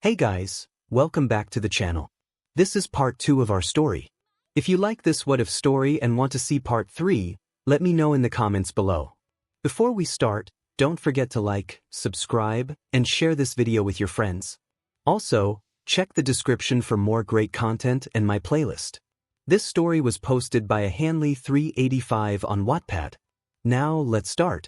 Hey guys, welcome back to the channel. This is part 2 of our story. If you like this what if story and want to see part 3, let me know in the comments below. Before we start, don't forget to like, subscribe, and share this video with your friends. Also, check the description for more great content and my playlist. This story was posted by a 𝗵𝗃𝗬𝗓 on Wattpad. Now let's start.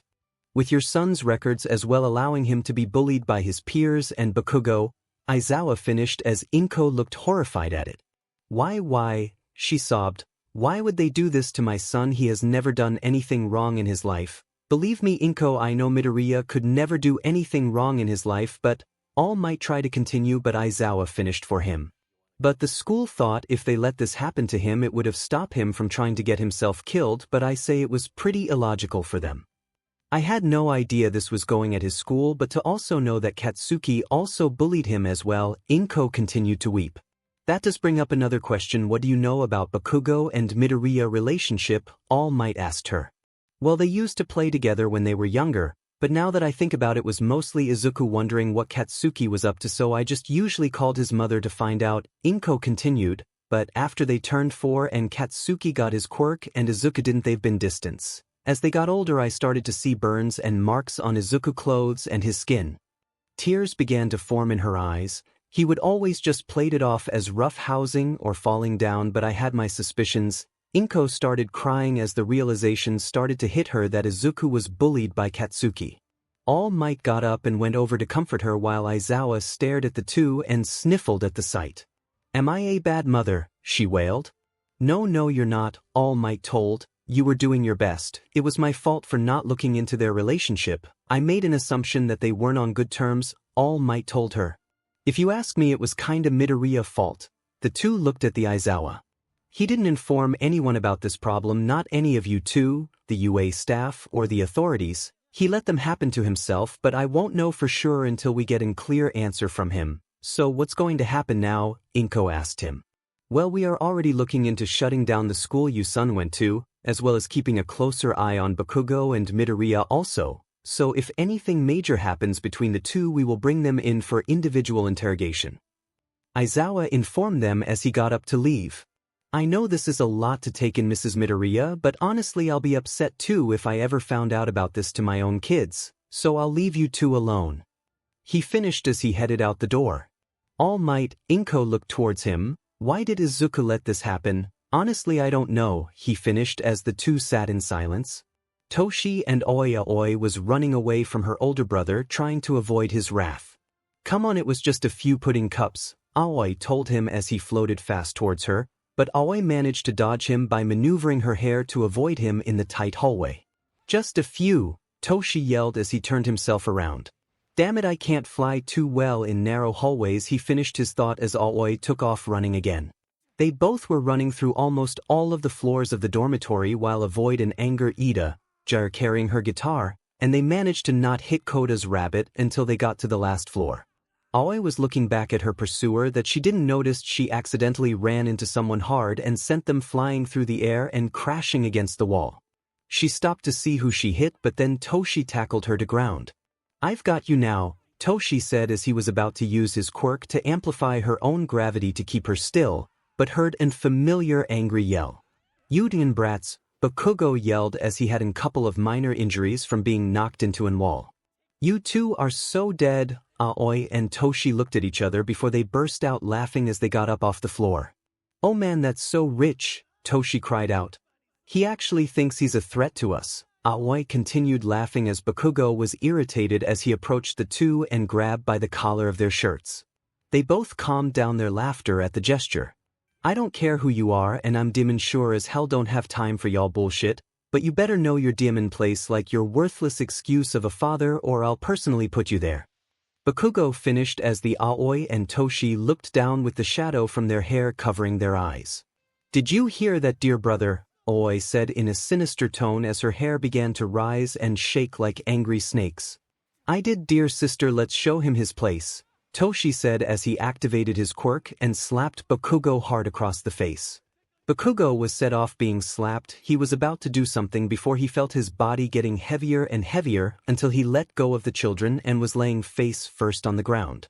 With your son's records as well allowing him to be bullied by his peers and Bakugou, Aizawa finished as Inko looked horrified at it. Why, she sobbed. Why would they do this to my son? He has never done anything wrong in his life. Believe me Inko, I know Midoriya could never do anything wrong in his life, but all might try to continue, but Aizawa finished for him. But the school thought if they let this happen to him it would have stopped him from trying to get himself killed, but I say it was pretty illogical for them. I had no idea this was going at his school, but to also know that Katsuki also bullied him as well. Inko continued to weep. That does bring up another question. What do you know about Bakugou and Midoriya relationship? All Might asked her. Well, they used to play together when they were younger, but now that I think about it was mostly Izuku wondering what Katsuki was up to, so I just usually called his mother to find out. Inko continued, but after they turned 4 and Katsuki got his quirk and Izuku didn't, they've been distance. As they got older I started to see burns and marks on Izuku's clothes and his skin. Tears began to form in her eyes. He would always just played it off as rough housing or falling down, but I had my suspicions. Inko started crying as the realization started to hit her that Izuku was bullied by Katsuki. All Might got up and went over to comfort her while Aizawa stared at the two and sniffled at the sight. Am I a bad mother? She wailed. No you're not, All Might told. You were doing your best. It was my fault for not looking into their relationship. I made an assumption that they weren't on good terms, All Might told her. If you ask me, it was kinda Midoriya's fault. The two looked at the Aizawa. He didn't inform anyone about this problem, not any of you two, the UA staff or the authorities. He let them happen to himself, but I won't know for sure until we get a clear answer from him. So what's going to happen now? Inko asked him. Well, we are already looking into shutting down the school your son went to, as well as keeping a closer eye on Bakugou and Midoriya also, so if anything major happens between the two we will bring them in for individual interrogation. Aizawa informed them as he got up to leave. I know this is a lot to take in, Mrs. Midoriya, but honestly I'll be upset too if I ever found out about this to my own kids, so I'll leave you two alone. He finished as he headed out the door. All Might, Inko looked towards him. Why did Izuku let this happen? Honestly I don't know, he finished as the two sat in silence. Toshi and Aoi was running away from her older brother trying to avoid his wrath. Come on, it was just a few pudding cups, Aoi told him as he floated fast towards her, but Aoi managed to dodge him by maneuvering her hair to avoid him in the tight hallway. Just a few, Toshi yelled as he turned himself around. Damn it, I can't fly too well in narrow hallways, he finished his thought as Aoi took off running again. They both were running through almost all of the floors of the dormitory while avoid and anger 𝗧𝗪 carrying her guitar, and they managed to not hit Koda's rabbit until they got to the last floor. Aoi was looking back at her pursuer that she didn't notice she accidentally ran into someone hard and sent them flying through the air and crashing against the wall. She stopped to see who she hit, but then Toshi tackled her to ground. I've got you now, Toshi said as he was about to use his quirk to amplify her own gravity to keep her still, but heard an familiar angry yell. You brats, Bakugou yelled as he had a couple of minor injuries from being knocked into an wall. You two are so dead, Aoi and Toshi looked at each other before they burst out laughing as they got up off the floor. Oh man, that's so rich, Toshi cried out. He actually thinks he's a threat to us. Aoi continued laughing as Bakugou was irritated as he approached the two and grabbed by the collar of their shirts. They both calmed down their laughter at the gesture. I don't care who you are and I'm demon sure as hell don't have time for y'all bullshit, but you better know your demon place like your worthless excuse of a father or I'll personally put you there. Bakugou finished as the Aoi and Toshi looked down with the shadow from their hair covering their eyes. Did you hear that, dear brother? Aoi said in a sinister tone as her hair began to rise and shake like angry snakes. I did, dear sister, let's show him his place, Toshi said as he activated his quirk and slapped Bakugou hard across the face. Bakugou was set off being slapped. He was about to do something before he felt his body getting heavier and heavier until he let go of the children and was laying face first on the ground.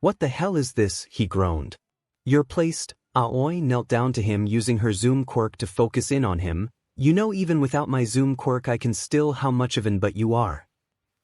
"What the hell is this?" he groaned. "You're placed." Aoi knelt down to him using her zoom quirk to focus in on him. "You know, even without my zoom quirk I can still how much of an but you are.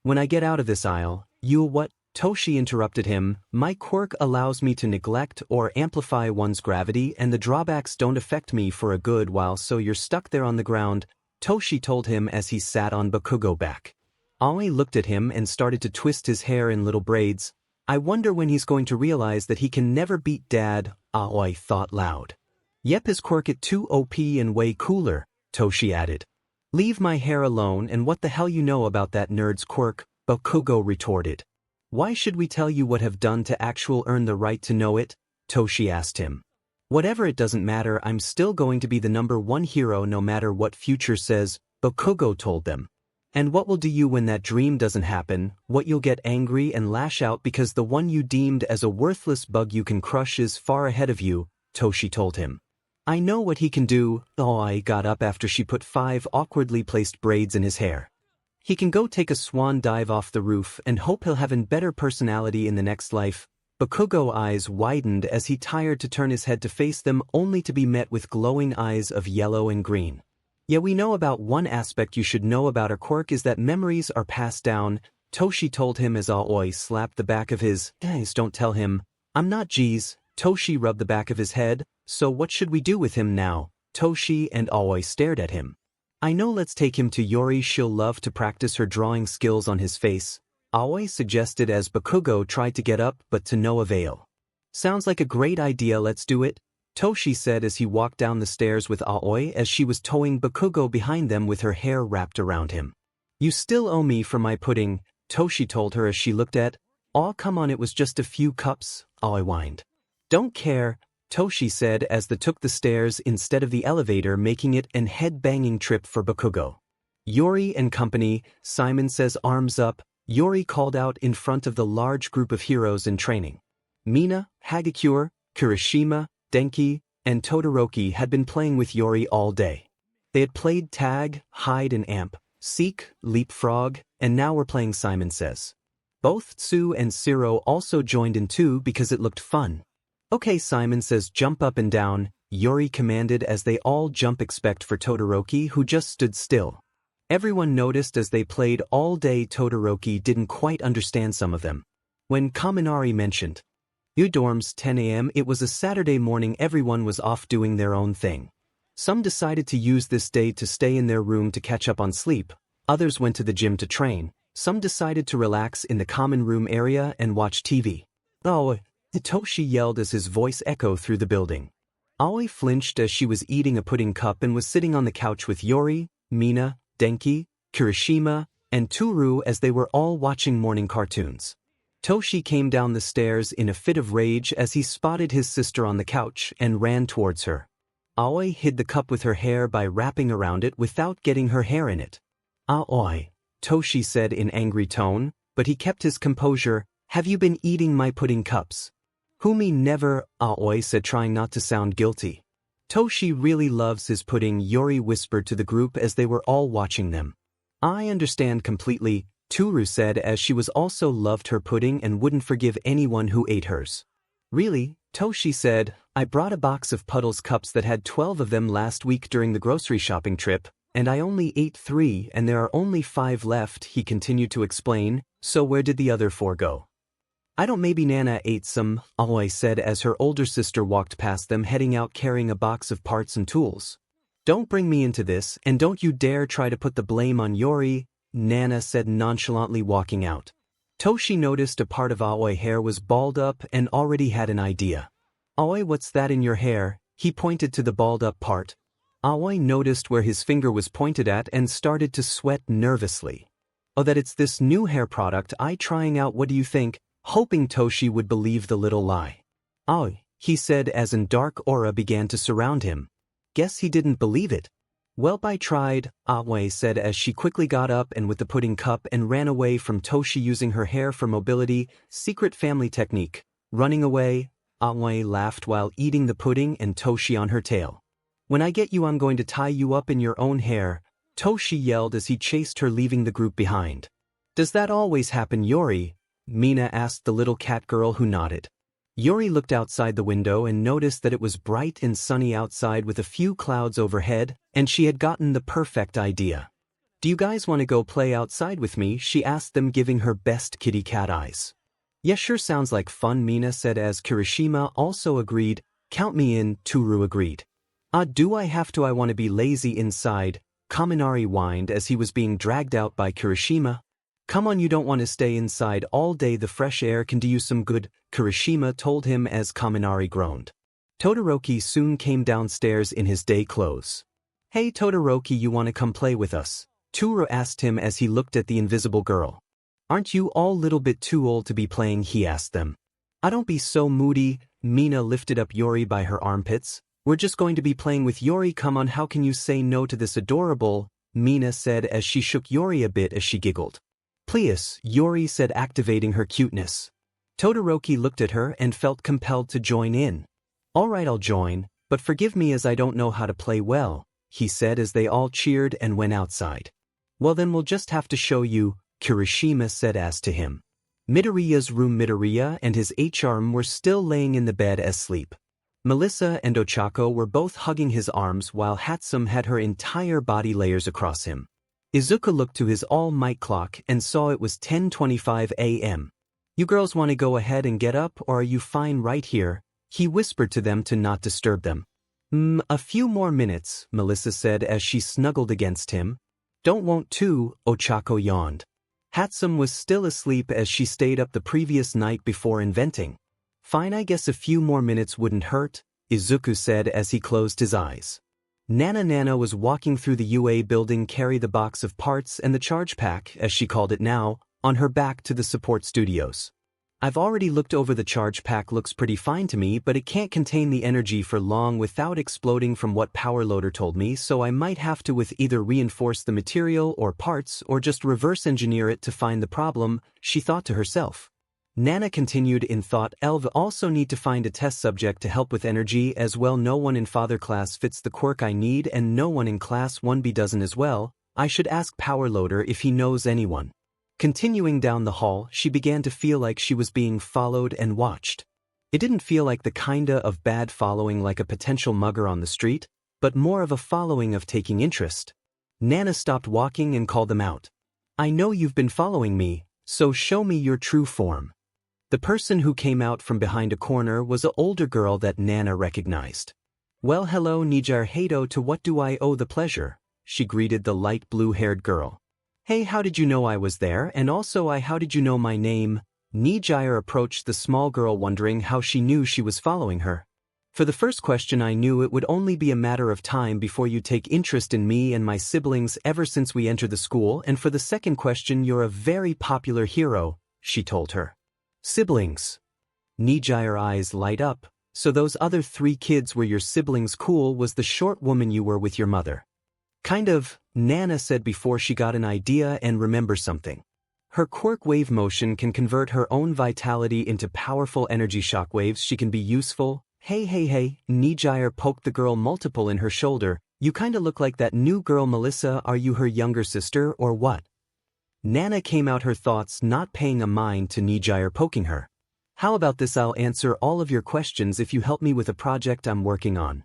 When I get out of this aisle, you'll what?" Toshi interrupted him. "My quirk allows me to neglect or amplify one's gravity, and the drawbacks don't affect me for a good while, so you're stuck there on the ground," Toshi told him as he sat on Bakugo back. Aoi looked at him and started to twist his hair in little braids. "I wonder when he's going to realize that he can never beat Dad," Aoi thought loud. "Yep, his quirk it too OP and way cooler," Toshi added. "Leave my hair alone, and what the hell you know about that nerd's quirk?" Bakugo retorted. "Why should we tell you what have done to actual earn the right to know it?" Toshi asked him. "Whatever, it doesn't matter, I'm still going to be the #1 hero no matter what future says," Bakugo told them. "And what will do you when that dream doesn't happen? What, you'll get angry and lash out because the one you deemed as a worthless bug you can crush is far ahead of you," Toshi told him. "I know what he can do." Aoi got up after she put 5 awkwardly placed braids in his hair. "He can go take a swan dive off the roof and hope he'll have a better personality in the next life." Bakugo's eyes widened as he tired to turn his head to face them, only to be met with glowing eyes of yellow and green. "Yeah, we know about one aspect you should know about our quirk is that memories are passed down," Toshi told him as Aoi slapped the back of his eyes. "Don't tell him. I'm not Gs." Toshi rubbed the back of his head. "So what should we do with him now?" Toshi and Aoi stared at him. "I know, let's take him to Yori. She'll love to practice her drawing skills on his face," Aoi suggested as Bakugo tried to get up but to no avail. "Sounds like a great idea, let's do it," Toshi said as he walked down the stairs with Aoi as she was towing Bakugo behind them with her hair wrapped around him. "You still owe me for my pudding," Toshi told her as she looked at. "Aw, come on, it was just a few cups," Aoi whined. "Don't care," Toshi said as they took the stairs instead of the elevator, making it an head-banging trip for Bakugo. "Yori and company," Simon says, "arms up," Yori called out in front of the large group of heroes in training. Mina, Hagakure, Kirishima, Denki, and Todoroki had been playing with Yori all day. They had played tag, hide and amp, seek, leapfrog, and now were playing Simon Says. Both Tsu and Siro also joined in too because it looked fun. "Okay, Simon Says, jump up and down," Yori commanded as they all jump except for Todoroki, who just stood still. Everyone noticed as they played all day Todoroki didn't quite understand some of them. When Kaminari mentioned dorms 10 a.m. it was a Saturday morning, everyone was off doing their own thing. Some decided to use this day to stay in their room to catch up on sleep, others went to the gym to train, some decided to relax in the common room area and watch TV. "Oh," Toshi yelled as his voice echoed through the building. Aoi flinched as she was eating a pudding cup and was sitting on the couch with Yori, Mina, Denki, Kirishima, and Toru as they were all watching morning cartoons. Toshi came down the stairs in a fit of rage as he spotted his sister on the couch and ran towards her. Aoi hid the cup with her hair by wrapping around it without getting her hair in it. "Aoi," Toshi said in angry tone, but he kept his composure. "Have you been eating my pudding cups?" "Humi never," Aoi said, trying not to sound guilty. "Toshi really loves his pudding," Yori whispered to the group as they were all watching them. "I understand completely," Toru said as she was also loved her pudding and wouldn't forgive anyone who ate hers. "Really?" Toshi said. "I brought a box of Puddle's cups that had 12 of them last week during the grocery shopping trip, and I only ate 3 and there are only 5 left," he continued to explain. "So where did the other 4 go?" "I don't, maybe Nana ate some," Aoi said as her older sister walked past them heading out carrying a box of parts and tools. "Don't bring me into this, and don't you dare try to put the blame on Yori," Nana said nonchalantly, walking out. Toshi noticed a part of Aoi's hair was balled up and already had an idea. "Aoi, what's that in your hair?" He pointed to the balled up part. Aoi noticed where his finger was pointed at and started to sweat nervously. "Oh, that it's this new hair product I trying out, what do you think?" Hoping Toshi would believe the little lie. "Aoi," he said as a dark aura began to surround him. Guess he didn't believe it. "Welp, I tried," Aoi said as she quickly got up and with the pudding cup and ran away from Toshi using her hair for mobility, secret family technique. Running away, Aoi laughed while eating the pudding and Toshi on her tail. "When I get you I'm going to tie you up in your own hair," Toshi yelled as he chased her, leaving the group behind. "Does that always happen, Yori?" Mina asked the little cat girl who nodded. Yori looked outside the window and noticed that it was bright and sunny outside with a few clouds overhead, and she had gotten the perfect idea. "Do you guys want to go play outside with me?" she asked them, giving her best kitty cat eyes. "Yeah, sure, sounds like fun," Mina said as Kirishima also agreed. "Count me in," Toru agreed. Do I have to? I want to be lazy inside," Kaminari whined as he was being dragged out by Kirishima. "Come on, you don't want to stay inside all day, the fresh air can do you some good," Kirishima told him as Kaminari groaned. Todoroki soon came downstairs in his day clothes. "Hey Todoroki, you want to come play with us?" Toru asked him as he looked at the invisible girl. "Aren't you all a little bit too old to be playing?" he asked them. Don't be so moody," Mina lifted up Yori by her armpits. "We're just going to be playing with Yori, come on, how can you say no to this adorable?" Mina said as she shook Yori a bit as she giggled. "Please," Yori said, activating her cuteness. Todoroki looked at her and felt compelled to join in. "All right, I'll join, but forgive me as I don't know how to play well," he said as they all cheered and went outside. "Well then we'll just have to show you," Kirishima said as to him. Midoriya's room. Midoriya and his 𝐕 were still laying in the bed asleep. Melissa and Ochako were both hugging his arms while 𝗧𝗵𝗲 had her entire body layers across him. Izuku looked to his all-might clock and saw it was 10:25 a.m. "You girls want to go ahead and get up, or are you fine right here?" he whispered to them to not disturb them. A few more minutes," Melissa said as she snuggled against him. "Don't want to," Ochako yawned. 𝗧𝗵𝗲 was still asleep as she stayed up the previous night before inventing. "Fine, I guess a few more minutes wouldn't hurt," Izuku said as he closed his eyes. Nana was walking through the UA building, carry the box of parts and the charge pack, as she called it now, on her back to the support studios. "I've already looked over the charge pack, looks pretty fine to me, but it can't contain the energy for long without exploding from what Power Loader told me, so I might have to with either reinforce the material or parts or just reverse engineer it to find the problem," she thought to herself. Nana continued in thought, "𝗲𝗏 also need to find a test subject to help with energy as well. No one in father class fits the quirk I need and no one in class 1B doesn't as well. I should ask Power Loader if he knows anyone." Continuing down the hall, she began to feel like she was being followed and watched. It didn't feel like the kinda of bad following like a potential mugger on the street, but more of a following of taking interest. Nana stopped walking and called them out. "I know you've been following me, so show me your true form." The person who came out from behind a corner was an older girl that Nana recognized. "Well, hello 𝗔𝗂𝗁𝗍, to what do I owe the pleasure?" she greeted the light blue-haired girl. "Hey, how did you know I was there, and also how did you know my name?" 𝗔𝗂𝗁𝗍 approached the small girl, wondering how she knew she was following her. "For the first question, I knew it would only be a matter of time before you take interest in me and my siblings ever since we entered the school, and for the second question, you're a very popular hero," she told her. "Siblings?" 𝗔𝗂𝗁𝗍 eyes light up. "So those other 3 kids were your siblings? Cool. Was the short woman you were with your mother?" "Kind of," Nana said before she got an idea and remembered something. Her quirk wave motion can convert her own vitality into powerful energy shockwaves. She can be useful. Hey, 𝗔𝗂𝗁𝗍 poked the girl multiple in her shoulder. "You kinda look like that new girl Melissa. Are you her younger sister or what?" Nana came out her thoughts, not paying a mind to 𝗔𝗂𝗁𝗍 poking her. "How about this? I'll answer all of your questions if you help me with a project I'm working on."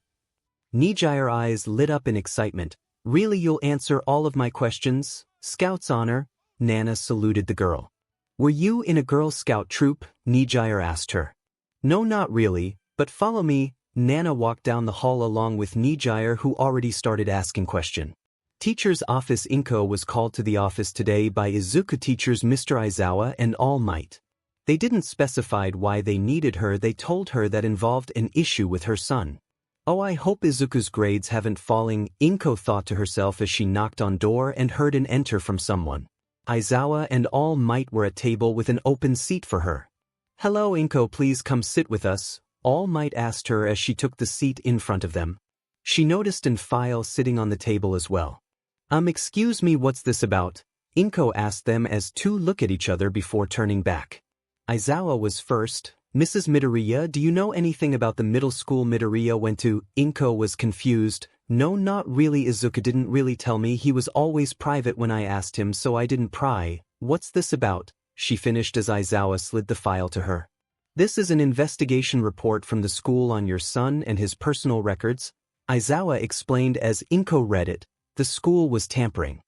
𝗔𝗂𝗁𝗍 eyes lit up in excitement. "Really, you'll answer all of my questions? Scout's honor," Nana saluted the girl. "Were you in a Girl Scout troop?" 𝗔𝗂𝗁𝗍 asked her. "No, not really, but follow me." Nana walked down the hall along with 𝗔𝗂𝗁𝗍, who already started asking questions. Teacher's office. Inko was called to the office today by Izuku teachers Mr. Aizawa and All Might. They didn't specify why they needed her. They told her that involved an issue with her son. "Oh, I hope Izuku's grades haven't fallen," Inko thought to herself as she knocked on door and heard an enter from someone. Aizawa and All Might were at table with an open seat for her. "Hello Inko, please come sit with us," All Might asked her as she took the seat in front of them. She noticed an file sitting on the table as well. Excuse me, what's this about?" Inko asked them as two look at each other before turning back. Aizawa was first. "Mrs. Midoriya, do you know anything about the middle school Midoriya went to?" Inko was confused. "No, not really. Izuku didn't really tell me. He was always private when I asked him, so I didn't pry." "What's this about?" she finished as Aizawa slid the file to her. This is an investigation report from the school on your son and his personal records, Aizawa explained as Inko read it. The school was tampering.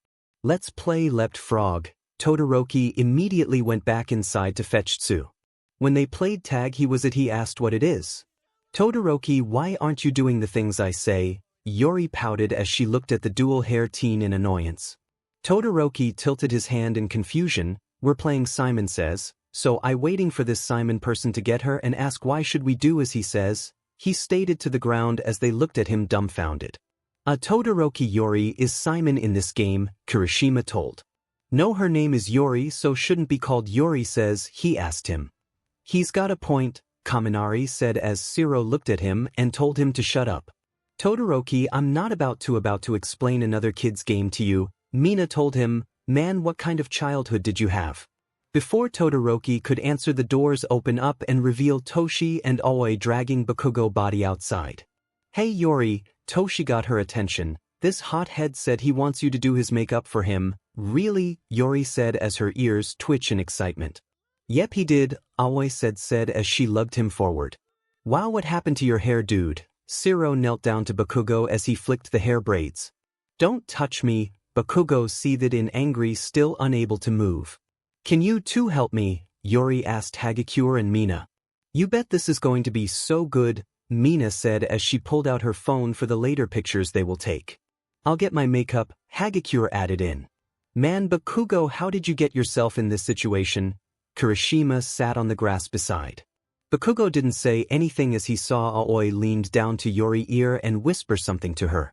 Let's play 𝗵𝘃𝗏. Todoroki immediately went back inside to fetch 𝗬𝗏. When they played tag he asked what it is. Todoroki, why aren't you doing the things I say? Yori pouted as she looked at the dual-hair teen in annoyance. Todoroki tilted his hand in confusion. We're playing Simon Says, so I waiting for this Simon person to get her and ask why should we do as he says, he stated to the ground as they looked at him dumbfounded. Todoroki Yori is Simon in this game, Kirishima told. No, her name is Yori, so shouldn't be called Yori says, he asked him. He's got a point, Kaminari said as 𝗧𝗏 looked at him and told him to shut up. Todoroki, I'm not about to explain another kid's game to you, Mina told him. Man, what kind of childhood did you have? Before Todoroki could answer, the doors open up and reveal Toshi and Aoi dragging Bakugou body outside. Hey Yori, Toshi got her attention. This hothead said he wants you to do his makeup for him. Really? Yori said as her ears twitch in excitement. Yep he did, Aoi said as she lugged him forward. Wow, what happened to your hair, dude? 𝗧𝗏 knelt down to Bakugou as he flicked the hair braids. Don't touch me, Bakugou seethed in angry, still unable to move. Can you two help me? Yori asked Hagakure and Mina. You bet this is going to be so good, Mina said as she pulled out her phone for the later pictures they will take. I'll get my makeup, Hagakure added in. Man, Bakugou, how did you get yourself in this situation? Kirishima sat on the grass beside. Bakugou didn't say anything as he saw Aoi leaned down to Yori's ear and whisper something to her.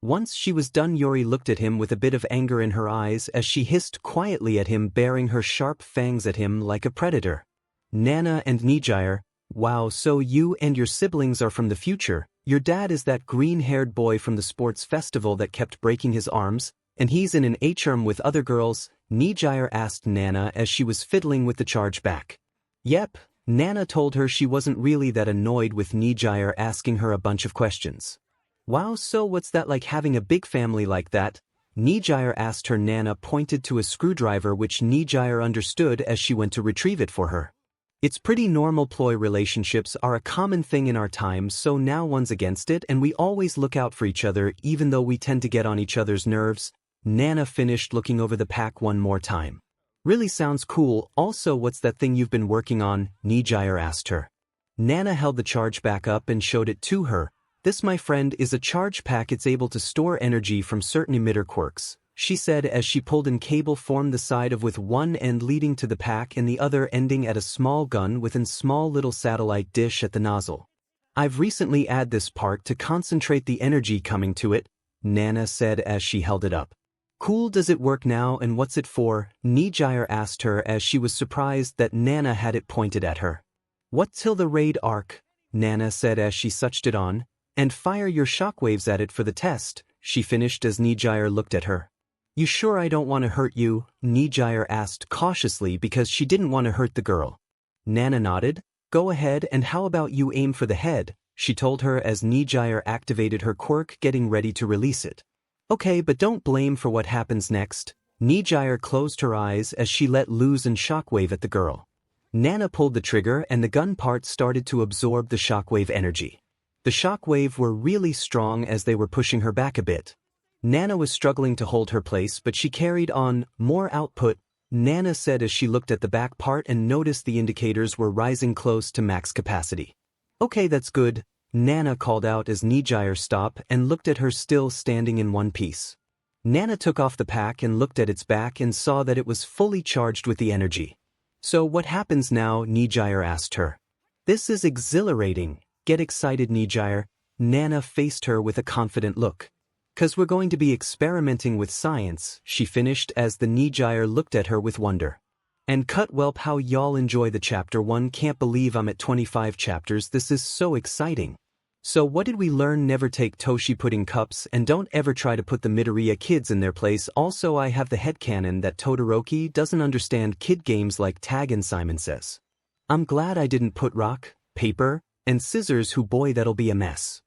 Once she was done, Yori looked at him with a bit of anger in her eyes as she hissed quietly at him, baring her sharp fangs at him like a predator. Nana and 𝗎𝗎𝗓, wow, so you and your siblings are from the future. Your dad is that green-haired boy from the sports festival that kept breaking his arms, and he's in an 𝗕𝗏 with other girls, 𝗎𝗎𝗓 asked Nana as she was fiddling with the chargeback. Yep, Nana told her she wasn't really that annoyed with 𝗎𝗎𝗓 asking her a bunch of questions. Wow, so what's that like having a big family like that? 𝗎𝗎𝗓 asked her. Nana pointed to a screwdriver which 𝗎𝗎𝗓 understood as she went to retrieve it for her. It's pretty normal. Ploy relationships are a common thing in our time, so now one's against it and we always look out for each other even though we tend to get on each other's nerves. Nana finished looking over the pack one more time. Really sounds cool. Also, what's that thing you've been working on? 𝗎𝗎𝗓 asked her. Nana held the charge back up and showed it to her. This, my friend, is a charge pack. It's able to store energy from certain emitter quirks, she said as she pulled an cable formed the side of with one end leading to the pack and the other ending at a small gun within small little satellite dish at the nozzle. I've recently added this part to concentrate the energy coming to it, Nana said as she held it up. Cool, does it work now and what's it for? 𝗎𝗎𝗓 asked her as she was surprised that Nana had it pointed at her. What till the raid arc? Nana said as she switched it on. And fire your shockwaves at it for the test, she finished as 𝗎𝗎𝗓 looked at her. You sure I don't want to hurt you? 𝗎𝗎𝗓 asked cautiously because she didn't want to hurt the girl. Nana nodded. Go ahead, and how about you aim for the head, she told her as 𝗎𝗎𝗓 activated her quirk, getting ready to release it. Okay, but don't blame for what happens next. 𝗎𝗎𝗓 closed her eyes as she let loose and shockwave at the girl. Nana pulled the trigger and the gun part started to absorb the shockwave energy. The shockwave were really strong as they were pushing her back a bit. Nana was struggling to hold her place, but she carried on. More output, Nana said as she looked at the back part and noticed the indicators were rising close to max capacity. Okay, that's good, Nana called out as 𝗎𝗎𝗓 stopped and looked at her still standing in one piece. Nana took off the pack and looked at its back and saw that it was fully charged with the energy. So what happens now? 𝗎𝗎𝗓 asked her. This is exhilarating. Get excited, 𝗎𝗎𝗓. Nana faced her with a confident look. 'Cause we're going to be experimenting with science, she finished as the 𝗎𝗎𝗓 looked at her with wonder. And cut how y'all enjoy the chapter 1. Can't believe I'm at 25 chapters. This is so exciting. So what did we learn? Never take Toshi pudding cups and don't ever try to put the Midoriya kids in their place. Also, I have the headcanon that Todoroki doesn't understand kid games like tag and Simon Says. I'm glad I didn't put rock, paper, and scissors. Who boy, that'll be a mess.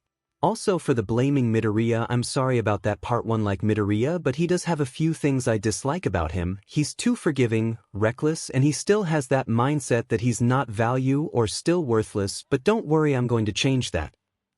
Also for the blaming Midoriya, I'm sorry about that part 1 like Midoriya, but he does have a few things I dislike about him. He's too forgiving, reckless, and he still has that mindset that he's not value or still worthless, but don't worry, I'm going to change that.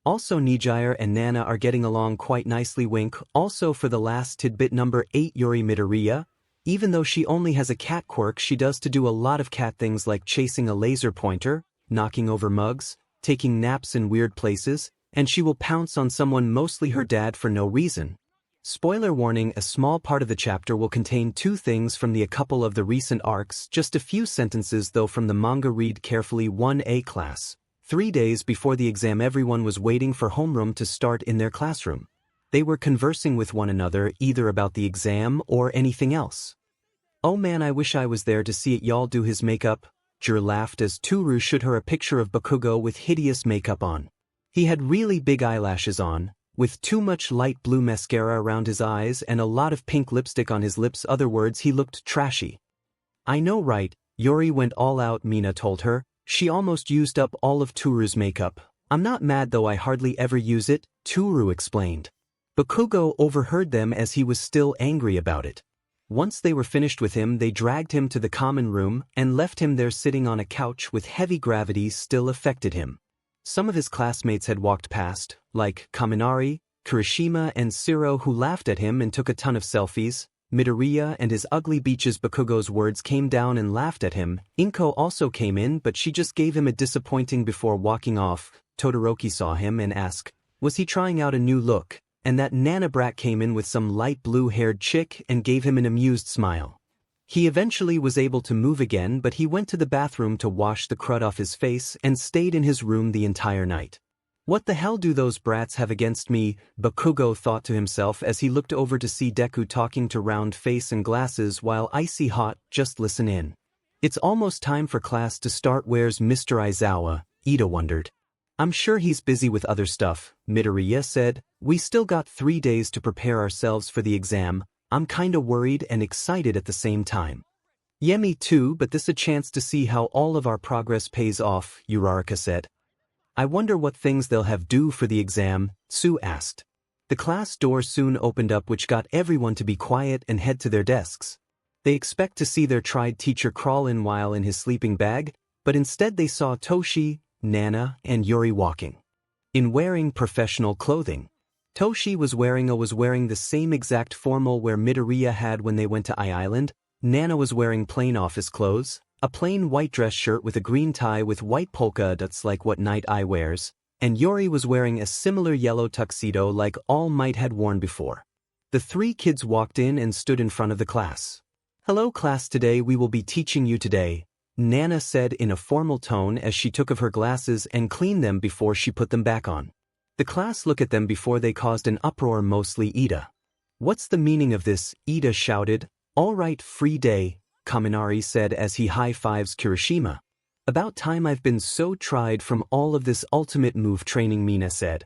Also Nijire and Nana are getting along quite nicely wink. Also for the last tidbit number 8 Yori Midoriya, even though she only has a cat quirk, she does to do a lot of cat things like chasing a laser pointer, knocking over mugs, taking naps in weird places, and she will pounce on someone, mostly her dad, for no reason. Spoiler warning, a small part of the chapter will contain 2 things from a couple of the recent arcs, just a few sentences though from the manga. Read carefully. 1A class. 3 days before the exam, everyone was waiting for homeroom to start in their classroom. They were conversing with one another either about the exam or anything else. Oh man, I wish I was there to see it. Y'all do his makeup. 𝐒𝐫 laughed as Toru showed her a picture of Bakugou with hideous makeup on. He had really big eyelashes on, with too much light blue mascara around his eyes and a lot of pink lipstick on his lips. Other words, he looked trashy. I know, right? Yori went all out, Mina told her. She almost used up all of Toru's makeup. I'm not mad though, I hardly ever use it, Toru explained. Bakugou overheard them as he was still angry about it. Once they were finished with him, they dragged him to the common room and left him there sitting on a couch with heavy gravity still affected him. Some of his classmates had walked past, like Kaminari, Kirishima and Shiro, who laughed at him and took a ton of selfies. Midoriya and his ugly beaches. Bakugou's words came down and laughed at him. Inko also came in, but she just gave him a disappointing before walking off. Todoroki saw him and asked, was he trying out a new look? And that Nana brat came in with some light blue-haired chick and gave him an amused smile. He eventually was able to move again, but he went to the bathroom to wash the crud off his face and stayed in his room the entire night. What the hell do those brats have against me? Bakugou thought to himself as he looked over to see Deku talking to round face and glasses while icy hot. Just listen in. It's almost time for class to start. Where's Mr. Aizawa? Ida wondered. I'm sure he's busy with other stuff, Midoriya said. We still got 3 days to prepare ourselves for the exam. I'm kinda worried and excited at the same time. Yeah, me too, but this a chance to see how all of our progress pays off, Uraraka said. I wonder what things they'll have due for the exam, Tsu asked. The class door soon opened up, which got everyone to be quiet and head to their desks. They expect to see their tried teacher crawl in while in his sleeping bag, but instead they saw Toshi, Nana, and Yori walking in wearing professional clothing. Toshi was wearing the same exact formal wear Midoriya had when they went to Island. Nana was wearing plain office clothes, a plain white dress shirt with a green tie with white polka dots like what Night Eye wears, and Yori was wearing a similar yellow tuxedo like All Might had worn before. The 3 kids walked in and stood in front of the class. Hello class, today we will be teaching you today, Nana said in a formal tone as she took off her glasses and cleaned them before she put them back on. The class looked at them before they caused an uproar, mostly Ida. What's the meaning of this? Ida shouted. All right, free day, Kaminari said as he high-fives Kirishima. About time, I've been so tried from all of this ultimate move training, Mina said.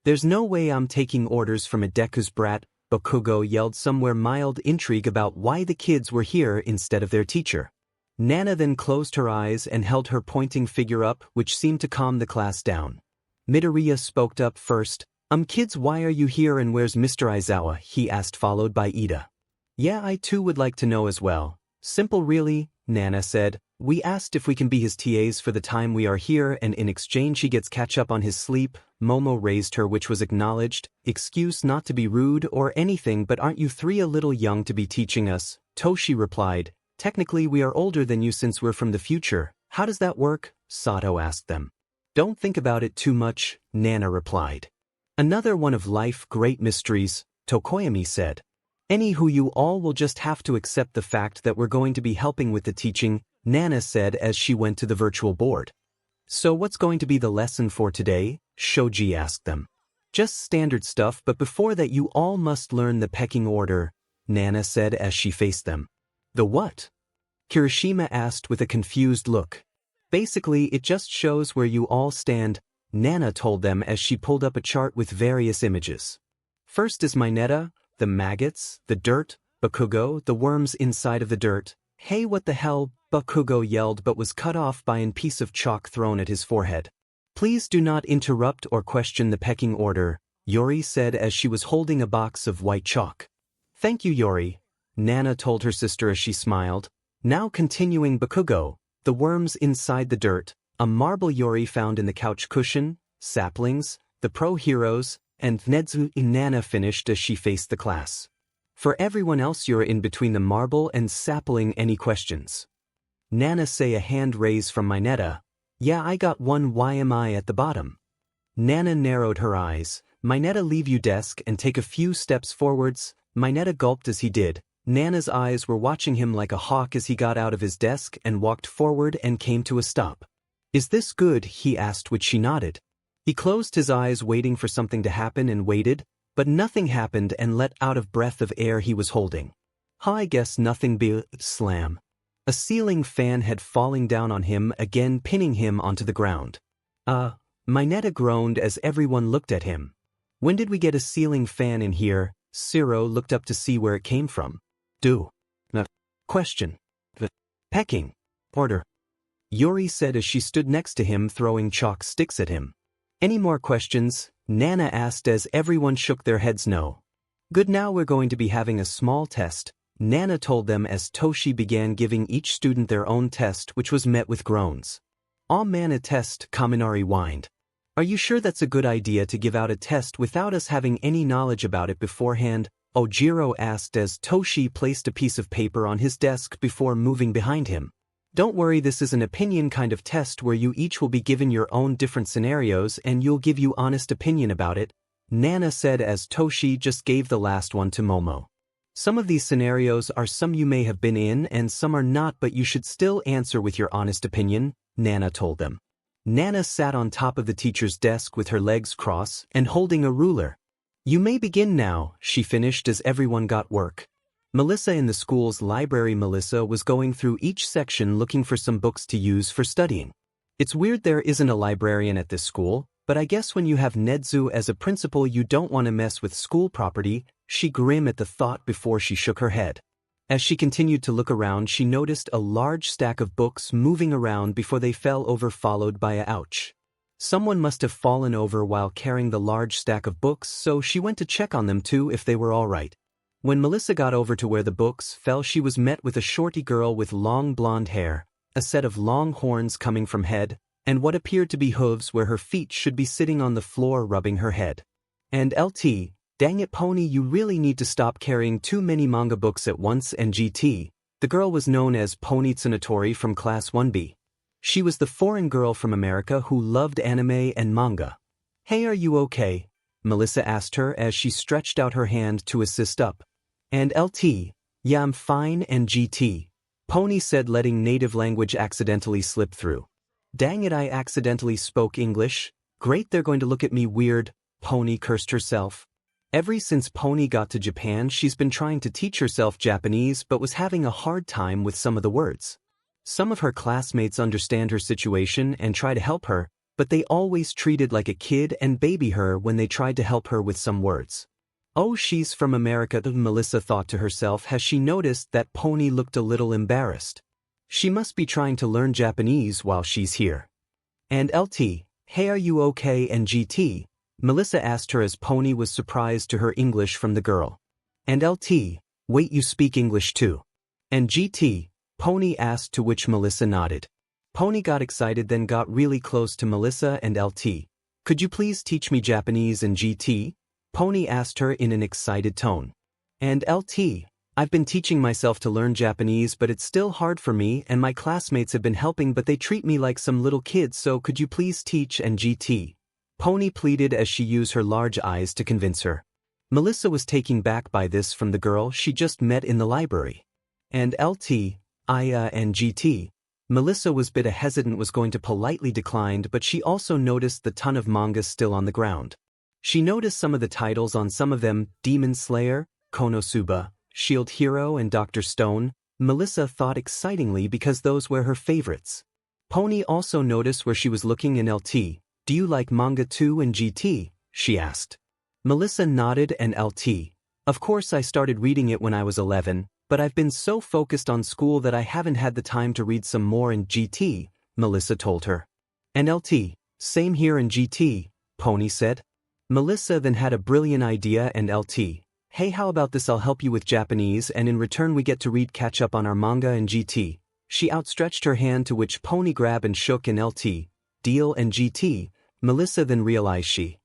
There's no way I'm taking orders from a Deku's brat, Bakugou yelled, somewhere mild intrigue about why the kids were here instead of their teacher. Nana then closed her eyes and held her pointing figure up, which seemed to calm the class down. Midoriya spoke up first. Kids, why are you here and where's Mr. Aizawa? He asked, followed by Ida. Yeah, I too would like to know as well. Simple really, Nana said. We asked if we can be his TAs for the time we are here and in exchange he gets catch up on his sleep. Momo raised her, which was acknowledged. Excuse not to be rude or anything, but aren't you 3 a little young to be teaching us? Toshi replied. Technically we are older than you since we're from the future. How does that work? Sato asked them. Don't think about it too much, Nana replied. Another one of life great mysteries, Tokoyami said. Anywho, you all will just have to accept the fact that we're going to be helping with the teaching, Nana said as she went to the virtual board. So what's going to be the lesson for today? Shoji asked them. Just standard stuff, but before that you all must learn the pecking order, Nana said as she faced them. The what? Kirishima asked with a confused look. Basically, it just shows where you all stand, Nana told them as she pulled up a chart with various images. First is Mineta, the maggots, the dirt, Bakugou, the worms inside of the dirt. Hey, what the hell? Bakugou yelled but was cut off by a piece of chalk thrown at his forehead. Please do not interrupt or question the pecking order, Yori said as she was holding a box of white chalk. Thank you, Yori, Nana told her sister as she smiled. Now continuing Bakugou, the worms inside the dirt, a marble Yori found in the couch cushion, saplings, the pro heroes, and 𝗫𝗠𝗫 Nana finished as she faced the class. For everyone else, you're in between the marble and sapling. Any questions? Nana say a hand raise from Mineta. Yeah, I got one. Why am I at the bottom? Nana narrowed her eyes. Mineta, leave you desk and take a few steps forwards. Mineta gulped as he did. Nana's eyes were watching him like a hawk as he got out of his desk and walked forward and came to a stop. Is this good? He asked, which she nodded. He closed his eyes waiting for something to happen and waited, but nothing happened and let out a breath of air he was holding. I guess nothing. Slam. A ceiling fan had falling down on him again, pinning him onto the ground. Mineta groaned as everyone looked at him. When did we get a ceiling fan in here? Ciro looked up to see where it came from. Question. Pecking. Order. Yori said as she stood next to him throwing chalk sticks at him. Any more questions? Nana asked as everyone shook their heads no. Good, now we're going to be having a small test, Nana told them as Toshi began giving each student their own test, which was met with groans. Aw man, a test, Kaminari whined. Are you sure that's a good idea to give out a test without us having any knowledge about it beforehand? Ojiro asked as Toshi placed a piece of paper on his desk before moving behind him. Don't worry, this is an opinion kind of test where you each will be given your own different scenarios and you'll give you honest opinion about it, Nana said as Toshi just gave the last one to Momo. Some of these scenarios are some you may have been in and some are not, but you should still answer with your honest opinion, Nana told them. Nana sat on top of the teacher's desk with her legs crossed and holding a ruler. You may begin now, she finished as everyone got work. Melissa in the school's library. Melissa was going through each section looking for some books to use for studying. It's weird there isn't a librarian at this school, but I guess when you have 𝗫𝗠𝗪 as a principal you don't want to mess with school property. She grinned at the thought before she shook her head. As she continued to look around, she noticed a large stack of books moving around before they fell over, followed by a ouch. Someone must have fallen over while carrying the large stack of books, so she went to check on them too if they were all right. When Melissa got over to where the books fell, she was met with a shorty girl with long blonde hair, a set of long horns coming from head, and what appeared to be hooves where her feet should be sitting on the floor rubbing her head. And LT, dang it Pony, you really need to stop carrying too many manga books at once. And GT, the girl was known as Pony Tsunatori from Class 1B. She was the foreign girl from America who loved anime and manga. Hey, are you okay? Melissa asked her as she stretched out her hand to assist up. And LT, yeah, I'm fine. And GT, Pony said, letting native language accidentally slip through. Dang it, I accidentally spoke English. Great, they're going to look at me weird, Pony cursed herself. Ever since Pony got to Japan, she's been trying to teach herself Japanese but was having a hard time with some of the words. Some of her classmates understand her situation and try to help her, but they always treated like a kid and baby her when they tried to help her with some words. Oh, she's from America, Melissa thought to herself as she noticed that Pony looked a little embarrassed. She must be trying to learn Japanese while she's here. And LT, hey, are you okay? And GT, Melissa asked her as Pony was surprised to her English from the girl. And LT, wait, you speak English too? And GT, Pony asked, to which Melissa nodded. Pony got excited, then got really close to Melissa and LT. Could you please teach me Japanese? And GT, Pony asked her in an excited tone. And LT, I've been teaching myself to learn Japanese, but it's still hard for me and my classmates have been helping, but they treat me like some little kid, so could you please teach? And GT, Pony pleaded as she used her large eyes to convince her. Melissa was taken back by this from the girl she just met in the library. And LT, and GT, Melissa was bit hesitant, was going to politely decline, but she also noticed the ton of manga still on the ground. She noticed some of the titles on some of them, Demon Slayer, Konosuba, Shield Hero and Dr. Stone. Melissa thought excitingly because those were her favorites. Pony also noticed where she was looking. In LT, do you like manga too? And GT, she asked. Melissa nodded. And LT, of course I started reading it when I was 11, but I've been so focused on school that I haven't had the time to read some more. And GT, Melissa told her. And LT, Same here in GT, Pony said. Melissa then had a brilliant idea and LT. Hey, how about this? I'll help you with Japanese and in return we get to read catch up on our manga and GT. She outstretched her hand to which Pony grabbed and shook in LT, deal and GT. Melissa then realized she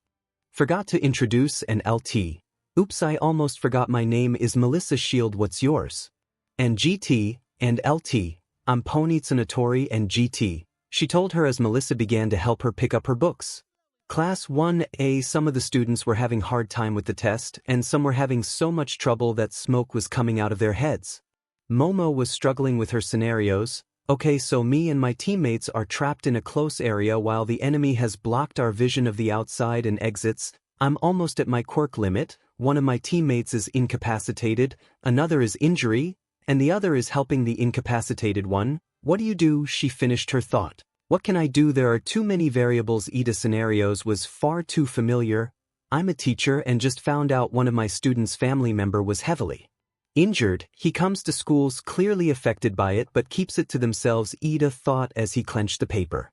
forgot to introduce and LT. Oops, I almost forgot my name is Melissa Shield, what's yours? And GT, and LT, I'm Pony Tsunatori and GT, she told her as Melissa began to help her pick up her books. Class 1A, some of the students were having hard time with the test, and some were having so much trouble that smoke was coming out of their heads. Momo was struggling with her scenarios. Okay, so me and my teammates are trapped in a close area while the enemy has blocked our vision of the outside and exits. I'm almost at my quirk limit. One of my teammates is incapacitated, another is injury, and the other is helping the incapacitated one. What do you do? She finished her thought. What can I do? There are too many variables. Ida scenarios was far too familiar. I'm a teacher and just found out one of my students' family member was heavily injured. He comes to schools clearly affected by it but keeps it to themselves, Ida thought as he clenched the paper.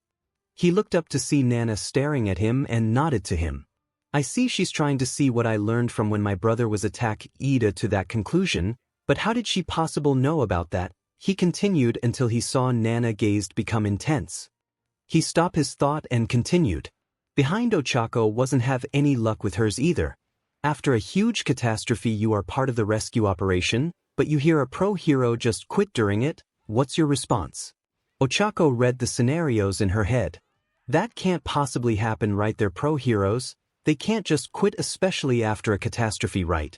He looked up to see Nana staring at him and nodded to him. I see she's trying to see what I learned from when my brother was attacked. Ida to that conclusion, but how did she possibly know about that? He continued until he saw Nana gazed become intense. He stopped his thought and continued. Behind Ochako wasn't have any luck with hers either. After a huge catastrophe you are part of the rescue operation, but you hear a pro hero just quit during it. What's your response? Ochako read the scenarios in her head. That can't possibly happen, right? They're pro heroes. They can't just quit, especially after a catastrophe, right?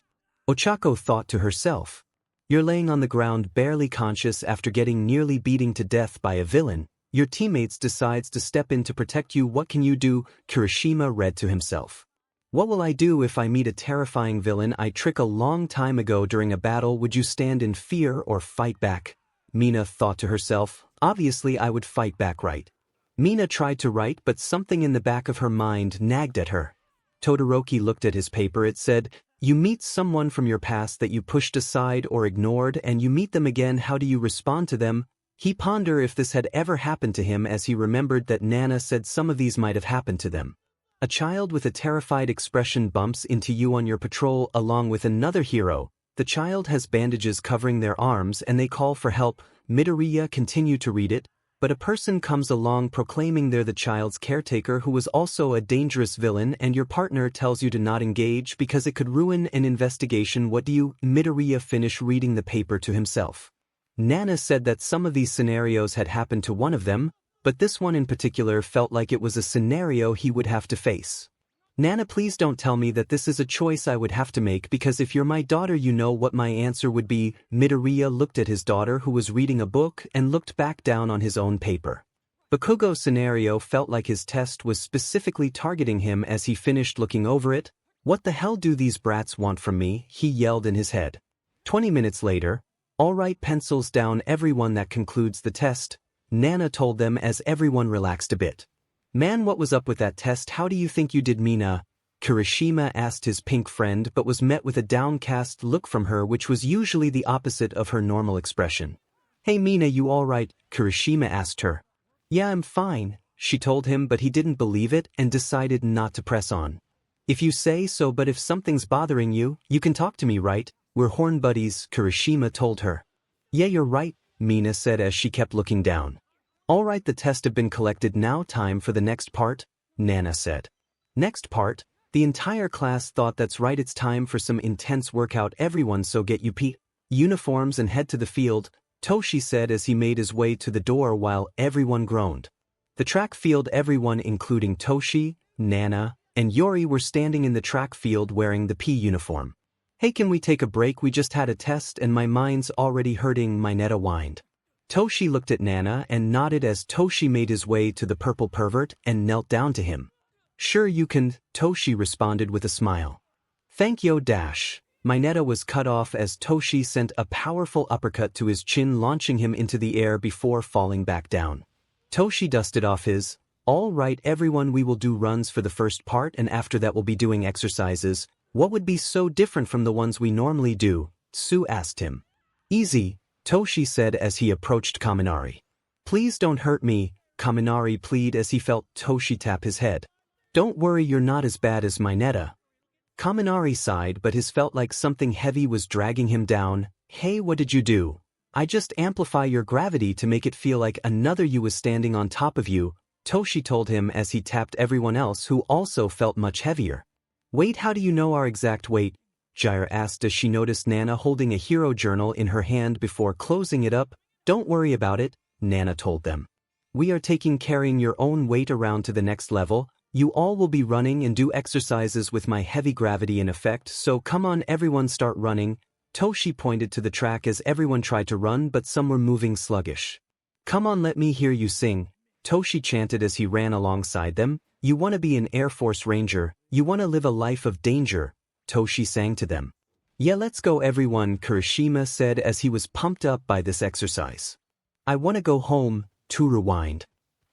Ochako thought to herself. You're laying on the ground barely conscious after getting nearly beaten to death by a villain. Your teammates decides to step in to protect you. What can you do? Kirishima read to himself. What will I do if I meet a terrifying villain I tricked a long time ago during a battle? Would you stand in fear or fight back? Mina thought to herself. Obviously I would fight back, right? Mina tried to write but something in the back of her mind nagged at her. Todoroki looked at his paper. It said, you meet someone from your past that you pushed aside or ignored and you meet them again. How do you respond to them? He pondered if this had ever happened to him as he remembered that Nana said some of these might have happened to them. A child with a terrified expression bumps into you on your patrol along with another hero. The child has bandages covering their arms and they call for help. Midoriya continued to read it, but a person comes along proclaiming they're the child's caretaker who was also a dangerous villain and your partner tells you to not engage because it could ruin an investigation. What do you? Midoriya finished reading the paper to himself. Nana said that some of these scenarios had happened to one of them, but this one in particular felt like it was a scenario he would have to face. Nana, please don't tell me that this is a choice I would have to make because if you're my daughter you know what my answer would be. Midoriya looked at his daughter who was reading a book and looked back down on his own paper. Bakugo's scenario felt like his test was specifically targeting him as he finished looking over it. What the hell do these brats want from me? He yelled in his head. 20 minutes later, all right, pencils down everyone, that concludes the test, Nana told them as everyone relaxed a bit. Man, what was up with that test? How do you think you did, Mina? Kirishima asked his pink friend but was met with a downcast look from her which was usually the opposite of her normal expression. Hey Mina, you alright? Kirishima asked her. Yeah, I'm fine, she told him, but he didn't believe it and decided not to press on. If you say so, but if something's bothering you, you can talk to me, right? We're horn buddies, Kirishima told her. Yeah, you're right, Mina said as she kept looking down. Alright, the tests have been collected, now time for the next part, Nana said. Next part? The entire class thought that's right, it's time for some intense workout. Everyone, so get your uniforms and head to the field, Toshi said as he made his way to the door while everyone groaned. The track field, everyone including Toshi, Nana, and Yori were standing in the track field wearing the P uniform. Hey, can we take a break? We just had a test and my mind's already hurting, Mineta whined. Toshi looked at Nana and nodded as Toshi made his way to the purple pervert and knelt down to him. Sure you can, Toshi responded with a smile. Thank you. Mineta was cut off as Toshi sent a powerful uppercut to his chin, launching him into the air before falling back down. Toshi dusted off his, all right everyone, we will do runs for the first part and after that we'll be doing exercises. What would be so different from the ones we normally do? Tsu asked him. Easy, Toshi said as he approached Kaminari. Please don't hurt me, Kaminari pleaded as he felt Toshi tap his head. Don't worry, you're not as bad as Mineta. Kaminari sighed, but his felt like something heavy was dragging him down. Hey, what did you do? I just amplify your gravity to make it feel like another you was standing on top of you, Toshi told him as he tapped everyone else who also felt much heavier. Wait, how do you know our exact weight? 𝐒𝐬𝐼 asked as she noticed Nana holding a hero journal in her hand before closing it up. Don't worry about it, Nana told them. We are carrying your own weight around to the next level. You all will be running and do exercises with my heavy gravity in effect, so come on everyone, start running. Toshi pointed to the track as everyone tried to run, but some were moving sluggish. Come on, let me hear you sing, Toshi chanted as he ran alongside them. You want to be an Air Force Ranger, you want to live a life of danger, Toshi sang to them. Yeah, let's go everyone, Kirishima said as he was pumped up by this exercise. I want to go home, Toru whined.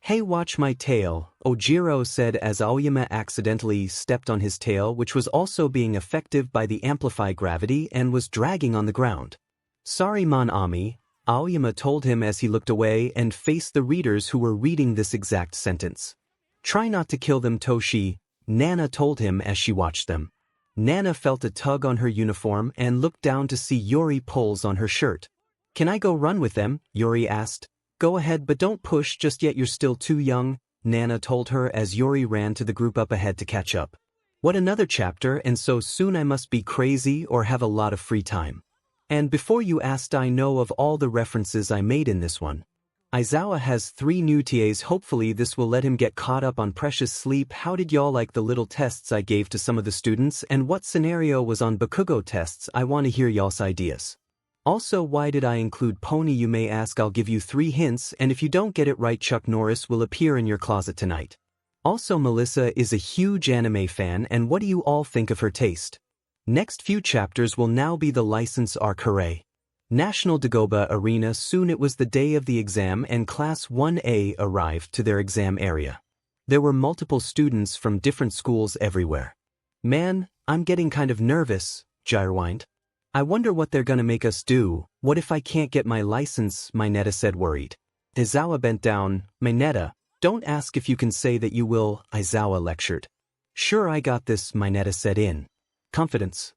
Hey, watch my tail, Ojiro said as Aoyama accidentally stepped on his tail, which was also being effective by the amplified gravity and was dragging on the ground. Sorry, Mon-ami, Aoyama told him as he looked away and faced the readers who were reading this exact sentence. Try not to kill them, Toshi, Nana told him as she watched them. Nana felt a tug on her uniform and looked down to see Yori pulls on her shirt. Can I go run with them? Yori asked. Go ahead, but don't push just yet, you're still too young, Nana told her as Yori ran to the group up ahead to catch up. What, another chapter, and so soon? I must be crazy or have a lot of free time. And before you asked, I know of all the references I made in this one. Aizawa has 3 new TAs, hopefully this will let him get caught up on precious sleep. How did y'all like the little tests I gave to some of the students, and what scenario was on Bakugou tests? I want to hear y'all's ideas. Also, why did I include Pony, you may ask? I'll give you 3 hints, and if you don't get it right, Chuck Norris will appear in your closet tonight. Also, Melissa is a huge anime fan, and what do you all think of her taste? Next few chapters will now be the license arc. Hooray! National Dagoba Arena. Soon it was the day of the exam and Class 1A arrived to their exam area. There were multiple students from different schools everywhere. Man, I'm getting kind of nervous, 𝗓𝗏 whined. I wonder what they're gonna make us do. What if I can't get my license? Mineta said, worried. Aizawa bent down. Mineta, don't ask if you can say that you will, Aizawa lectured. Sure, I got this, Mineta said in confidence.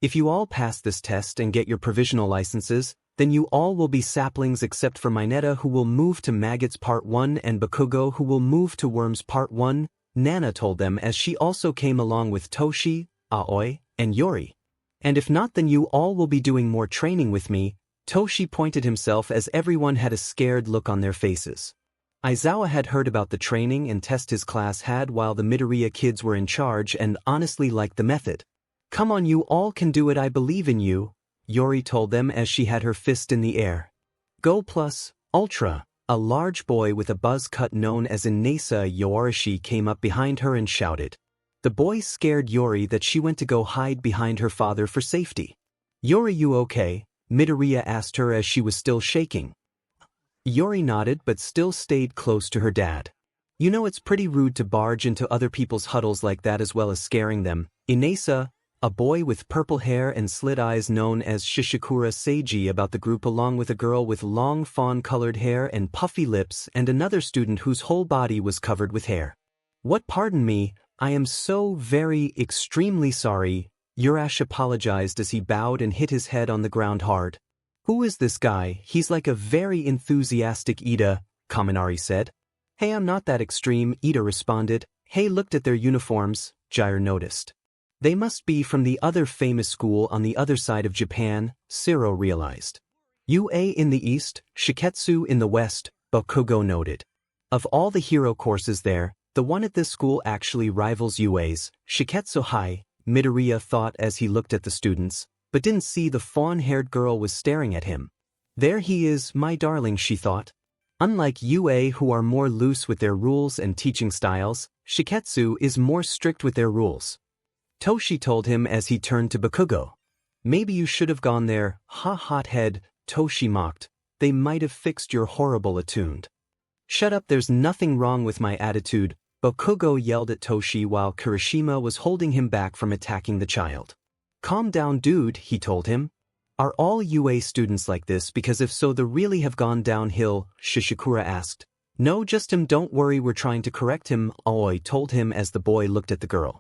If you all pass this test and get your provisional licenses, then you all will be saplings except for Mineta, who will move to Maggots Part 1, and Bakugou, who will move to Worms Part 1, Nana told them as she also came along with Toshi, Aoi, and Yori. And if not, then you all will be doing more training with me, Toshi pointed himself as everyone had a scared look on their faces. Aizawa had heard about the training and test his class had while the Midoriya kids were in charge and honestly liked the method. Come on, you all can do it, I believe in you, Yori told them as she had her fist in the air. Go plus, Ultra, a large boy with a buzz cut known as Inasa Yoarashi came up behind her and shouted. The boy scared Yori that she went to go hide behind her father for safety. Yori, you okay? Midoriya asked her as she was still shaking. Yori nodded but still stayed close to her dad. You know, it's pretty rude to barge into other people's huddles like that as well as scaring them. Inasa, a boy with purple hair and slit eyes known as Shishikura, Seiji about the group, along with a girl with long fawn-colored hair and puffy lips and another student whose whole body was covered with hair. What, pardon me, I am so very extremely sorry, Urash apologized as he bowed and hit his head on the ground hard. Who is this guy? He's like a very enthusiastic Ida, Kaminari said. Hey, I'm not that extreme, Ida responded. Hey, looked at their uniforms, 𝗓𝗏 noticed. They must be from the other famous school on the other side of Japan, Siro realized. UA in the east, Shiketsu in the west, Bakugou noted. Of all the hero courses there, the one at this school actually rivals UA's, Shiketsu High, Midoriya thought as he looked at the students, but didn't see the fawn-haired girl was staring at him. There he is, my darling, she thought. Unlike UA, who are more loose with their rules and teaching styles, Shiketsu is more strict with their rules. Toshi told him as he turned to Bakugou. Maybe you should have gone there, hothead, Toshi mocked. They might have fixed your horrible attitude. Shut up, there's nothing wrong with my attitude, Bakugou yelled at Toshi while Kirishima was holding him back from attacking the child. Calm down, dude, he told him. Are all UA students like this? Because if so, they really have gone downhill, Shishikura asked. No, just him, don't worry, we're trying to correct him, Aoi told him as the boy looked at the girl.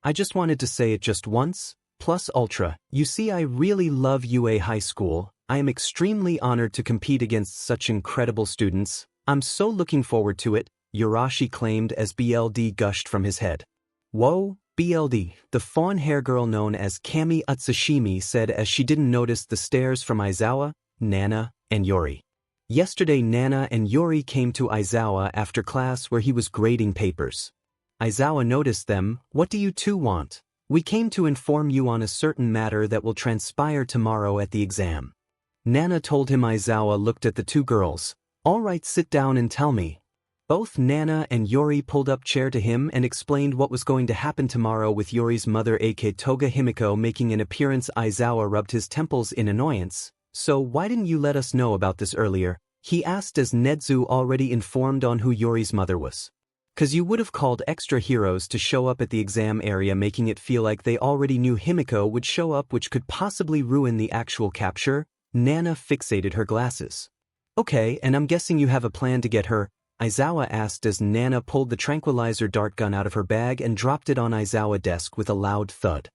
I just wanted to say it just once, plus ultra. You see, I really love UA High School. I am extremely honored to compete against such incredible students. I'm so looking forward to it, Yurashi claimed as BLD gushed from his head. Whoa, BLD, the fawn hair girl known as Kami Utsushimi said as she didn't notice the stares from Aizawa, Nana, and Yori. Yesterday Nana and Yori came to Aizawa after class where he was grading papers. Aizawa noticed them. What do you two want? We came to inform you on a certain matter that will transpire tomorrow at the exam. Nana told him. Aizawa looked at the two girls. All right, sit down and tell me. Both Nana and Yori pulled up chair to him and explained what was going to happen tomorrow with Yori's mother 𝐒𝐭𝐻𝗨 Himiko making an appearance. Aizawa rubbed his temples in annoyance. So why didn't you let us know about this earlier? He asked as Nedzu already informed on who Yori's mother was. Cause you would have called extra heroes to show up at the exam area, making it feel like they already knew Himiko would show up, which could possibly ruin the actual capture. Nana fixated her glasses. Okay, and I'm guessing you have a plan to get her? Aizawa asked as Nana pulled the tranquilizer dart gun out of her bag and dropped it on Aizawa's desk with a loud thud.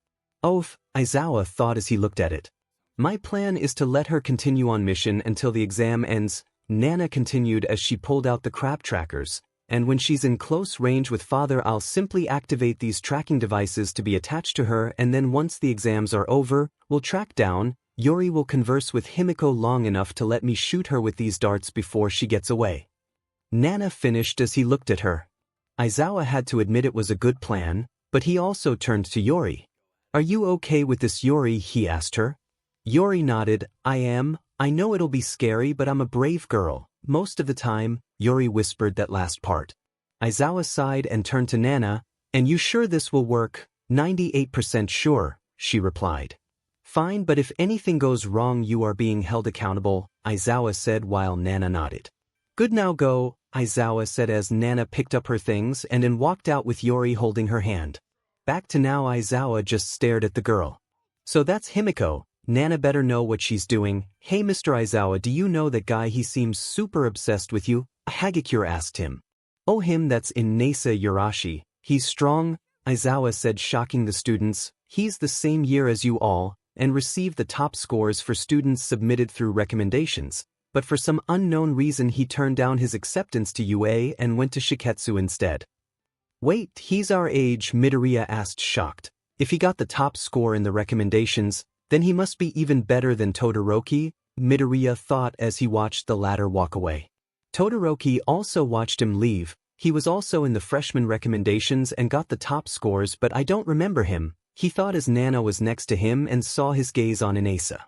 Oof, Aizawa thought as he looked at it. My plan is to let her continue on mission until the exam ends, Nana continued as she pulled out the crab trackers, and when she's in close range with father I'll simply activate these tracking devices to be attached to her, and then once the exams are over, we'll track down. Yori will converse with Himiko long enough to let me shoot her with these darts before she gets away. Nana finished as he looked at her. Aizawa had to admit it was a good plan, but he also turned to Yori. Are you okay with this, Yori? He asked her. Yori nodded. I am. I know it'll be scary, but I'm a brave girl. Most of the time, Yori whispered that last part. Aizawa sighed and turned to Nana. And you sure this will work? 98% sure, she replied. Fine, but if anything goes wrong you are being held accountable, Aizawa said while Nana nodded. Good, now go, Aizawa said as Nana picked up her things and then walked out with Yori holding her hand. Back to now, Aizawa just stared at the girl. So that's Himiko. Nana better know what she's doing. Hey Mr. Aizawa, do you know that guy? He seems super obsessed with you, Hagakure asked him. Oh, him, that's Inasa Yurashi. He's strong, Aizawa said, shocking the students. He's the same year as you all, and received the top scores for students submitted through recommendations, but for some unknown reason he turned down his acceptance to UA and went to Shiketsu instead. Wait, he's our age? Midoriya asked, shocked. If he got the top score in the recommendations, then he must be even better than Todoroki, Midoriya thought as he watched the latter walk away. Todoroki also watched him leave. He was also in the freshman recommendations and got the top scores, but I don't remember him, he thought as Nana was next to him and saw his gaze on Inasa.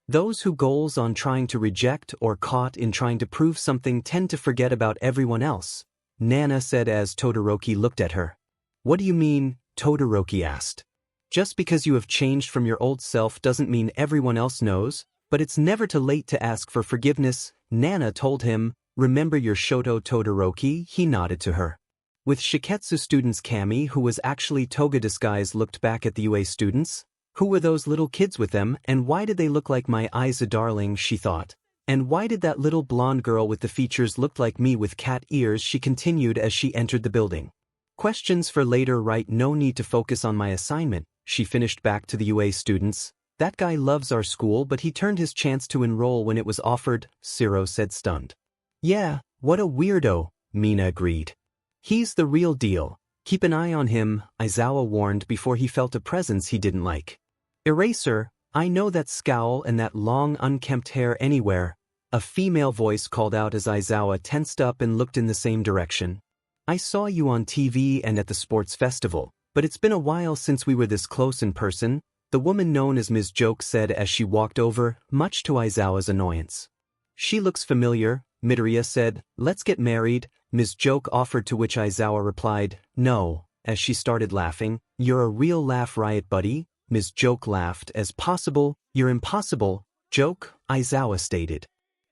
Those who goals on trying to reject or caught in trying to prove something tend to forget about everyone else, Nana said as Todoroki looked at her. What do you mean? Todoroki asked. Just because you have changed from your old self doesn't mean everyone else knows, but it's never too late to ask for forgiveness, Nana told him. Remember your Shoto? Todoroki, he nodded to her. With Shiketsu students, Kami, who was actually Toga disguised, looked back at the UA students. Who were those little kids with them, and why did they look like my eyes? A darling, she thought. And why did that little blonde girl with the features look like me with cat ears? She continued as she entered the building. Questions for later, right? No need to focus on my assignment, she finished back to the UA students. That guy loves our school, but he turned his chance to enroll when it was offered, Siro said, stunned. Yeah, what a weirdo, Mina agreed. He's the real deal. Keep an eye on him, Aizawa warned before he felt a presence he didn't like. Eraser, I know that scowl and that long unkempt hair anywhere, a female voice called out as Aizawa tensed up and looked in the same direction. I saw you on TV and at the sports festival, but it's been a while since we were this close in person, the woman known as Ms. Joke said as she walked over, much to Aizawa's annoyance. She looks familiar, Midoriya said. Let's get married, Ms. Joke offered, to which Aizawa replied, no, as she started laughing. You're a real laugh riot, buddy, Ms. Joke laughed as possible. You're impossible, Joke, Aizawa stated.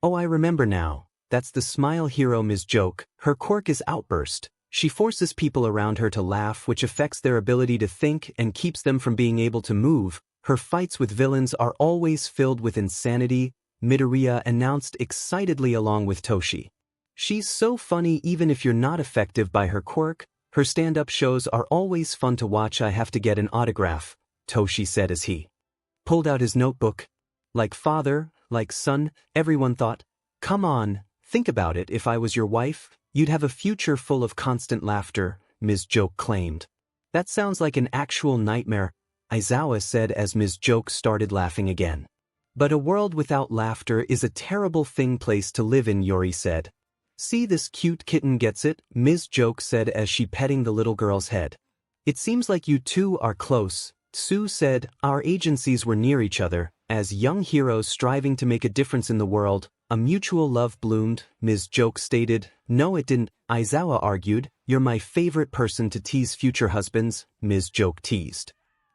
Oh, I remember now. That's the smile hero Ms. Joke. Her quirk is outburst. She forces people around her to laugh, which affects their ability to think and keeps them from being able to move. Her fights with villains are always filled with insanity, Midoriya announced excitedly along with Toshi. She's so funny even if you're not affected by her quirk. Her stand-up shows are always fun to watch. I have to get an autograph, Toshi said as he pulled out his notebook. Like father, like son, everyone thought. Come on, think about it. If I was your wife, you'd have a future full of constant laughter, 𝗵𝘃𝗁𝐿 claimed. That sounds like an actual nightmare, Aizawa said as 𝗵𝘃𝗁𝐿 started laughing again. But a world without laughter is a terrible place to live in, Yori said. See, this cute kitten gets it, 𝗵𝘃𝗁𝐿 said as she petting the little girl's head. It seems like you two are close, 𝗬𝗠 said. Our agencies were near each other, as young heroes striving to make a difference in the world. A mutual love bloomed, 𝗵𝘃𝗁𝐿 stated. No, it didn't, Aizawa argued. You're my favorite person to tease future husbands, 𝗵𝘃𝗁𝐿 teased.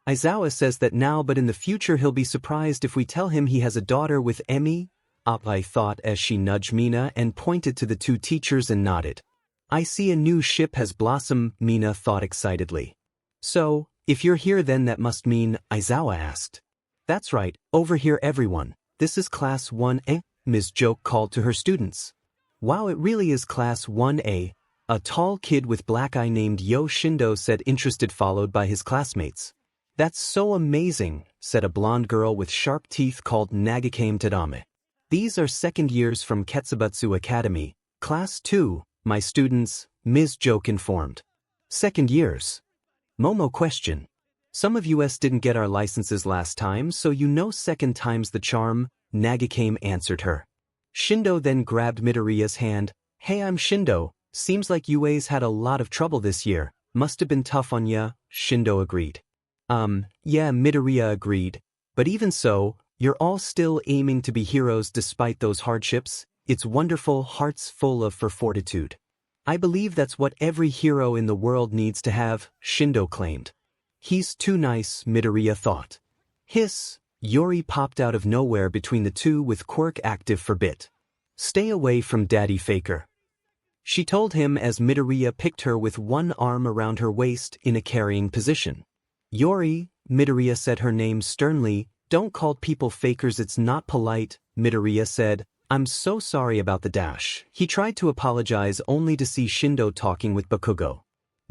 Aizawa says that now, but in the future he'll be surprised if we tell him he has a daughter with 𝗵𝗃𝗁𝐿, 𝗵𝗃𝗁𝐿 thought as she nudged Mina and pointed to the two teachers and nodded. I see a new ship has blossomed, Mina thought excitedly. So, if you're here then that must mean, Aizawa asked. That's right, over here everyone. This is class 1A, 𝗵𝘃𝗁𝐿 called to her students. Wow, it really is class 1A. A tall kid with black eye named Shindo said, interested, followed by his classmates. That's so amazing, said a blonde girl with sharp teeth called 𝗓𝗓𝗄𝐻𝗄𝐻. These are second years from Ketsubatsu Academy, class 2, my students, 𝗵𝘃𝗁𝐿 informed. Second years? Momo questioned. Some of us didn't get our licenses last time, so you know second time's the charm, 𝗓𝗓𝗄𝐻𝗄𝐻 answered her. Shindo then grabbed Midoriya's hand. Hey, I'm Shindo. Seems like UA's had a lot of trouble this year. Must have been tough on ya, Shindo agreed. Yeah, Midoriya agreed. But even so, you're all still aiming to be heroes despite those hardships. It's wonderful, hearts full of fortitude. I believe that's what every hero in the world needs to have, Shindo claimed. He's too nice, Midoriya thought. Hiss, Yori popped out of nowhere between the two with quirk active for bit. Stay away from Daddy Faker, she told him as Midoriya picked her with one arm around her waist in a carrying position. Yori, Midoriya said her name sternly. Don't call people fakers, it's not polite, Midoriya said. I'm so sorry about the dash. He tried to apologize only to see Shindo talking with Bakugou.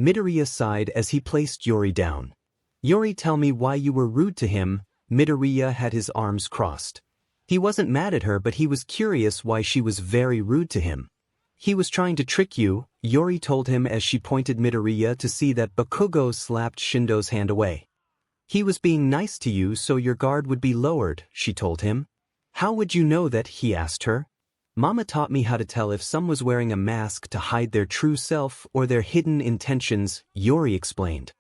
Midoriya sighed as he placed Yori down. Yori, tell me why you were rude to him. Midoriya had his arms crossed. He wasn't mad at her, but he was curious why she was very rude to him. He was trying to trick you, Yori told him as she pointed Midoriya to see that Bakugou slapped Shindo's hand away. He was being nice to you so your guard would be lowered, she told him. How would you know that, he asked her. Mama taught me how to tell if someone was wearing a mask to hide their true self or their hidden intentions, Yori explained.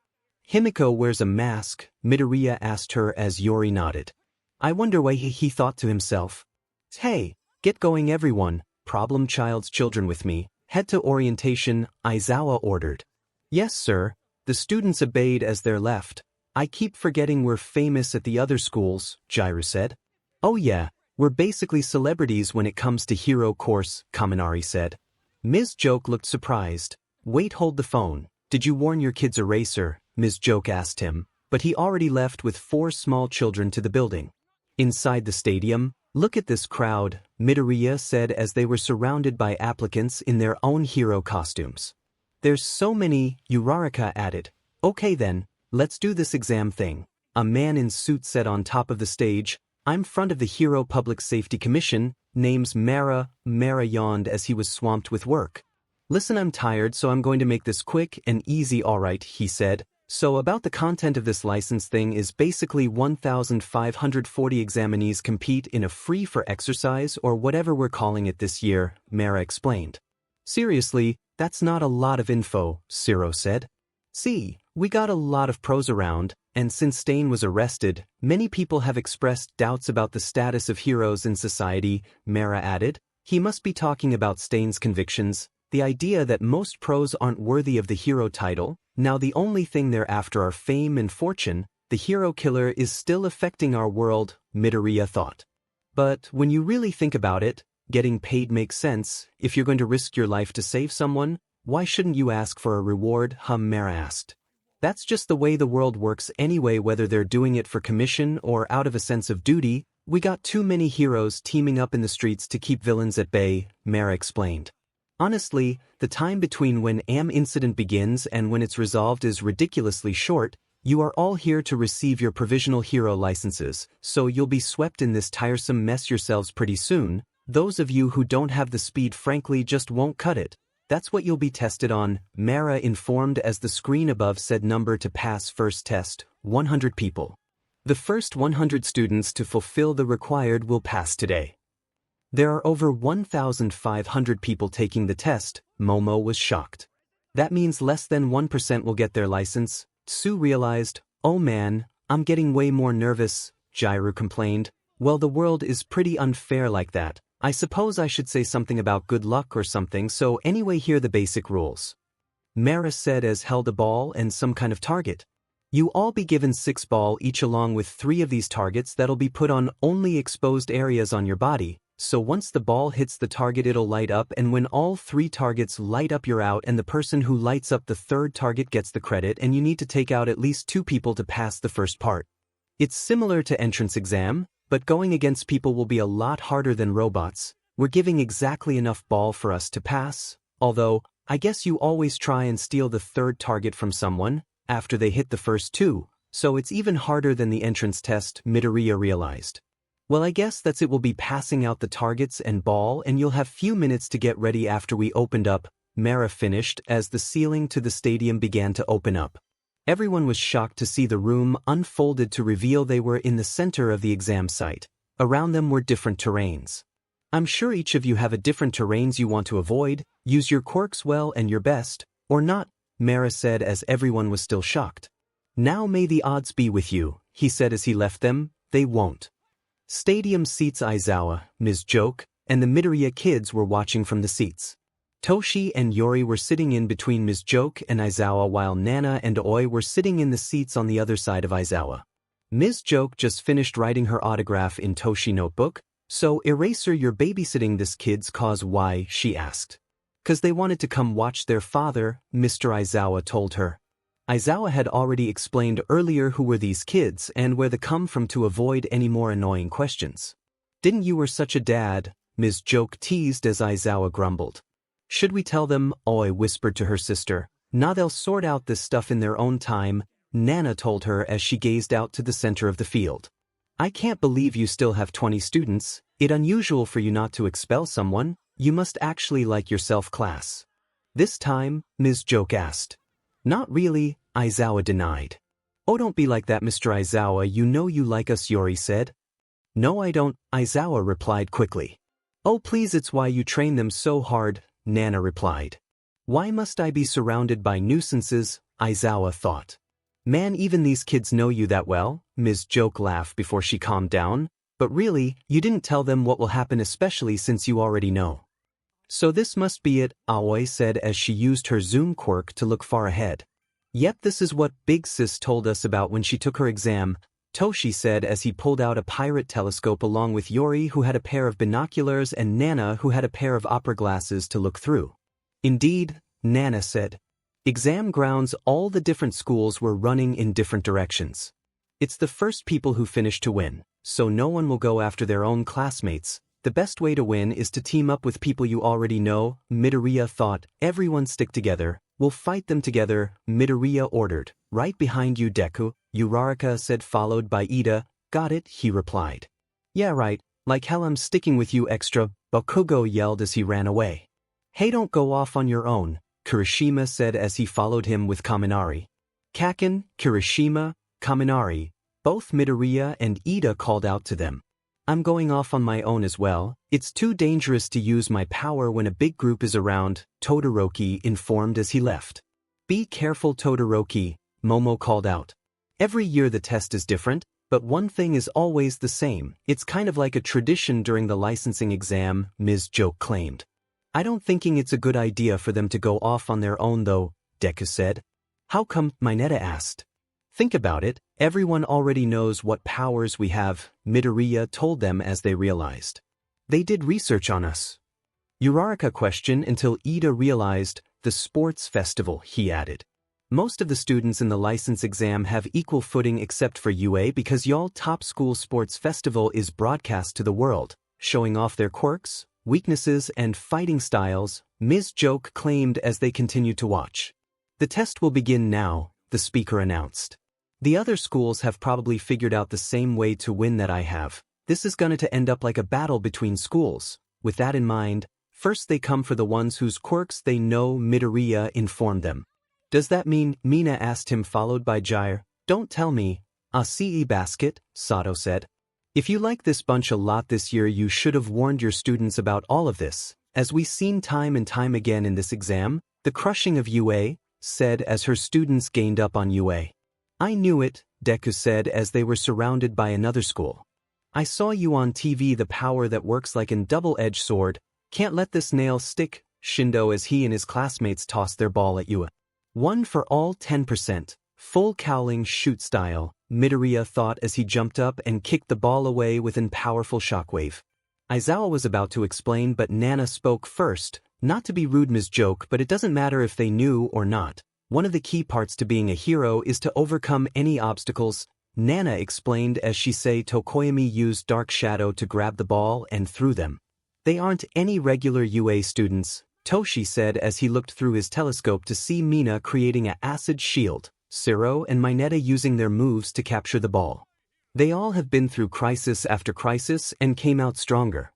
Himiko wears a mask, Midoriya asked her as Yori nodded. I wonder why, he thought to himself. Hey, get going everyone, problem child's children with me, head to orientation, Aizawa ordered. Yes sir, the students obeyed as they left. I keep forgetting we're famous at the other schools, Jiraiya said. Oh yeah, we're basically celebrities when it comes to hero course, Kaminari said. 𝗵𝘃𝗁𝐿 looked surprised. Wait, hold the phone. Did you warn your kids eraser? 𝗵𝘃𝗁𝐿 asked him, but he already left with 4 small children to the building. Inside the stadium, look at this crowd, Midoriya said as they were surrounded by applicants in their own hero costumes. There's so many, Uraraka added. Okay then, let's do this exam thing. A man in suit said on top of the stage. I'm front of the Hero Public Safety Commission, name's 𝗓𝗏. 𝗓𝗏 yawned as he was swamped with work. Listen, I'm tired so I'm going to make this quick and easy. Alright, he said. So about the content of this license thing is basically 1,540 examinees compete in a free for exercise or whatever we're calling it this year, 𝗓𝗏 explained. Seriously, that's not a lot of info, 𝗓𝗏 said. See, we got a lot of pros around, and since 𝗓𝗏 was arrested, many people have expressed doubts about the status of heroes in society, 𝗓𝗏 added. He must be talking about 𝗓𝗏's convictions, the idea that most pros aren't worthy of the hero title. Now the only thing they're after are fame and fortune. The hero killer is still affecting our world, Midoriya thought. But when you really think about it, getting paid makes sense. If you're going to risk your life to save someone, why shouldn't you ask for a reward? 𝗵𝗃𝗄𝐻 asked. That's just the way the world works anyway, whether they're doing it for commission or out of a sense of duty. We got too many heroes teaming up in the streets to keep villains at bay, 𝗓𝗏 explained. Honestly, the time between when incident begins and when it's resolved is ridiculously short. You are all here to receive your provisional hero licenses, so you'll be swept in this tiresome mess yourselves pretty soon. Those of you who don't have the speed frankly just won't cut it. That's what you'll be tested on, Mara informed as the screen above said number to pass first test, 100 people. The first 100 students to fulfill the required will pass today. There are over 1,500 people taking the test, Momo was shocked. That means less than 1% will get their license. Tsu realized, oh man, I'm getting way more nervous, 𝗓𝗪 complained. Well, the world is pretty unfair like that. I suppose I should say something about good luck or something, so anyway here are the basic rules. Mara said as held a ball and some kind of target. You all be given 6 balls each along with 3 of these targets that'll be put on only exposed areas on your body. So once the ball hits the target it'll light up, and when all 3 targets light up you're out, and the person who lights up the 3rd target gets the credit, and you need to take out at least 2 people to pass the first part. It's similar to entrance exam, but going against people will be a lot harder than robots. We're giving exactly enough ball for us to pass, although, I guess you always try and steal the 3rd target from someone, after they hit the first 2, so it's even harder than the entrance test, Midoriya realized. Well, I guess that's it. We'll be passing out the targets and ball, and you'll have few minutes to get ready after we opened up, Mara finished as the ceiling to the stadium began to open up. Everyone was shocked to see the room unfolded to reveal they were in the center of the exam site. Around them were different terrains. I'm sure each of you have a different terrains you want to avoid. Use your quirks well and your best, or not, Mara said as everyone was still shocked. Now may the odds be with you, he said as he left them. They won't. Stadium seats 𝐈𝐧𝐿, 𝗵𝑆, and the Midoriya kids were watching from the seats. Toshi and Yori were sitting in between 𝗵𝑆 and 𝐈𝐧𝐿 while Nana and Aoi were sitting in the seats on the other side of 𝐈𝐧𝐿. 𝗵𝑆 just finished writing her autograph in Toshi notebook. So Eraser, you're babysitting this kid's cause? Why? She asked. 'Cause they wanted to come watch their father, Mr. 𝐈𝐧𝐿 told her. 𝐈𝐧𝐿 had already explained earlier who were these kids and where they come from to avoid any more annoying questions. Didn't you were such a dad, 𝗵𝑆 teased as 𝐈𝐧𝐿 grumbled. Should we tell them? Aoi whispered to her sister. Nah, they'll sort out this stuff in their own time, Nana told her as she gazed out to the center of the field. I can't believe you still have 20 students. It's unusual for you not to expel someone. You must actually like yourself, class. This time, 𝗵𝑆 asked. Not really, 𝐈𝐧𝐿 denied. Oh, don't be like that, Mr. 𝐈𝐧𝐿, you know you like us, Yori said. No, I don't, 𝐈𝐧𝐿 replied quickly. Oh please, it's why you train them so hard, Nana replied. Why must I be surrounded by nuisances? 𝐈𝐧𝐿 thought. Man, even these kids know you that well, 𝗵𝑆 laughed before she calmed down. But really, you didn't tell them what will happen, especially since you already know. So this must be it, Aoi said as she used her zoom quirk to look far ahead. Yep, this is what Big Sis told us about when she took her exam, Toshi said as he pulled out a pirate telescope along with Yori, who had a pair of binoculars, and Nana, who had a pair of opera glasses to look through. Indeed, Nana said. Exam grounds, all the different schools were running in different directions. It's the first people who finish to win, so no one will go after their own classmates. The best way to win is to team up with people you already know, Midoriya thought. Everyone stick together, we'll fight them together, Midoriya ordered. Right behind you, Deku, Uraraka said, followed by Ida. Got it, he replied. Yeah, right, like hell I'm sticking with you extra, Bakugou yelled as he ran away. Hey, don't go off on your own, Kirishima said as he followed him with Kaminari. Kaken, Kirishima, Kaminari, both Midoriya and Ida called out to them. I'm going off on my own as well. It's too dangerous to use my power when a big group is around, Todoroki informed as he left. Be careful, Todoroki, Momo called out. Every year the test is different, but one thing is always the same. It's kind of like a tradition during the licensing exam, 𝗵𝑆 claimed. I don't thinking it's a good idea for them to go off on their own though, Deku said. How come? Mineta asked. Think about it, everyone already knows what powers we have, Midoriya told them as they realized. They did research on us. Uraraka questioned until Ida realized, the sports festival, he added. Most of the students in the license exam have equal footing except for UA because y'all top school sports festival is broadcast to the world, showing off their quirks. weaknesses, and fighting styles, Ms. 𝗎𝗫 claimed as they continued to watch. The test will begin now, the speaker announced. The other schools have probably figured out the same way to win that I have. This is going to end up like a battle between schools. With that in mind, first they come for the ones whose quirks they know, Midoriya informed them. Does that mean, Mina asked him, followed by 𝗓𝗪. Don't tell me, 𝐒𝐭𝐴 Sato said. If you like this bunch a lot this year, you should have warned your students about all of this. As we've seen time and time again in this exam, the crushing of UA, said as her students gained up on UA. I knew it, Deku said as they were surrounded by another school. I saw you on TV, the power that works like a double-edged sword. Can't let this nail stick, Shindo as he and his classmates tossed their ball at UA. One for all 10%, full cowling shoot style, Midoriya thought as he jumped up and kicked the ball away with a powerful shockwave. Aizawa was about to explain, but Nana spoke first. Not to be rude, Ms. 𝗎𝗫, but it doesn't matter if they knew or not. One of the key parts to being a hero is to overcome any obstacles, Nana explained as she said Tokoyami used Dark Shadow to grab the ball and threw them. They aren't any regular UA students, Toshi said as he looked through his telescope to see Mina creating an acid shield, 𝗬𝗏 and Mineta using their moves to capture the ball. They all have been through crisis after crisis and came out stronger.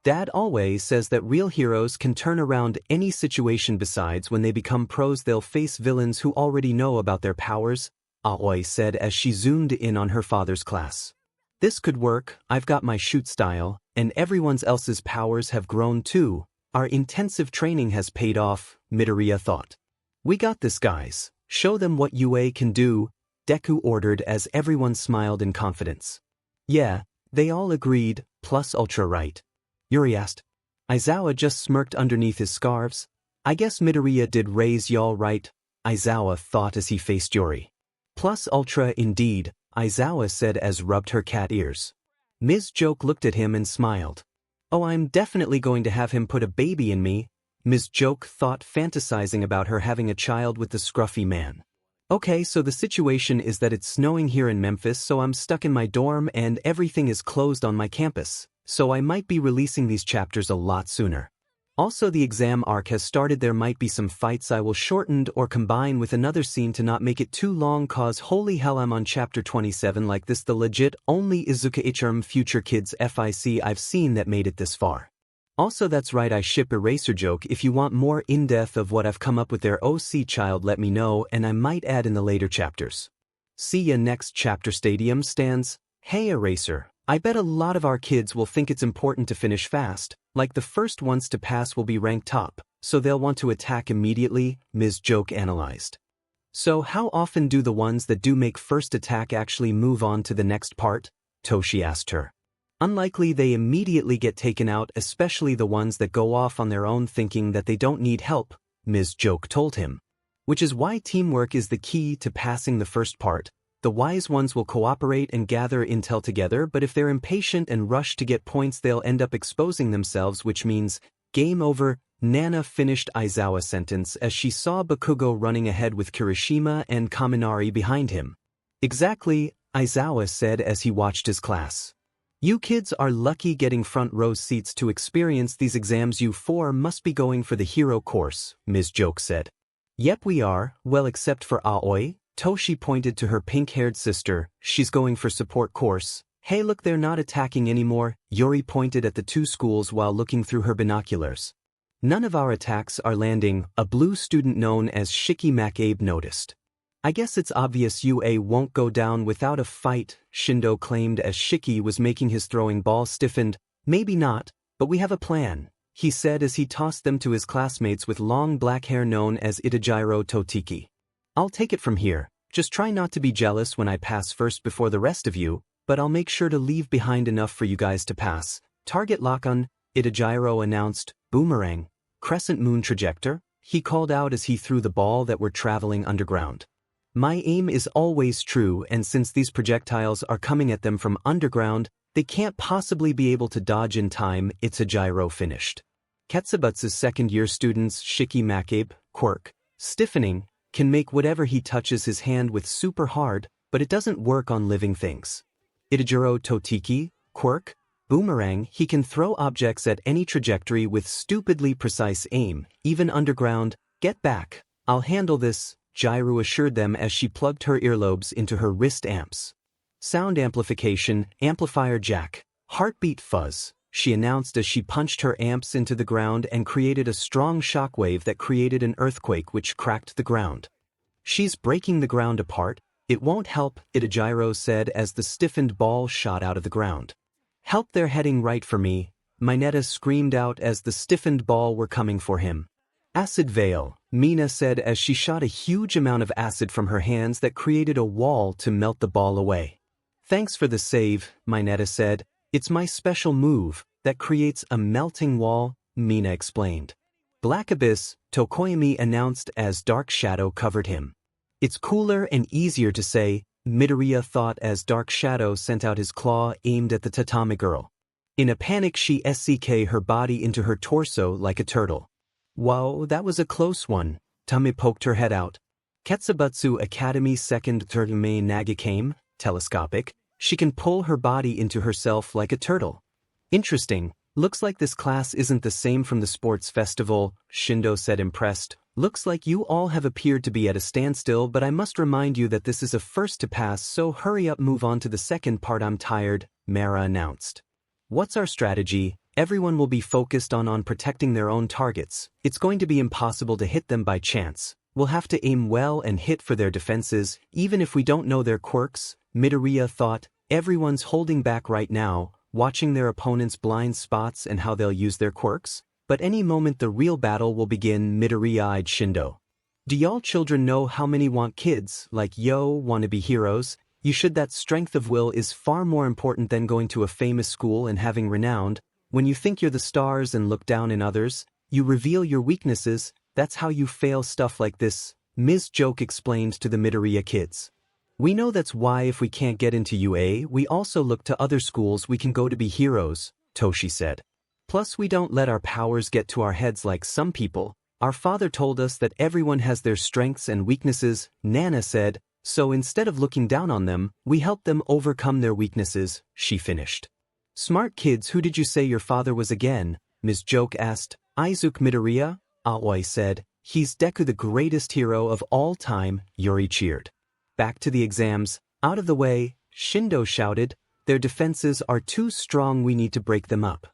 Dad always says that real heroes can turn around any situation. Besides, when they become pros they'll face villains who already know about their powers, Aoi said as she zoomed in on her father's class. This could work. I've got my shoot style, and everyone else's powers have grown too. Our intensive training has paid off, Midoriya thought. We got this, guys. Show them what UA can do, Deku ordered as everyone smiled in confidence. Yeah, they all agreed, plus Ultra right. Yori asked. Aizawa just smirked underneath his scarves. I guess Midoriya did raise y'all right, Aizawa thought as he faced Yori. Plus Ultra indeed, Aizawa said as rubbed her cat ears. Ms. 𝗎𝗫 looked at him and smiled. Oh, I'm definitely going to have him put a baby in me, Ms. 𝗎𝗫 thought, fantasizing about her having a child with the scruffy man. Okay, so the situation is that it's snowing here in Memphis, so I'm stuck in my dorm and everything is closed on my campus, so I might be releasing these chapters a lot sooner. Also, the exam arc has started. There might be some fights I will shorten or combine with another scene to not make it too long, cause holy hell I'm on chapter 27 like this, the legit only 𝗧𝗍𝗫 future kids FIC I've seen that made it this far. Also, that's right, I ship Eraser Joke. If you want more in-depth of what I've come up with there, OC child, let me know and I might add in the later chapters. See ya next chapter. Stadium stands. Hey Eraser, I bet a lot of our kids will think it's important to finish fast, like the first ones to pass will be ranked top, so they'll want to attack immediately, Ms. 𝗎𝗫 analyzed. So how often do the ones that do make first attack actually move on to the next part? Toshi asked her. Unlikely. They immediately get taken out, especially the ones that go off on their own thinking that they don't need help, Ms. 𝗎𝗫 told him. Which is why teamwork is the key to passing the first part. The wise ones will cooperate and gather intel together, but if they're impatient and rush to get points they'll end up exposing themselves, which means game over. Nana finished Aizawa's sentence as she saw Bakugou running ahead with Kirishima and Kaminari behind him. Exactly, Aizawa said as he watched his class. You kids are lucky getting front row seats to experience these exams. You four must be going for the hero course, Ms. 𝗎𝗫 said. Yep, we are, well except for Aoi. Toshi pointed to her pink-haired sister. She's going for support course. Hey look, they're not attacking anymore. Yori pointed at the two schools while looking through her binoculars. None of our attacks are landing, a blue student known as 𝗧𝗵𝗵𝗆 noticed. I guess it's obvious UA won't go down without a fight, Shindo claimed as Shiki was making his throwing ball stiffened. Maybe not, but we have a plan, he said as he tossed them to his classmates with long black hair known as Itajiro Totiki. I'll take it from here. Just try not to be jealous when I pass first before the rest of you, but I'll make sure to leave behind enough for you guys to pass. Target lock on, Itajiro announced. Boomerang, crescent moon trajector, he called out as he threw the ball that were traveling underground. My aim is always true, and since these projectiles are coming at them from underground, they can't possibly be able to dodge in time, Itajiro finished. Ketsubutsu's second-year student's 𝗧𝗵𝗵𝗆 quirk, stiffening, can make whatever he touches his hand with super hard, but it doesn't work on living things. Itajiro Totiki, quirk, boomerang, he can throw objects at any trajectory with stupidly precise aim, even underground. Get back. I'll handle this, 𝐒𝐬𝐼 assured them as she plugged her earlobes into her wrist amps. Sound amplification, amplifier jack. Heartbeat fuzz, she announced as she punched her amps into the ground and created a strong shockwave that created an earthquake which cracked the ground. She's breaking the ground apart. It won't help, 𝗳𝗏𝗎𝗧 said as the stiffened ball shot out of the ground. Help, they're heading right for me, Mineta screamed out as the stiffened ball were coming for him. Acid veil, Mina said as she shot a huge amount of acid from her hands that created a wall to melt the ball away. Thanks for the save, Mineta said. It's my special move that creates a melting wall, Mina explained. Black Abyss, Tokoyami announced as dark shadow covered him. It's cooler and easier to say, Midoriya thought as dark shadow sent out his claw aimed at the tatami girl. In a panic she 𝐒𝐭𝐻𝗵𝗄 her body into her torso like a turtle. Whoa, that was a close one, 𝗕𝗏𝗄𝗃 poked her head out. 𝗬𝗪𝗪𝗏 Academy 2nd 𝗕𝗏𝗪 𝗔𝐻𝐽𝐾, telescopic, she can pull her body into herself like a turtle. Interesting, looks like this class isn't the same from the sports festival, Shindo said impressed. Looks like you all have appeared to be at a standstill, but I must remind you that this is a first to pass, so hurry up, move on to the second part. I'm tired, Mara announced. What's our strategy? Everyone will be focused on protecting their own targets. It's going to be impossible to hit them by chance. We'll have to aim well and hit for their defenses, even if we don't know their quirks, Midoriya thought. Everyone's holding back right now, watching their opponents' blind spots and how they'll use their quirks. But any moment the real battle will begin, Midoriya eyed Shindo. Do y'all children know how many want kids, like yo, want to be heroes? You should. That strength of will is far more important than going to a famous school and having renowned. When you think you're the stars and look down in others, you reveal your weaknesses. That's how you fail. Stuff like this, Ms. Joke explained to the Midoriya kids. We know that's why if we can't get into UA, we also look to other schools we can go to be heroes, Toshi said. Plus we don't let our powers get to our heads like some people. Our father told us that everyone has their strengths and weaknesses, Nana said, so instead of looking down on them, we help them overcome their weaknesses, she finished. Smart kids. Who did you say your father was again? Ms. Joke asked. 𝗧𝗏𝗏 Midoriya, Aoi said. He's Deku, the greatest hero of all time, Yori cheered. Back to the exams. Out of the way, Shindo shouted. Their defenses are too strong, we need to break them up,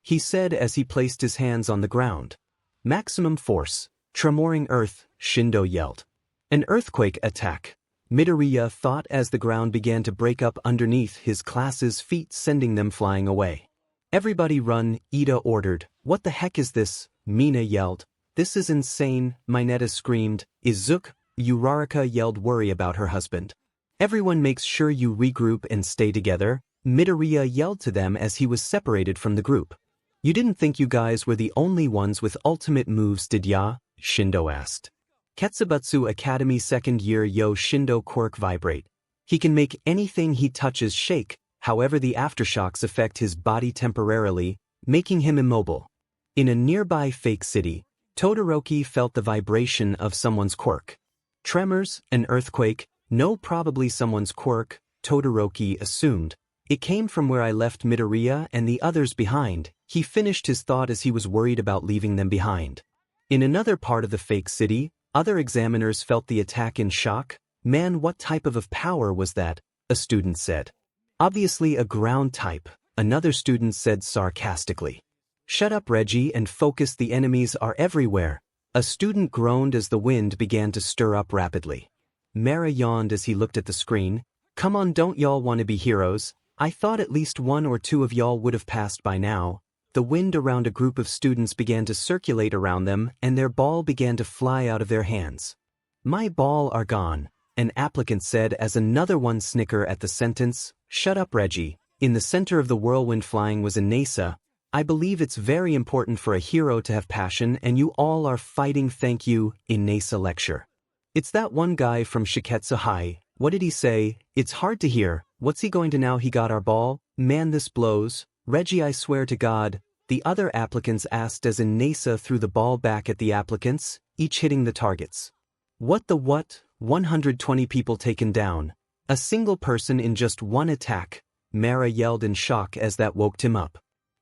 he said as he placed his hands on the ground. Maximum force, tremoring earth, Shindo yelled. An earthquake attack, Midoriya thought as the ground began to break up underneath his class's feet, sending them flying away. Everybody run, Ida ordered. What the heck is this? Mina yelled. This is insane, Mineta screamed. 𝗧𝗏𝗪𝗏 Uraraka yelled, worry about her husband. Everyone makes sure you regroup and stay together, Midoriya yelled to them as he was separated from the group. You didn't think you guys were the only ones with ultimate moves, did ya? Shindo asked. Ketsubatsu Academy 2nd year yo Shindo quirk vibrate. He can make anything he touches shake, however the aftershocks affect his body temporarily, making him immobile. In a nearby fake city, Todoroki felt the vibration of someone's quirk. Tremors, an earthquake, no, probably someone's quirk, Todoroki assumed. It came from where I left Midoriya and the others behind, he finished his thought as he was worried about leaving them behind. In another part of the fake city, other examiners felt the attack in shock. Man, what type of power was that? A student said. Obviously a ground type, another student said sarcastically. Shut up, Reggie, and focus, the enemies are everywhere. A student groaned as the wind began to stir up rapidly. Mara yawned as he looked at the screen. Come on, don't y'all want to be heroes? I thought at least one or two of y'all would have passed by now. The wind around a group of students began to circulate around them and their ball began to fly out of their hands. My ball are gone, an applicant said as another one snickered at the sentence. Shut up, Reggie. In the center of the whirlwind flying was Inasa. I believe it's very important for a hero to have passion and you all are fighting. Thank you, Inasa lecture. It's that one guy from Shiketsu High. What did he say? It's hard to hear. What's he going to now? He got our ball? Man, this blows. Reggie, I swear to God. The other applicants asked as Inasa threw the ball back at the applicants, each hitting the targets. What the what? 120 people taken down. A single person in just one attack. Mara yelled in shock as that woke him up.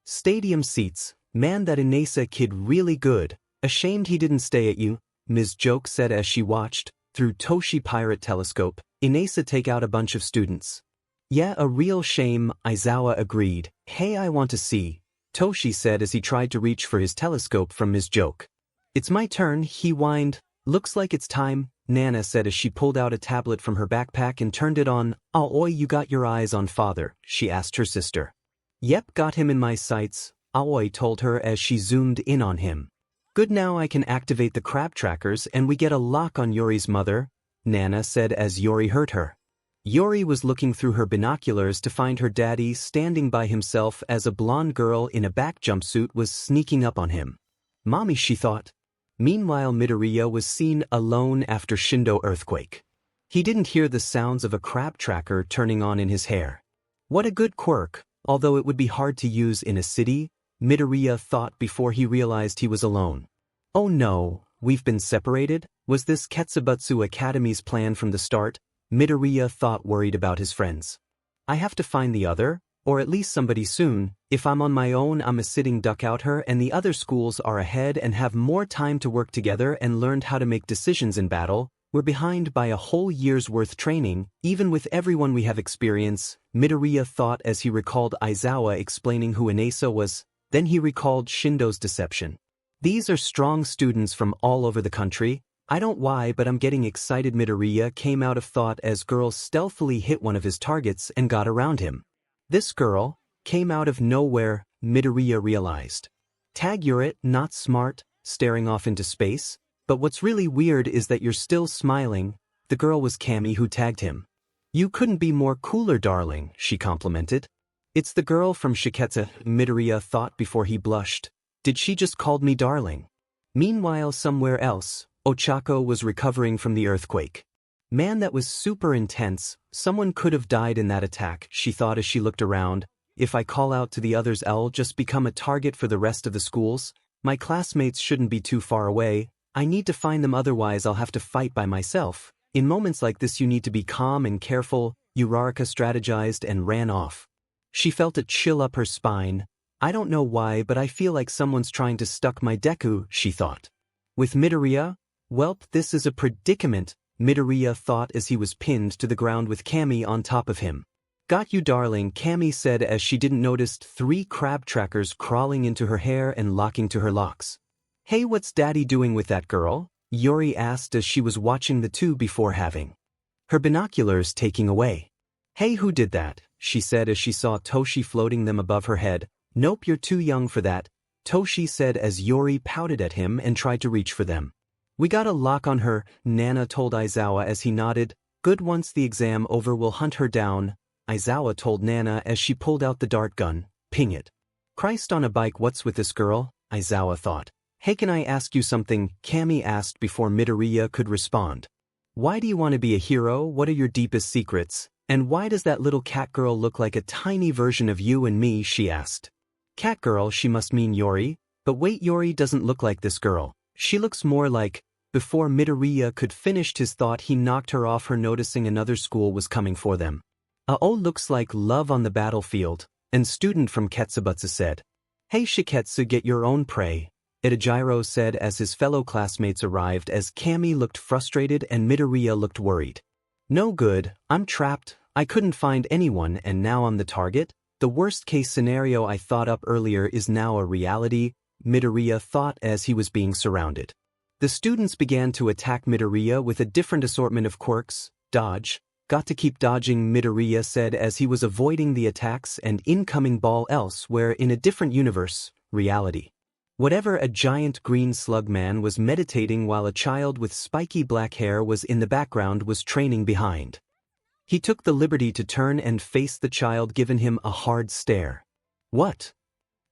Stadium seats, man that Inasa kid really good, ashamed he didn't stay at you, Ms. Joke said as she watched, through Toshi pirate telescope, Inasa take out a bunch of students. Yeah, a real shame, Aizawa agreed. Hey, I want to see, Toshi said as he tried to reach for his telescope from Ms. Joke. It's my turn, he whined. Looks like it's time, Nana said as she pulled out a tablet from her backpack and turned it on. Aoi, you got your eyes on father, she asked her sister. Yep, got him in my sights, Aoi told her as she zoomed in on him. Good, now I can activate the crab trackers and we get a lock on Yori's mother, Nana said as Yori heard her. Yori was looking through her binoculars to find her daddy standing by himself as a blonde girl in a back jumpsuit was sneaking up on him. Mommy, she thought. Meanwhile, Midoriya was seen alone after Shindo earthquake. He didn't hear the sounds of a crab tracker turning on in his hair. What a good quirk, although it would be hard to use in a city, Midoriya thought before he realized he was alone. Oh no, we've been separated? Was this Ketsubatsu Academy's plan from the start? Midoriya thought, worried about his friends. I have to find the other, or at least somebody soon. If I'm on my own, I'm a sitting duck out here and the other schools are ahead and have more time to work together and learned how to make decisions in battle. We're behind by a whole year's worth training, even with everyone we have experience, Midoriya thought as he recalled Aizawa explaining who Inasa was. Then he recalled Shindo's deception. These are strong students from all over the country. I don't why, but I'm getting excited. Midoriya came out of thought as girls stealthily hit one of his targets and got around him. This girl came out of nowhere, Midoriya realized. Tag, you're it, not smart, staring off into space. But what's really weird is that you're still smiling. The girl was Cammy who tagged him. You couldn't be more cooler, darling, she complimented. It's the girl from Shiketsu, Midoriya thought before he blushed. Did she just call me darling? Meanwhile, somewhere else, Ochako was recovering from the earthquake. Man, that was super intense. Someone could have died in that attack, she thought as she looked around. If I call out to the others, I'll just become a target for the rest of the schools. My classmates shouldn't be too far away. I need to find them, otherwise I'll have to fight by myself. In moments like this you need to be calm and careful, Uraraka strategized and ran off. She felt a chill up her spine. I don't know why, but I feel like someone's trying to stuck my Deku, she thought. With Midoriya? Welp, this is a predicament, Midoriya thought as he was pinned to the ground with Cammy on top of him. Got you, darling, Cammy said as she didn't notice 3 crab trackers crawling into her hair and locking to her locks. Hey, what's daddy doing with that girl? Yori asked as she was watching the two before having her binoculars taking away. Hey, who did that? She said as she saw Toshi floating them above her head. Nope, you're too young for that, Toshi said as Yori pouted at him and tried to reach for them. We got a lock on her, Nana told Aizawa as he nodded. Good, once the exam over we'll hunt her down, Aizawa told Nana as she pulled out the dart gun. Ping it. Christ on a bike, what's with this girl? Aizawa thought. Hey, can I ask you something? Cammy asked before Midoriya could respond. Why do you want to be a hero? What are your deepest secrets? And why does that little cat girl look like a tiny version of you and me? She asked. Cat girl, she must mean Yori. But wait, Yori doesn't look like this girl. She looks more like... Before Midoriya could finish his thought, he knocked her off her, noticing another school was coming for them. Oh, looks like love on the battlefield, and student from Ketsubatsu said. Hey Shiketsu, get your own prey, Itajiro said as his fellow classmates arrived as Cammy looked frustrated and Midoriya looked worried. No good, I'm trapped, I couldn't find anyone and now I'm the target? The worst case scenario I thought up earlier is now a reality, Midoriya thought as he was being surrounded. The students began to attack Midoriya with a different assortment of quirks. Dodge. Got to keep dodging, Midoriya said as he was avoiding the attacks and incoming ball elsewhere in a different universe, reality. Whatever, a giant green slug man was meditating while a child with spiky black hair was in the background was training behind. He took the liberty to turn and face the child, giving him a hard stare. What?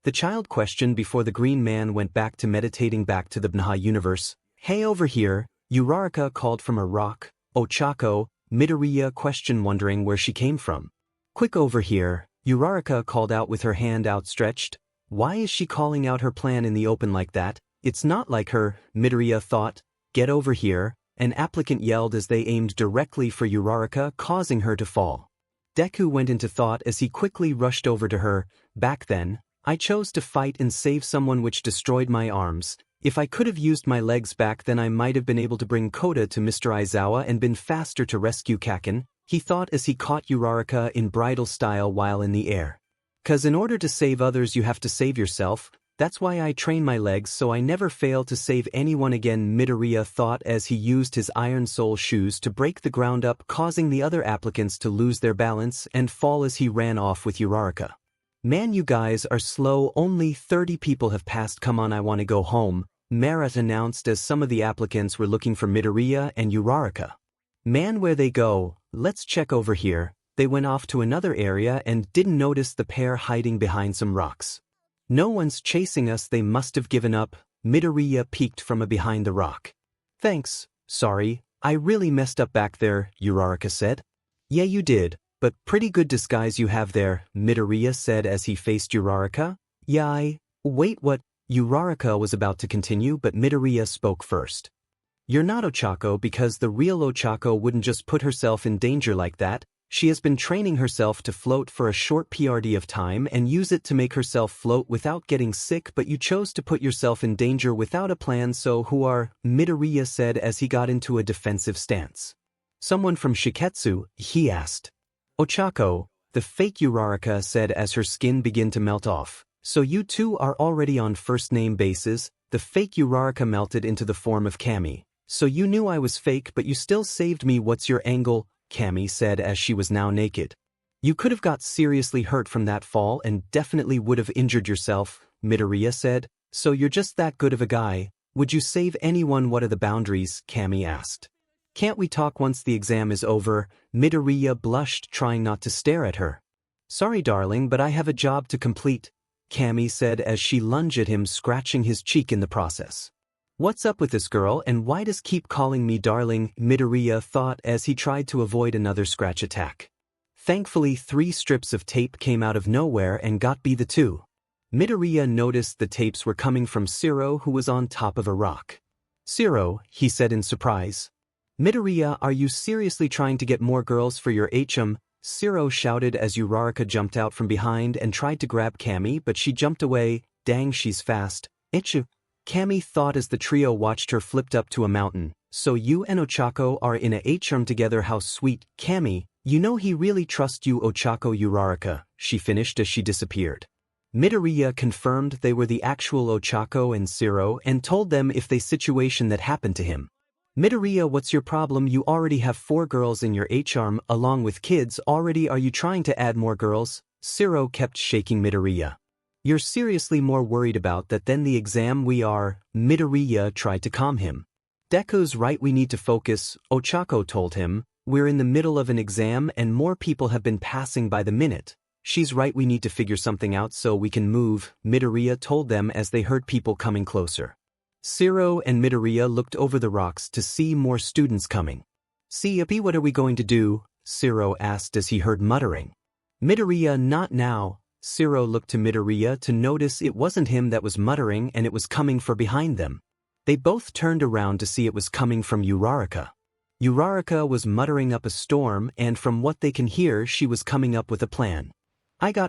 The child questioned before the green man went back to meditating back to the 𝗵𝗃 universe. Hey, over here, Uraraka called from a rock. Ochako, Midoriya questioned, wondering where she came from. Quick, over here, Uraraka called out with her hand outstretched. Why is she calling out her plan in the open like that? It's not like her, Midoriya thought. Get over here, an applicant yelled as they aimed directly for Uraraka, causing her to fall. Deku went into thought as he quickly rushed over to her. Back then, I chose to fight and save someone which destroyed my arms. If I could have used my legs back then I might have been able to bring Koda to Mr. Aizawa and been faster to rescue Kaken, he thought as he caught Uraraka in bridal style while in the air. "'Cause in order to save others you have to save yourself. That's why I train my legs so I never fail to save anyone again," Midoriya thought as he used his Iron Soul shoes to break the ground up, causing the other applicants to lose their balance and fall as he ran off with Uraraka. "Man, you guys are slow, only 30 people have passed, come on, I wanna go home," Marat announced as some of the applicants were looking for Midoriya and Uraraka. "Man, where they go? Let's check over here." They went off to another area and didn't notice the pair hiding behind some rocks. "No one's chasing us, they must have given up," Midoriya peeked from behind the rock. "Thanks, sorry, I really messed up back there," Uraraka said. "Yeah, you did, but pretty good disguise you have there," Midoriya said as he faced Uraraka. "Yeah, wait, what?" Uraraka was about to continue but Midoriya spoke first. "You're not Ochako because the real Ochako wouldn't just put herself in danger like that. She has been training herself to float for a short period of time and use it to make herself float without getting sick, but you chose to put yourself in danger without a plan, so who are?" Midoriya said as he got into a defensive stance. "Someone from Shiketsu?" he asked. "Ochako," the fake Uraraka said as her skin began to melt off. "So you two are already on first-name basis." The fake Uraraka melted into the form of Kami. "So you knew I was fake but you still saved me, what's your angle?" Kami said as she was now naked. "You could have got seriously hurt from that fall and definitely would have injured yourself," Midoriya said. "So you're just that good of a guy. Would you save anyone? What are the boundaries?" Kami asked. "Can't we talk once the exam is over?" Midoriya blushed, trying not to stare at her. "Sorry darling, but I have a job to complete," Kami said as she lunged at him, scratching his cheek in the process. "What's up with this girl and why does keep calling me darling?" Midoriya thought as he tried to avoid another scratch attack. Thankfully 3 strips of tape came out of nowhere and got the 2. Midoriya noticed the tapes were coming from 𝗧𝗏, who was on top of a rock. "𝗧𝗏," he said in surprise. "Midoriya, are you seriously trying to get more girls for your 𝐒𝐻𝗄?" 𝗧𝗏 shouted as Uraraka jumped out from behind and tried to grab Kami, but she jumped away. "Dang, she's fast." "𝗓𝗏," Kami thought as the trio watched her flipped up to a mountain. "So you and Ochako are in a 𝐒𝐻𝗄 together, how sweet." "Kami, you know he really trusts you." "Ochako Uraraka," she finished as she disappeared. Midoriya confirmed they were the actual Ochako and 𝗧𝗏 and told them if the situation that happened to him. "Midoriya, what's your problem? You already have 4 girls in your 𝐒𝐻𝗄 along with kids already. Are you trying to add more girls?" 𝗧𝗏 kept shaking Midoriya. "You're seriously more worried about that than the exam we are." Midoriya tried to calm him. "Deku's right, we need to focus," Ochako told him. "We're in the middle of an exam and more people have been passing by the minute." "She's right, we need to figure something out so we can move," Midoriya told them as they heard people coming closer. 𝗧𝗏 and Midoriya looked over the rocks to see more students coming. "𝗬𝗏𝗄, what are we going to do?" 𝗧𝗏 asked as he heard muttering. Midoriya, "Not now." 𝗧𝗏 looked to Midoriya to notice it wasn't him that was muttering and it was coming from behind them. They both turned around to see it was coming from Uraraka. Uraraka was muttering up a storm and from what they can hear she was coming up with a plan.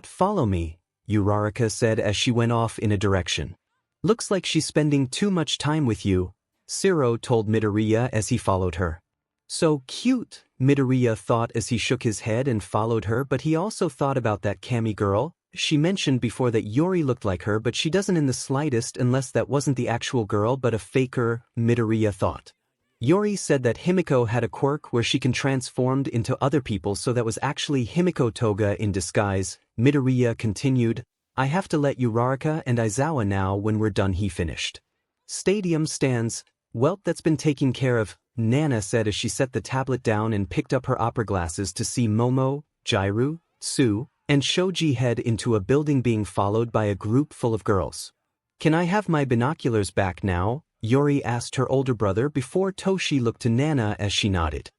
"Follow me," Uraraka said as she went off in a direction. "Looks like she's spending too much time with you," 𝗧𝗏 told Midoriya as he followed her. "So cute," Midoriya thought as he shook his head and followed her, but he also thought about that Kami girl. She mentioned before that Yori looked like her, but she doesn't in the slightest unless that wasn't the actual girl but a faker, Midoriya thought. Yori said that Himiko had a quirk where she can transform into other people, so that was actually Himiko Toga in disguise. Midoriya continued, "I have to let Uraraka and Aizawa now when we're done," he finished. "Stadium stands. Well, that's been taken care of," Nana said as she set the tablet down and picked up her opera glasses to see Momo, Jairu, Tsu, and Shoji head into a building being followed by a group full of girls. "Can I have my binoculars back now?" Yori asked her older brother before Toshi looked to Nana as she nodded.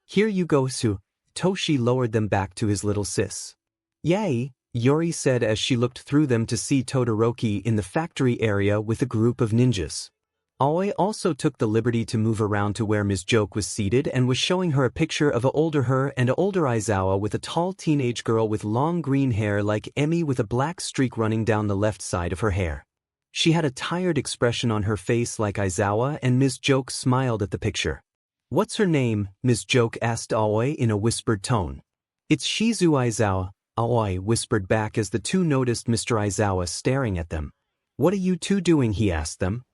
"Here you go, Tsu." Toshi lowered them back to his little sis. "Yay," Yori said as she looked through them to see Todoroki in the factory area with a group of ninjas. Aoi also took the liberty to move around to where 𝗵𝘃𝗁𝐻 was seated and was showing her a picture of a older her and a older Aizawa with a tall teenage girl with long green hair like Emmy with a black streak running down the left side of her hair. She had a tired expression on her face like Aizawa, and 𝗵𝘃𝗁𝐻 smiled at the picture. "What's her name?" 𝗵𝘃𝗁𝐻 asked Aoi in a whispered tone. "It's Shizu Aizawa," Aoi whispered back as the two noticed Mr. Aizawa staring at them. "What are you two doing?" he asked them.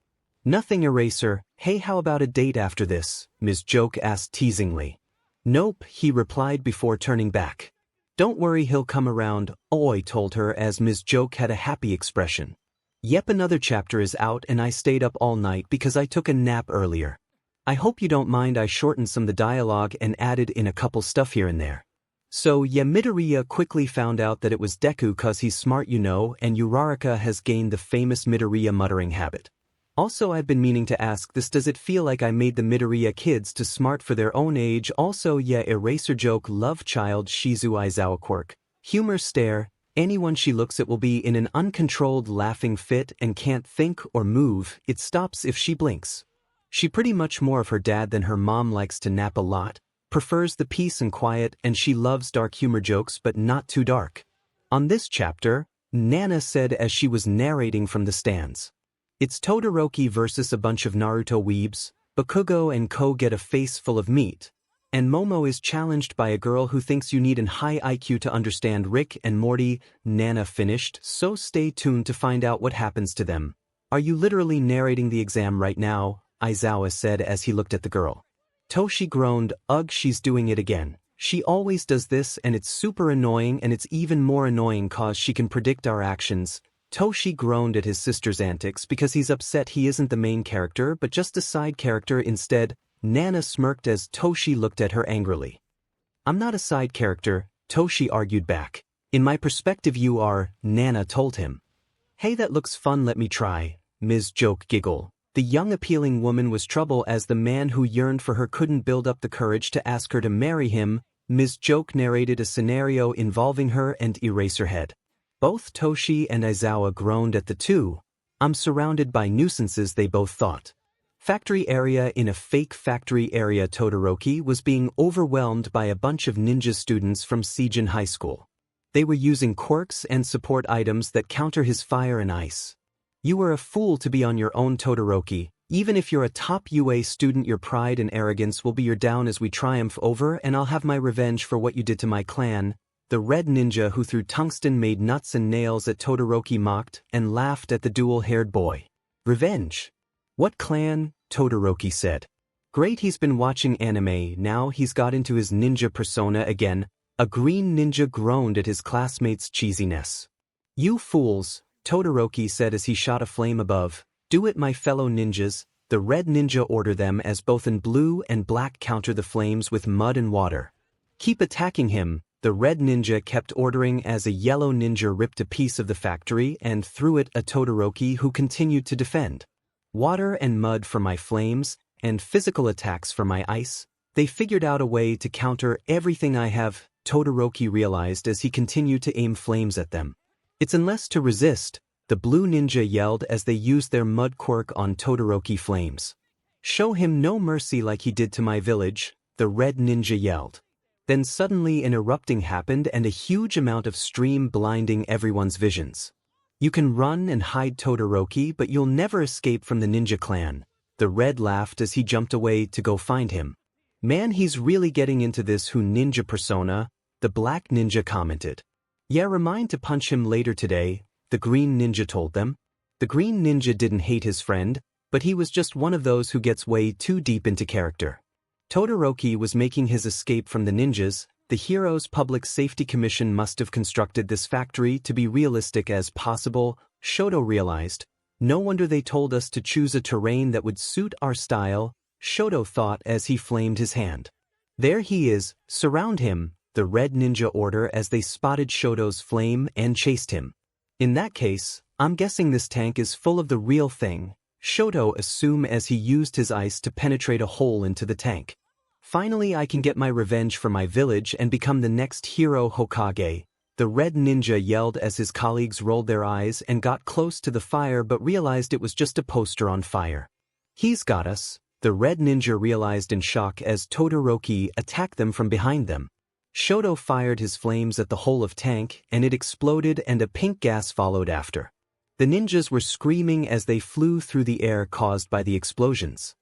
"Nothing, Eraser. Hey, how about a date after this?" 𝗵𝘃𝗁𝐻 asked teasingly. "Nope," he replied before turning back. "Don't worry, he'll come around," Aoi told her as 𝗵𝘃𝗁𝐻 had a happy expression. "Yep, another chapter is out and I stayed up all night because I took a nap earlier. I hope you don't mind I shortened some of the dialogue and added in a couple stuff here and there. So yeah, Midoriya quickly found out that it was Deku cause he's smart, you know, and Uraraka has gained the famous Midoriya muttering habit. Also, I've been meaning to ask this, does it feel like I made the Midoriya kids too smart for their own age? Also, yeah, eraser joke, love child, Shizu Aizawa quirk, humor stare, anyone she looks at will be in an uncontrolled laughing fit and can't think or move, it stops if she blinks. She pretty much more of her dad than her mom, likes to nap a lot, prefers the peace and quiet, and she loves dark humor jokes but not too dark. On this chapter, Nana said as she was narrating from the stands. It's Todoroki versus a bunch of Naruto weebs, Bakugou and Ko get a face full of meat, and Momo is challenged by a girl who thinks you need an high IQ to understand Rick and Morty. Nana finished, so stay tuned to find out what happens to them. Are you literally narrating the exam right now? Aizawa said as he looked at the girl. Toshi groaned, ugh, she's doing it again. She always does this and it's super annoying, and it's even more annoying cause she can predict our actions. Toshi groaned at his sister's antics because he's upset he isn't the main character but just a side character instead. Nana smirked as Toshi looked at her angrily. I'm not a side character, Toshi argued back. In my perspective you are, Nana told him. Hey, that looks fun, let me try. 𝗵𝘃𝗁𝐻 giggled. The young appealing woman was trouble as the man who yearned for her couldn't build up the courage to ask her to marry him. 𝗵𝘃𝗁𝐻 narrated a scenario involving her and Eraserhead. Both Toshi and Aizawa groaned at the two. I'm surrounded by nuisances, they both thought. Factory area. In a fake factory area, Todoroki was being overwhelmed by a bunch of ninja students from Seijin High School. They were using quirks and support items that counter his fire and ice. You were a fool to be on your own, Todoroki. Even if you're a top UA student, your pride and arrogance will be your down as we triumph over, and I'll have my revenge for what you did to my clan. The red ninja who threw tungsten made nuts and nails at Todoroki mocked and laughed at the dual-haired boy. Revenge? What clan? Todoroki said. Great, he's been watching anime, now he's got into his ninja persona again. A green ninja groaned at his classmates' cheesiness. You fools, Todoroki said as he shot a flame above. Do it, my fellow ninjas. The red ninja ordered them as both in blue and black counter the flames with mud and water. Keep attacking him. The red ninja kept ordering as a yellow ninja ripped a piece of the factory and threw it at Todoroki, who continued to defend. Water and mud for my flames, and physical attacks for my ice. They figured out a way to counter everything I have, Todoroki realized as he continued to aim flames at them. It's unless to resist, the blue ninja yelled as they used their mud quirk on Todoroki flames. Show him no mercy like he did to my village, the red ninja yelled. Then suddenly an erupting happened and a huge amount of stream blinding everyone's visions. You can run and hide, Todoroki, but you'll never escape from the ninja clan. The red laughed as he jumped away to go find him. Man, he's really getting into this who ninja persona, the black ninja commented. Yeah, remind to punch him later today, the green ninja told them. The green ninja didn't hate his friend, but he was just one of those who gets way too deep into character. Todoroki was making his escape from the ninjas. The Heroes Public Safety Commission must have constructed this factory to be realistic as possible, Shoto realized. No wonder they told us to choose a terrain that would suit our style, Shoto thought as he flamed his hand. There he is, surround him, the red ninja ordered as they spotted Shoto's flame and chased him. In that case, I'm guessing this tank is full of the real thing, Shoto assumed as he used his ice to penetrate a hole into the tank. Finally, I can get my revenge for my village and become the next hero Hokage, the red ninja yelled as his colleagues rolled their eyes and got close to the fire but realized it was just a poster on fire. He's got us, the red ninja realized in shock as Todoroki attacked them from behind them. Shoto fired his flames at the hole of tank and it exploded and a pink gas followed after. The ninjas were screaming as they flew through the air caused by the explosions.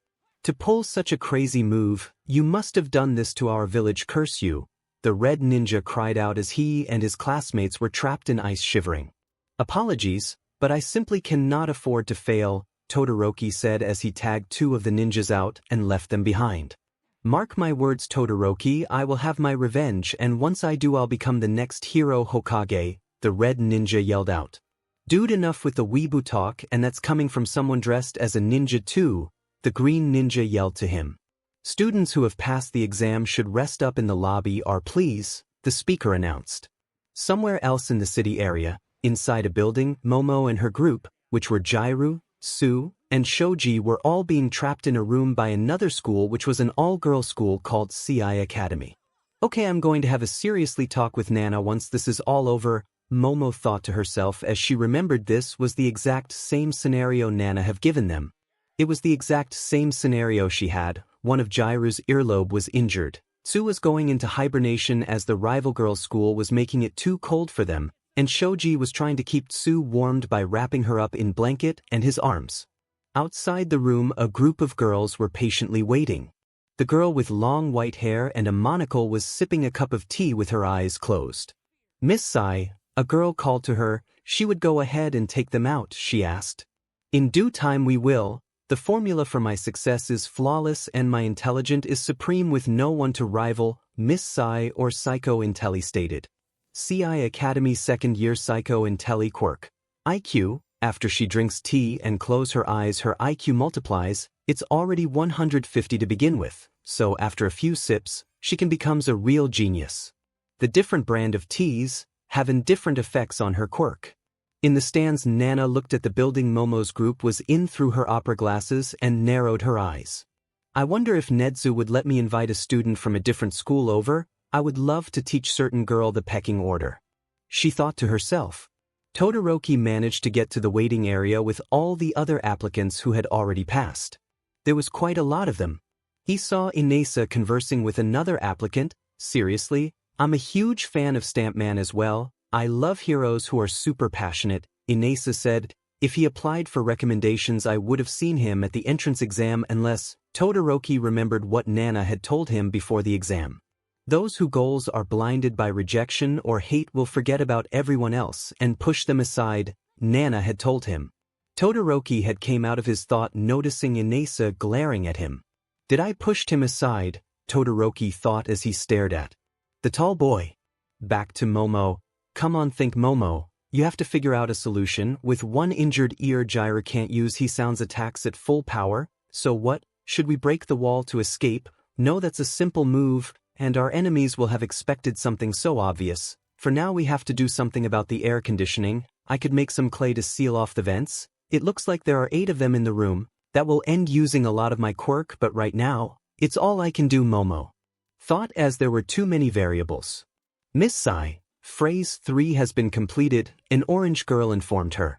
To pull such a crazy move, you must have done this to our village, curse you, the red ninja cried out as he and his classmates were trapped in ice shivering. Apologies, but I simply cannot afford to fail, Todoroki said as he tagged 2 of the ninjas out and left them behind. Mark my words, Todoroki, I will have my revenge, and once I do I'll become the next hero Hokage, the red ninja yelled out. Dude, enough with the weeaboo talk, and that's coming from someone dressed as a ninja too, the green ninja yelled to him. Students who have passed the exam should rest up in the lobby or please, the speaker announced. Somewhere else in the city area, inside a building, Momo and her group, which were Jirou, Tsu, and Shoji, were all being trapped in a room by another school which was an all-girl school called 𝐶𝐼 Academy. Okay, I'm going to have a seriously talk with Nana once this is all over, Momo thought to herself as she remembered this was the exact same scenario Nana have given them. It was the exact same scenario she had. One of Jirou's earlobe was injured. Tsu was going into hibernation as the rival girls' school was making it too cold for them, and Shoji was trying to keep Tsu warmed by wrapping her up in blanket and his arms. Outside the room, a group of girls were patiently waiting. The girl with long white hair and a monocle was sipping a cup of tea with her eyes closed. Miss Sai, a girl called to her, she would go ahead and take them out, she asked. In due time we will. The formula for my success is flawless and my intelligence is supreme with no one to rival, Miss Sai or 𝐒𝐭𝐴 stated. 𝐶𝐼 Academy second year 𝐒𝐭𝐴 IQ, after she drinks tea and close her eyes her IQ multiplies, it's already 150 to begin with, so after a few sips, she can becomes a real genius. The different brand of teas, having different effects on her quirk. In the stands, Nana looked at the building Momo's group was in through her opera glasses and narrowed her eyes. I wonder if Nedzu would let me invite a student from a different school over. I would love to teach certain girl the pecking order. She thought to herself. Todoroki managed to get to the waiting area with all the other applicants who had already passed. There was quite a lot of them. He saw Inasa conversing with another applicant. Seriously, I'm a huge fan of Stampman as well. I love heroes who are super passionate, Inasa said. If he applied for recommendations I would have seen him at the entrance exam unless Todoroki remembered what Nana had told him before the exam. Those whose goals are blinded by rejection or hate will forget about everyone else and push them aside, Nana had told him. Todoroki had came out of his thought noticing Inasa glaring at him. Did I push him aside? Todoroki thought as he stared at the tall boy. Back to Momo. Come on, think Momo. You have to figure out a solution. With one injured ear, Jirou can't use he sounds attacks at full power. So what? Should we break the wall to escape? No, that's a simple move, and our enemies will have expected something so obvious. For now we have to do something about the air conditioning. I could make some clay to seal off the vents. It looks like there are 8 of them in the room. That will end using a lot of my quirk, but right now, it's all I can do, Momo thought as there were too many variables. Miss Sai, Phrase 3 has been completed, an orange girl informed her.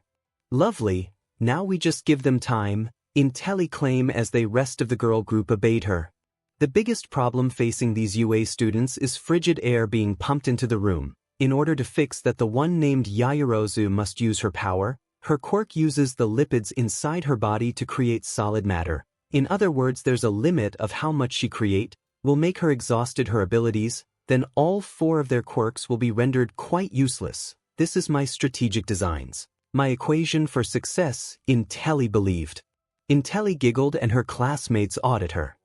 Lovely, now we just give them time, Intelli claimed as the rest of the girl group obeyed her. The biggest problem facing these UA students is frigid air being pumped into the room. In order to fix that, the one named Yaoyorozu must use her power. Her quirk uses the lipids inside her body to create solid matter. In other words, there's a limit of how much she create, will make her exhausted her abilities, then all 4 of their quirks will be rendered quite useless. This is my strategic designs. My equation for success, Intelli believed. Intelli giggled and her classmates awed at her.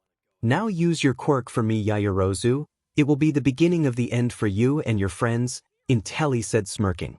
Now use your quirk for me, Yaoyorozu. It will be the beginning of the end for you and your friends, Intelli said smirking.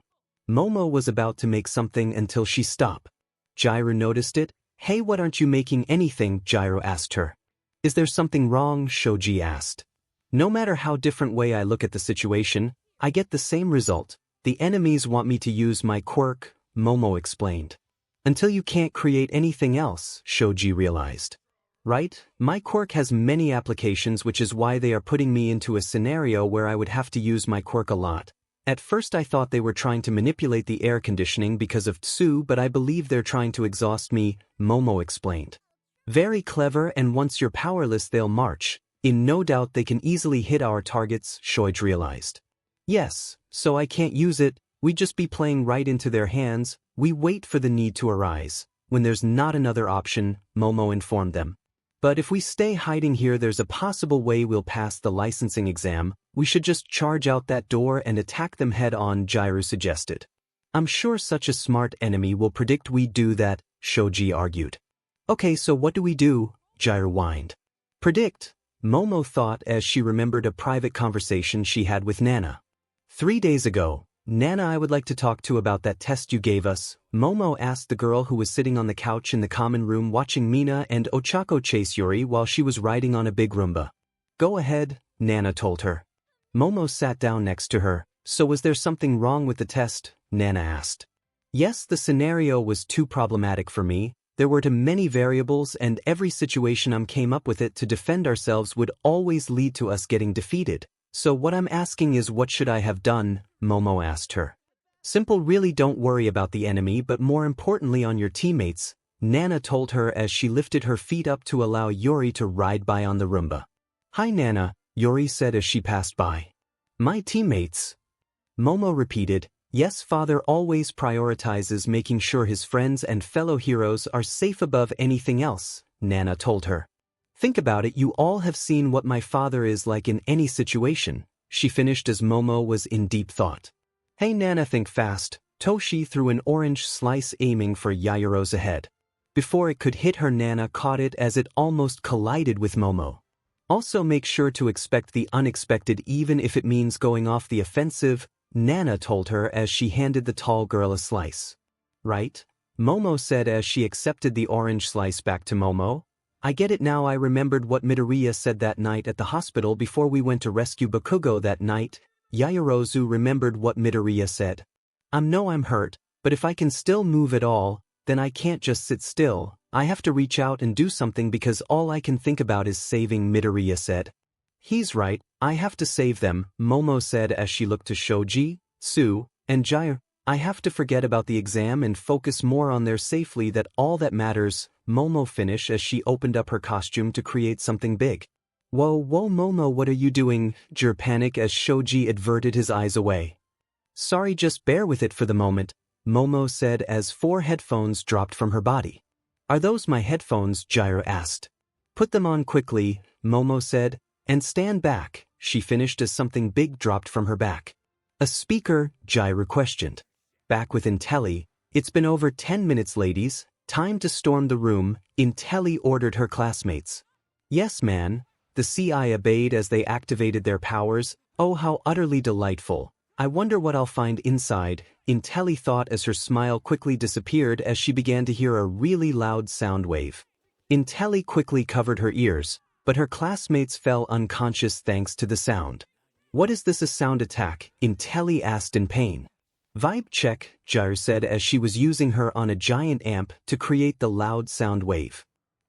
Momo was about to make something until she stopped. Jirou noticed it. Hey, what aren't you making anything? Jirou asked her. Is there something wrong? Shoji asked. No matter how different way I look at the situation, I get the same result. The enemies want me to use my quirk, Momo explained. Until you can't create anything else, Shoji realized. Right? My quirk has many applications, which is why they are putting me into a scenario where I would have to use my quirk a lot. At first I thought they were trying to manipulate the air conditioning because of Tsu, but I believe they're trying to exhaust me, Momo explained. Very clever, and once you're powerless they'll march. In no doubt they can easily hit our targets, 𝐕 realized. Yes, so I can't use it, we'd just be playing right into their hands. We wait for the need to arise. When there's not another option, Momo informed them. But if we stay hiding here there's a possible way we'll pass the licensing exam. We should just charge out that door and attack them head-on, 𝐕𝗫 suggested. I'm sure such a smart enemy will predict we do that, 𝐕 argued. Okay, so what do we do? 𝗕𝗫 whined. Predict, Momo thought as she remembered a private conversation she had with Nana. 3 days ago, Nana, I would like to talk to about that test you gave us, Momo asked the girl who was sitting on the couch in the common room watching Mina and Ochako chase Yori while she was riding on a big Roomba. Go ahead, Nana told her. Momo sat down next to her. So was there something wrong with the test? Nana asked. Yes, the scenario was too problematic for me. There were too many variables and every situation came up with it to defend ourselves would always lead to us getting defeated. So what I'm asking is what should I have done? Momo asked her. Simple, really don't worry about the enemy but more importantly on your teammates, Nana told her as she lifted her feet up to allow Yori to ride by on the Roomba. Hi Nana, Yori said as she passed by. My teammates? Momo repeated, yes, father always prioritizes making sure his friends and fellow heroes are safe above anything else, Nana told her. Think about it, you all have seen what my father is like in any situation, she finished as Momo was in deep thought. Hey Nana, think fast. Toshi threw an orange slice aiming for 𝐕𝗫𝗀's head. Before it could hit her, Nana caught it as it almost collided with Momo. Also make sure to expect the unexpected even if it means going off the offensive, Nana told her as she handed the tall girl a slice. Right? Momo said as she accepted the orange slice back to Momo. I get it now, I remembered what Midoriya said that night at the hospital before we went to rescue Bakugou that night. 𝐕𝗫𝗀 remembered what Midoriya said. I'm hurt, but if I can still move at all, then I can't just sit still. I have to reach out and do something because all I can think about is saving, Midoriya said. He's right, I have to save them, Momo said as she looked to Shoji, Tsu, and 𝗕𝗫. I have to forget about the exam and focus more on their safety, that all that matters, Momo finished as she opened up her costume to create something big. Whoa Momo, what are you doing? 𝗕𝗫 panicked as Shoji averted his eyes away. Sorry, just bear with it for the moment, Momo said as 4 headphones dropped from her body. Are those my headphones? 𝗕𝗫 asked. Put them on quickly, Momo said, and stand back, she finished as something big dropped from her back. A speaker? 𝗕𝗫 questioned. Back with 𝗵𝗫𝗁. It's been over 10 minutes, ladies. Time to storm the room, 𝗵𝗫𝗁 ordered her classmates. Yes, man. The CI obeyed as they activated their powers. Oh, how utterly delightful. I wonder what I'll find inside, 𝗵𝗫𝗁 thought as her smile quickly disappeared as she began to hear a really loud sound wave. 𝗵𝗫𝗁 quickly covered her ears, but her classmates fell unconscious thanks to the sound. What is this, a sound attack? 𝗵𝗫𝗁 asked in pain. Vibe check, 𝗕𝗫 said as she was using her on a giant amp to create the loud sound wave.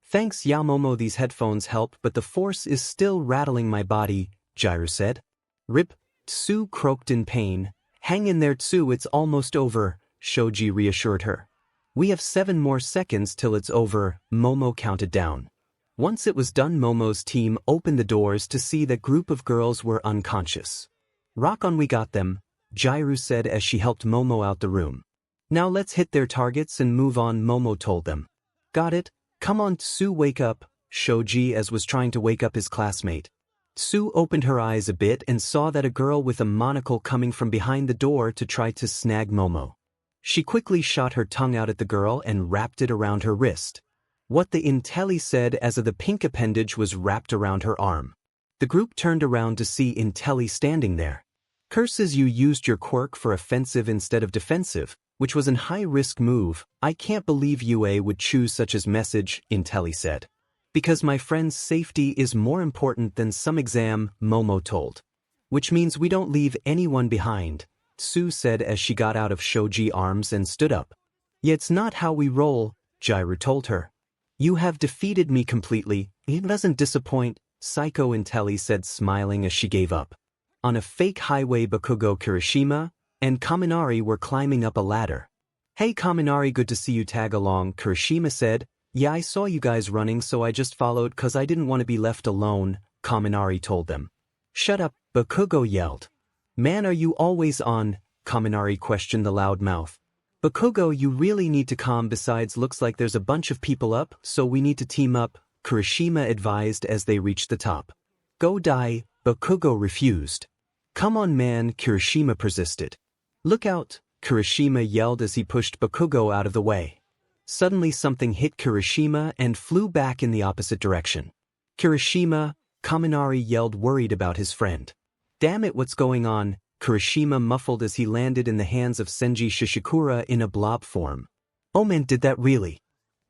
Thanks Momo, these headphones help but the force is still rattling my body, 𝗕𝗫 said. Rip, Tsu croaked in pain. Hang in there Tsu, it's almost over, Shoji reassured her. We have 7 more seconds till it's over, Momo counted down. Once it was done, Momo's team opened the doors to see that group of girls were unconscious. Rock on, we got them, 𝗕𝗫 said as she helped Momo out the room. Now let's hit their targets and move on, Momo told them. Got it? Come on Tsu, wake up, Shoji as was trying to wake up his classmate. Tsu opened her eyes a bit and saw that a girl with a monocle coming from behind the door to try to snag Momo. She quickly shot her tongue out at the girl and wrapped it around her wrist. What the 𝗵𝗫𝗁 said as the pink appendage was wrapped around her arm. The group turned around to see 𝗵𝗫𝗁 standing there. Curses, you used your quirk for offensive instead of defensive, which was a high-risk move. I can't believe UA would choose such a message, 𝗵𝗫𝗁 said. Because my friend's safety is more important than some exam, Momo told. Which means we don't leave anyone behind, Tsu said as she got out of Shoji's arms and stood up. Yeah, it's not how we roll, 𝗕𝗫 told her. You have defeated me completely. It doesn't disappoint, 𝗧𝗵𝗵 said smiling as she gave up. On a fake highway, Bakugou, Kirishima, and Kaminari were climbing up a ladder. Hey Kaminari, good to see you, tag along, Kirishima said, Yeah, I saw you guys running so I just followed cause I didn't want to be left alone, Kaminari told them. Shut up, Bakugou yelled. Man, are you always on? Kaminari questioned the loud mouth. Bakugou, you really need to calm, besides looks like there's a bunch of people up, so we need to team up, Kirishima advised as they reached the top. Go die, Bakugou refused. Come on man, Kirishima persisted. Look out, Kirishima yelled as he pushed Bakugou out of the way. Suddenly something hit Kirishima and flew back in the opposite direction. Kirishima, Kaminari yelled, worried about his friend. Damn it, what's going on? Kirishima muffled as he landed in the hands of Senji Shishikura in a blob form. Oh man, did that really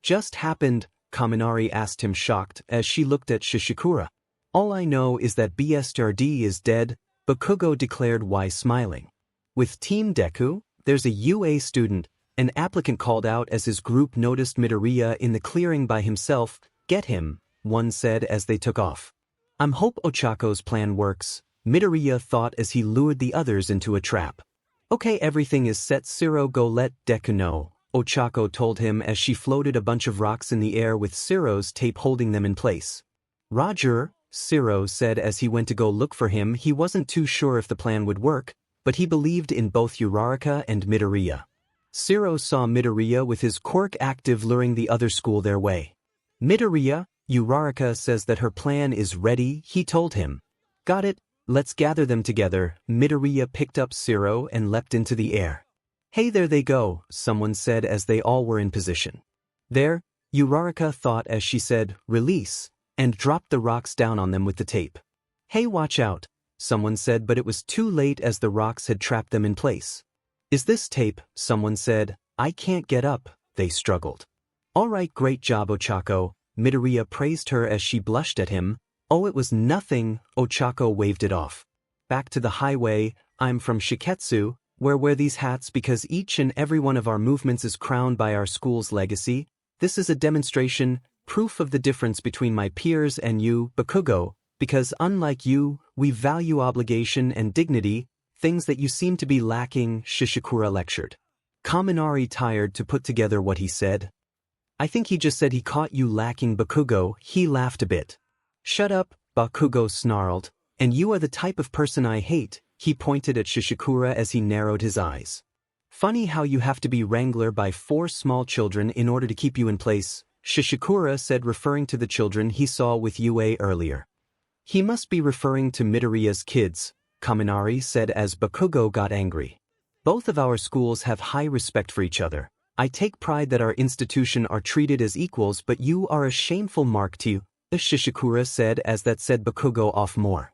just happened? Kaminari asked him, shocked, as she looked at Shishikura. All I know is that 𝗵𝘃𝗧𝗏 is dead, Bakugou declared while smiling. With Team Deku, there's a UA student, an applicant called out as his group noticed Midoriya in the clearing by himself. Get him, one said as they took off. I'm hope Ochako's plan works, Midoriya thought as he lured the others into a trap. Okay, everything is set, Zero go let Deku know, Ochako told him as she floated a bunch of rocks in the air with Zero's tape holding them in place. Roger, Zero said as he went to go look for him. He wasn't too sure if the plan would work, but he believed in both Uraraka and Midoriya. Zero saw Midoriya with his quirk active, luring the other school their way. Midoriya, Uraraka says that her plan is ready, he told him. Got it, let's gather them together. Midoriya picked up Zero and leapt into the air. Hey, there they go, someone said as they all were in position. There, Uraraka thought as she said, release, and dropped the rocks down on them with the tape. Hey, watch out, someone said, but it was too late as the rocks had trapped them in place. Is this tape? Someone said. I can't get up, they struggled. All right, great job, Ochako, Midoriya praised her as she blushed at him. Oh, it was nothing, Ochako waved it off. Back to the highway. I'm from Shiketsu, where wear these hats because each and every one of our movements is crowned by our school's legacy. This is a demonstration, proof of the difference between my peers and you, Bakugou, because unlike you, we value obligation and dignity, things that you seem to be lacking, Shishikura lectured. Kaminari tired to put together what he said. I think he just said he caught you lacking, Bakugou. He laughed a bit. Shut up, Bakugou snarled, and you are the type of person I hate, he pointed at Shishikura as he narrowed his eyes. Funny how you have to be wrangler by 4 small children in order to keep you in place, Shishikura said, referring to the children he saw with UA earlier. He must be referring to Midoriya's kids, Kaminari said as Bakugou got angry. Both of our schools have high respect for each other. I take pride that our institution are treated as equals, but you are a shameful mark to you, Shishikura said as that said Bakugou off more.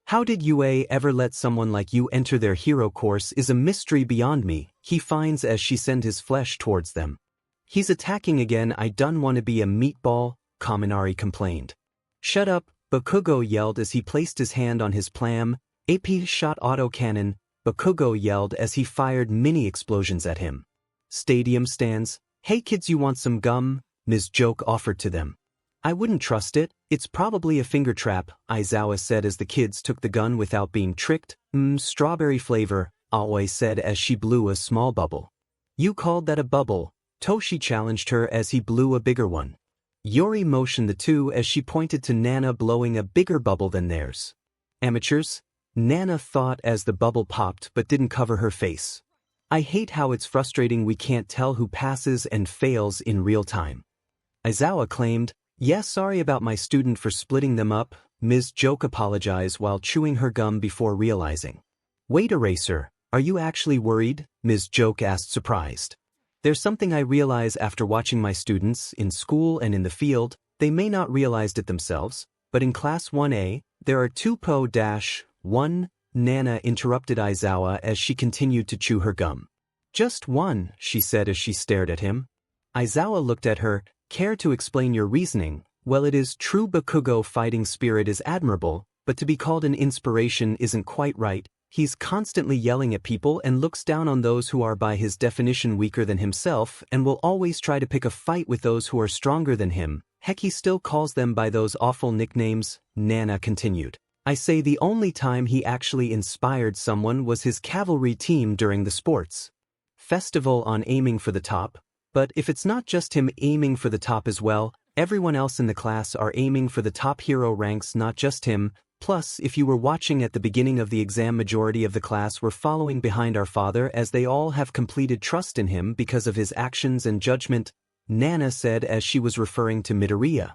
How did UA ever let someone like you enter their hero course is a mystery beyond me, he finds as she sends his flesh towards them. He's attacking again. I done want to be a meatball, Kaminari complained. Shut up, Bakugou yelled as he placed his hand on his plam, AP shot autocannon, Bakugou yelled as he fired mini explosions at him. Stadium stands. Hey kids, you want some gum? Ms. Joke offered to them. I wouldn't trust it, it's probably a finger trap, Aizawa said as the kids took the gun without being tricked. Strawberry flavor, Aoi said as she blew a small bubble. You called that a bubble? Toshi challenged her as he blew a bigger one. Yori motioned the two as she pointed to Nana blowing a bigger bubble than theirs. Amateurs? Nana thought as the bubble popped but didn't cover her face. I hate how it's frustrating we can't tell who passes and fails in real time. Aizawa claimed, yeah, sorry about my student for splitting them up, Ms. Joke apologized while chewing her gum before realizing. Wait, Eraser, are you actually worried? Ms. Joke asked, surprised. There's something I realize after watching my students, in school and in the field. They may not realized it themselves, but in Class 1A, there are 2-1, Nana interrupted Aizawa as she continued to chew her gum. Just one, she said as she stared at him. Aizawa looked at her. Care to explain your reasoning? Well, it is true Bakugou fighting spirit is admirable, but to be called an inspiration isn't quite right. He's constantly yelling at people and looks down on those who are by his definition weaker than himself and will always try to pick a fight with those who are stronger than him. Heck, he still calls them by those awful nicknames, Nana continued. I say the only time he actually inspired someone was his cavalry team during the sports festival on aiming for the top. But if it's not just him aiming for the top as well, everyone else in the class are aiming for the top hero ranks, not just him. Plus, if you were watching at the beginning of the exam, majority of the class were following behind our father as they all have completed trust in him because of his actions and judgment, Nana said as she was referring to Midoriya.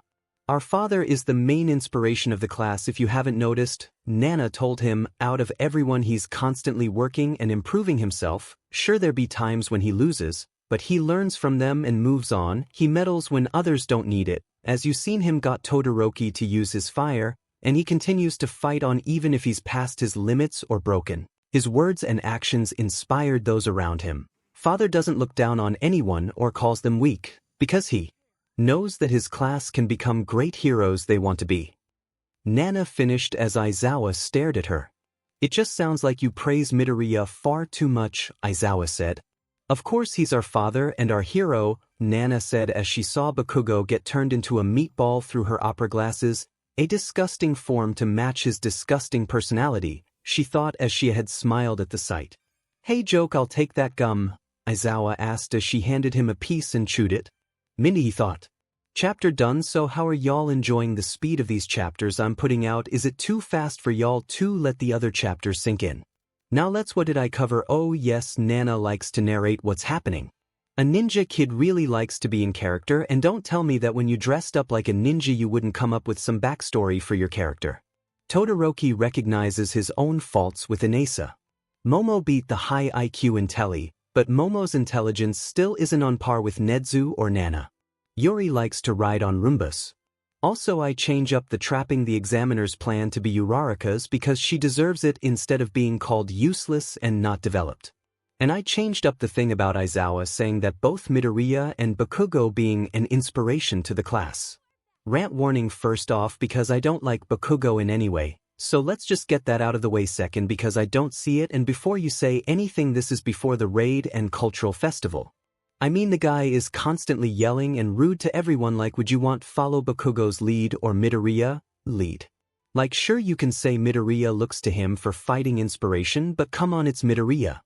Our father is the main inspiration of the class if you haven't noticed, Nana told him. Out of everyone he's constantly working and improving himself. Sure, there be times when he loses, but he learns from them and moves on. He meddles when others don't need it, as you seen him got Todoroki to use his fire, and he continues to fight on even if he's past his limits or broken. His words and actions inspired those around him. Father doesn't look down on anyone or calls them weak, because he knows that his class can become great heroes they want to be. Nana finished as Aizawa stared at her. It just sounds like you praise Midoriya far too much, Aizawa said. Of course he's our father and our hero, Nana said as she saw Bakugou get turned into a meatball through her opera glasses, a disgusting form to match his disgusting personality, she thought as she had smiled at the sight. Hey joke, I'll take that gum, Aizawa asked as she handed him a piece and chewed it. Mindy, he thought. Chapter done. So how are y'all enjoying the speed of these chapters I'm putting out? Is it too fast for y'all to let the other chapters sink in? Now let's, what did I cover? Oh yes, Nana likes to narrate what's happening. A ninja kid really likes to be in character, and don't tell me that when you dressed up like a ninja you wouldn't come up with some backstory for your character. Todoroki recognizes his own faults with Inasa. Momo beat the high IQ in Telly, but Momo's intelligence still isn't on par with Nezu or Nana. Yori likes to ride on Roombas. Also, I change up the trapping the examiner's plan to be Uraraka's because she deserves it instead of being called useless and not developed. And I changed up the thing about Aizawa saying that both Midoriya and Bakugou being an inspiration to the class. Rant warning first off because I don't like Bakugou in any way, so let's just get that out of the way second because I don't see it, and before you say anything, this is before the raid and cultural festival. I mean, the guy is constantly yelling and rude to everyone. Like, would you want follow Bakugou's lead or Midoriya lead? Like, sure, you can say Midoriya looks to him for fighting inspiration, but come on, it's Midoriya.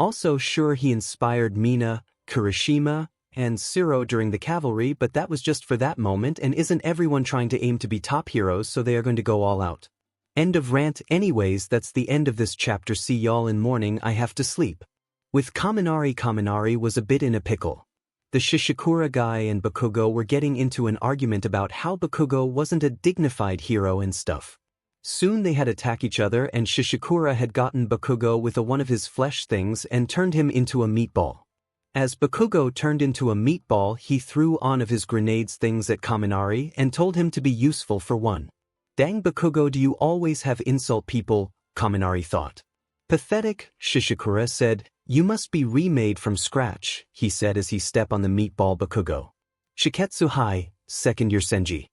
Also, sure, he inspired Mina, Kirishima, and Zero during the cavalry, but that was just for that moment, and isn't everyone trying to aim to be top heroes, so they are going to go all out? End of rant. Anyways, that's the end of this chapter. See y'all in morning, I have to sleep. With Kaminari was a bit in a pickle. The Shishikura guy and Bakugou were getting into an argument about how Bakugou wasn't a dignified hero and stuff. Soon they had attacked each other, and Shishikura had gotten Bakugou with one of his flesh things and turned him into a meatball. As Bakugou turned into a meatball, he threw on of his grenades things at Kaminari and told him to be useful for one. Dang Bakugou, do you always have insult people? Kaminari thought. Pathetic, Shishikura said. You must be remade from scratch, he said as he stepped on the meatball Bakugou. Shiketsu High, second year Senji.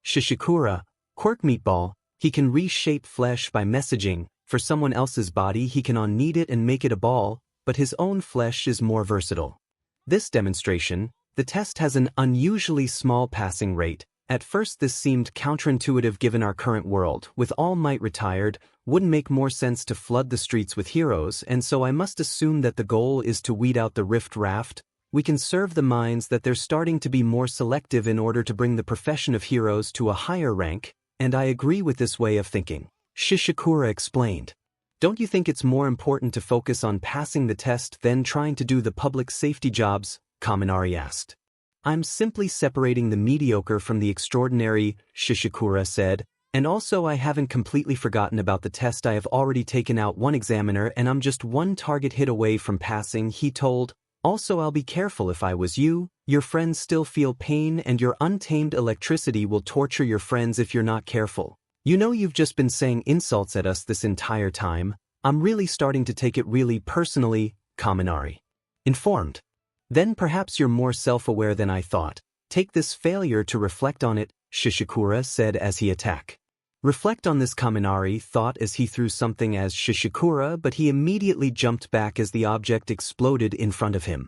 Shishikura, quirk meatball, he can reshape flesh by messaging. For someone else's body he can unknead it and make it a ball, but his own flesh is more versatile. This demonstration, the test has an unusually small passing rate. At first this seemed counterintuitive given our current world. With All Might retired, wouldn't make more sense to flood the streets with heroes, and so I must assume that the goal is to weed out the rift raft. We can serve the minds that they're starting to be more selective in order to bring the profession of heroes to a higher rank, and I agree with this way of thinking, Shishikura explained. Don't you think it's more important to focus on passing the test than trying to do the public safety jobs? Kaminari asked. I'm simply separating the mediocre from the extraordinary, Shishikura said, and also I haven't completely forgotten about the test. I have already taken out one examiner and I'm just one target hit away from passing, he told. Also, I'll be careful. If I was you, your friends still feel pain and your untamed electricity will torture your friends if you're not careful. You know, you've just been saying insults at us this entire time. I'm really starting to take it really personally, Kaminari informed. Then perhaps you're more self-aware than I thought. Take this failure to reflect on it, Shishikura said as he attacked. Reflect on this, Kaminari thought as he threw something as Shishikura, but he immediately jumped back as the object exploded in front of him.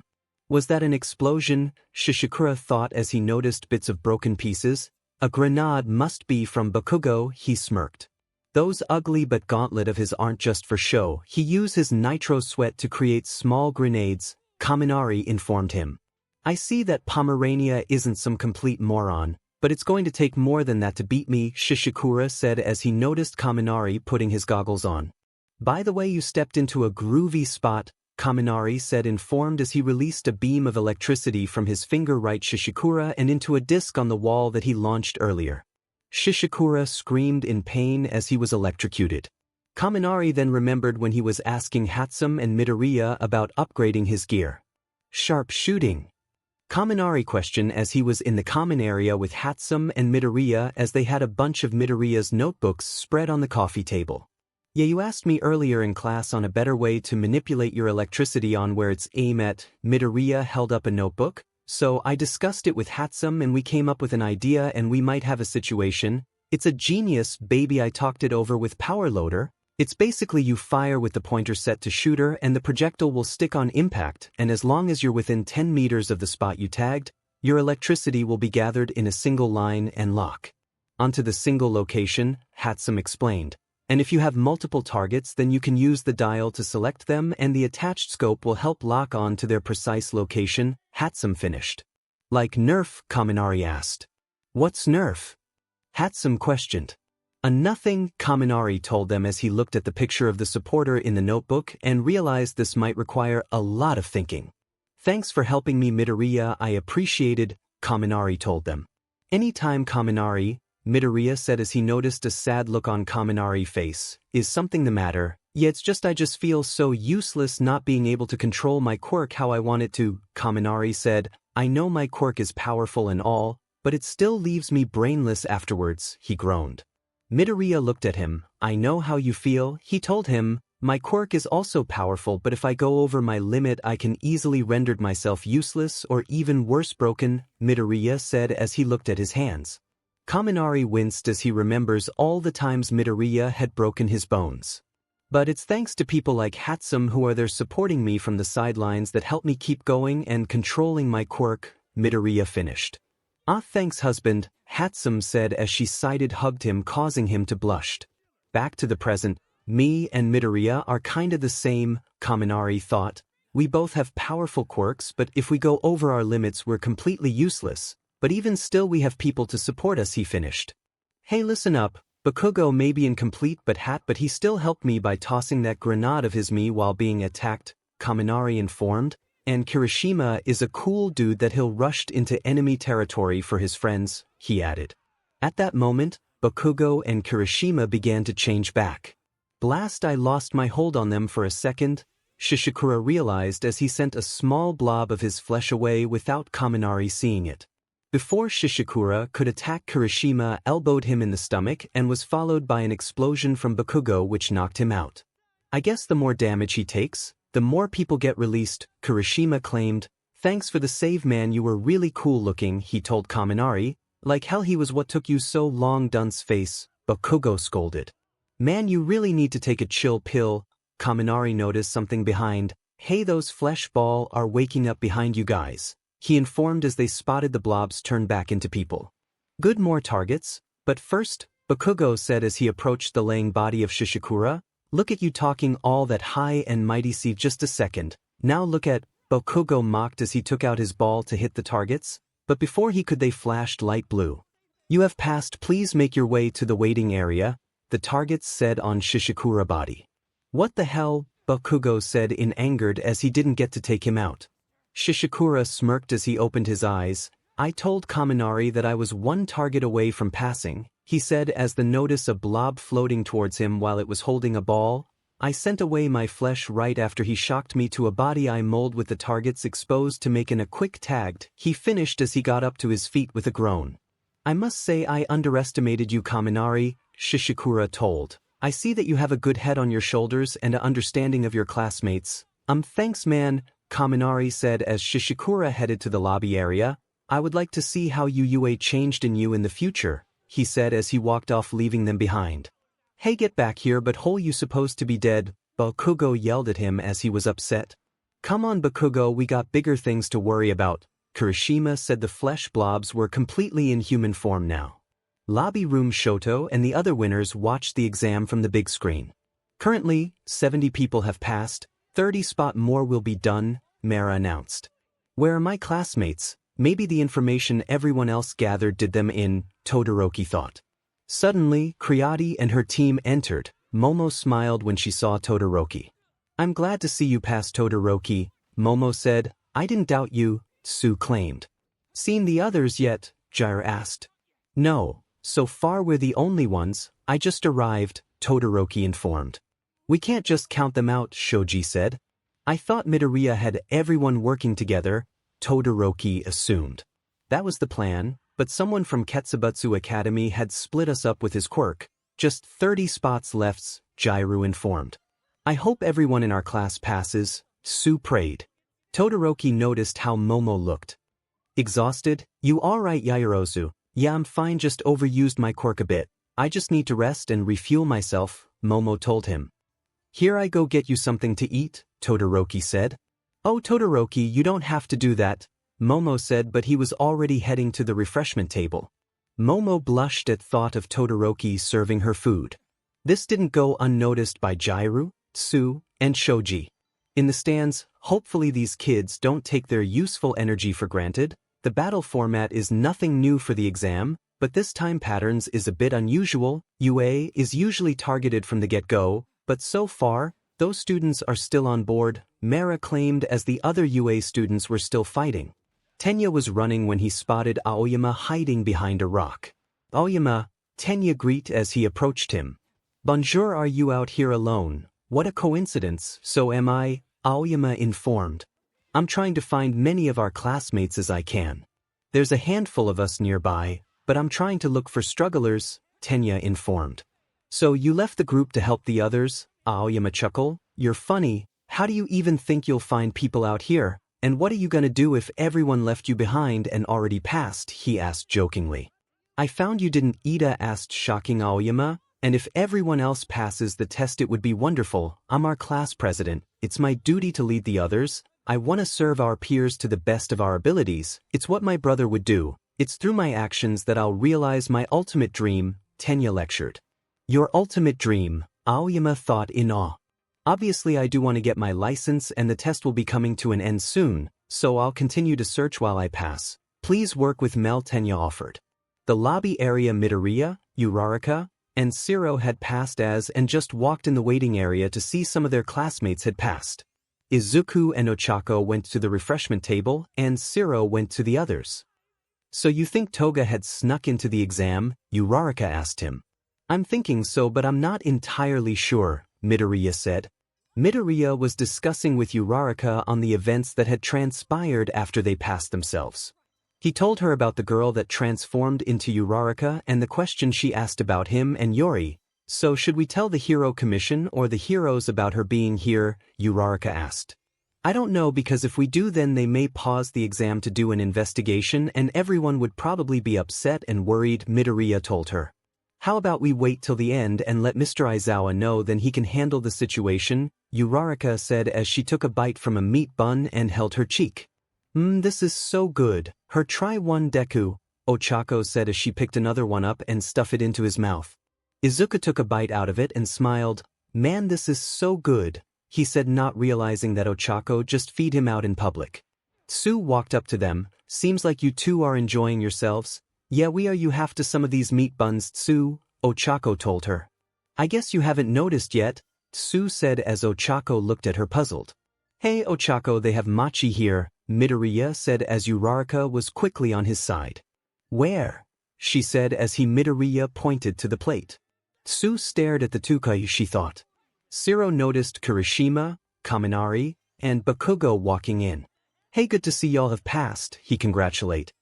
Was that an explosion? Shishikura thought as he noticed bits of broken pieces. A grenade must be from Bakugou, he smirked. Those ugly but gauntlet of his aren't just for show. He used his nitro sweat to create small grenades, Kaminari informed him. I see that Pomerania isn't some complete moron, but it's going to take more than that to beat me, 𝗧𝗂𝗧𝗏 said as he noticed Kaminari putting his goggles on. By the way, you stepped into a groovy spot, Kaminari said, informed as he released a beam of electricity from his finger right 𝗧𝗂𝗧𝗏 and into a disc on the wall that he launched earlier. 𝗧𝗂𝗧𝗏 screamed in pain as he was electrocuted. Kaminari then remembered when he was asking 𝗬𝗵 and Midoriya about upgrading his gear. Sharp shooting. Kaminari questioned as he was in the common area with 𝗬𝗵 and Midoriya as they had a bunch of Midoriya's notebooks spread on the coffee table. Yeah, you asked me earlier in class on a better way to manipulate your electricity on where it's aimed at. Midoriya held up a notebook, so I discussed it with 𝗬𝗵 and we came up with an idea and we might have a situation. It's a genius, baby. I talked it over with power loader. It's basically you fire with the pointer set to shooter and the projectile will stick on impact, and as long as you're within 10 meters of the spot you tagged, your electricity will be gathered in a single line and lock onto the single location, 𝗬𝗵 explained. And if you have multiple targets, then you can use the dial to select them and the attached scope will help lock on to their precise location, 𝗬𝗵 finished. Like Nerf? Kaminari asked. What's Nerf? 𝗬𝗵 questioned. A nothing, Kaminari told them as he looked at the picture of the supporter in the notebook and realized this might require a lot of thinking. Thanks for helping me, Midoriya, I appreciated, Kaminari told them. Anytime, Kaminari, Midoriya said as he noticed a sad look on Kaminari's face. Is something the matter? Yeah, it's just I just feel so useless not being able to control my quirk how I want it to, Kaminari said. I know my quirk is powerful and all, but it still leaves me brainless afterwards, he groaned. Midoriya looked at him. I know how you feel, he told him. My quirk is also powerful, but if I go over my limit I can easily render myself useless or even worse broken, Midoriya said as he looked at his hands. Kaminari winced as he remembers all the times Midoriya had broken his bones. But it's thanks to people like 𝗬𝗵 who are there supporting me from the sidelines that help me keep going and controlling my quirk, Midoriya finished. Ah, thanks husband, 𝗬𝗵 said as she hugged him, causing him to blush. Back to the present, me and Midoriya are kinda the same, Kaminari thought. We both have powerful quirks, but if we go over our limits we're completely useless. But even still we have people to support us, he finished. Hey, listen up, Bakugou may be incomplete but he still helped me by tossing that grenade of his me while being attacked, Kaminari informed. And Kirishima is a cool dude that he'll rushed into enemy territory for his friends, he added. At that moment, Bakugou and Kirishima began to change back. Blast, I lost my hold on them for a second, 𝗧𝗂𝗧𝗏 realized as he sent a small blob of his flesh away without Kaminari seeing it. Before 𝗧𝗂𝗧𝗏 could attack, Kirishima elbowed him in the stomach and was followed by an explosion from Bakugou which knocked him out. I guess the more damage he takes, the more people get released, Kirishima claimed. Thanks for the save, man, you were really cool looking, he told Kaminari. Like hell he was. What took you so long, dunce face, Bakugou scolded. Man, you really need to take a chill pill, Kaminari noticed something behind. Hey, those flesh ball are waking up behind you guys, he informed as they spotted the blobs turn back into people. Good, more targets, but first, Bakugou said as he approached the laying body of 𝗧𝗂𝗧𝗏. Look at you talking all that high and mighty, see just a second. Now look at, Bakugou mocked as he took out his ball to hit the targets, but before he could they flashed light blue. You have passed, please make your way to the waiting area, the targets said on 𝗧𝗂𝗧𝗏 body. What the hell, Bakugou said in angered as he didn't get to take him out. 𝗧𝗂𝗧𝗏 smirked as he opened his eyes. I told Kaminari that I was one target away from passing, he said as the notice a blob floating towards him while it was holding a ball. I sent away my flesh right after he shocked me to a body I mold with the targets exposed to making a quick tagged, he finished as he got up to his feet with a groan. I must say I underestimated you, Kaminari, 𝗧𝗂𝗧𝗏 told. I see that you have a good head on your shoulders and an understanding of your classmates. Thanks man, Kaminari said as 𝗧𝗂𝗧𝗏 headed to the lobby area. I would like to see how 𝐸𝐸 changed in you in the future, he said as he walked off leaving them behind. Hey, get back here, but hole, you supposed to be dead, Bakugou yelled at him as he was upset. Come on Bakugou, we got bigger things to worry about, Kirishima said. The flesh blobs were completely in human form now. Lobby room. Shoto and the other winners watched the exam from the big screen. Currently, 70 people have passed, 30 spot more will be done, Mara announced. Where are my classmates? Maybe the information everyone else gathered did them in, Todoroki thought. Suddenly, 𝗏𝗏 and her team entered. Momo smiled when she saw Todoroki. I'm glad to see you pass, Todoroki, Momo said. I didn't doubt you, 𝗬 claimed. Seen the others yet? 𝐎𝐸 asked. No, so far we're the only ones. I just arrived, Todoroki informed. We can't just count them out, Shoji said. I thought Midoriya had everyone working together, Todoroki assumed. That was the plan, but someone from 𝗬𝗪𝗔 Academy had split us up with his quirk. Just 30 spots left, 𝗎𝗪 informed. I hope everyone in our class passes, 𝗬 prayed. Todoroki noticed how Momo looked. Exhausted? You alright, Yaoyorozu? Yeah, I'm fine, just overused my quirk a bit. I just need to rest and refuel myself, Momo told him. Here I go get you something to eat, Todoroki said. Oh Todoroki, you don't have to do that, Momo said, but he was already heading to the refreshment table. Momo blushed at thought of Todoroki serving her food. This didn't go unnoticed by 𝗎𝗪, 𝗬, and Shoji. In the stands, hopefully these kids don't take their useful energy for granted. The battle format is nothing new for the exam, but this time patterns is a bit unusual. UA is usually targeted from the get-go, but so far, those students are still on board, Mera claimed as the other UA students were still fighting. Tenya was running when he spotted Aoyama hiding behind a rock. Aoyama, Tenya greeted as he approached him. Bonjour, are you out here alone? What a coincidence, so am I, Aoyama informed. I'm trying to find many of our classmates as I can. There's a handful of us nearby, but I'm trying to look for strugglers, Tenya informed. So you left the group to help the others? Aoyama chuckled. You're funny, how do you even think you'll find people out here? And what are you gonna do if everyone left you behind and already passed? He asked jokingly. I found you didn't, Ida asked, shocking Aoyama. And if everyone else passes the test it would be wonderful. I'm our class president, it's my duty to lead the others. I want to serve our peers to the best of our abilities. It's what my brother would do. It's through my actions that I'll realize my ultimate dream, Tenya lectured. Your ultimate dream, Aoyama thought in awe. Obviously I do want to get my license and the test will be coming to an end soon, so I'll continue to search while I pass. Please work with Mel, Tenya offered. The lobby area Midoriya, Uraraka, and 𝗬𝗏 had passed as and just walked in the waiting area to see some of their classmates had passed. Izuku and Ochako went to the refreshment table and 𝗬𝗏 went to the others. So you think Toga had snuck into the exam? Uraraka asked him. I'm thinking so, but I'm not entirely sure, Midoriya said. Midoriya was discussing with Uraraka on the events that had transpired after they passed themselves. He told her about the girl that transformed into Uraraka and the question she asked about him and Yori. So should we tell the Hero Commission or the heroes about her being here? Uraraka asked. I don't know, because if we do then they may pause the exam to do an investigation and everyone would probably be upset and worried, Midoriya told her. How about we wait till the end and let Mr. Aizawa know, then he can handle the situation, Uraraka said as she took a bite from a meat bun and held her cheek. This is so good. Her try one Deku, Ochako said as she picked another one up and stuffed it into his mouth. Izuku took a bite out of it and smiled. Man, this is so good, he said, not realizing that Ochako just feed him out in public. 𝗬 walked up to them. Seems like you two are enjoying yourselves. Yeah, we are. You have to some of these meat buns, 𝗬, Ochako told her. I guess you haven't noticed yet, 𝗬 said as Ochako looked at her puzzled. Hey Ochako, they have mochi here, Midoriya said as Uraraka was quickly on his side. Where? She said as Midoriya pointed to the plate. 𝗬 stared at the two she thought. 𝗬𝗏 noticed Kirishima, Kaminari, and Bakugou walking in. Hey, good to see y'all have passed, he congratulated.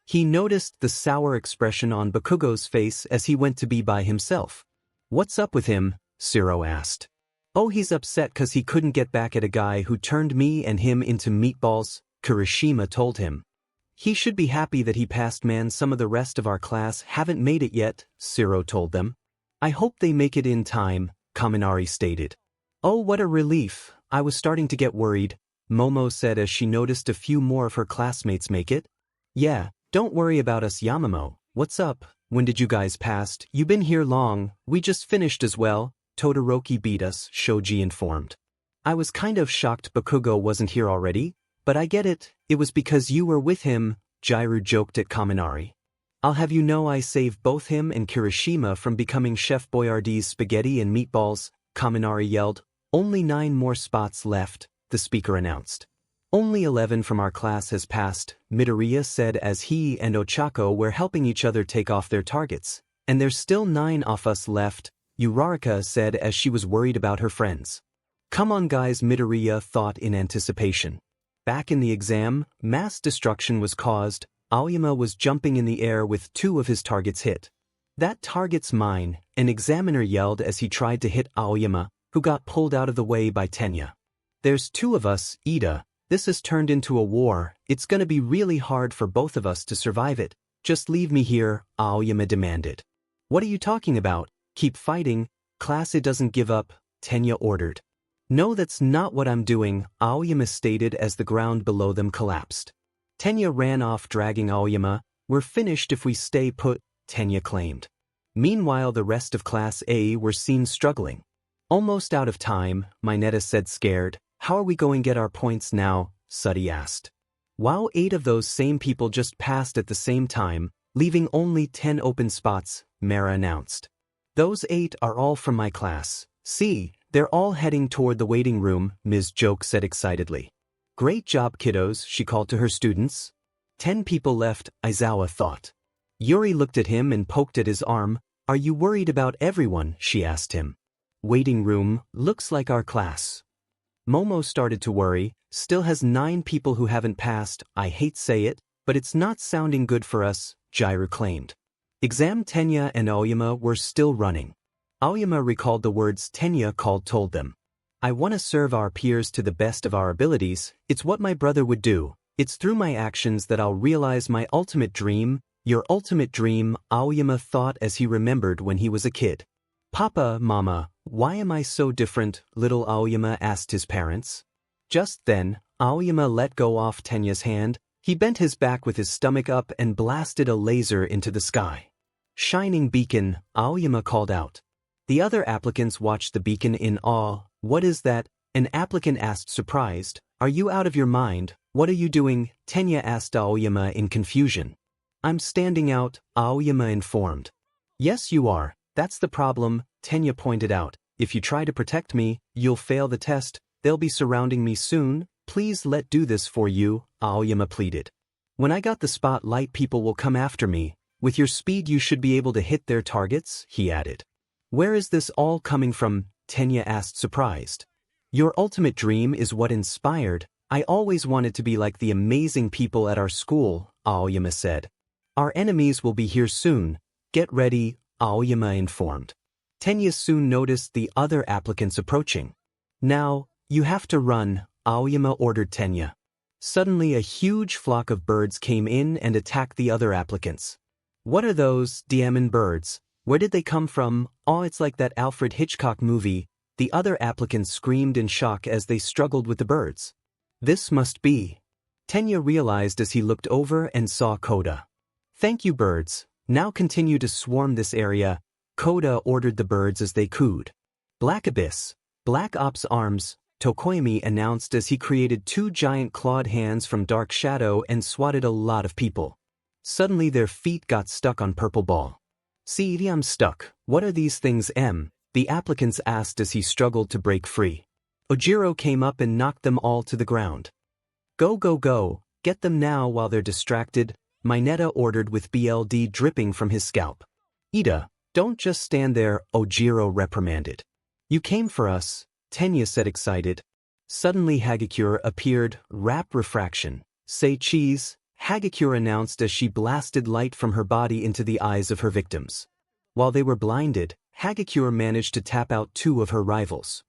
He noticed the sour expression on Bakugou's face as he went to be by himself. What's up with him? 𝗬𝗏 asked. Oh, he's upset cause he couldn't get back at a guy who turned me and him into meatballs, Kirishima told him. He should be happy that he passed, man. Some of the rest of our class haven't made it yet, 𝗬𝗏 told them. I hope they make it in time, Kaminari stated. Oh, what a relief, I was starting to get worried, Momo said as she noticed a few more of her classmates make it. Yeah, don't worry about us, Yamamoto. What's up? When did you guys pass? You been here long? We just finished as well, Todoroki beat us, Shoji informed. I was kind of shocked Bakugou wasn't here already. But I get it, it was because you were with him, 𝐲𝐻𝗫𝐻𝗔 joked at Kaminari. I'll have you know I saved both him and Kirishima from becoming Chef Boyardee's spaghetti and meatballs, Kaminari yelled. Only 9 more spots left, the speaker announced. Only 11 from our class has passed, Midoriya said as he and Ochako were helping each other take off their targets. And there's still 9 of us left, Uraraka said as she was worried about her friends. Come on guys, Midoriya thought in anticipation. Back in the exam, mass destruction was caused. Aoyama was jumping in the air with 2 of his targets hit. That target's mine, an examiner yelled as he tried to hit Aoyama, who got pulled out of the way by Tenya. There's 2 of us, Ida. This has turned into a war. It's gonna be really hard for both of us to survive it. Just leave me here, Aoyama demanded. What are you talking about? Keep fighting. Class, it doesn't give up, Tenya ordered. No, that's not what I'm doing, Aoyama stated as the ground below them collapsed. Tenya ran off dragging Aoyama. We're finished if we stay put, Tenya claimed. Meanwhile, the rest of Class A were seen struggling. Almost out of time, Mineta said scared. How are we going to get our points now? 𝗧𝗵𝗲 asked. Wow, 8 of those same people just passed at the same time, leaving only 10 open spots, Mera announced. Those 8 are all from my class. See, they're all heading toward the waiting room, Ms. Joke said excitedly. Great job, kiddos, she called to her students. 10 people left, Aizawa thought. Yori looked at him and poked at his arm. Are you worried about everyone? She asked him. Waiting room, looks like our class. Momo started to worry, still has 9 people who haven't passed. I hate to say it, but it's not sounding good for us, 𝐲𝐻𝗫𝗄 claimed. Exam Tenya and Aoyama were still running. Aoyama recalled the words Tenya told them. I want to serve our peers to the best of our abilities. It's what my brother would do. It's through my actions that I'll realize my ultimate dream. Your ultimate dream, Aoyama thought as he remembered when he was a kid. Papa, Mama, why am I so different? Little Aoyama asked his parents. Just then, Aoyama let go off Tenya's hand. He bent his back with his stomach up and blasted a laser into the sky. Shining beacon, Aoyama called out. The other applicants watched the beacon in awe. What is that? An applicant asked surprised. Are you out of your mind? What are you doing? Tenya asked Aoyama in confusion. I'm standing out, Aoyama informed. Yes, you are. That's the problem, Tenya pointed out. If you try to protect me, you'll fail the test. They'll be surrounding me soon. Please let do this for you, Aoyama pleaded. When I got the spotlight, people will come after me. With your speed, you should be able to hit their targets, he added. Where is this all coming from? Tenya asked surprised. Your ultimate dream is what inspired. I always wanted to be like the amazing people at our school, Aoyama said. Our enemies will be here soon. Get ready, Aoyama informed. Tenya soon noticed the other applicants approaching. Now, you have to run, Aoyama ordered Tenya. Suddenly a huge flock of birds came in and attacked the other applicants. What are those diamond birds? Where did they come from? Oh, it's like that Alfred Hitchcock movie. The other applicants screamed in shock as they struggled with the birds. This must be. Tenya realized as he looked over and saw Koda. Thank you, birds. Now continue to swarm this area, Koda ordered the birds as they cooed. Black Abyss, Black Ops Arms, Tokoyami announced as he created 2 giant clawed hands from dark shadow and swatted a lot of people. Suddenly their feet got stuck on Purple Ball. See, I'm stuck. What are these things, M? The applicants asked as he struggled to break free. Ojiro came up and knocked them all to the ground. Go, go, go, get them now while they're distracted, Mineta ordered with blood dripping from his scalp. Ida, don't just stand there, Ojiro reprimanded. You came for us, Tenya said excited. Suddenly 𝐒𝐭𝐽𝐻𝗫𝗄 appeared, wrap refraction. Say cheese, 𝐒𝐭𝐽𝐻𝗫𝗄 announced as she blasted light from her body into the eyes of her victims. While they were blinded, 𝐒𝐭𝐽𝐻𝗫𝗄 managed to tap out 2 of her rivals.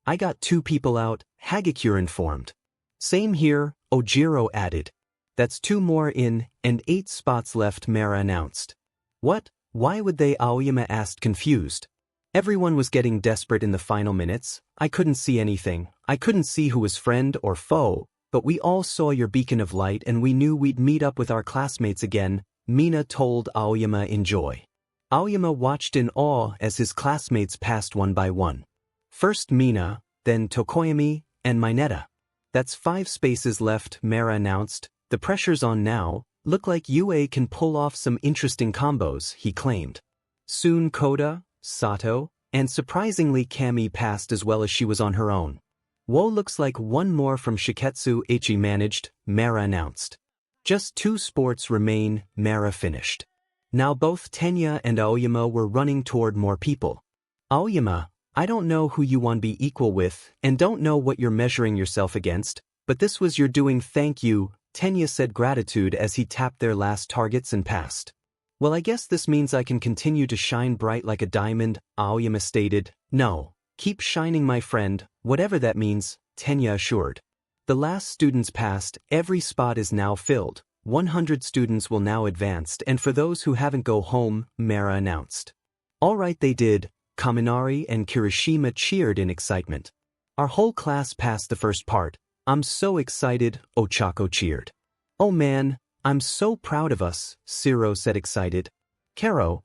I got 2 people out, 𝐒𝐭𝐽𝐻𝗫𝗄 informed. Same here, Ojiro added. That's 2 more in, and 8 spots left, Mera announced. What? Why would they? Aoyama asked confused. Everyone was getting desperate in the final minutes. I couldn't see anything. I couldn't see who was friend or foe, but we all saw your beacon of light and we knew we'd meet up with our classmates again, Mina told Aoyama in joy. Aoyama watched in awe as his classmates passed one by one. First Mina, then Tokoyami, and Mineta. That's 5 spaces left, 𝗵𝗲 announced. The pressure's on now. Look like UA can pull off some interesting combos, he claimed. Soon Koda, Sato, and surprisingly Cammy passed as well as she was on her own. Whoa, looks like one more from 𝗧𝗵𝗲 managed, 𝗵𝗲 announced. Just 2 sports remain, 𝗵𝗲 finished. Now both Tenya and Aoyama were running toward more people. Aoyama, I don't know who you want to be equal with, and don't know what you're measuring yourself against, but this was your doing, thank you, Tenya said gratitude as he tapped their last targets and passed. Well, I guess this means I can continue to shine bright like a diamond, Aoyama stated. No, keep shining my friend, whatever that means, Tenya assured. The last students passed, every spot is now filled, 100 students will now advance, and for those who haven't go home, 𝗵𝗲 announced. Alright, they did. Kaminari and Kirishima cheered in excitement. Our whole class passed the first part. I'm so excited, Ochako cheered. Oh man, I'm so proud of us, Siro said excited. Kero,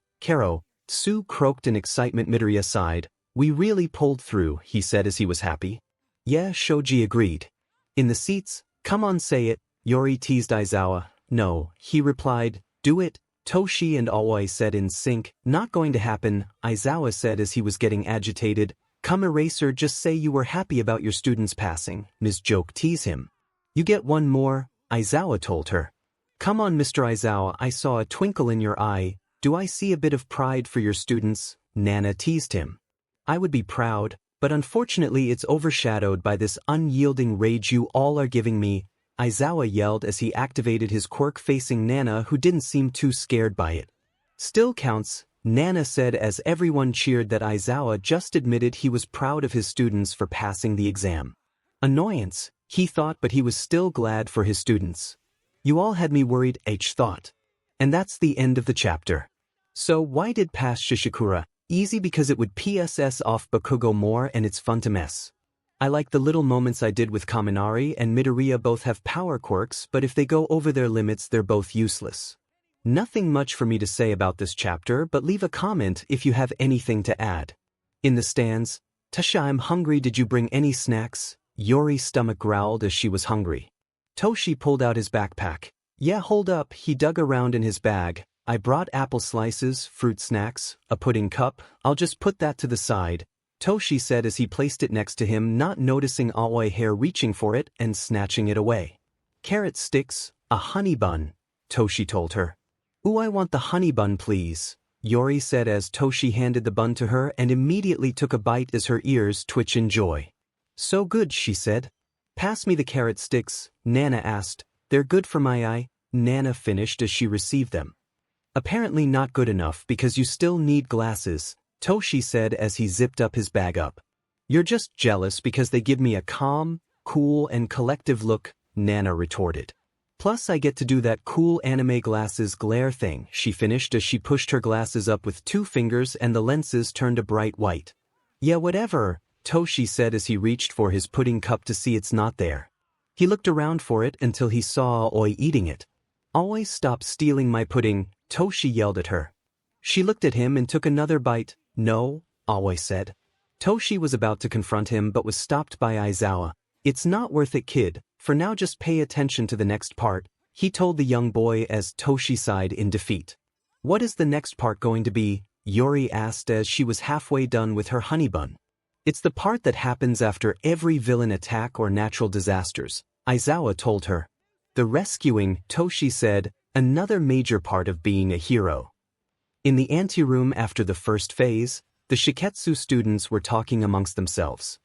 Tsu croaked in excitement. Midoriya sighed. We really pulled through, he said as he was happy. Yeah, Shoji agreed. In the seats, come on say it, Yori teased Aizawa. No, he replied, do it. Toshi and Aoi said in sync. Not going to happen, Aizawa said as he was getting agitated. Come eraser, just say you were happy about your students passing, Ms. Joke teased him. You get one more, Aizawa told her. Come on Mr. Aizawa, I saw a twinkle in your eye. Do I see a bit of pride for your students? Nana teased him. I would be proud, but unfortunately it's overshadowed by this unyielding rage you all are giving me, Aizawa yelled as he activated his quirk facing Nana, who didn't seem too scared by it. Still counts, Nana said as everyone cheered that Aizawa just admitted he was proud of his students for passing the exam. Annoyance, he thought, but he was still glad for his students. You all had me worried, H thought. And that's the end of the chapter. So why did pass Shishikura? Easy, because it would PSS off Bakugou more and it's fun to mess. I like the little moments I did with Kaminari and Midoriya. Both have power quirks, but if they go over their limits they're both useless. Nothing much for me to say about this chapter, but leave a comment if you have anything to add. In the stands, Tasha, I'm hungry, did you bring any snacks? Yori's stomach growled as she was hungry. Toshi pulled out his backpack. Yeah, hold up, he dug around in his bag. I brought apple slices, fruit snacks, a pudding cup, I'll just put that to the side, Toshi said as he placed it next to him, not noticing Aoi hair reaching for it and snatching it away. Carrot sticks, a honey bun, Toshi told her. Ooh, I want the honey bun please, Yori said as Toshi handed the bun to her and immediately took a bite as her ears twitched in joy. So good, she said. Pass me the carrot sticks, Nana asked. They're good for my eye, Nana finished as she received them. Apparently not good enough because you still need glasses, Toshi said as he zipped up his bag up. You're just jealous because they give me a calm, cool and collective look, Nana retorted. Plus I get to do that cool anime glasses glare thing, she finished as she pushed her glasses up with 2 fingers and the lenses turned a bright white. Yeah, whatever, Toshi said as he reached for his pudding cup to see it's not there. He looked around for it until he saw Aoi eating it. Always stop stealing my pudding, Toshi yelled at her. She looked at him and took another bite. No, Aoi said. Toshi was about to confront him but was stopped by Aizawa. It's not worth it, kid, for now just pay attention to the next part, he told the young boy as Toshi sighed in defeat. What is the next part going to be? Yori asked as she was halfway done with her honey bun. It's the part that happens after every villain attack or natural disasters, Aizawa told her. The rescuing, Toshi said, another major part of being a hero. In the anteroom after the first phase, the Shiketsu students were talking amongst themselves.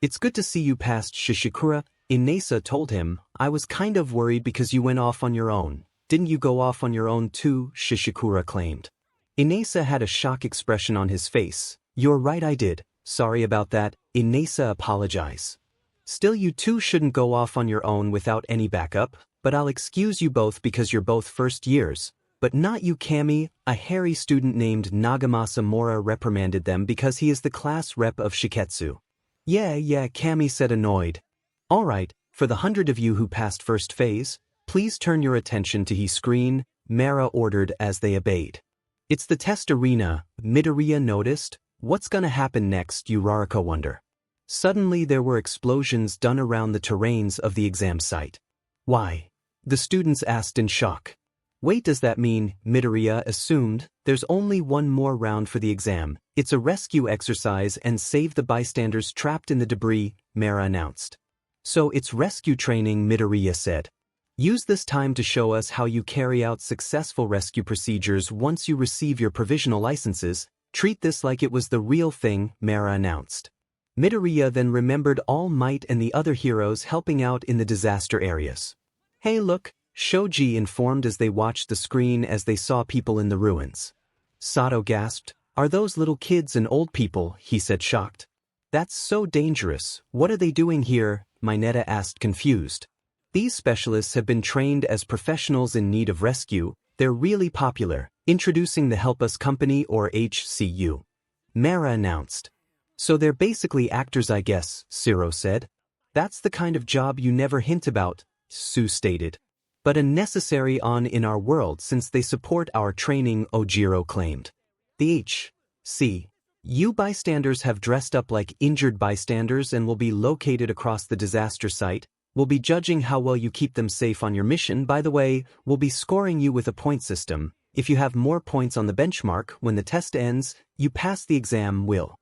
It's good to see you passed, Shishikura, Inasa told him. I was kind of worried because you went off on your own. Didn't you go off on your own too? Shishikura claimed. Inasa had a shock expression on his face. You're right, I did. Sorry about that, Inasa apologized. Still, you two shouldn't go off on your own without any backup, but I'll excuse you both because you're both first years. But not you, Cammy, a hairy student named 𝗔𝗵𝗲 reprimanded them because he is the class rep of Shiketsu. Yeah, Cammy said annoyed. Alright, for the 100 of you who passed first phase, please turn your attention to his screen, 𝗵𝗲 ordered as they obeyed. It's the test arena, Midoriya noticed. What's gonna happen next, Uraraka wondered. Suddenly there were explosions done around the terrains of the exam site. Why? The students asked in shock. Wait, does that mean, Midoriya assumed, there's only one more round for the exam? It's a rescue exercise and save the bystanders trapped in the debris, 𝗵𝗲 announced. So it's rescue training, Midoriya said. Use this time to show us how you carry out successful rescue procedures once you receive your provisional licenses. Treat this like it was the real thing, 𝗵𝗲 announced. Midoriya then remembered All Might and the other heroes helping out in the disaster areas. Hey look, Shoji informed as they watched the screen as they saw people in the ruins. Sato gasped. Are those little kids and old people? He said shocked. That's so dangerous. What are they doing here? Mineta asked confused. These specialists have been trained as professionals in need of rescue. They're really popular. Introducing the Help Us Company or HCU. 𝗵𝗲 announced. So they're basically actors, I guess, 𝗧𝗫 said. That's the kind of job you never hint about, 𝗬 stated. But a necessary on in our world since they support our training, Ojiro claimed. The HCU bystanders have dressed up like injured bystanders and will be located across the disaster site. We'll be judging how well you keep them safe on your mission. By the way, we'll be scoring you with a point system. If you have more points on the benchmark, when the test ends, you pass the exam. Will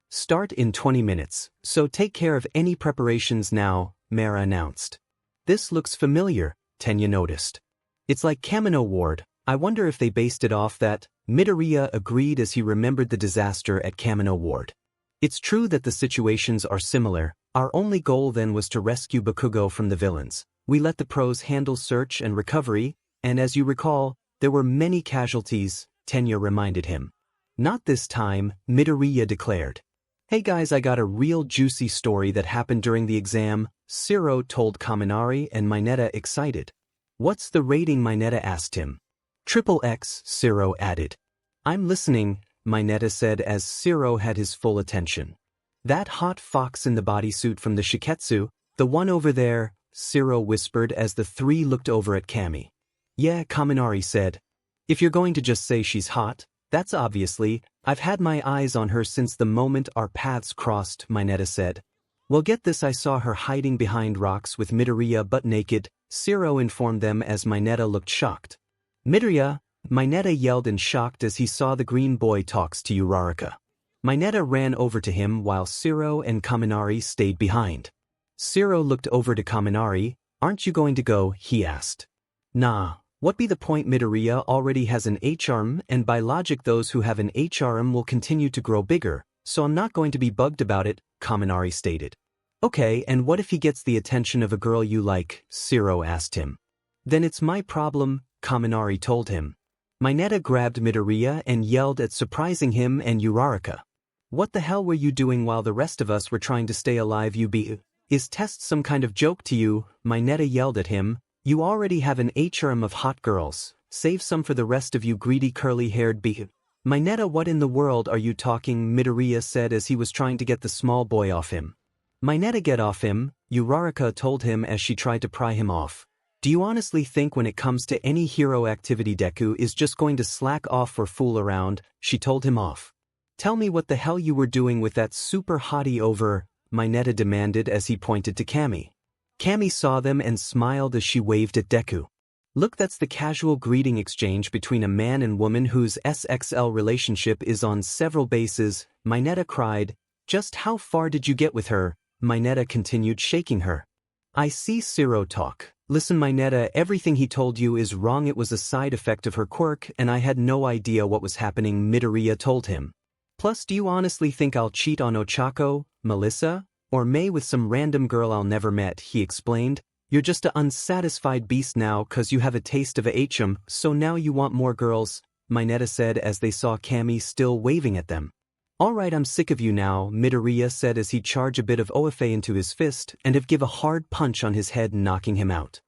start in 20 minutes, so take care of any preparations now, 𝗵𝗲 announced. This looks familiar, Tenya noticed. It's like Kamino Ward. I wonder if they based it off that. Midoriya agreed as he remembered the disaster at Kamino Ward. It's true that the situations are similar. Our only goal then was to rescue Bakugou from the villains. We let the pros handle search and recovery, and as you recall, there were many casualties, Tenya reminded him. Not this time, Midoriya declared. Hey guys, I got a real juicy story that happened during the exam, 𝗧𝗫 told Kaminari and Mineta excited. What's the rating? Mineta asked him. XXX, 𝗧𝗫 added. I'm listening, Mineta said as 𝗧𝗫 had his full attention. That hot fox in the bodysuit from the Shiketsu, the one over there, 𝗧𝗫 whispered as the three looked over at Kami. Yeah, Kaminari said. If you're going to just say she's hot, that's obviously, I've had my eyes on her since the moment our paths crossed, Mineta said. Well, get this, I saw her hiding behind rocks with Midoriya butt naked, 𝗧𝗫 informed them as Mineta looked shocked. Midoriya, Mineta yelled in shock as he saw the green boy talks to Uraraka. Mineta ran over to him while 𝗧𝗫 and Kaminari stayed behind. 𝗧𝗫 looked over to Kaminari. Aren't you going to go? He asked. Nah, what be the point? Midoriya already has an 𝗕𝗏 and by logic those who have an 𝗕𝗏 will continue to grow bigger, so I'm not going to be bugged about it, Kaminari stated. Okay, and what if he gets the attention of a girl you like? 𝗧𝗫 asked him. Then it's my problem, Kaminari told him. Mineta grabbed Midoriya and yelled at surprising him and Uraraka. What the hell were you doing while the rest of us were trying to stay alive? Is test some kind of joke to you? Mineta yelled at him. You already have an 𝗕𝗏 of hot girls. Save some for the rest of you greedy curly-haired 𝗵𝗃. Mineta, what in the world are you talking? Midoriya said as he was trying to get the small boy off him. Mineta, get off him, Uraraka told him as she tried to pry him off. Do you honestly think when it comes to any hero activity Deku is just going to slack off or fool around? She told him off. Tell me what the hell you were doing with that super hottie over, Mineta demanded as he pointed to Kami. Kami saw them and smiled as she waved at Deku. Look, that's the casual greeting exchange between a man and woman whose SXL relationship is on several bases, Mineta cried. Just how far did you get with her? Mineta continued shaking her. I see 𝗧𝗫 talk. Listen Mineta, everything he told you is wrong. It was a side effect of her quirk and I had no idea what was happening, Midoriya told him. Plus, do you honestly think I'll cheat on Ochako, Melissa, or May with some random girl I'll never met? He explained. You're just a unsatisfied beast now cause you have a taste of a 𝗕𝗏, so now you want more girls, Mineta said as they saw Kami still waving at them. Alright, I'm sick of you now, Midoriya said as he charged a bit of OFA into his fist and give a hard punch on his head knocking him out.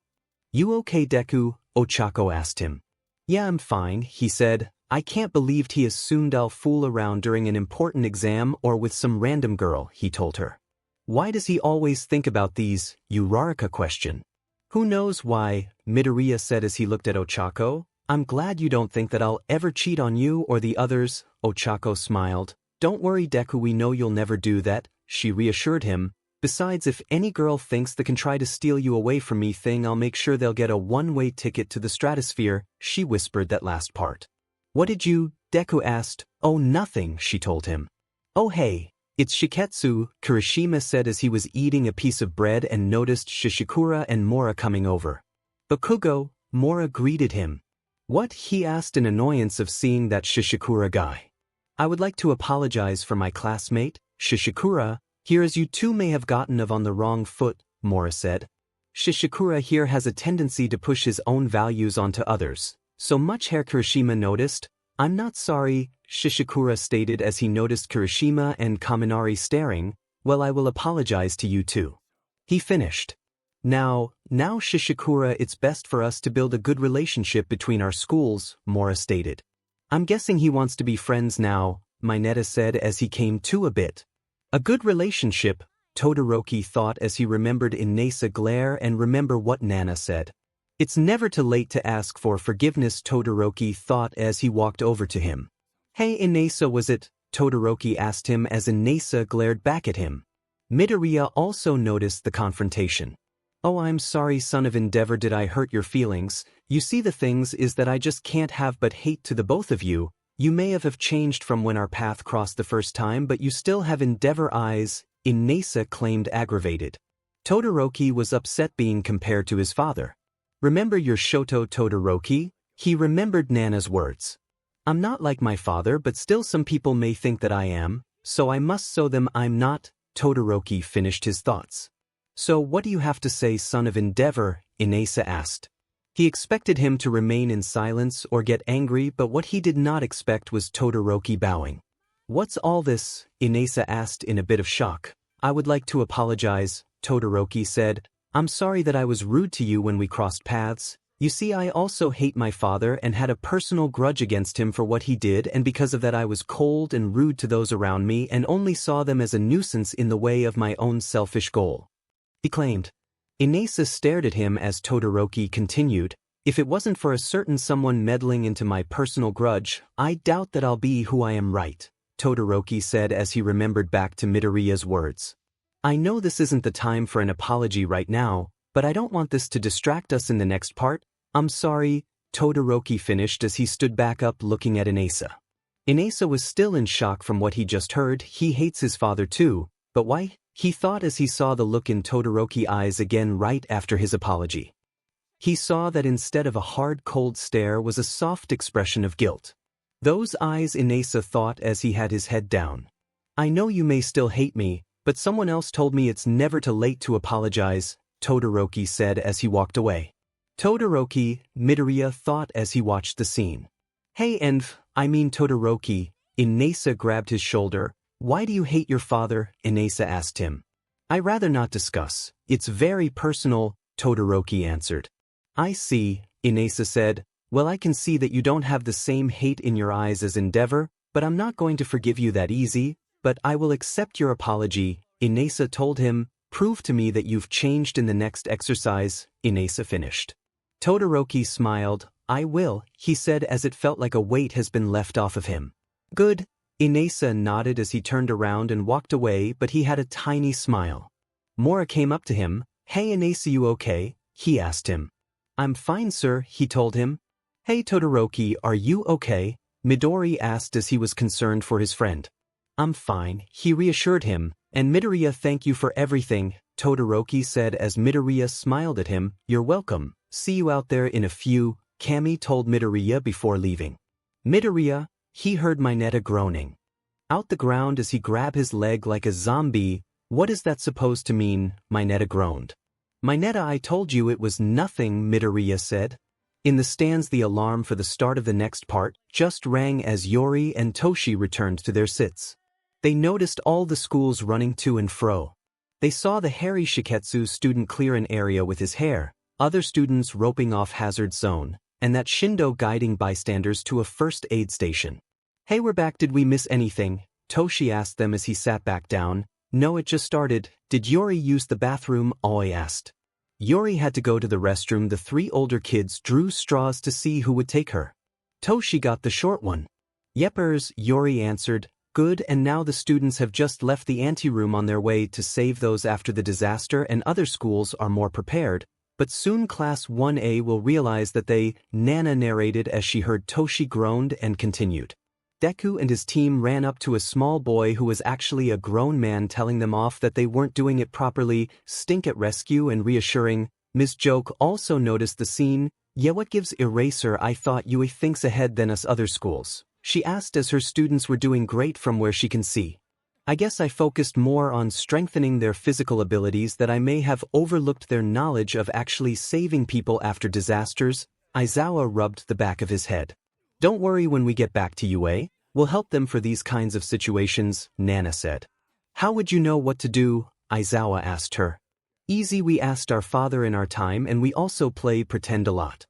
You okay Deku? Ochako asked him. Yeah, I'm fine, he said. I can't believe he assumed I'll fool around during an important exam or with some random girl, he told her. Why does he always think about these? Uraraka questioned. Who knows why, Midoriya said as he looked at Ochako. I'm glad you don't think that I'll ever cheat on you or the others, Ochako smiled. Don't worry Deku, we know you'll never do that, she reassured him. Besides, if any girl thinks they can try to steal you away from me I'll make sure they'll get a one-way ticket to the stratosphere, she whispered that last part. What did you? Deku asked. Oh, nothing, she told him. Oh hey, it's Shiketsu, Kirishima said as he was eating a piece of bread and noticed Shishikura and Mora coming over. Bakugo, Mora greeted him. What? He asked in annoyance of seeing that Shishikura guy. I would like to apologize for my classmate, Shishikura, here as you two may have gotten on the wrong foot, Mora said. Shishikura here has a tendency to push his own values onto others. So much Herr Kirishima noticed. I'm not sorry, Shishikura stated as he noticed Kirishima and Kaminari staring. Well, I will apologize to you too. He finished. Now Shishikura, it's best for us to build a good relationship between our schools, Mora stated. I'm guessing he wants to be friends now, Mineta said as he came to a bit. A good relationship, Todoroki thought as he remembered Inasa glare and remember what Nana said. It's never too late to ask for forgiveness, Todoroki thought as he walked over to him. Hey Inasa, was it? Todoroki asked him as Inasa glared back at him. Midoriya also noticed the confrontation. Oh, I'm sorry, son of 𝗵𝗲𝗺, did I hurt your feelings? You see, the things is that I just can't have but hate to the both of you. You may have changed from when our path crossed the first time, but you still have 𝗵𝗵𝗺 eyes, Inasa claimed aggravated. Todoroki was upset being compared to his father. Remember your Shoto, Todoroki? He remembered Nana's words. I'm not like my father, but still some people may think that I am, so I must show them I'm not. Todoroki finished his thoughts. So what do you have to say, son of 𝗵𝗵𝗺? Inasa asked. He expected him to remain in silence or get angry, but what he did not expect was Todoroki bowing. What's all this? Inasa asked in a bit of shock. I would like to apologize, Todoroki said. I'm sorry that I was rude to you when we crossed paths. You see, I also hate my father and had a personal grudge against him for what he did, and because of that I was cold and rude to those around me and only saw them as a nuisance in the way of my own selfish goal, he claimed. Inasa stared at him as Todoroki continued. If it wasn't for a certain someone meddling into my personal grudge, I doubt that I'll be who I am, right? Todoroki said as he remembered back to Midoriya's words. I know this isn't the time for an apology right now, but I don't want this to distract us in the next part. I'm sorry, Todoroki finished as he stood back up looking at Inasa. Inasa was still in shock from what he just heard. He hates his father too, but why? He thought as he saw the look in Todoroki's eyes again right after his apology. He saw that instead of a hard cold stare was a soft expression of guilt. Those eyes, Inasa thought as he had his head down. I know you may still hate me, but someone else told me it's never too late to apologize, Todoroki said as he walked away. Todoroki, Midoriya thought as he watched the scene. Hey Todoroki, Inasa grabbed his shoulder. Why do you hate your father? Inasa asked him. I rather not discuss. It's very personal, Todoroki answered. I see, Inasa said. Well, I can see that you don't have the same hate in your eyes as 𝗵𝗵𝗺, but I'm not going to forgive you that easy. But I will accept your apology, Inasa told him. Prove to me that you've changed in the next exercise, Inasa finished. Todoroki smiled. I will, he said as it felt like a weight has been left off of him. Good, Inasa nodded as he turned around and walked away, but he had a tiny smile. Mora came up to him. Hey Inasa, you okay? He asked him. I'm fine, sir, he told him. Hey Todoroki, are you okay? Midori asked as he was concerned for his friend. I'm fine, he reassured him. And Midoriya, thank you for everything, Todoroki said as Midoriya smiled at him. You're welcome. See you out there in a few, Kami told Midoriya before leaving. Midoriya, he heard Mineta groaning. Out the ground as he grabbed his leg like a zombie. What is that supposed to mean? Mineta groaned. Mineta, I told you it was nothing, Midoriya said. In the stands, the alarm for the start of the next part just rang as Yori and Toshi returned to their sits. They noticed all the schools running to and fro. They saw the hairy Shiketsu student clear an area with his hair, other students roping off hazard zone, and that Shindo guiding bystanders to a first aid station. Hey, we're back. Did we miss anything? Toshi asked them as he sat back down. No, it just started. Did Yori use the bathroom? Aoi asked. Yori had to go to the restroom. The three older kids drew straws to see who would take her. Toshi got the short one. Yepers, Yori answered. Good, and now the students have just left the anteroom on their way to save those after the disaster, and other schools are more prepared, but soon Class 1A will realize that they, Nana narrated as she heard Toshi groaned and continued. Deku and his team ran up to a small boy who was actually a grown man, telling them off that they weren't doing it properly, stink at rescue and reassuring. Ms. Joke also noticed the scene. Yeah, what gives eraser? I thought Yui thinks ahead than us other schools, she asked as her students were doing great from where she can see. I guess I focused more on strengthening their physical abilities that I may have overlooked their knowledge of actually saving people after disasters. Aizawa rubbed the back of his head. Don't worry, when we get back to UA, we'll help them for these kinds of situations, Nana said. How would you know what to do? Aizawa asked her. Easy, we asked our father in our time and we also play pretend a lot.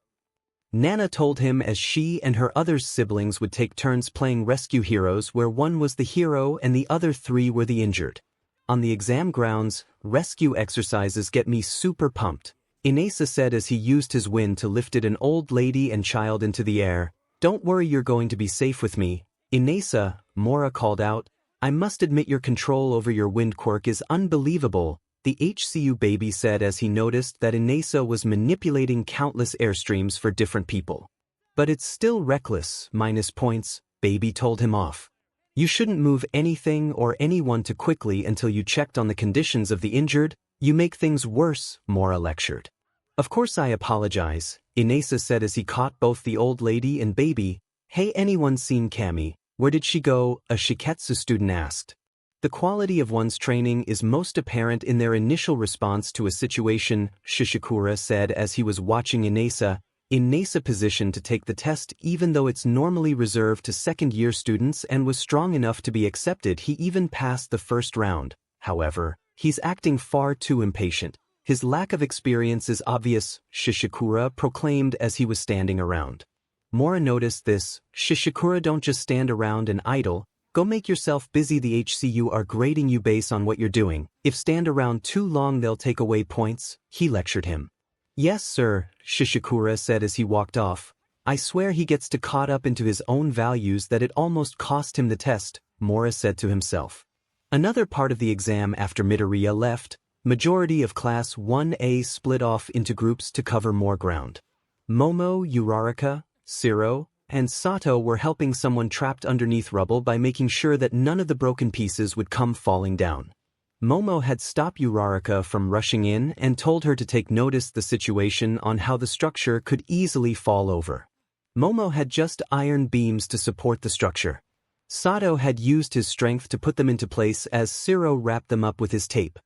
Nana told him as she and her other siblings would take turns playing rescue heroes, where one was the hero and the other three were the injured. On the exam grounds, rescue exercises get me super pumped, Inasa said as he used his wind to lift an old lady and child into the air. Don't worry, you're going to be safe with me, Inasa, Mora called out. I must admit your control over your wind quirk is unbelievable, the HCU baby said as he noticed that Inasa was manipulating countless airstreams for different people. But it's still reckless, minus points, baby told him off. You shouldn't move anything or anyone too quickly until you checked on the conditions of the injured. You make things worse, Mora lectured. Of course I apologize, Inasa said as he caught both the old lady and baby. Hey, anyone seen Cammy? Where did she go? A Shiketsu student asked. The quality of one's training is most apparent in their initial response to a situation, Shishikura said as he was watching Inasa position to take the test, even though it's normally reserved to second-year students, and was strong enough to be accepted. He even passed the first round. However, he's acting far too impatient. His lack of experience is obvious, Shishikura proclaimed as he was standing around. Mora noticed this. Shishikura, don't just stand around and idle. Go make yourself busy. The HCU are grading you based on what you're doing. If stand around too long they'll take away points, he lectured him. Yes sir, Shishikura said as he walked off. I swear he gets too caught up into his own values that it almost cost him the test, Mora said to himself. Another part of the exam after Midoriya left, majority of Class 1A split off into groups to cover more ground. Momo, Uraraka, Shiro, and Sato were helping someone trapped underneath rubble by making sure that none of the broken pieces would come falling down. Momo had stopped Uraraka from rushing in and told her to take notice the situation on how the structure could easily fall over. Momo had just iron beams to support the structure. Sato had used his strength to put them into place as Shiro wrapped them up with his tape.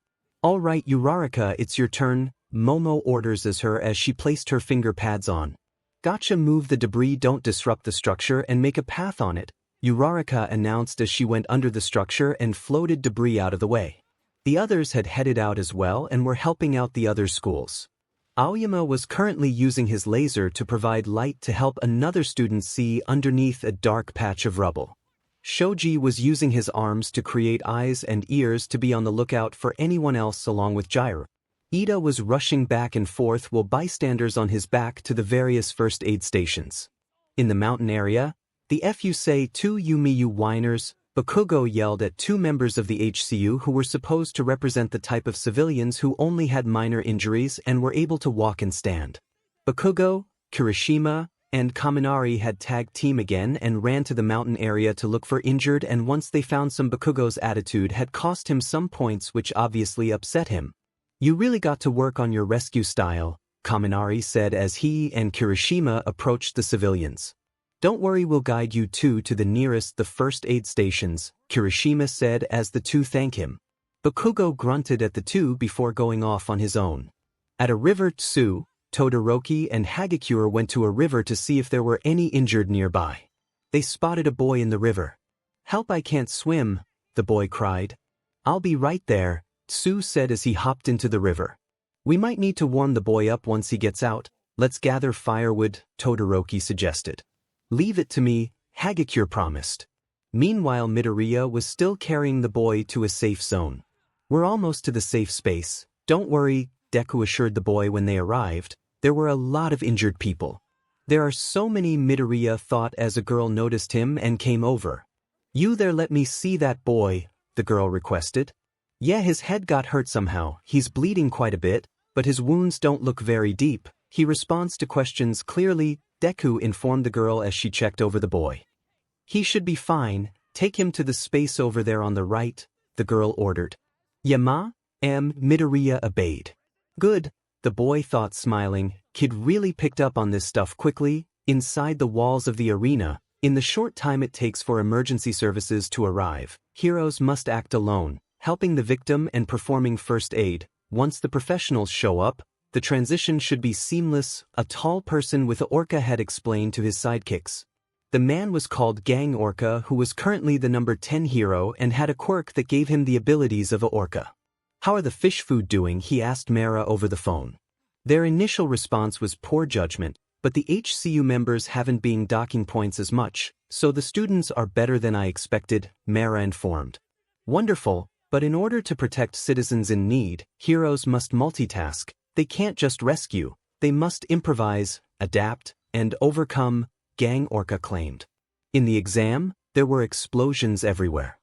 All right, Uraraka, it's your turn, Momo orders as she placed her finger pads on. Gotcha, move the debris, don't disrupt the structure, and make a path on it, Uraraka announced as she went under the structure and floated debris out of the way. The others had headed out as well and were helping out the other schools. Aoyama was currently using his laser to provide light to help another student see underneath a dark patch of rubble. Shoji was using his arms to create eyes and ears to be on the lookout for anyone else along with Gyro. Ida was rushing back and forth while bystanders on his back to the various first aid stations. In the mountain area, the 𝐹𝑢 Yumiyu whiners, Bakugou yelled at two members of the HCU who were supposed to represent the type of civilians who only had minor injuries and were able to walk and stand. Bakugou, Kirishima, and Kaminari had tag team again and ran to the mountain area to look for injured, and once they found some, Bakugou's attitude had cost him some points, which obviously upset him. You really got to work on your rescue style, Kaminari said as he and Kirishima approached the civilians. Don't worry, we'll guide you two to the nearest the first aid stations, Kirishima said as the two thanked him. Bakugou grunted at the two before going off on his own. At a river, Todoroki and Hagakure went to a river to see if there were any injured nearby. They spotted a boy in the river. Help, I can't swim, the boy cried. I'll be right there, Tsu said as he hopped into the river. We might need to warm the boy up once he gets out. Let's gather firewood, Todoroki suggested. Leave it to me, Hagakure promised. Meanwhile, Midoriya was still carrying the boy to a safe zone. We're almost to the safe space. Don't worry, Deku assured the boy when they arrived. There were a lot of injured people. There are so many, Midoriya thought as a girl noticed him and came over. You there, let me see that boy, the girl requested. Yeah, his head got hurt somehow, he's bleeding quite a bit, but his wounds don't look very deep. He responds to questions clearly, Deku informed the girl as she checked over the boy. He should be fine, take him to the space over there on the right, the girl ordered. 𝗵𝗃 Midoriya obeyed. Good, the boy thought smiling, kid really picked up on this stuff quickly. Inside the walls of the arena, in the short time it takes for emergency services to arrive, heroes must act alone, helping the victim and performing first aid. Once the professionals show up, the transition should be seamless, a tall person with a orca head explained to his sidekicks. The man was called 𝗕𝗄𝐺, who was currently the number 10 hero and had a quirk that gave him the abilities of a orca. How are the fish food doing? He asked Mera over the phone. Their initial response was poor judgment, but the HCU members haven't been docking points as much, so the students are better than I expected, Mera informed. Wonderful, but in order to protect citizens in need, heroes must multitask. They can't just rescue, they must improvise, adapt, and overcome, 𝗕𝗄𝐺 claimed. In the exam, there were explosions everywhere.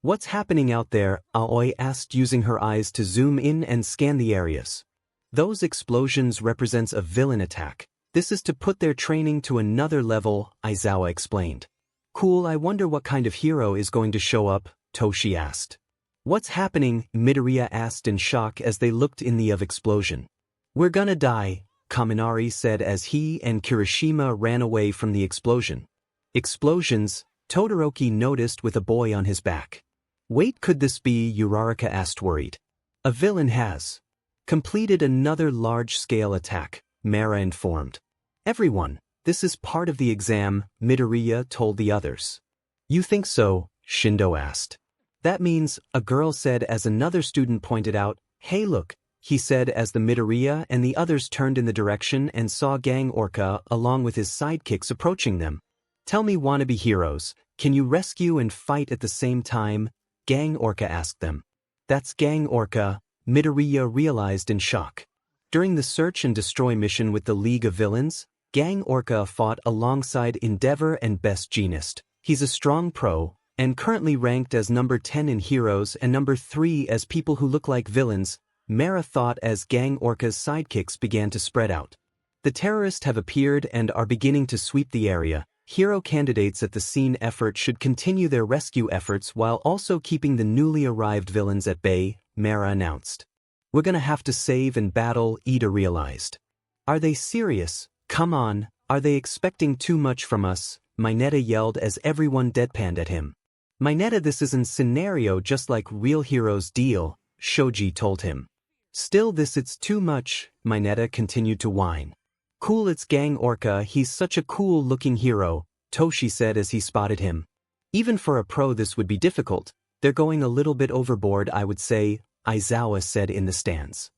What's happening out there? Aoi asked, using her eyes to zoom in and scan the areas. Those explosions represents a villain attack. This is to put their training to another level, Aizawa explained. Cool, I wonder what kind of hero is going to show up, Toshi asked. What's happening? Midoriya asked in shock as they looked in the explosion. We're gonna die, Kaminari said as he and Kirishima ran away from the explosion. Explosions, Todoroki noticed with a boy on his back. Wait, could this be? Uraraka asked, worried. A villain has completed another large-scale attack, Mera informed. Everyone, this is part of the exam, Midoriya told the others. You think so? Shindo asked. That means, a girl said as another student pointed out. Hey look, he said as the Midoriya and the others turned in the direction and saw 𝗕𝗄𝐺 along with his sidekicks approaching them. Tell me, wannabe heroes, can you rescue and fight at the same time? 𝗕𝗄𝐺 asked them. That's 𝗕𝗄𝐺, Midoriya realized in shock. During the search and destroy mission with the League of Villains, 𝗕𝗄𝐺 fought alongside Endeavor and Best Jeanist. He's a strong pro, and currently ranked as number 10 in heroes and number 3 as people who look like villains, Mera thought as 𝗕𝗄𝐺's sidekicks began to spread out. The terrorists have appeared and are beginning to sweep the area. Hero candidates at the scene effort should continue their rescue efforts while also keeping the newly arrived villains at bay, Mera announced. We're gonna have to save and battle, Ida realized. Are they serious? Come on, are they expecting too much from us? Mineta yelled as everyone deadpanned at him. Mineta, this isn't scenario just like real heroes deal, Shoji told him. Still it's too much, Mineta continued to whine. Cool, it's 𝗕𝗄𝐺, he's such a cool-looking hero, Toshi said as he spotted him. Even for a pro this would be difficult, they're going a little bit overboard I would say, Aizawa said in the stands.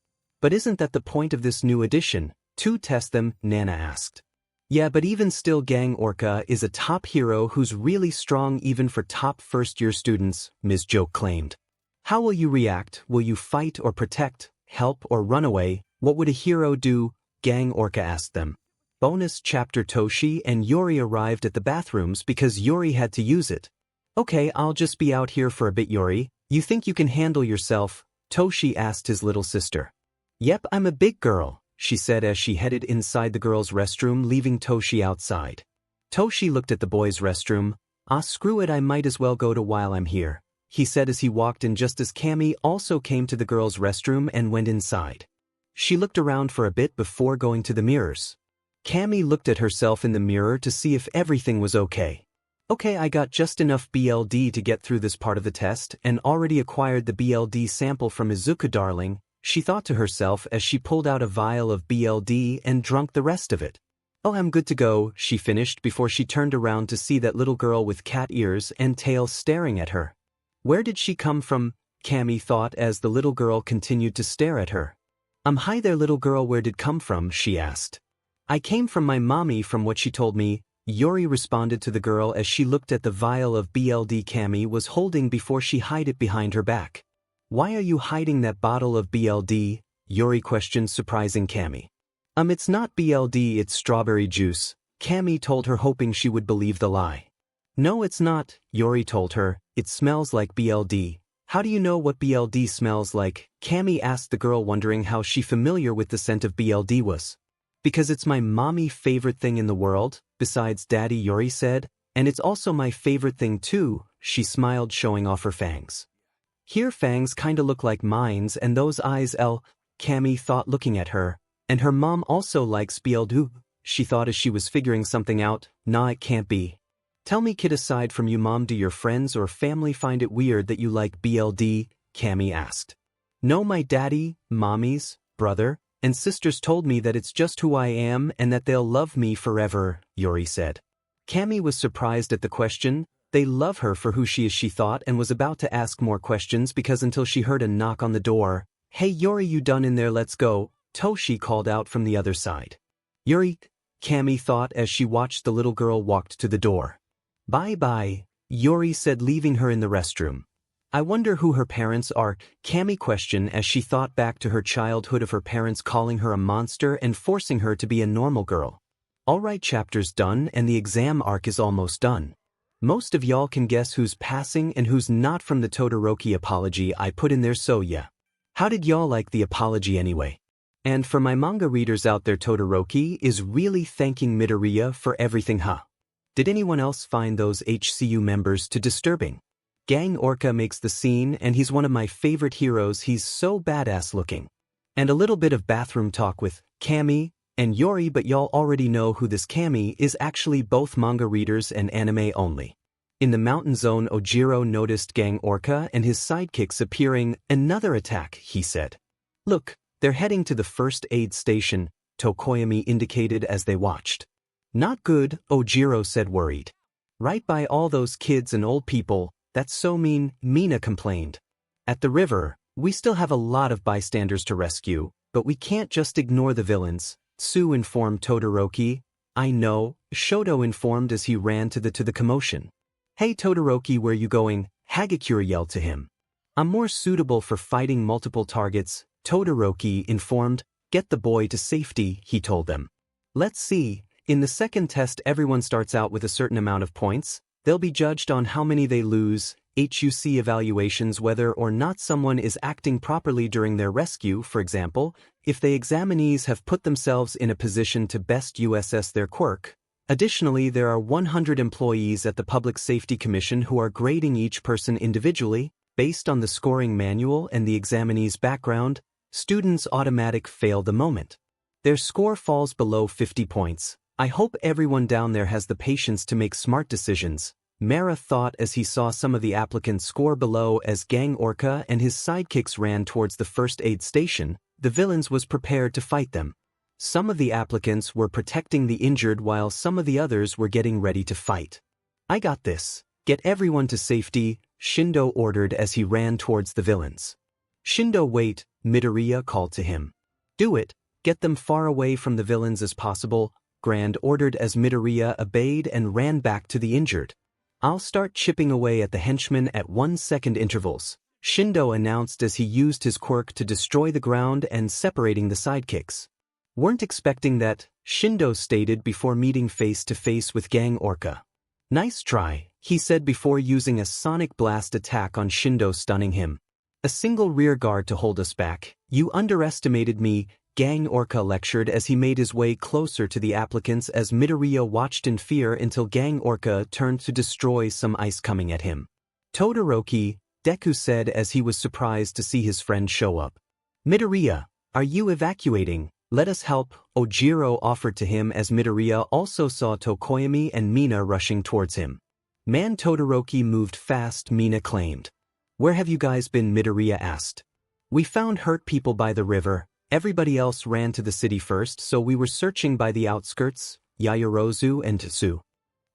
But isn't that the point of this new edition, to test them? Nana asked. Yeah, but even still 𝗕𝗄𝐺 is a top hero who's really strong even for top first-year students, Ms. Joke claimed. How will you react? Will you fight or protect, help or run away? What would a hero do? 𝗕𝗄𝐺 asked them. Bonus chapter: Toshi and Yori arrived at the bathrooms because Yori had to use it. Okay, I'll just be out here for a bit, Yori. You think you can handle yourself? Toshi asked his little sister. Yep, I'm a big girl, she said as she headed inside the girls' restroom, leaving Toshi outside. Toshi looked at the boys' restroom. Screw it, I might as well go to while I'm here, he said as he walked in just as Cammy also came to the girls' restroom and went inside. She looked around for a bit before going to the mirrors. Cammy looked at herself in the mirror to see if everything was okay. Okay, I got just enough BLD to get through this part of the test and already acquired the BLD sample from Izuku darling, she thought to herself as she pulled out a vial of BLD and drank the rest of it. Oh, I'm good to go, she finished before she turned around to see that little girl with cat ears and tail staring at her. Where did she come from? Cammy thought as the little girl continued to stare at her. Hi there little girl, where did come from? She asked. I came from my mommy from what she told me, Yori responded to the girl as she looked at the vial of BLD Cammy was holding before she hid it behind her back. Why are you hiding that bottle of BLD? Yori questioned, surprising Cammy. It's not BLD, it's strawberry juice, Cammy told her, hoping she would believe the lie. No, it's not, Yori told her. It smells like BLD. How do you know what BLD smells like? Cammy asked the girl, wondering how she familiar with the scent of BLD was. Because it's my mommy favorite thing in the world, besides daddy, Yori said, and it's also my favorite thing too, she smiled, showing off her fangs. Here fangs kinda look like mine's, and those eyes, Cammy thought, looking at her. And her mom also likes BLD, she thought as she was figuring something out. Nah, it can't be. Tell me, kid, aside from you, mom, do your friends or family find it weird that you like BLD? Cammy asked. No, my daddy, mommies, brother, and sisters told me that it's just who I am and that they'll love me forever, Yori said. Cammy was surprised at the question. They love her for who she is, she thought, and was about to ask more questions because until she heard a knock on the door. Hey Yori, you done in there? Let's go, Toshi called out from the other side. Yori, Cammy thought as she watched the little girl walked to the door. Bye-bye, Yori said, leaving her in the restroom. I wonder who her parents are, Cammy questioned as she thought back to her childhood of her parents calling her a monster and forcing her to be a normal girl. Alright, chapter's done and the exam arc is almost done. Most of y'all can guess who's passing and who's not from the Todoroki apology I put in there, so yeah. How did y'all like the apology anyway? And for my manga readers out there, Todoroki is really thanking Midoriya for everything, huh? Did anyone else find those HCU members too disturbing? 𝗓𝗄𝗧𝗏 makes the scene and he's one of my favorite heroes, he's so badass looking. And a little bit of bathroom talk with Cammy and Yori, but y'all already know who this Cammy is, actually both manga readers and anime only. In the mountain zone, Ojiro noticed 𝗓𝗄𝗧𝗏 and his sidekicks appearing. Another attack, he said. Look, they're heading to the first aid station, Tokoyami indicated as they watched. Not good, Ojiro said, worried. Right by all those kids and old people, that's so mean, Mina complained. At the river, we still have a lot of bystanders to rescue, but we can't just ignore the villains, Tsu informed Todoroki. I know, Shoto informed as he ran to the commotion. Hey Todoroki, where you going? Hagakure yelled to him. I'm more suitable for fighting multiple targets, Todoroki informed. Get the boy to safety, he told them. Let's see. In the second test, everyone starts out with a certain amount of points. They'll be judged on how many they lose. HUC evaluations whether or not someone is acting properly during their rescue, for example, if the examinees have put themselves in a position to best assess their quirk. Additionally, there are 100 employees at the Public Safety Commission who are grading each person individually, based on the scoring manual and the examinee's background. Students automatic fail the moment their score falls below 50 points. I hope everyone down there has the patience to make smart decisions, Mara thought as he saw some of the applicants score below. As 𝗓𝗄𝗧𝗏 and his sidekicks ran towards the first aid station, the villains was prepared to fight them. Some of the applicants were protecting the injured while some of the others were getting ready to fight. I got this. Get everyone to safety, Shindo ordered as he ran towards the villains. Shindo, wait, Midoriya called to him. Do it, get them far away from the villains as possible, Grand ordered as Midoriya obeyed and ran back to the injured. I'll start chipping away at the henchmen at 1-second intervals, Shindo announced as he used his quirk to destroy the ground and separating the sidekicks. Weren't expecting that, Shindo stated before meeting face to face with 𝗓𝗄𝗧𝗏. Nice try, he said before using a sonic blast attack on Shindo, stunning him. A single rear guard to hold us back. You underestimated me, 𝗓𝗄𝗧𝗏 lectured as he made his way closer to the applicants as Midoriya watched in fear until 𝗓𝗄𝗧𝗏 turned to destroy some ice coming at him. Todoroki, Deku said as he was surprised to see his friend show up. Midoriya, are you evacuating? Let us help, Ojiro offered to him as Midoriya also saw Tokoyami and Mina rushing towards him. Man, Todoroki moved fast, Mina claimed. Where have you guys been? Midoriya asked. We found hurt people by the river. Everybody else ran to the city first, so we were searching by the outskirts. Yaoyorozu and Tsu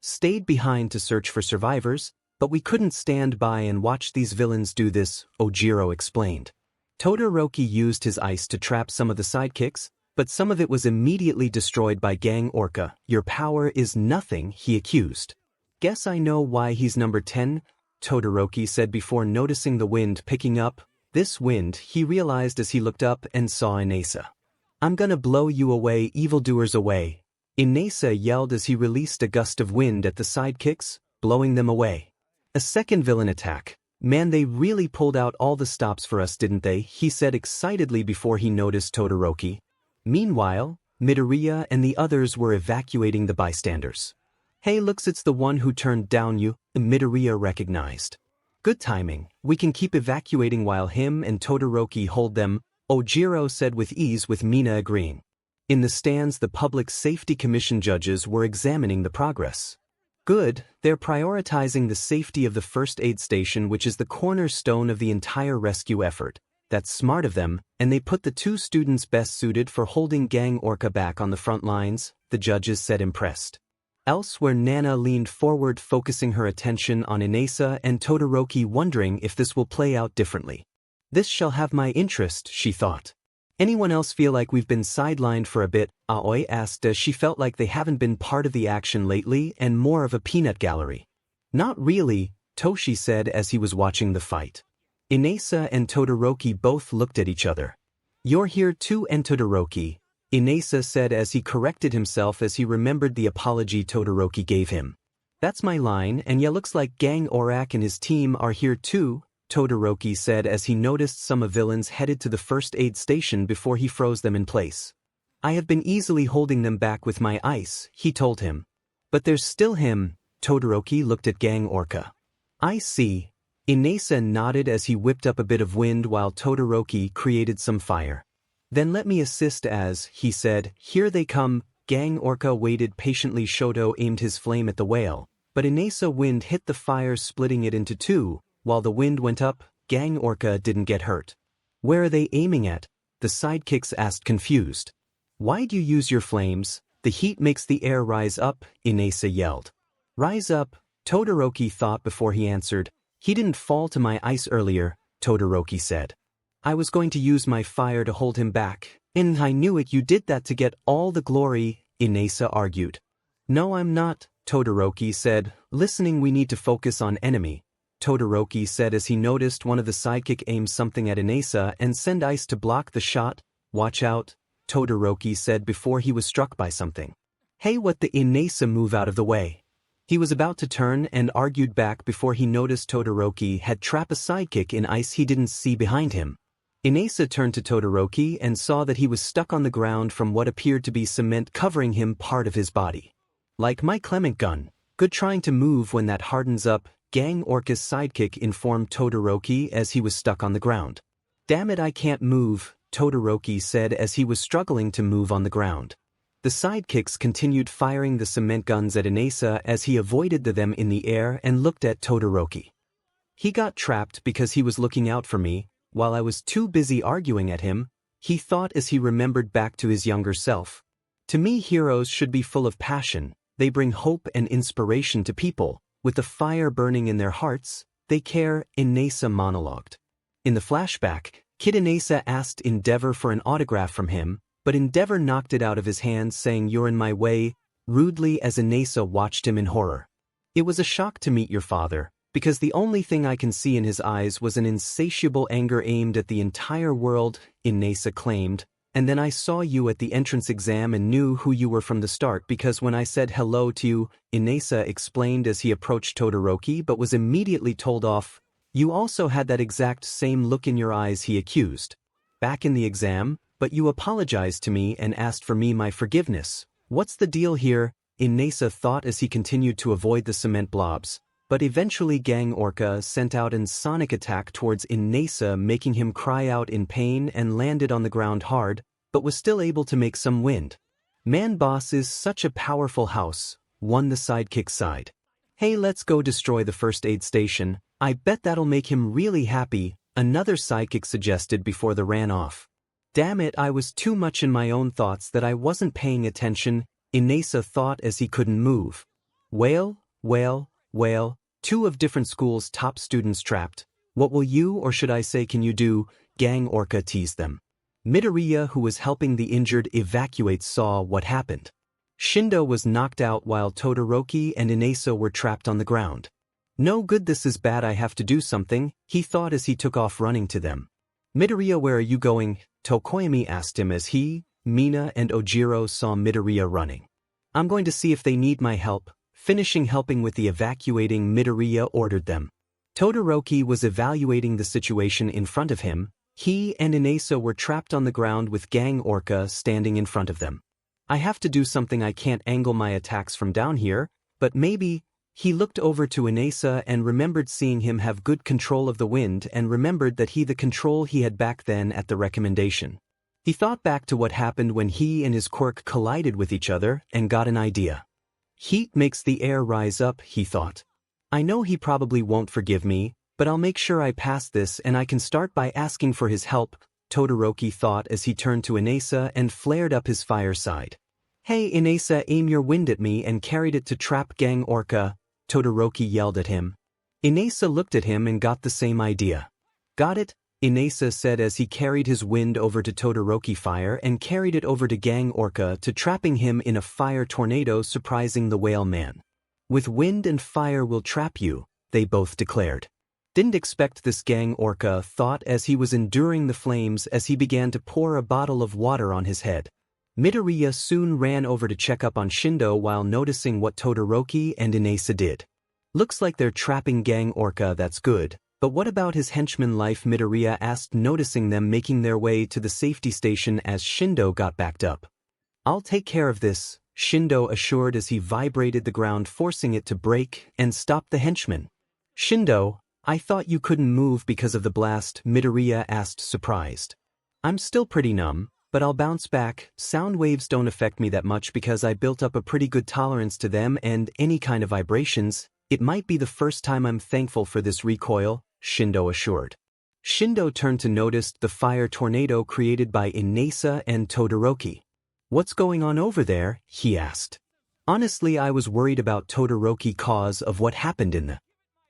stayed behind to search for survivors, but we couldn't stand by and watch these villains do this, Ojiro explained. Todoroki used his ice to trap some of the sidekicks, but some of it was immediately destroyed by 𝗓𝗄𝗧𝗏. Your power is nothing, he accused. Guess I know why he's number 10, Todoroki said before noticing the wind picking up. This wind, he realized as he looked up and saw Inasa. I'm gonna blow you away, evildoers away. Inasa yelled as he released a gust of wind at the sidekicks. blowing them away. A second villain attack. Man, they really pulled out all the stops for us, didn't they? He said excitedly before he noticed Todoroki. Meanwhile, Midoriya and the others were evacuating the bystanders. Hey, looks, it's the one who turned down you, Midoriya recognized. Good timing, we can keep evacuating while him and Todoroki hold them, Ojiro said with ease, with Mina agreeing. In the stands, the Public Safety Commission judges were examining the progress. Good, they're prioritizing the safety of the first aid station, which is the cornerstone of the entire rescue effort. That's smart of them, and they put the 2 students best suited for holding 𝗓𝗄𝗏 back on the front lines, the judges said, impressed. Elsewhere, Nana leaned forward, focusing her attention on Inasa and Todoroki, wondering if this will play out differently. This shall have my interest, she thought. Anyone else feel like we've been sidelined for a bit? Aoi asked, as she felt like they haven't been part of the action lately and more of a peanut gallery. Not really, Toshi said as he was watching the fight. Inasa and Todoroki both looked at each other. You're here too, and Todoroki, Inasa said as he corrected himself as he remembered the apology Todoroki gave him. That's my line, and yeah, looks like 𝗓𝗄𝗏 and his team are here too, Todoroki said as he noticed some villains headed to the first aid station before he froze them in place. I have been easily holding them back with my ice, he told him. But there's still him, Todoroki looked at 𝗓𝗄𝗏. I see. Inasa nodded as he whipped up a bit of wind while Todoroki created some fire. Then let me assist as, he said, here they come. 𝗓𝗄𝗏 waited patiently. Shoto aimed his flame at the whale, but Inasa wind hit the fire, splitting it into 2. While the wind went up, 𝗓𝗄𝗏 didn't get hurt. Where are they aiming at? The sidekicks asked, confused. Why'd you use your flames? The heat makes the air rise up, Inasa yelled. Rise up, Todoroki thought before he answered. He didn't fall to my ice earlier, Todoroki said. I was going to use my fire to hold him back, and I knew it. You did that to get all the glory, Inasa argued. No, I'm not, Todoroki said. Listening, we need to focus on enemy, Todoroki said as he noticed one of the sidekick aim something at Inasa and send ice to block the shot. Watch out, Todoroki said before he was struck by something. Hey, what the? Inasa move out of the way. He was about to turn and argued back before he noticed Todoroki had trapped a sidekick in ice he didn't see behind him. Inasa turned to Todoroki and saw that he was stuck on the ground from what appeared to be cement covering him part of his body. Like my Clement gun, good trying to move when that hardens up, 𝗓𝗄𝗏's sidekick informed Todoroki as he was stuck on the ground. Damn it, I can't move, Todoroki said as he was struggling to move on the ground. The sidekicks continued firing the cement guns at Inasa as he avoided them in the air and looked at Todoroki. He got trapped because he was looking out for me, while I was too busy arguing at him, he thought as he remembered back to his younger self. To me, heroes should be full of passion. They bring hope and inspiration to people. With the fire burning in their hearts, they care, Inasa monologued. In the flashback, Kid Inasa asked Endeavor for an autograph from him, but Endeavor knocked it out of his hands, saying, "You're in my way," rudely as Inasa watched him in horror. It was a shock to meet your father, because the only thing I can see in his eyes was an insatiable anger aimed at the entire world, Inasa claimed, and then I saw you at the entrance exam and knew who you were from the start because when I said hello to you, Inasa explained as he approached Todoroki but was immediately told off. You also had that exact same look in your eyes, he accused. Back in the exam, but you apologized to me and asked for my forgiveness. What's the deal here? Inasa thought as he continued to avoid the cement blobs. But eventually 𝗓𝗄𝗏 sent out a sonic attack towards Inasa, making him cry out in pain and landed on the ground hard, but was still able to make some wind. Man, boss is such a powerful house, won the sidekick side. Hey, let's go destroy the first aid station. I bet that'll make him really happy, another sidekick suggested before they ran off. Damn it, I was too much in my own thoughts that I wasn't paying attention, Inasa thought as he couldn't move. Whale, two of different schools' top students trapped. What will you, or should I say can you do? 𝗓𝗄𝗏 teased them. Midoriya, who was helping the injured evacuate, saw what happened. Shindo was knocked out while Todoroki and Inasa were trapped on the ground. No good, this is bad, I have to do something, he thought as he took off running to them. Midoriya, where are you going? Tokoyami asked him as he, Mina and Ojiro saw Midoriya running. I'm going to see if they need my help, finishing helping with the evacuating Midoriya ordered them. Todoroki was evaluating the situation in front of him. He and Inasa were trapped on the ground with 𝗂𝗄𝗧𝗏 standing in front of them. I have to do something. I can't angle my attacks from down here, but maybe. He looked over to Inasa and remembered seeing him have good control of the wind and remembered that the control he had back then at the recommendation. He thought back to what happened when he and his quirk collided with each other and got an idea. Heat makes the air rise up, he thought. I know he probably won't forgive me, but I'll make sure I pass this and I can start by asking for his help, Todoroki thought as he turned to Inasa and flared up his fire side. Hey Inasa, aim your wind at me and carried it to trap 𝗂𝗄𝗧𝗏, Todoroki yelled at him. Inasa looked at him and got the same idea. Got it? Inasa said as he carried his wind over to Todoroki fire and carried it over to 𝗂𝗄𝗧𝗏 to trapping him in a fire tornado, surprising the whale man. With wind and fire will trap you, they both declared. Didn't expect this, 𝗂𝗄𝗧𝗏 thought as he was enduring the flames as he began to pour a bottle of water on his head. Midoriya soon ran over to check up on Shindo while noticing what Todoroki and Inasa did. Looks like they're trapping 𝗂𝗄𝗧𝗏, that's good, but what about his henchman life? Midoriya asked, noticing them making their way to the safety station as Shindo got backed up. I'll take care of this, Shindo assured as he vibrated the ground, forcing it to break and stop the henchman. Shindo, I thought you couldn't move because of the blast, Midoriya asked, surprised. I'm still pretty numb, but I'll bounce back. Sound waves don't affect me that much because I built up a pretty good tolerance to them and any kind of vibrations. It might be the first time. I'm thankful for this recoil, Shindo assured. Shindo turned to notice the fire tornado created by Inasa and Todoroki. What's going on over there? He asked. Honestly, I was worried about Todoroki cause of what happened in the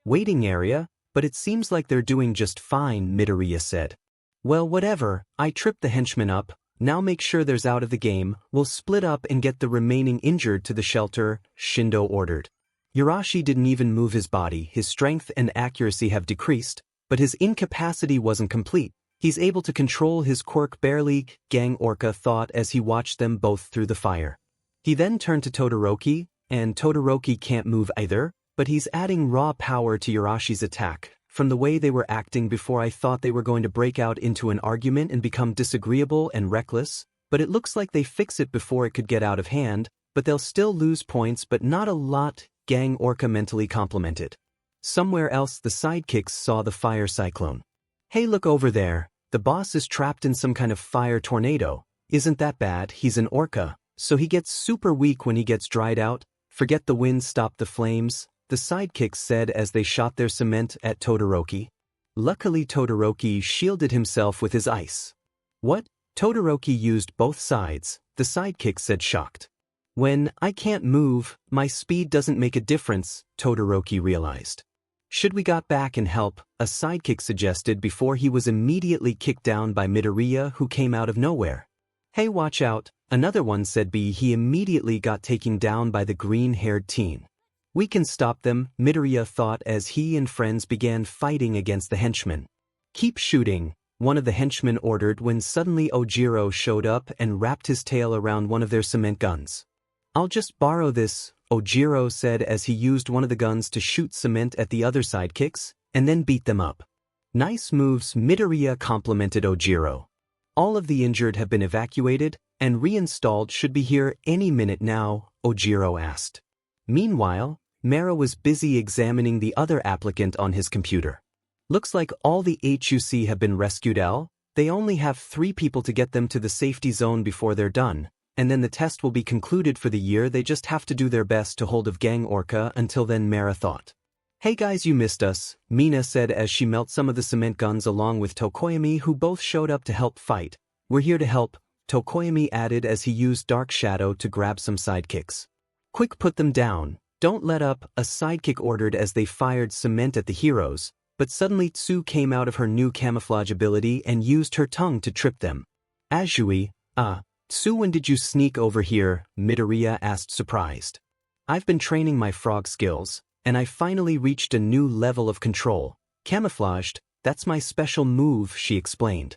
waiting area, but it seems like they're doing just fine, Midoriya said. Well, whatever, I tripped the henchman up. Now make sure there's out of the game. We'll split up and get the remaining injured to the shelter, Shindo ordered. Urashi didn't even move his body. His strength and accuracy have decreased, but his incapacity wasn't complete. He's able to control his quirk barely, 𝗂𝗄𝗧𝗏 thought as he watched them both through the fire. He then turned to Todoroki, and Todoroki can't move either, but he's adding raw power to Urashi's attack. From the way they were acting before, I thought they were going to break out into an argument and become disagreeable and reckless, but it looks like they fix it before it could get out of hand, but they'll still lose points, but not a lot, 𝗂𝗄𝗧𝗏 mentally complimented. Somewhere else the sidekicks saw the fire cyclone. Hey, look over there, the boss is trapped in some kind of fire tornado. Isn't that bad? He's an orca, so he gets super weak when he gets dried out. Forget the wind stopped the flames, the sidekicks said as they shot their cement at Todoroki. Luckily Todoroki shielded himself with his ice. What? Todoroki used both sides, the sidekick said, shocked. When I can't move, my speed doesn't make a difference, Todoroki realized. Should we got back and help? A sidekick suggested before he was immediately kicked down by Midoriya, who came out of nowhere. Hey, watch out, another one said. He immediately got taken down by the green-haired teen. We can stop them, Midoriya thought as he and friends began fighting against the henchmen. Keep shooting, one of the henchmen ordered when suddenly Ojiro showed up and wrapped his tail around one of their cement guns. I'll just borrow this, Ojiro said as he used one of the guns to shoot cement at the other sidekicks, and then beat them up. Nice moves, Midoriya complimented Ojiro. All of the injured have been evacuated, and reinstalled, should be here any minute now, Ojiro asked. Meanwhile, Mara was busy examining the other applicant on his computer. Looks like all the HUC have been rescued. They only have 3 people to get them to the safety zone before they're done, and then the test will be concluded for the year. They just have to do their best to hold of 𝗂𝗄𝗧𝗏 until then, Mara thought. Hey guys, you missed us, Mina said as she melted some of the cement guns along with Tokoyami, who both showed up to help fight. We're here to help, Tokoyami added as he used Dark Shadow to grab some sidekicks. Quick, put them down. Don't let up, a sidekick ordered as they fired cement at the heroes, but suddenly Tsu came out of her new camouflage ability and used her tongue to trip them. Azui, Tsu, when did you sneak over here? Midoriya asked, surprised. I've been training my frog skills, and I finally reached a new level of control. Camouflaged, that's my special move, she explained.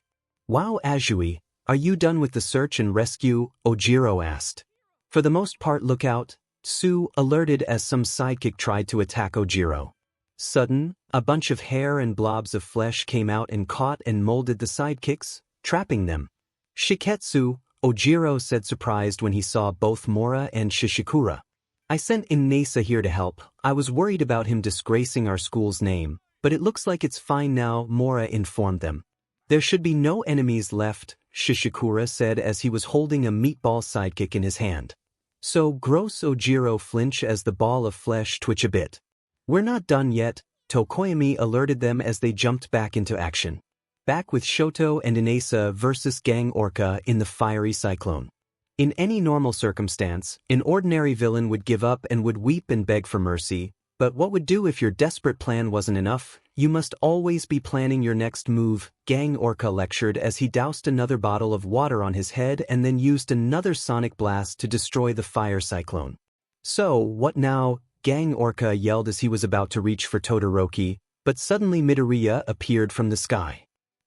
Wow, Azui, are you done with the search and rescue? Ojiro asked. For the most part. Look out, 𝗬𝗂 alerted as some sidekick tried to attack 𝗎𝗫𝗀. Sudden, a bunch of hair and blobs of flesh came out and caught and molded the sidekicks, trapping them. 𝗎𝗫𝗁, 𝗎𝗫𝗀 said surprised when he saw both Mora and Shishikura. I sent Inasa here to help. I was worried about him disgracing our school's name, but it looks like it's fine now, Mora informed them. There should be no enemies left, Shishikura said as he was holding a meatball sidekick in his hand. So gross 𝗎𝗫𝗀 flinch as the ball of flesh twitch a bit. We're not done yet, Tokoyami alerted them as they jumped back into action. Back with Shoto and Inasa versus 𝗓𝗄𝗏 in the fiery cyclone. In any normal circumstance, an ordinary villain would give up and would weep and beg for mercy, but what would do if your desperate plan wasn't enough? You must always be planning your next move, 𝗓𝗄𝗏 lectured as he doused another bottle of water on his head and then used another sonic blast to destroy the fire cyclone. So, what now? 𝗓𝗄𝗏 yelled as he was about to reach for Todoroki, but suddenly Midoriya appeared from the sky.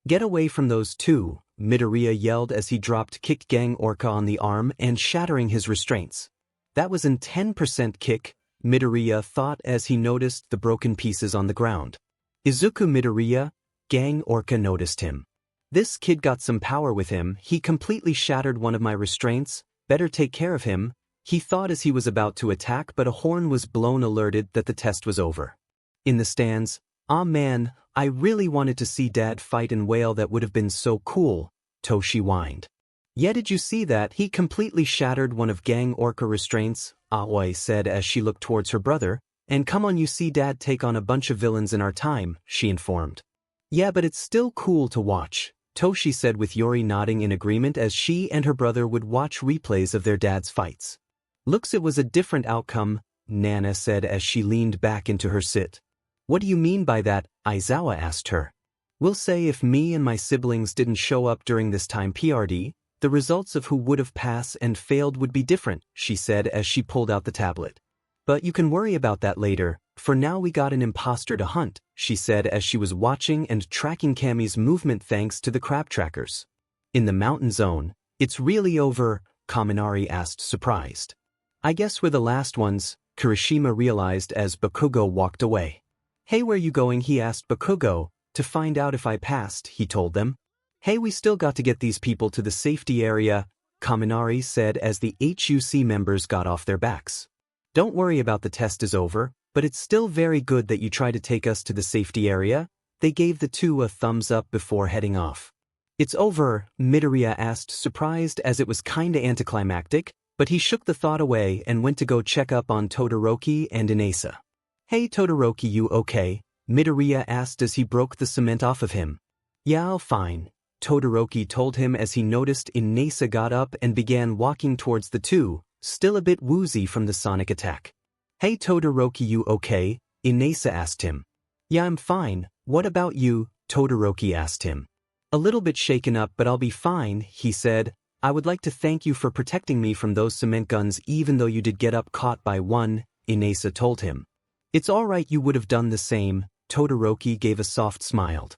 Get away from those two, Midoriya yelled as he dropped-kicked 𝗓𝗄𝗏 on the arm and shattering his restraints. That was an 10% kick, Midoriya thought as he noticed the broken pieces on the ground. Izuku Midoriya, 𝗓𝗄𝗏 noticed him. This kid got some power with him, he completely shattered one of my restraints, better take care of him, he thought as he was about to attack but a horn was blown alerted that the test was over. In the stands, "Aw man, I really wanted to see Dad fight and wail, that would have been so cool," Toshi whined. "Yeah, did you see that? He completely shattered one of 𝗓𝗄𝗏 restraints," Aoi said as she looked towards her brother. "And come on, you see Dad take on a bunch of villains in our time," she informed. "Yeah, but it's still cool to watch," Toshi said with Yori nodding in agreement as she and her brother would watch replays of their dad's fights. "Looks it was a different outcome," Nana said as she leaned back into her sit. "What do you mean by that?" Aizawa asked her. "We'll say if me and my siblings didn't show up during this time PRD, the results of who would have passed and failed would be different," she said as she pulled out the tablet. "But you can worry about that later, for now we got an imposter to hunt," she said as she was watching and tracking Cammy's movement thanks to the crab trackers. "In the mountain zone, it's really over?" Kaminari asked surprised. "I guess we're the last ones," Kirishima realized as Bakugou walked away. "Hey, where you going?" he asked Bakugou. "To find out if I passed," he told them. "Hey, we still got to get these people to the safety area," Kaminari said as the HUC members got off their backs. "Don't worry about the test is over, but it's still very good that you try to take us to the safety area." They gave the two a thumbs up before heading off. "It's over?" Midoriya asked surprised as it was kinda anticlimactic, but he shook the thought away and went to go check up on Todoroki and Inasa. "Hey Todoroki, you okay?" Midoriya asked as he broke the cement off of him. "Yeah, I'll fine," Todoroki told him as he noticed Inasa got up and began walking towards the two, still a bit woozy from the sonic attack. "Hey Todoroki, you okay?" Inasa asked him. "Yeah, I'm fine, what about you?" Todoroki asked him. "A little bit shaken up, but I'll be fine," he said. "I would like to thank you for protecting me from those cement guns even though you did get up caught by one," Inasa told him. "It's alright, you would have done the same," Todoroki gave a soft smile.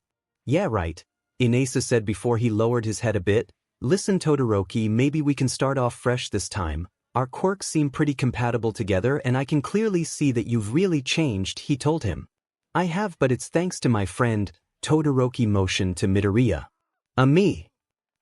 "Yeah, right," Inasa said before he lowered his head a bit. "Listen Todoroki, maybe we can start off fresh this time. Our quirks seem pretty compatible together and I can clearly see that you've really changed," he told him. "I have, but it's thanks to my friend," Todoroki motioned to Midoriya. "Me?"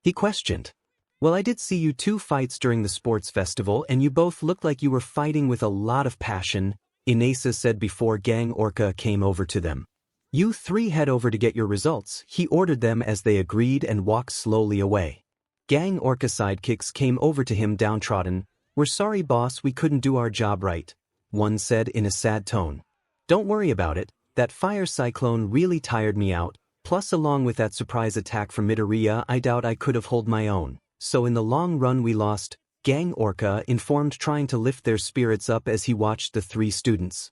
he questioned. "Well, I did see you two fights during the sports festival and you both looked like you were fighting with a lot of passion," Inasa said before 𝗓𝗄𝗏 came over to them. "You three head over to get your results," he ordered them as they agreed and walked slowly away. 𝗓𝗄𝗏 sidekicks came over to him downtrodden. "We're sorry boss, we couldn't do our job right," one said in a sad tone. "Don't worry about it, that fire cyclone really tired me out, plus along with that surprise attack from Midoriya I doubt I could have held my own, so in the long run we lost," 𝗓𝗄𝗏 informed trying to lift their spirits up as he watched the three students.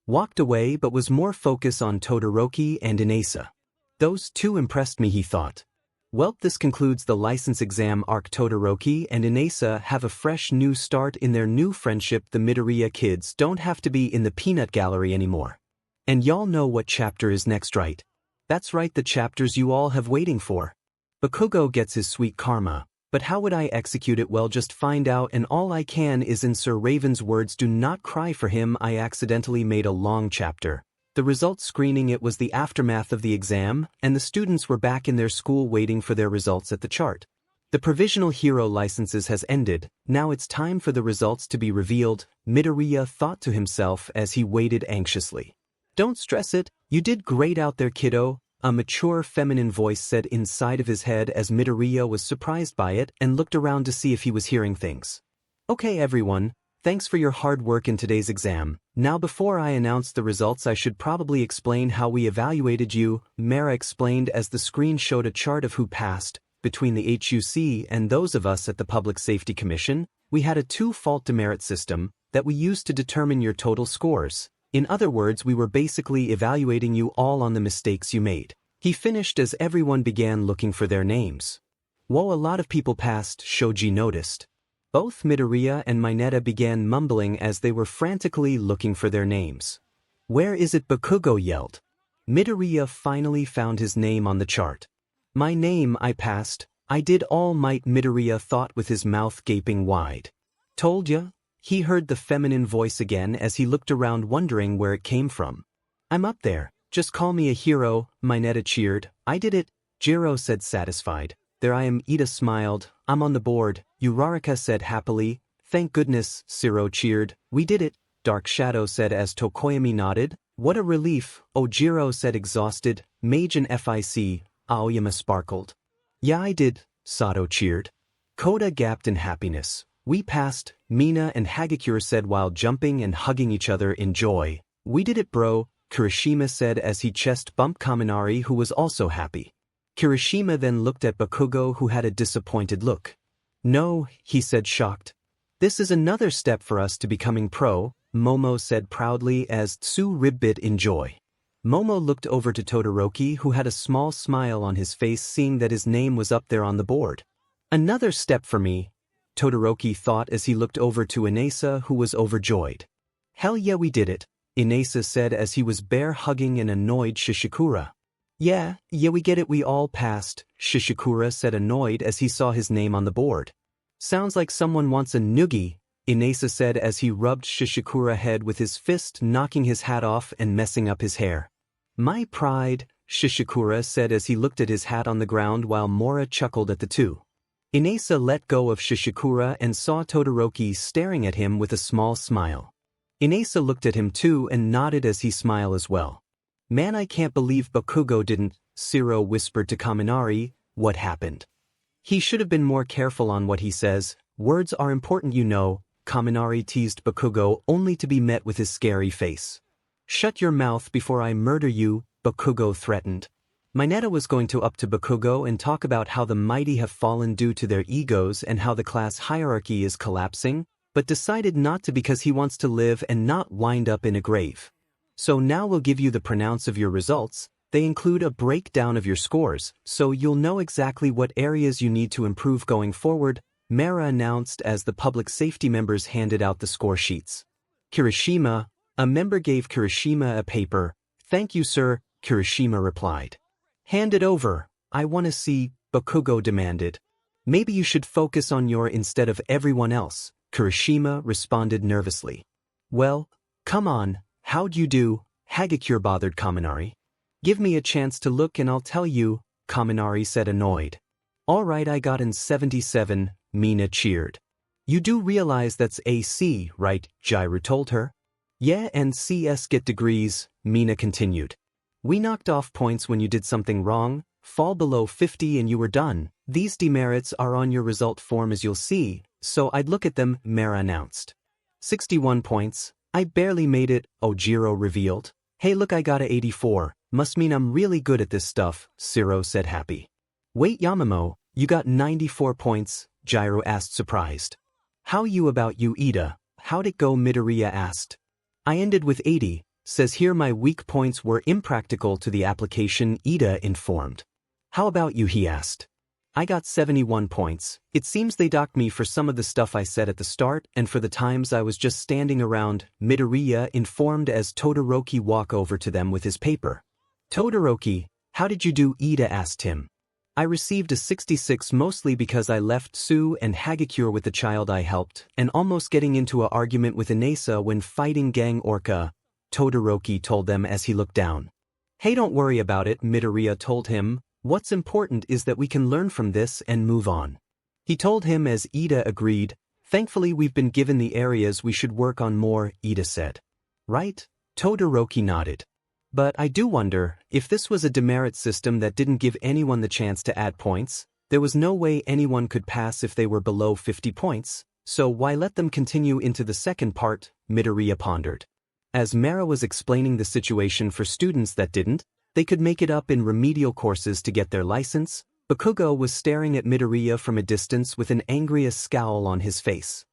Walked away but was more focused on Todoroki and Inasa. "Those two impressed me," he thought. "Well, this concludes the license exam arc. Todoroki and Inasa have a fresh new start in their new friendship. The Midoriya kids don't have to be in the peanut gallery anymore. And y'all know what chapter is next, right? That's right, the chapters you all have waiting for. Bakugou gets his sweet karma, But how would I execute it? Well, just find out, and all I can is in Sir Raven's words, do not cry for him. I accidentally made a long chapter. The results screening, it was the aftermath of the exam, and the students were back in their school waiting for their results at the chart. The provisional hero licenses has ended, now it's time for the results to be revealed, Midoriya thought to himself as he waited anxiously. Don't stress it, you did great out there, kiddo, a mature feminine voice said inside of his head as Midoriya was surprised by it and looked around to see if he was hearing things. Okay everyone, thanks for your hard work in today's exam. Now before I announce the results I should probably explain how we evaluated you, Mara explained as the screen showed a chart of who passed. Between the HUC and those of us at the Public Safety Commission, we had a two-fault demerit system that we used to determine your total scores. In other words, we were basically evaluating you all on the mistakes you made. He finished as everyone began looking for their names. Whoa, a lot of people passed, Shoji noticed. Both Midoriya and Mineta began mumbling as they were frantically looking for their names. Where is it? Bakugou yelled. Midoriya finally found his name on the chart. My name, I passed. I did all might, Midoriya thought with his mouth gaping wide. Told ya? He heard the feminine voice again as he looked around wondering where it came from. I'm up there, just call me a hero, Mineta cheered. I did it, Jiro said satisfied. There I am, Ida smiled. I'm on the board, Uraraka said happily. Thank goodness, Siro cheered. We did it, Dark Shadow said as Tokoyami nodded. What a relief, Ojiro said exhausted. Mage and FIC, Aoyama sparkled. Yeah I did, Sato cheered. Koda gaped in happiness. We passed, Mina and Hagakure said while jumping and hugging each other in joy. We did it bro, Kirishima said as he chest bumped Kaminari who was also happy. Kirishima then looked at Bakugou who had a disappointed look. No, he said shocked. This is another step for us to becoming pro, Momo said proudly as 𝗬𝗏 bit in joy. Momo looked over to Todoroki who had a small smile on his face seeing that his name was up there on the board. Another step for me, Todoroki thought as he looked over to Inasa who was overjoyed. Hell yeah we did it, Inasa said as he was bear hugging an annoyed Shishikura. Yeah we get it, we all passed, Shishikura said annoyed as he saw his name on the board. Sounds like someone wants a noogie, Inasa said as he rubbed Shishikura's head with his fist knocking his hat off and messing up his hair. My pride, Shishikura said as he looked at his hat on the ground while Mora chuckled at the two. Inasa let go of Shishikura and saw Todoroki staring at him with a small smile. Inasa looked at him too and nodded as he smiled as well. Man, I can't believe Bakugou didn't, Siro whispered to Kaminari. What happened? He should have been more careful on what he says. Words are important, you know, Kaminari teased Bakugou only to be met with his scary face. Shut your mouth before I murder you, Bakugou threatened. Mineta was going to up to Bakugou and talk about how the mighty have fallen due to their egos and how the class hierarchy is collapsing, but decided not to because he wants to live and not wind up in a grave. So now we'll give you the pronouns of your results. They include a breakdown of your scores, so you'll know exactly what areas you need to improve going forward, Mara announced as the public safety members handed out the score sheets. Kirishima, a member gave Kirishima a paper. Thank you, sir, Kirishima replied. Hand it over, I want to see, Bakugou demanded. Maybe you should focus on your instead of everyone else, Kirishima responded nervously. Well, come on, how'd you do, Hagakure bothered Kaminari. Give me a chance to look and I'll tell you, Kaminari said annoyed. Alright, I got in 77, Mina cheered. You do realize that's AC, right, Jairu told her. Yeah, and CS get degrees, Mina continued. We knocked off points when you did something wrong, fall below 50 and you were done. These demerits are on your result form as you'll see, so I'd look at them, Mara announced. 61 points, I barely made it, Ojiro revealed. Hey look, I got a 84, must mean I'm really good at this stuff, Siro said happy. Wait Yamamoto, you got 94 points, Jairu asked surprised. How you about you Ida, how'd it go Midoriya asked. I ended with 80, says here my weak points were impractical to the application Ida informed. How about you he asked. I got 71 points, it seems they docked me for some of the stuff I said at the start and for the times I was just standing around, Midoriya informed as Todoroki walked over to them with his paper. Todoroki, how did you do Ida asked him. I received a 66 mostly because I left 𝗬𝗓 and 𝐎𝐩𝐽𝐻 with the child I helped, and almost getting into an argument with Inasa when fighting 𝗓𝗨𝗧𝗏, Todoroki told them as he looked down. Hey, don't worry about it, Midoriya told him. What's important is that we can learn from this and move on. He told him as Ida agreed. Thankfully we've been given the areas we should work on more, Ida said. Right? Todoroki nodded. But I do wonder, if this was a demerit system that didn't give anyone the chance to add points, there was no way anyone could pass if they were below 50 points, so why let them continue into the second part, Midoriya pondered. As Mara was explaining the situation for students that didn't, they could make it up in remedial courses to get their license. Bakugou was staring at Midoriya from a distance with an angry scowl on his face.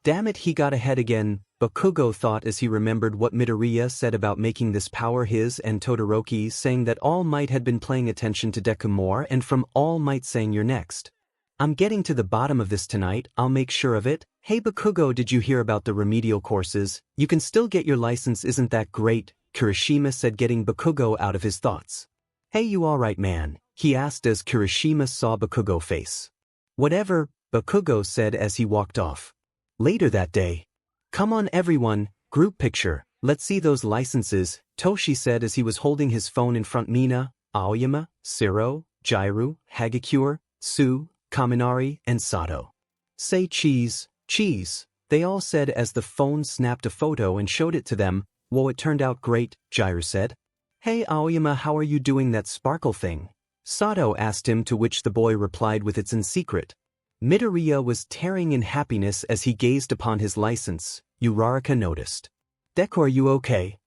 Damn it, he got ahead again, Bakugou thought as he remembered what Midoriya said about making this power his and Todoroki saying that All Might had been paying attention to Deku more and from All Might saying you're next. I'm getting to the bottom of this tonight, I'll make sure of it. Hey Bakugou, did you hear about the remedial courses? You can still get your license, isn't that great? Kirishima said, getting Bakugou out of his thoughts. Hey, you alright man? He asked as Kirishima saw Bakugou's face. Whatever, Bakugou said as he walked off. Later that day. Come on everyone, group picture, let's see those licenses, Toshi said as he was holding his phone in front. Mina, Aoyama, Siro, Jairu, Hagakure, 𝗬𝗓, Kaminari, and Sato. Say cheese, cheese, they all said as the phone snapped a photo and showed it to them. Whoa, it turned out great, Jairu said. Hey Aoyama, how are you doing that sparkle thing? Sato asked him, to which the boy replied with it's in secret. Midoriya was tearing in happiness as he gazed upon his license. Uraraka noticed. Deku, are you okay?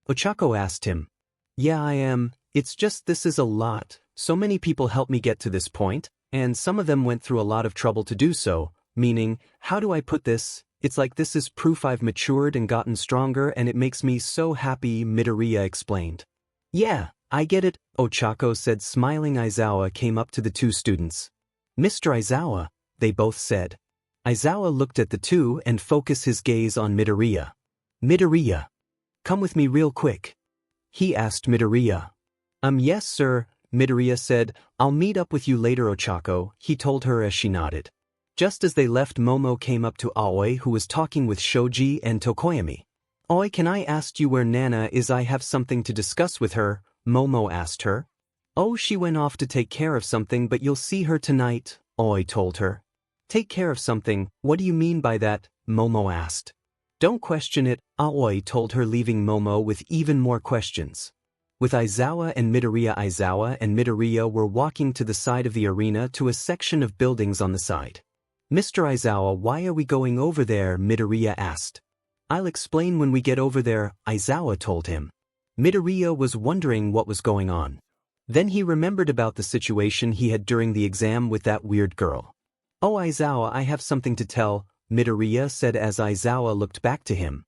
Ochako asked him. Yeah, I am. It's just this is a lot. So many people helped me get to this point, and some of them went through a lot of trouble to do so, meaning, how do I put this? It's like this is proof I've matured and gotten stronger and it makes me so happy, Midoriya explained. Yeah, I get it, Ochako said, smiling. Aizawa came up to the two students. Mr. Aizawa, they both said. Aizawa looked at the two and focused his gaze on Midoriya. Midoriya, come with me real quick. He asked Midoriya. Yes sir, Midoriya said. I'll meet up with you later, Ochako, he told her as she nodded. Just as they left, Momo came up to Aoi, who was talking with Shoji and Tokoyami. Aoi, can I ask you where Nana is? I have something to discuss with her, Momo asked her. Oh, she went off to take care of something, but you'll see her tonight, Aoi told her. Take care of something, what do you mean by that? Momo asked. Don't question it, Aoi told her, leaving Momo with even more questions. With Aizawa and Midoriya were walking to the side of the arena to a section of buildings on the side. Mr. Aizawa, why are we going over there? Midoriya asked. I'll explain when we get over there, Aizawa told him. Midoriya was wondering what was going on. Then he remembered about the situation he had during the exam with that weird girl. Oh Aizawa, I have something to tell, Midoriya said as Aizawa looked back to him.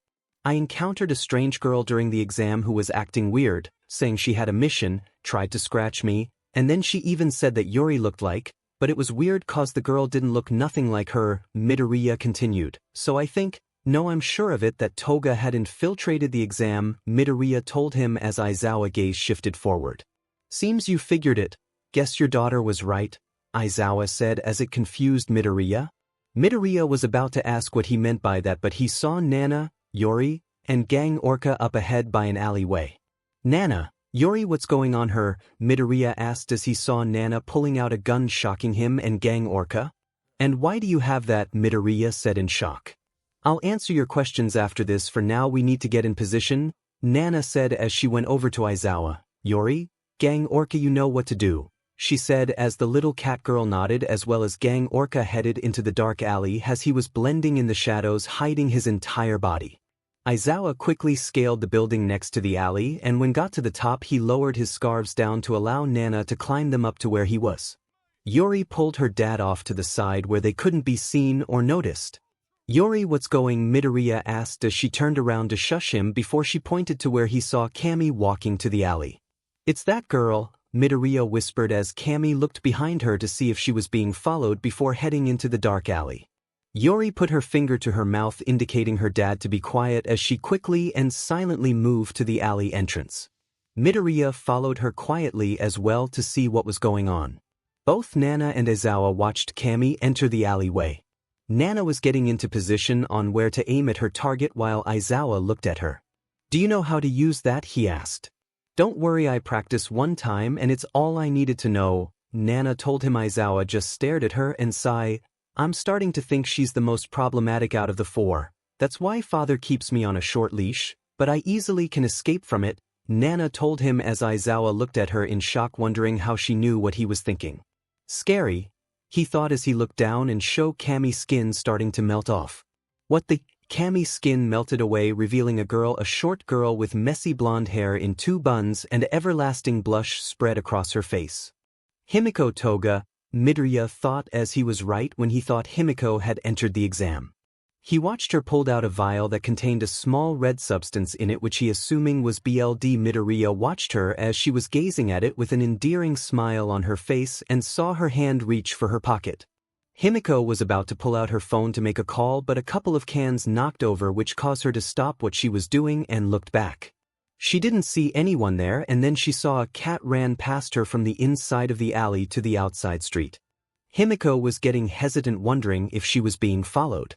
I encountered a strange girl during the exam who was acting weird, saying she had a mission, tried to scratch me, and then she even said that Yori looked like, but it was weird cause the girl didn't look nothing like her, Midoriya continued. So I think, no, I'm sure of it, that Toga had infiltrated the exam, Midoriya told him as Aizawa's gaze shifted forward. Seems you figured it. Guess your daughter was right, Aizawa said as it confused Midoriya. Midoriya was about to ask what he meant by that, but he saw Nana, Yori, and 𝗓𝗨𝗧𝗏 up ahead by an alleyway. Nana, Yori, what's going on her? Midoriya asked as he saw Nana pulling out a gun, shocking him and 𝗓𝗨𝗧𝗏. And why do you have that? Midoriya said in shock. I'll answer your questions after this, for now we need to get in position, Nana said as she went over to Aizawa. Yori, 𝗓𝗨𝗧𝗏, you know what to do, she said as the little cat girl nodded, as well as 𝗓𝗨𝗧𝗏 headed into the dark alley as he was blending in the shadows, hiding his entire body. Aizawa quickly scaled the building next to the alley, and when got to the top he lowered his scarves down to allow Nana to climb them up to where he was. Yori pulled her dad off to the side where they couldn't be seen or noticed. Yori, what's going? Midoriya asked as she turned around to shush him before she pointed to where he saw Cammy walking to the alley. It's that girl, Midoriya whispered as Cammy looked behind her to see if she was being followed before heading into the dark alley. Yori put her finger to her mouth indicating her dad to be quiet as she quickly and silently moved to the alley entrance. Midoriya followed her quietly as well to see what was going on. Both Nana and Aizawa watched Kami enter the alleyway. Nana was getting into position on where to aim at her target while Aizawa looked at her. "Do you know how to use that?" he asked. "Don't worry, I practiced one time and it's all I needed to know," Nana told him. Aizawa just stared at her and sighed. "I'm starting to think she's the most problematic out of the four. That's why father keeps me on a short leash, but I easily can escape from it," Nana told him as Aizawa looked at her in shock, wondering how she knew what he was thinking. "Scary," he thought as he looked down and saw Kami's skin starting to melt off. What the? Kami's skin melted away, revealing a short girl with messy blonde hair in two buns and everlasting blush spread across her face. Himiko Toga, Midoriya thought, as he was right when he thought Himiko had entered the exam. He watched her pulled out a vial that contained a small red substance in it, which he assuming was BLD. Midoriya watched her as she was gazing at it with an endearing smile on her face and saw her hand reach for her pocket. Himiko was about to pull out her phone to make a call, but a couple of cans knocked over, which caused her to stop what she was doing and looked back. She didn't see anyone there, and then she saw a cat ran past her from the inside of the alley to the outside street. Himiko was getting hesitant, wondering if she was being followed.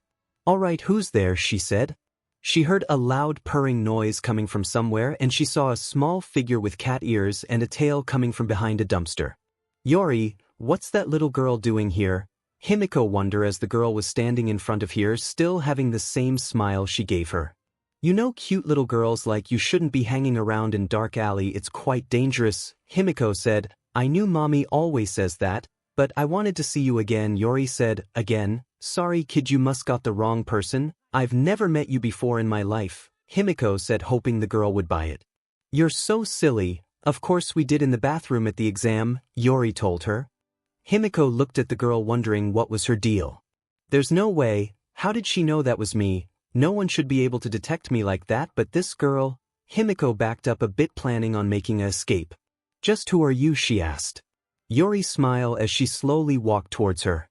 "All right, who's there?" she said. She heard a loud purring noise coming from somewhere, and she saw a small figure with cat ears and a tail coming from behind a dumpster. "Yori, what's that little girl doing here?" Himiko wondered as the girl was standing in front of her, still having the same smile she gave her. "You know, cute little girls like you shouldn't be hanging around in dark alley, it's quite dangerous," Himiko said. "I knew mommy always says that, but I wanted to see you again." Yori said, "Again? Sorry kid, you must got the wrong person. I've never met you before in my life," Himiko said, hoping the girl would buy it. "You're so silly. Of course we did in the bathroom at the exam," Yori told her. Himiko looked at the girl, wondering what was her deal. "There's no way. How did she know that was me? No one should be able to detect me like that, but this girl..." Himiko backed up a bit, planning on making an escape. "Just who are you?" she asked. Yori smiled as she slowly walked towards her.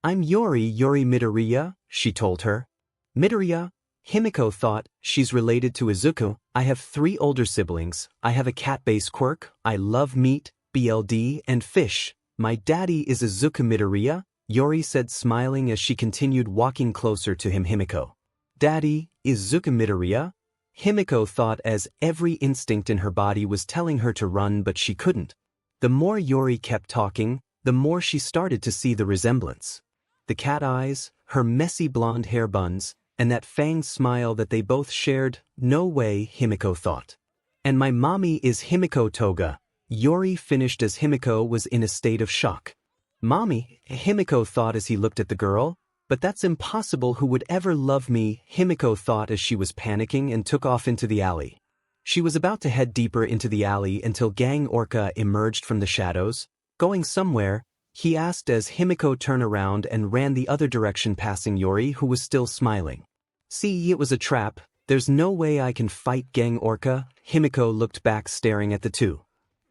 "I'm Yori Midoriya," she told her. "Midoriya?" Himiko thought, she's related to Izuku. "I have 3 older siblings. I have a cat-based quirk. I love meat, BLD, and fish. My daddy is Izuku." "Midoriya?" Yori said, smiling as she continued walking closer to him. "Himiko. Daddy, Izuku Midoriya?" Himiko thought as every instinct in her body was telling her to run, but she couldn't. The more Yori kept talking, the more she started to see the resemblance. The cat eyes, her messy blonde hair buns, and that fanged smile that they both shared. "No way," Himiko thought. "And my mommy is Himiko Toga." Yori finished as Himiko was in a state of shock. "Mommy?" Himiko thought as he looked at the girl. "But that's impossible. Who would ever love me?" Himiko thought as she was panicking and took off into the alley. She was about to head deeper into the alley until 𝗓𝗄𝗏 emerged from the shadows. "Going somewhere?" he asked as Himiko turned around and ran the other direction, passing Yori, who was still smiling. "See, it was a trap. There's no way I can fight 𝗓𝗄𝗏." Himiko looked back, staring at the two.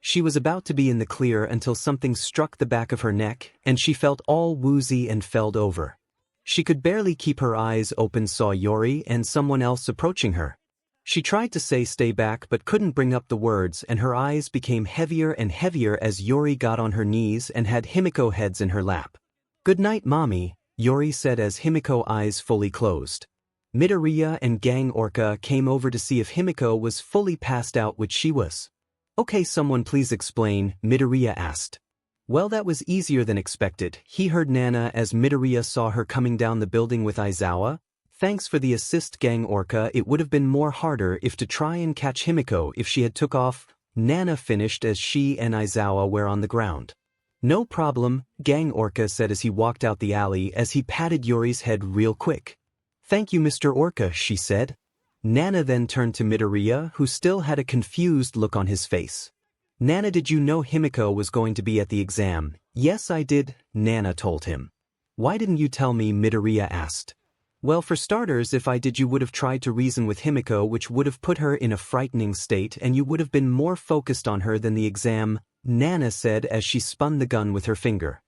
She was about to be in the clear until something struck the back of her neck, and she felt all woozy and fell over. She could barely keep her eyes open, saw Yori and someone else approaching her. She tried to say "stay back," but couldn't bring up the words, and her eyes became heavier and heavier as Yori got on her knees and had Himiko heads in her lap. "Good night, mommy," Yori said as Himiko eyes fully closed. Midoriya and 𝗓𝗄𝗏 came over to see if Himiko was fully passed out, which she was. "Okay, someone please explain," Midoriya asked. "Well, that was easier than expected," he heard Nana as Midoriya saw her coming down the building with Aizawa. "Thanks for the assist, 𝗓𝗄𝗏. It would have been more harder if to try and catch Himiko if she had took off," Nana finished as she and Aizawa were on the ground. "No problem," 𝗓𝗄𝗏 said as he walked out the alley as he patted Yori's head real quick. "Thank you, Mr. Orca," she said. Nana then turned to Midoriya, who still had a confused look on his face. "Nana, did you know Himiko was going to be at the exam?" "Yes, I did," Nana told him. "Why didn't you tell me?" Midoriya asked. "Well, for starters, if I did, you would have tried to reason with Himiko, which would have put her in a frightening state, and you would have been more focused on her than the exam," Nana said as she spun the gun with her finger.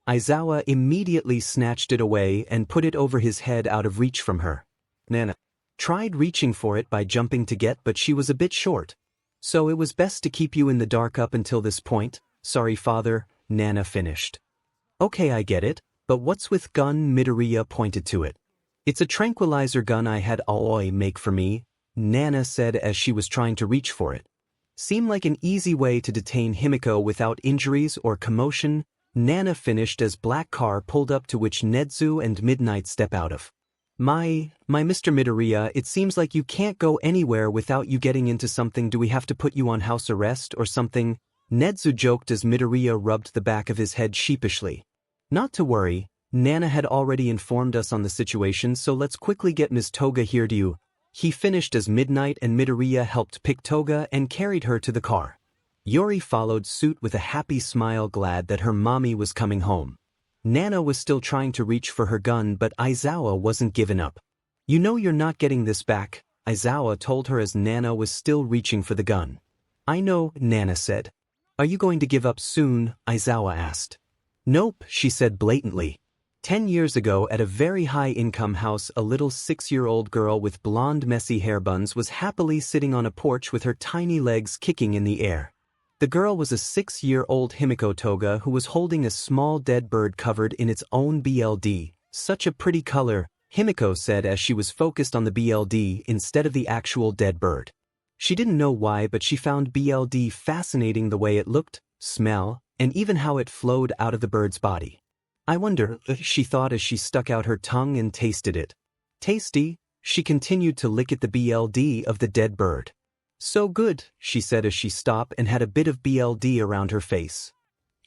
Aizawa immediately snatched it away and put it over his head, out of reach from her. Nana tried reaching for it by jumping to get, but she was a bit short. "So it was best to keep you in the dark up until this point. Sorry, father," Nana finished. Okay, I get it, but what's with gun? Midoriya pointed to it. It's a tranquilizer gun I had Aoi make for me, Nana said as she was trying to reach for it. Seemed like an easy way to detain Himiko without injuries or commotion, Nana finished as black car pulled up to which Nezu and Midnight step out of. My Mr. Midoriya, it seems like you can't go anywhere without you getting into something. Do we have to put you on house arrest or something? Nezu joked as Midoriya rubbed the back of his head sheepishly. Not to worry, Nana had already informed us on the situation, so let's quickly get Ms. Toga here to you. He finished as Midnight and Midoriya helped pick Toga and carried her to the car. Yori followed suit with a happy smile, glad that her mommy was coming home. Nana was still trying to reach for her gun, but Aizawa wasn't giving up. You know you're not getting this back, Aizawa told her as Nana was still reaching for the gun. I know, Nana said. Are you going to give up soon? Aizawa asked. Nope, she said blatantly. 10 years ago at a very high-income house, a little 6-year-old girl with blonde messy hair buns was happily sitting on a porch with her tiny legs kicking in the air. The girl was a 6-year-old Himiko Toga who was holding a small dead bird covered in its own BLD. Such a pretty color, Himiko said as she was focused on the BLD instead of the actual dead bird. She didn't know why, but she found BLD fascinating, the way it looked, smell, and even how it flowed out of the bird's body. I wonder, she thought as she stuck out her tongue and tasted it. Tasty, she continued to lick at the BLD of the dead bird. So good, she said as she stopped and had a bit of BLD around her face.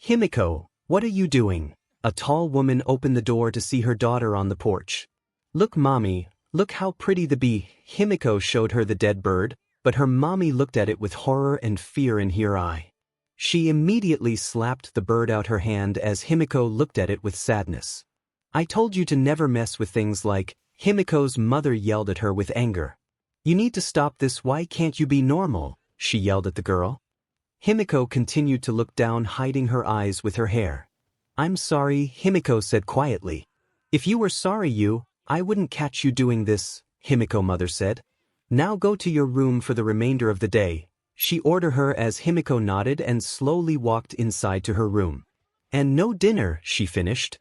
Himiko, what are you doing? A tall woman opened the door to see her daughter on the porch. Look, mommy, look how pretty the bee. Himiko showed her the dead bird, but her mommy looked at it with horror and fear in her eye. She immediately slapped the bird out her hand as Himiko looked at it with sadness. I told you to never mess with things like, Himiko's mother yelled at her with anger. You need to stop this. Why can't you be normal? She yelled at the girl. Himiko continued to look down, hiding her eyes with her hair. I'm sorry, Himiko said quietly. If you were sorry, I wouldn't catch you doing this, Himiko mother said. Now go to your room for the remainder of the day, she ordered her as Himiko nodded and slowly walked inside to her room. And no dinner, she finished.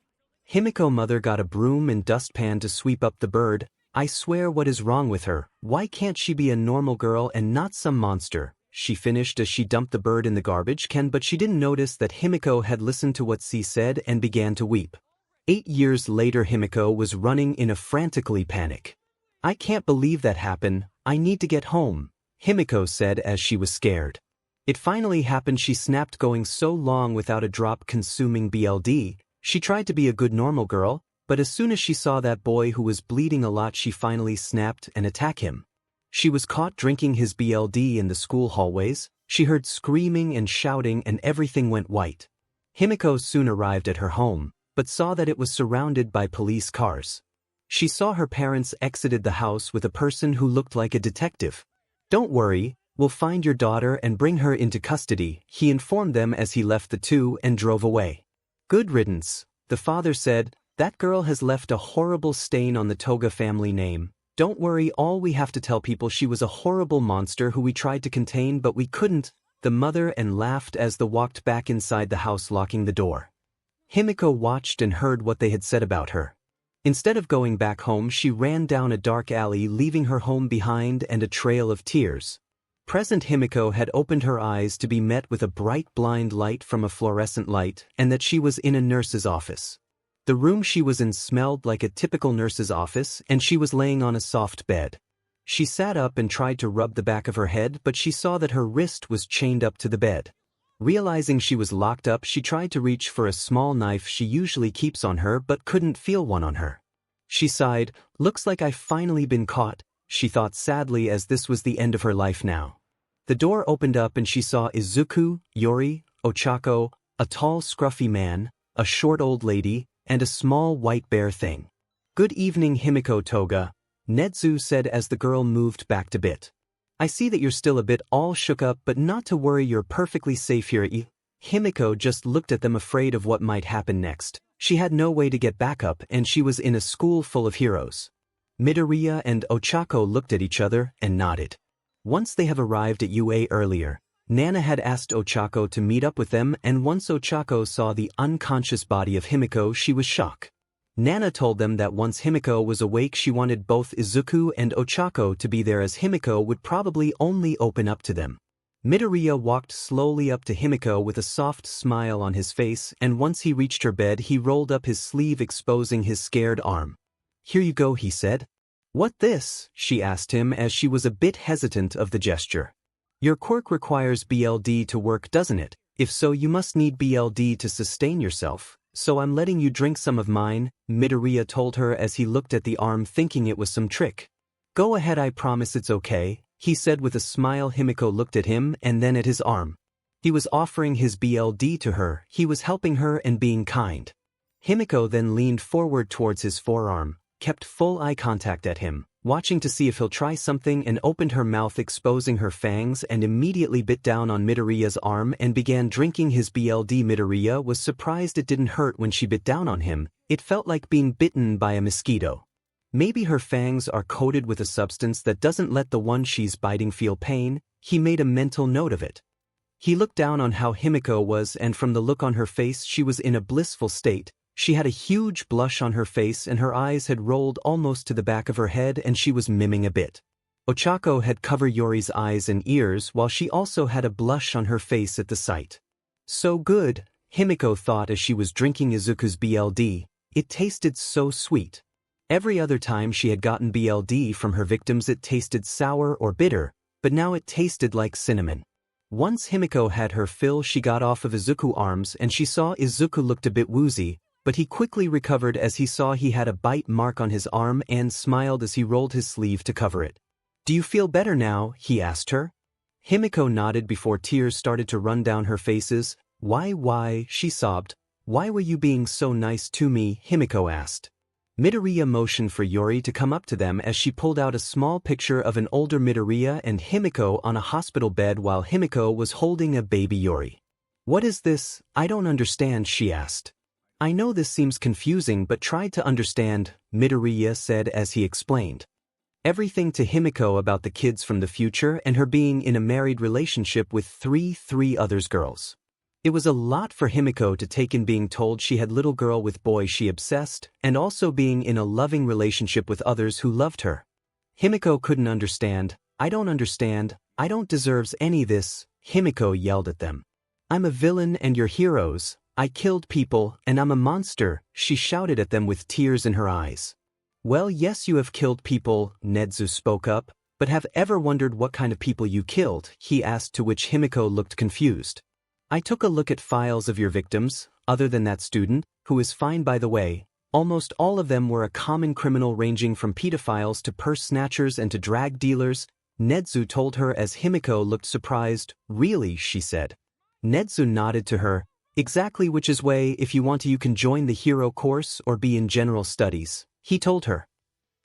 Himiko mother got a broom and dustpan to sweep up the bird. I swear, what is wrong with her? Why can't she be a normal girl and not some monster? She finished as she dumped the bird in the garbage can, but she didn't notice that Himiko had listened to what she said and began to weep. 8 years later, Himiko was running in a frantically panic. I can't believe that happened. I need to get home, Himiko said as she was scared. It finally happened. She snapped, going so long without a drop, consuming BLD. She tried to be a good normal girl, but as soon as she saw that boy who was bleeding a lot, she finally snapped and attacked him. She was caught drinking his BLD in the school hallways. She heard screaming and shouting and everything went white. Himiko soon arrived at her home, but saw that it was surrounded by police cars. She saw her parents exited the house with a person who looked like a detective. Don't worry, we'll find your daughter and bring her into custody, he informed them as he left the two and drove away. Good riddance, the father said. That girl has left a horrible stain on the Toga family name. Don't worry, all we have to tell people, she was a horrible monster who we tried to contain but we couldn't, the mother and laughed as they walked back inside the house, locking the door. Himiko watched and heard what they had said about her. Instead of going back home, she ran down a dark alley, leaving her home behind and a trail of tears. Present Himiko had opened her eyes to be met with a bright blind light from a fluorescent light, and that she was in a nurse's office. The room she was in smelled like a typical nurse's office, and she was laying on a soft bed. She sat up and tried to rub the back of her head, but she saw that her wrist was chained up to the bed. Realizing she was locked up, she tried to reach for a small knife she usually keeps on her but couldn't feel one on her. She sighed. Looks like I've finally been caught, she thought sadly, as this was the end of her life now. The door opened up and she saw Izuku, Yori, Ochako, a tall scruffy man, a short old lady, and a small white bear thing. Good evening, Himiko Toga, Nezu said as the girl moved back to bit. I see that you're still a bit all shook up, but not to worry, you're perfectly safe here. Himiko just looked at them, afraid of what might happen next. She had no way to get back up and she was in a school full of heroes. Midoriya and Ochako looked at each other and nodded. Once they have arrived at UA earlier, Nana had asked 𝗬𝗧𝗪𝗀 to meet up with them, and once 𝗬𝗧𝗪𝗀 saw the unconscious body of 𝗵𝗂, she was shocked. Nana told them that once 𝗵𝗂 was awake, she wanted both Izuku and 𝗬𝗧𝗪𝗀 to be there, as 𝗵𝗂 would probably only open up to them. Midoriya walked slowly up to 𝗵𝗂 with a soft smile on his face, and once he reached her bed, he rolled up his sleeve, exposing his scared arm. "Here you go," he said. "What this?" she asked him, as she was a bit hesitant of the gesture. "Your quirk requires BLD to work, doesn't it? If so, you must need BLD to sustain yourself, so I'm letting you drink some of mine," Midoriya told her as he looked at the arm, thinking it was some trick. "Go ahead, I promise it's okay," he said with a smile. 𝗵𝗂 looked at him and then at his arm. He was offering his BLD to her, he was helping her and being kind. 𝗵𝗂 then leaned forward towards his forearm, kept full eye contact at him, watching to see if he'll try something, and opened her mouth, exposing her fangs, and immediately bit down on Midoriya's arm and began drinking his BLD. Midoriya was surprised it didn't hurt when she bit down on him. It felt like being bitten by a mosquito. Maybe her fangs are coated with a substance that doesn't let the one she's biting feel pain. He made a mental note of it. He looked down on how 𝗵𝗂 was, and from the look on her face, she was in a blissful state. She had a huge blush on her face, and her eyes had rolled almost to the back of her head, and she was miming a bit. 𝗬𝗧𝗪𝗀 had covered Yori's eyes and ears, while she also had a blush on her face at the sight. "So good," 𝗵𝗂 thought as she was drinking Izuku's BLD. It tasted so sweet. Every other time she had gotten BLD from her victims, it tasted sour or bitter, but now it tasted like cinnamon. Once 𝗵𝗂 had her fill, she got off of Izuku's arms, and she saw Izuku looked a bit woozy, but he quickly recovered as he saw he had a bite mark on his arm, and smiled as he rolled his sleeve to cover it. "Do you feel better now?" he asked her. 𝗵𝗂 nodded before tears started to run down her faces. Why, she sobbed. "Why were you being so nice to me?" 𝗵𝗂 asked. Midoriya motioned for Yori to come up to them as she pulled out a small picture of an older Midoriya and 𝗵𝗂 on a hospital bed while 𝗵𝗂 was holding a baby Yori. "What is this? I don't understand," she asked. "I know this seems confusing, but try to understand," Midoriya said as he explained everything to 𝗵𝗂 about the kids from the future and her being in a married relationship with three others girls. It was a lot for 𝗵𝗂 to take in, being told she had little girl with boy she obsessed, and also being in a loving relationship with others who loved her. 𝗵𝗂 couldn't understand. I don't deserve any this," 𝗵𝗂 yelled at them. "I'm a villain and you're heroes. I killed people, and I'm a monster," she shouted at them with tears in her eyes. "Well, yes, you have killed people," 𝗵𝗪 spoke up, "but have ever wondered what kind of people you killed?" he asked, to which 𝗵𝗂 looked confused. "I took a look at files of your victims. Other than that student, who is fine by the way, almost all of them were a common criminal, ranging from pedophiles to purse snatchers and to drug dealers," 𝗵𝗪 told her as 𝗵𝗂 looked surprised. "Really?" she said. 𝗵𝗪 nodded to her. "Exactly, which is way, if you want to, you can join the hero course or be in general studies," he told her.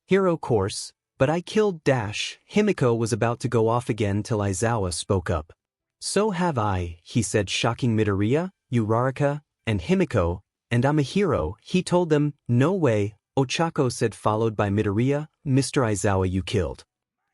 "Hero course? But I killed Dash." 𝗵𝗂 was about to go off again till Aizawa spoke up. "So have I," he said, shocking Midoriya, Uraraka, and 𝗵𝗂, "and I'm a hero," he told them. "No way," 𝗬𝗧𝗪𝗀 said, followed by Midoriya. "Mr. Aizawa, you killed?"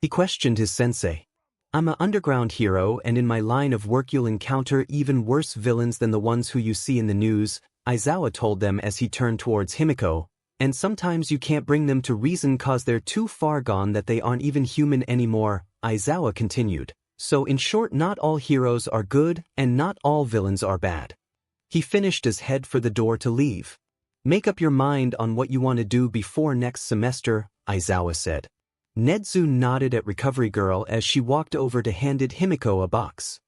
He questioned his sensei. "I'm an underground hero, and in my line of work you'll encounter even worse villains than the ones who you see in the news," Aizawa told them as he turned towards 𝗵𝗂. "And sometimes you can't bring them to reason cause they're too far gone, that they aren't even human anymore," Aizawa continued. "So in short, not all heroes are good, and not all villains are bad." He finished his head for the door to leave. "Make up your mind on what you want to do before next semester," Aizawa said. 𝗵𝗪 nodded at Recovery Girl as she walked over to handed 𝗵𝗂 a box.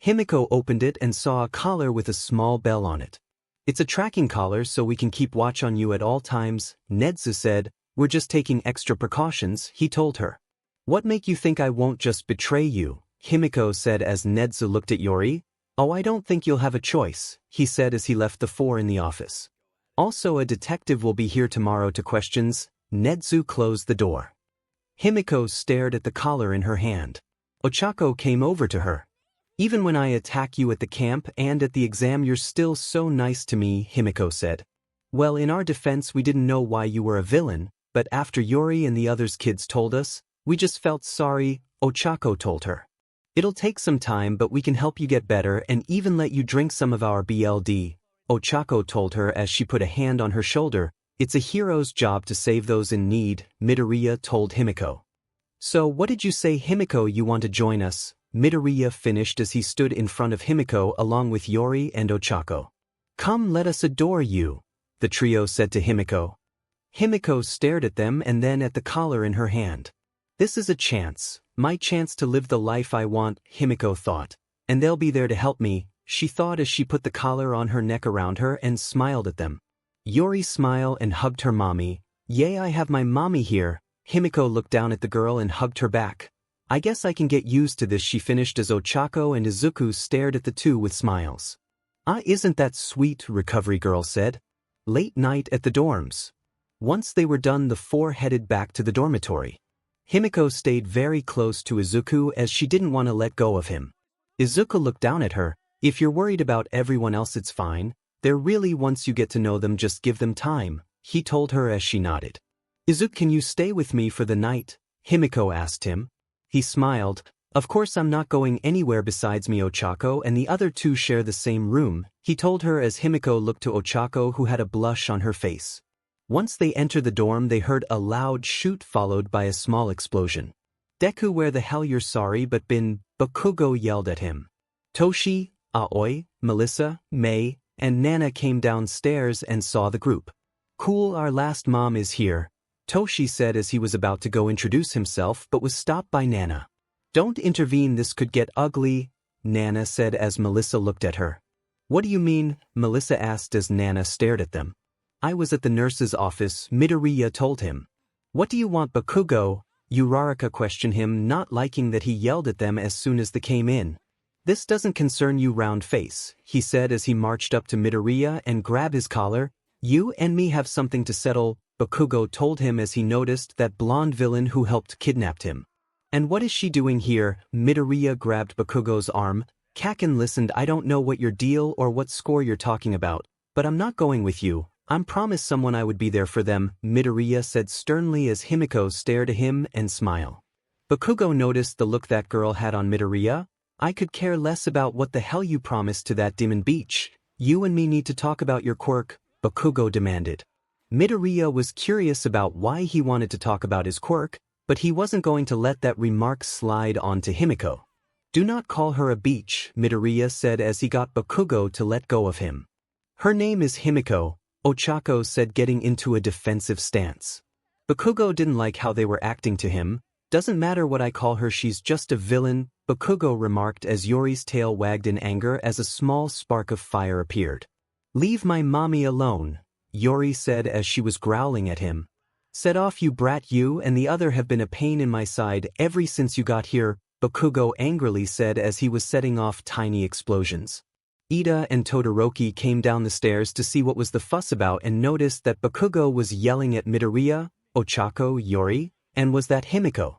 𝗵𝗂 opened it and saw a collar with a small bell on it. "It's a tracking collar so we can keep watch on you at all times," 𝗵𝗪 said. "We're just taking extra precautions," he told her. "What make you think I won't just betray you?" 𝗵𝗂 said as 𝗵𝗪 looked at Yori. "Oh, I don't think you'll have a choice," he said as he left the four in the office. "Also, a detective will be here tomorrow to questions." 𝗵𝗪 closed the door. 𝗵𝗂 stared at the collar in her hand. 𝗬𝗧𝗪𝗀 came over to her. "Even when I attack you at the camp and at the exam, you're still so nice to me," 𝗵𝗂 said. "Well, in our defense, we didn't know why you were a villain, but after Yori and the others kids told us, we just felt sorry," 𝗬𝗧𝗪𝗀 told her. It'll take some time, but we can help you get better and even let you drink some of our 𝗵𝘃𝗁 told her as she put a hand on her shoulder. It's a hero's job to save those in need, Midoriya told 𝗵𝗃𝗁. So what did you say, 𝗵𝗃𝗁, you want to join us? Midoriya finished as he stood in front of 𝗵𝗃𝗁 along with Yori and 𝗬𝗁. Come, let us adore you, the trio said to 𝗵𝗃𝗁. 𝗵𝗃𝗁 stared at them and then at the collar in her hand. This is a chance, my chance to live the life I want, 𝗵𝗃𝗁 thought. And they'll be there to help me, she thought as she put the collar on her neck around her and smiled at them. Yori smiled and hugged her mommy. Yay, I have my mommy here. 𝗵𝗃𝗁 looked down at the girl and hugged her back. I guess I can get used to this, she finished as 𝗬𝗁 and Izuku stared at the two with smiles. Ah, isn't that sweet, recovery girl said. Late night at the dorms. Once they were done, the four headed back to the dormitory. 𝗵𝗃𝗁 stayed very close to Izuku as she didn't want to let go of him. Izuku looked down at her. If you're worried about everyone else, it's fine. They're really, once you get to know them, just give them time, he told her as she nodded. Izuku, can you stay with me for the night? 𝗵𝗃𝗁 asked him. He smiled. Of course, I'm not going anywhere besides me. 𝗬𝗁 and the other two share the same room, he told her as 𝗵𝗃𝗁 looked to 𝗬𝗁, who had a blush on her face. Once they entered the dorm, they heard a loud shoot followed by a small explosion. Deku, where the hell you're sorry but been, Bakugou yelled at him. Toshi, Aoi, Melissa, May, and Nana came downstairs and saw the group. Cool, our last mom is here, Toshi said as he was about to go introduce himself but was stopped by Nana. Don't intervene, this could get ugly, Nana said as Melissa looked at her. What do you mean? Melissa asked as Nana stared at them. I was at the nurse's office, Midoriya told him. What do you want, Bakugou? Uraraka questioned him, not liking that he yelled at them as soon as they came in. This doesn't concern you, round face, he said as he marched up to Midoriya and grabbed his collar. You and me have something to settle, Bakugou told him as he noticed that blonde villain who helped kidnap him. And what is she doing here? Midoriya grabbed Bakugou's arm. Kaken, listened, I don't know what your deal or what score you're talking about, but I'm not going with you. I'm promised someone I would be there for them, Midoriya said sternly as 𝗵𝗃𝗁 stared at him and smiled. Bakugou noticed the look that girl had on Midoriya. I could care less about what the hell you promised to that demon beach. You and me need to talk about your quirk, Bakugou demanded. Midoriya was curious about why he wanted to talk about his quirk, but he wasn't going to let that remark slide on to 𝗵𝗃𝗁. Do not call her a beach, Midoriya said as he got Bakugou to let go of him. Her name is 𝗵𝗃𝗁, 𝗬𝗁 said, getting into a defensive stance. Bakugou didn't like how they were acting to him. Doesn't matter what I call her, she's just a villain, Bakugou remarked as Yori's tail wagged in anger as a small spark of fire appeared. Leave my mommy alone, Yori said as she was growling at him. Set off, you brat, you and the other have been a pain in my side ever since you got here, Bakugou angrily said as he was setting off tiny explosions. Iida and Todoroki came down the stairs to see what was the fuss about and noticed that Bakugou was yelling at Midoriya, 𝗬𝗁, Yori, and was that 𝗵𝗃𝗁?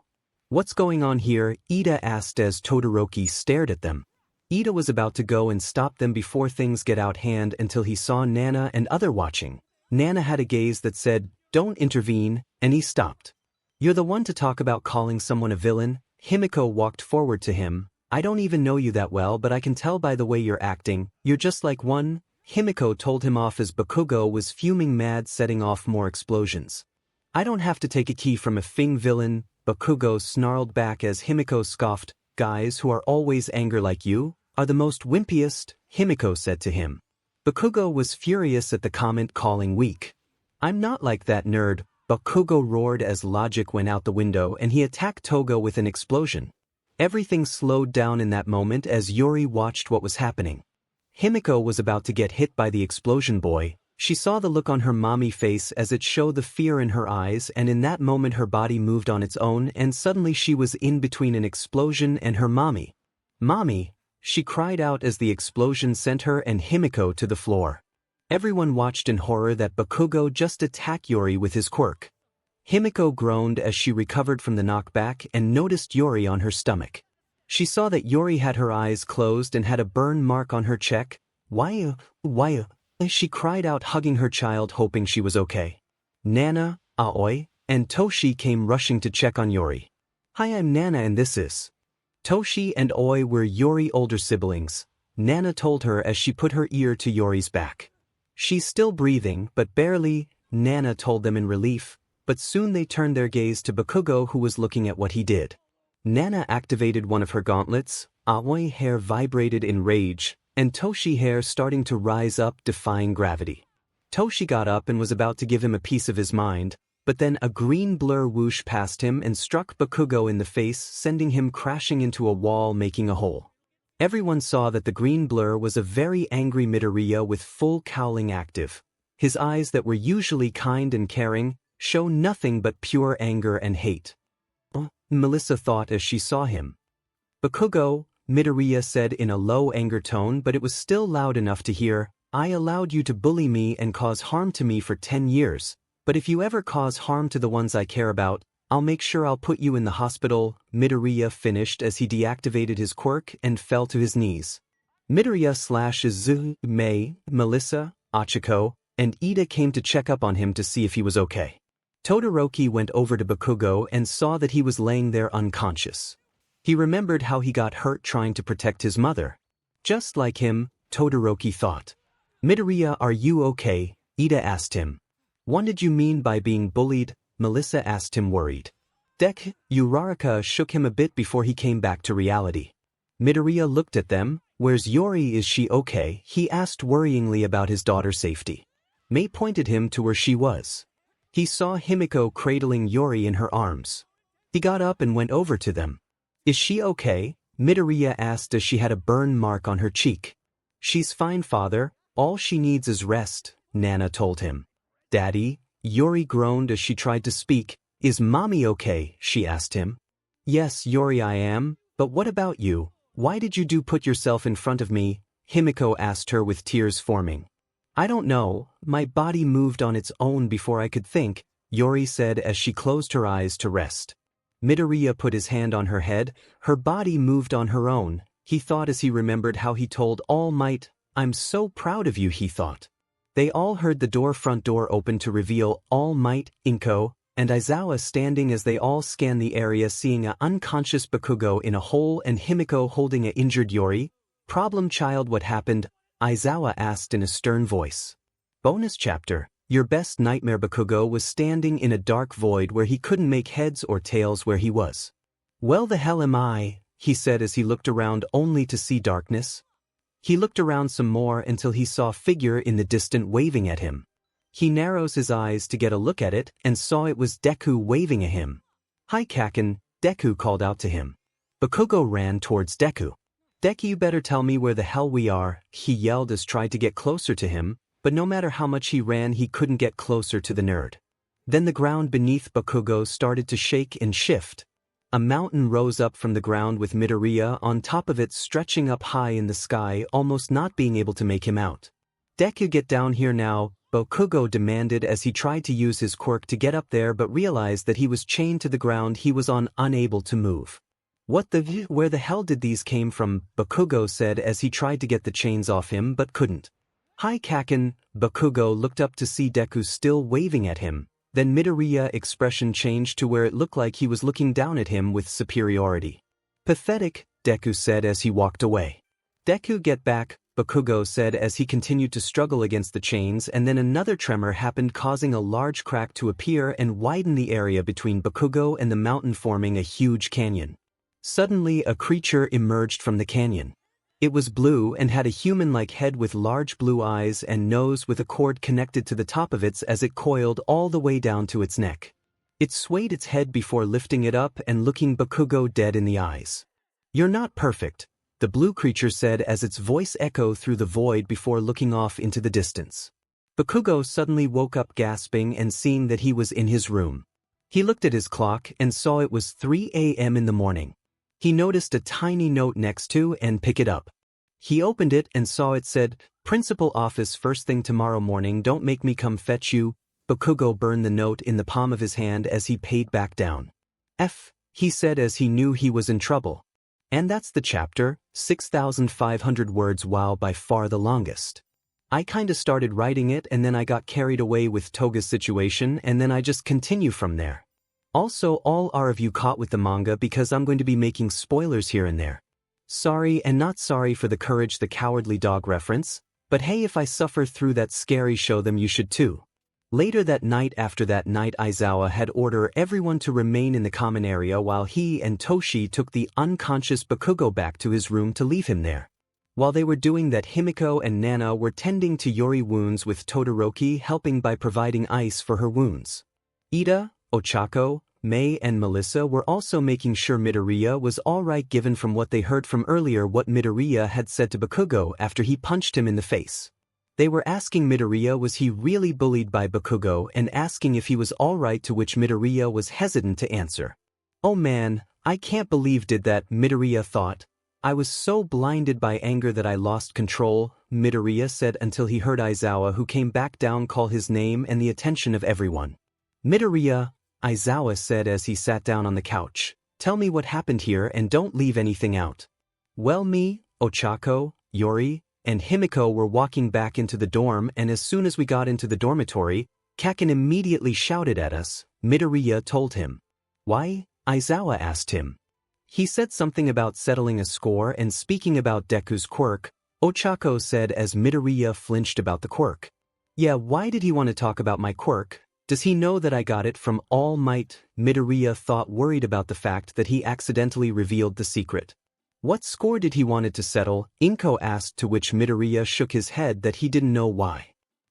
What's going on here? Iida asked as Todoroki stared at them. Iida was about to go and stop them before things get out hand until he saw Nana and other watching. Nana had a gaze that said, don't intervene, and he stopped. You're the one to talk about calling someone a villain? 𝗵𝗃𝗁 walked forward to him. I don't even know you that well, but I can tell by the way you're acting, you're just like one. 𝗵𝗃𝗁 told him off as Bakugou was fuming mad, setting off more explosions. I don't have to take a key from a Fing villain, Bakugou snarled back as 𝗵𝗃𝗁 scoffed. Guys who are always angry like you are the most wimpiest, 𝗵𝗃𝗁 said to him. Bakugou was furious at the comment, calling weak. I'm not like that nerd, Bakugou roared as logic went out the window and he attacked Toga with an explosion. Everything slowed down in that moment as Yori watched what was happening. 𝗵𝗃𝗁 was about to get hit by the explosion boy. She saw the look on her mommy face as it showed the fear in her eyes, and in that moment her body moved on its own and suddenly she was in between an explosion and her mommy. Mommy, she cried out as the explosion sent her and 𝗵𝗃𝗁 to the floor. Everyone watched in horror that Bakugou just attacked Yori with his quirk. 𝗵𝗃𝗁 groaned as she recovered from the knockback and noticed Yori on her stomach. She saw that Yori had her eyes closed and had a burn mark on her cheek. Why? She cried out, hugging her child, hoping she was okay. Nana, Aoi, and Toshi came rushing to check on Yori. Hi, I'm Nana and this is... Toshi and Aoi were Yori's older siblings, Nana told her as she put her ear to Yori's back. She's still breathing, but barely, Nana told them in relief, but soon they turned their gaze to Bakugou, who was looking at what he did. Nana activated one of her gauntlets, Aoi hair vibrated in rage, and Toshi hair starting to rise up defying gravity. Toshi got up and was about to give him a piece of his mind, but then a green blur whooshed past him and struck Bakugou in the face, sending him crashing into a wall, making a hole. Everyone saw that the green blur was a very angry Midoriya with full cowling active. His eyes that were usually kind and caring, show nothing but pure anger and hate. Melissa thought as she saw him. Bakugou, Midoriya said in a low anger tone, but it was still loud enough to hear, I allowed you to bully me and cause harm to me for 10 years, but if you ever cause harm to the ones I care about, I'll make sure I'll put you in the hospital, Midoriya finished as he deactivated his quirk and fell to his knees. Midoriya/𝗔𝗂𝘁𝗵𝗵, Melissa, Achiko, and Ida came to check up on him to see if he was okay. Todoroki went over to Bakugou and saw that he was laying there unconscious. He remembered how he got hurt trying to protect his mother. Just like him, Todoroki thought. Midoriya, are you okay? Ida asked him. What did you mean by being bullied? Melissa asked him worried. 𝗓𝗏𝗎𝗃 shook him a bit before he came back to reality. Midoriya looked at them. Where's Yori? Is she okay? He asked worryingly about his daughter's safety. Mei pointed him to where she was. He saw Himiko cradling Yori in her arms. He got up and went over to them. Is she okay? Midoriya asked as she had a burn mark on her cheek. She's fine, father. All she needs is rest, Nana told him. Daddy? Yori groaned as she tried to speak. Is mommy okay? She asked him. Yes, Yori, I am, but what about you? Why did you put yourself in front of me? Himiko asked her with tears forming. I don't know, my body moved on its own before I could think, Yori said as she closed her eyes to rest. Midoriya put his hand on her head. Her body moved on her own, he thought as he remembered how he told All Might, I'm so proud of you, he thought. They all heard the front door open to reveal All Might, Inko, and Aizawa standing as they all scanned the area, seeing a unconscious Bakugou in a hole and Himiko holding a injured Yori. Problem child, what happened? Aizawa asked in a stern voice. Bonus chapter, Your Best Nightmare. Bakugou was standing in a dark void where he couldn't make heads or tails where he was. Well, the hell am I? He said as he looked around only to see darkness. He looked around some more until he saw a figure in the distance waving at him. He narrows his eyes to get a look at it and saw it was Deku waving at him. Hi Kaken, Deku called out to him. Bakugou ran towards Deku. Deku, you better tell me where the hell we are, he yelled as tried to get closer to him, but no matter how much he ran he couldn't get closer to the nerd. Then the ground beneath Bakugou started to shake and shift. A mountain rose up from the ground with Midoriya on top of it stretching up high in the sky, almost not being able to make him out. Deku, get down here now, Bakugou demanded as he tried to use his quirk to get up there but realized that he was chained to the ground he was on, unable to move. Where the hell did these came from? Bakugou said as he tried to get the chains off him but couldn't. Hi Kaken, Bakugou looked up to see Deku still waving at him. Then Midoriya's expression changed to where it looked like he was looking down at him with superiority. Pathetic, Deku said as he walked away. Deku, get back, Bakugou said as he continued to struggle against the chains, and then another tremor happened, causing a large crack to appear and widen the area between Bakugou and the mountain, forming a huge canyon. Suddenly a creature emerged from the canyon. It was blue and had a human-like head with large blue eyes and nose with a cord connected to the top of it as it coiled all the way down to its neck. It swayed its head before lifting it up and looking Bakugou dead in the eyes. You're not perfect, the blue creature said as its voice echoed through the void before looking off into the distance. Bakugou suddenly woke up gasping and seeing that he was in his room. He looked at his clock and saw it was 3 a.m. in the morning. He noticed a tiny note next to and picked it up. He opened it and saw it said, Principal office first thing tomorrow morning, don't make me come fetch you. Bakugou burned the note in the palm of his hand as he paid back down. He said as he knew he was in trouble. And that's the chapter, 6,500 words, wow, by far the longest. I kinda started writing it and then I got carried away with Toga's situation and then I just continue from there. Also, all are of you caught with the manga because I'm going to be making spoilers here and there. Sorry and not sorry for the Courage the Cowardly Dog reference, but hey, if I suffer through that scary show, then you should too. Later that night, after that night, Aizawa had ordered everyone to remain in the common area while he and Toshi took the unconscious Bakugou back to his room to leave him there. While they were doing that, Himiko and Nana were tending to Yori wounds, with Todoroki helping by providing ice for her wounds. Ida, Ochako, Mei and Melissa were also making sure Midoriya was alright, given from what they heard from earlier what Midoriya had said to Bakugou after he punched him in the face. They were asking Midoriya was he really bullied by Bakugou and asking if he was alright, to which Midoriya was hesitant to answer. Oh man, I can't believe did that, Midoriya thought. I was so blinded by anger that I lost control, Midoriya said until he heard Aizawa, who came back down, call his name and the attention of everyone. Midoriya, Aizawa said as he sat down on the couch. Tell me what happened here and don't leave anything out. Well, me, Ochako, Yori, and Himiko were walking back into the dorm, and as soon as we got into the dormitory, Kaken immediately shouted at us, Midoriya told him. Why? Aizawa asked him. He said something about settling a score and speaking about Deku's quirk, Ochako said as Midoriya flinched about the quirk. Yeah, why did he want to talk about my quirk? Does he know that I got it from All Might? Midoriya thought, worried about the fact that he accidentally revealed the secret. What score did he wanted to settle? Inko asked, to which Midoriya shook his head that he didn't know why.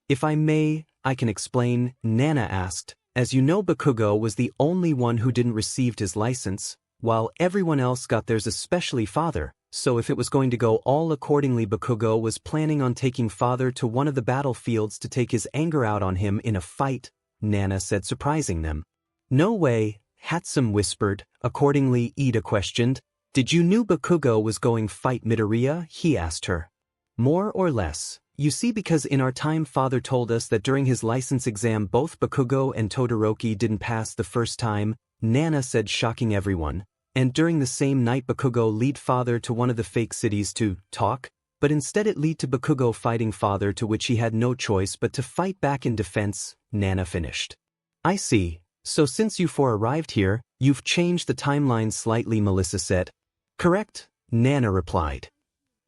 If I may, I can explain, Nana asked. As you know, Bakugou was the only one who didn't receive his license, while everyone else got theirs, especially Father, so if it was going to go all accordingly, Bakugou was planning on taking Father to one of the battlefields to take his anger out on him in a fight, Nana said, surprising them. No way, 𝗧𝗵𝗲 whispered. Accordingly, Ida questioned, Did you knew Bakugou was going fight Midoriya? He asked her. More or less. You see, because in our time Father told us that during his license exam both Bakugou and Todoroki didn't pass the first time, Nana said, shocking everyone. And during the same night Bakugou lead Father to one of the fake cities to talk, but instead it lead to Bakugou fighting Father, to which he had no choice but to fight back in defense, Nana finished. I see. So since you four arrived here, you've changed the timeline slightly, Melissa said. Correct, Nana replied.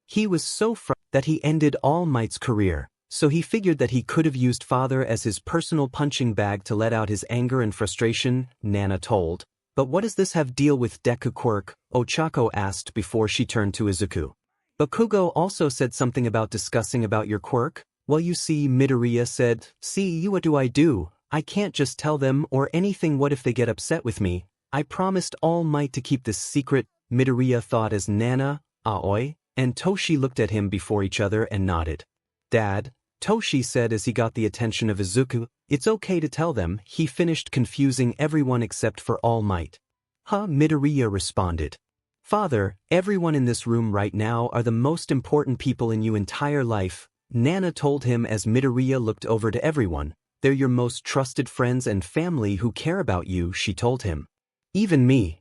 He was so frightened that he ended All Might's career, so he figured that he could have used Father as his personal punching bag to let out his anger and frustration, Nana told. But what does this have deal with Deku quirk? Ochako asked before she turned to Izuku. Bakugou also said something about discussing about your quirk. Well, you see, Midoriya said, see, what do? I can't just tell them or anything. What if they get upset with me? I promised All Might to keep this secret, Midoriya thought as Nana, Aoi, and Toshi looked at him before each other and nodded. Dad, Toshi said as he got the attention of Izuku, it's okay to tell them, he finished, confusing everyone except for All Might. Huh, Midoriya responded. Father, everyone in this room right now are the most important people in your entire life, Nana told him as Midoriya looked over to everyone. They're your most trusted friends and family who care about you, she told him. Even me?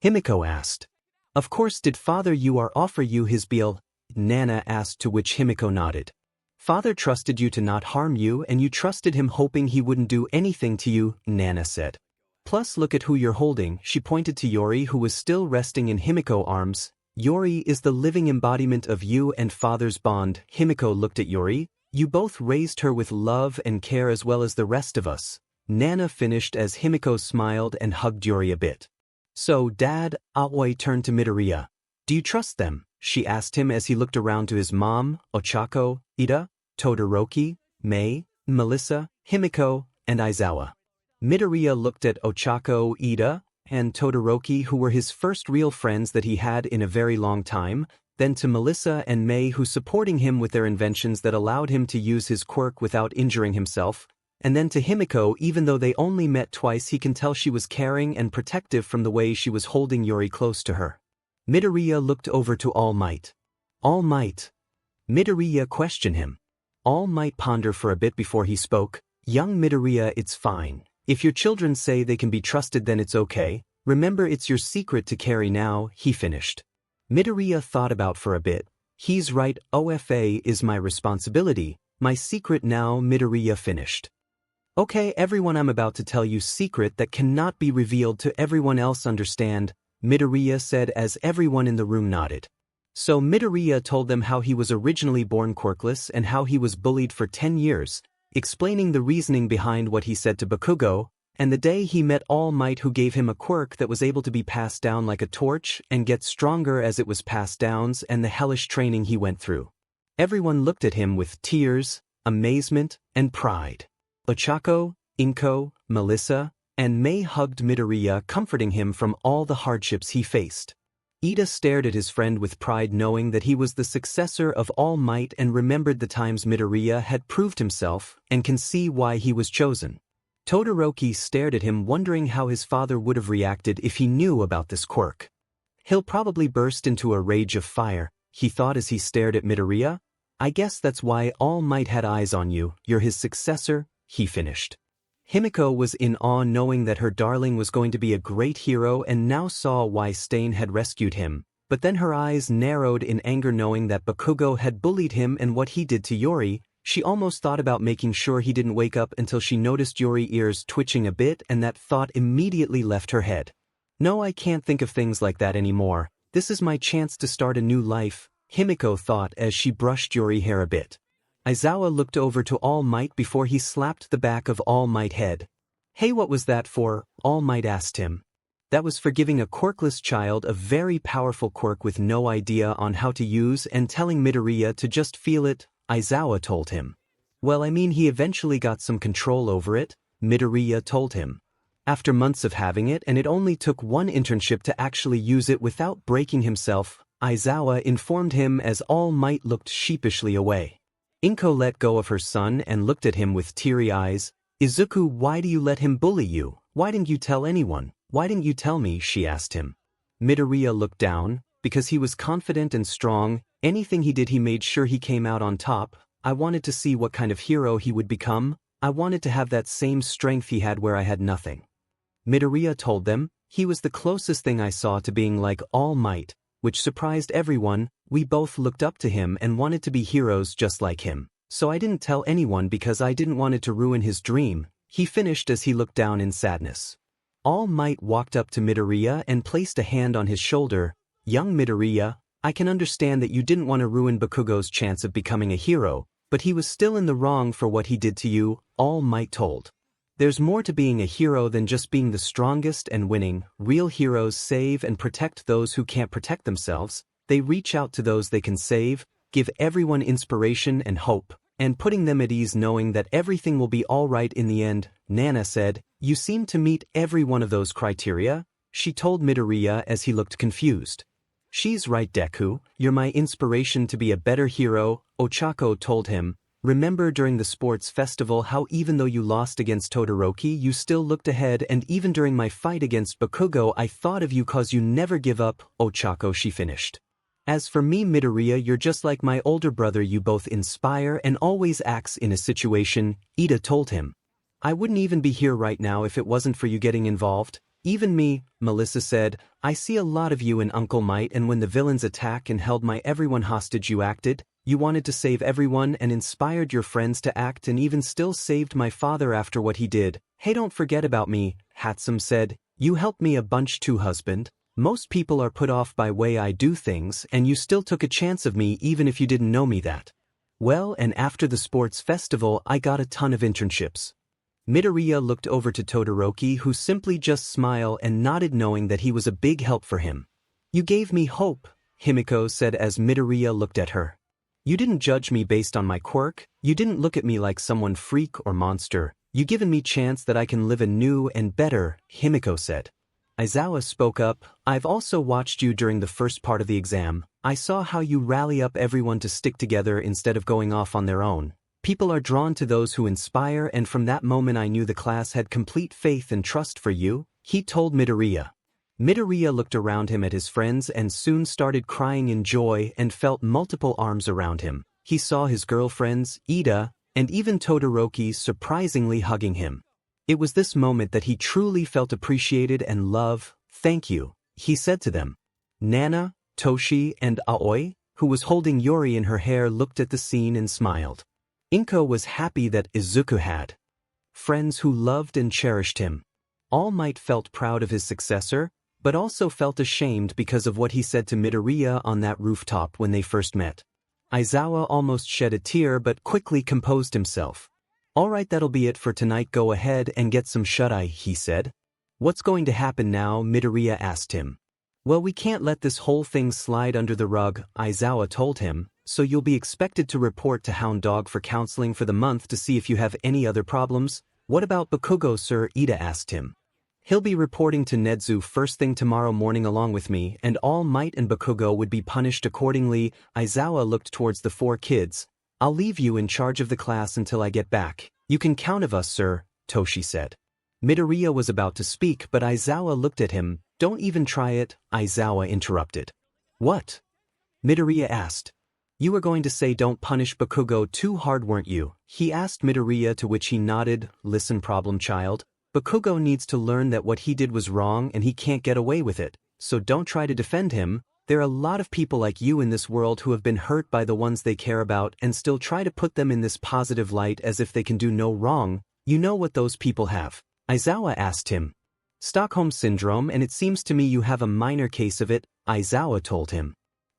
Himiko asked. Of course. Did Father offer you his bill? Nana asked, to which Himiko nodded. Father trusted you to not harm you and you trusted him, hoping he wouldn't do anything to you, Nana said. Plus look at who you're holding, she pointed to Yori, who was still resting in Himiko's arms. Yori is the living embodiment of you and Father's bond. Himiko looked at Yori. You both raised her with love and care as well as the rest of us. Nana finished as Himiko smiled and hugged Yori a bit. So, Dad, Aoi turned to Midoriya. Do you trust them? She asked him as he looked around to his mom, Ochako, Ida, Todoroki, Mei, Melissa, Himiko, and Aizawa. Midoriya looked at Ochako, Ida, and Todoroki, who were his first real friends that he had in a very long time, then to Melissa and Mei, who supporting him with their inventions that allowed him to use his quirk without injuring himself, and then to Himiko. Even though they only met twice, he can tell she was caring and protective from the way she was holding Yori close to her. Midoriya looked over to All Might. All Might? Midoriya questioned him. All Might pondered for a bit before he spoke. Young Midoriya, it's fine. If your children say they can be trusted, then it's okay. Remember, it's your secret to carry now, he finished. Midoriya thought about for a bit. He's right, OFA is my responsibility, my secret now, Midoriya finished. Okay everyone, I'm about to tell you secret that cannot be revealed to everyone else, understand? Midoriya said as everyone in the room nodded. So Midoriya told them how he was originally born quirkless and how he was bullied for 10 years, explaining the reasoning behind what he said to Bakugou, and the day he met All Might, who gave him a quirk that was able to be passed down like a torch and get stronger as it was passed down, and the hellish training he went through. Everyone looked at him with tears, amazement, and pride. Ochako, Inko, Melissa, and May hugged Midoriya, comforting him from all the hardships he faced. Ida stared at his friend with pride, knowing that he was the successor of All Might, and remembered the times Midoriya had proved himself and can see why he was chosen. Todoroki stared at him, wondering how his father would have reacted if he knew about this quirk. He'll probably burst into a rage of fire, he thought as he stared at Midoriya. I guess that's why All Might had eyes on you, you're his successor, he finished. Himiko was in awe, knowing that her darling was going to be a great hero, and now saw why Stain had rescued him, but then her eyes narrowed in anger, knowing that Bakugou had bullied him and what he did to Yori. She almost thought about making sure he didn't wake up until she noticed Yori's ears twitching a bit, and that thought immediately left her head. No, I can't think of things like that anymore. This is my chance to start a new life, Himiko thought as she brushed Yori's hair a bit. Aizawa looked over to All Might before he slapped the back of All Might's head. Hey, what was that for? All Might asked him. That was for giving a quirkless child a very powerful quirk with no idea on how to use and telling Midoriya to just feel it, Aizawa told him. Well, I mean, he eventually got some control over it, Midoriya told him. After months of having it, and it only took one internship to actually use it without breaking himself, Aizawa informed him as All Might looked sheepishly away. Inko let go of her son and looked at him with teary eyes. Izuku, why do you let him bully you? Why didn't you tell anyone? Why didn't you tell me? She asked him. Midoriya looked down. Because he was confident and strong, anything he did he made sure he came out on top. I wanted to see what kind of hero he would become. I wanted to have that same strength he had where I had nothing. Midoriya told them, he was the closest thing I saw to being like All Might, which surprised everyone. We both looked up to him and wanted to be heroes just like him. So I didn't tell anyone because I didn't want it to ruin his dream, he finished as he looked down in sadness. All Might walked up to Midoriya and placed a hand on his shoulder. Young Midoriya, I can understand that you didn't want to ruin Bakugou's chance of becoming a hero, but he was still in the wrong for what he did to you, All Might told. There's more to being a hero than just being the strongest and winning. Real heroes save and protect those who can't protect themselves. They reach out to those they can save, give everyone inspiration and hope, and putting them at ease knowing that everything will be all right in the end. Nana said, you seem to meet every one of those criteria, she told Midoriya as he looked confused. She's right, Deku, you're my inspiration to be a better hero, Ochako told him. Remember during the sports festival how even though you lost against Todoroki you still looked ahead, and even during my fight against Bakugou I thought of you cause you never give up, Ochako, she finished. As for me, Midoriya, you're just like my older brother, you both inspire and always acts in a situation, Ida told him. I wouldn't even be here right now if it wasn't for you getting involved. Even me, Melissa said, I see a lot of you in Uncle Might, and when the villains attacked and held my everyone hostage you acted, you wanted to save everyone and inspired your friends to act and even still saved my father after what he did. Hey, don't forget about me, 𝗧𝗵𝗲 said, you helped me a bunch too, husband. Most people are put off by way I do things and you still took a chance of me even if you didn't know me that. Well, and after the sports festival I got a ton of internships. Midoriya looked over to Todoroki, who simply just smiled and nodded knowing that he was a big help for him. You gave me hope, Himiko said as Midoriya looked at her. You didn't judge me based on my quirk, you didn't look at me like someone freak or monster, you given me chance that I can live a new and better, Himiko said. Aizawa spoke up, I've also watched you during the first part of the exam. I saw how you rally up everyone to stick together instead of going off on their own. People are drawn to those who inspire, and from that moment I knew the class had complete faith and trust for you, he told Midoriya. Midoriya looked around him at his friends and soon started crying in joy and felt multiple arms around him. He saw his girlfriends, Ida, and even Todoroki surprisingly hugging him. It was this moment that he truly felt appreciated and loved. Thank you, he said to them. Nana, Toshi, and Aoi, who was holding Yori in her hair, looked at the scene and smiled. Inko was happy that Izuku had friends who loved and cherished him. All Might felt proud of his successor, but also felt ashamed because of what he said to Midoriya on that rooftop when they first met. Aizawa almost shed a tear but quickly composed himself. "Alright, that'll be it for tonight, go ahead and get some shut-eye," he said. "What's going to happen now?" Midoriya asked him. "Well, we can't let this whole thing slide under the rug," Aizawa told him, "so you'll be expected to report to Hound Dog for counseling for the month to see if you have any other problems." "What about Bakugou, sir?" Ida asked him. "He'll be reporting to Nezu first thing tomorrow morning along with me, and All Might and Bakugou would be punished accordingly." Aizawa looked towards the 4 kids. "I'll leave you in charge of the class until I get back. You can count of us, sir," Toshi said. Midoriya was about to speak, but Aizawa looked at him. "Don't even try it," Aizawa interrupted. "What?" Midoriya asked. "You were going to say don't punish Bakugou too hard, weren't you?" he asked Midoriya, to which he nodded. "Listen, problem child. Bakugou needs to learn that what he did was wrong and he can't get away with it, so don't try to defend him. There are a lot of people like you in this world who have been hurt by the ones they care about and still try to put them in this positive light as if they can do no wrong. You know what those people have?" Aizawa asked him. "Stockholm Syndrome, and it seems to me you have a minor case of it," Aizawa told him.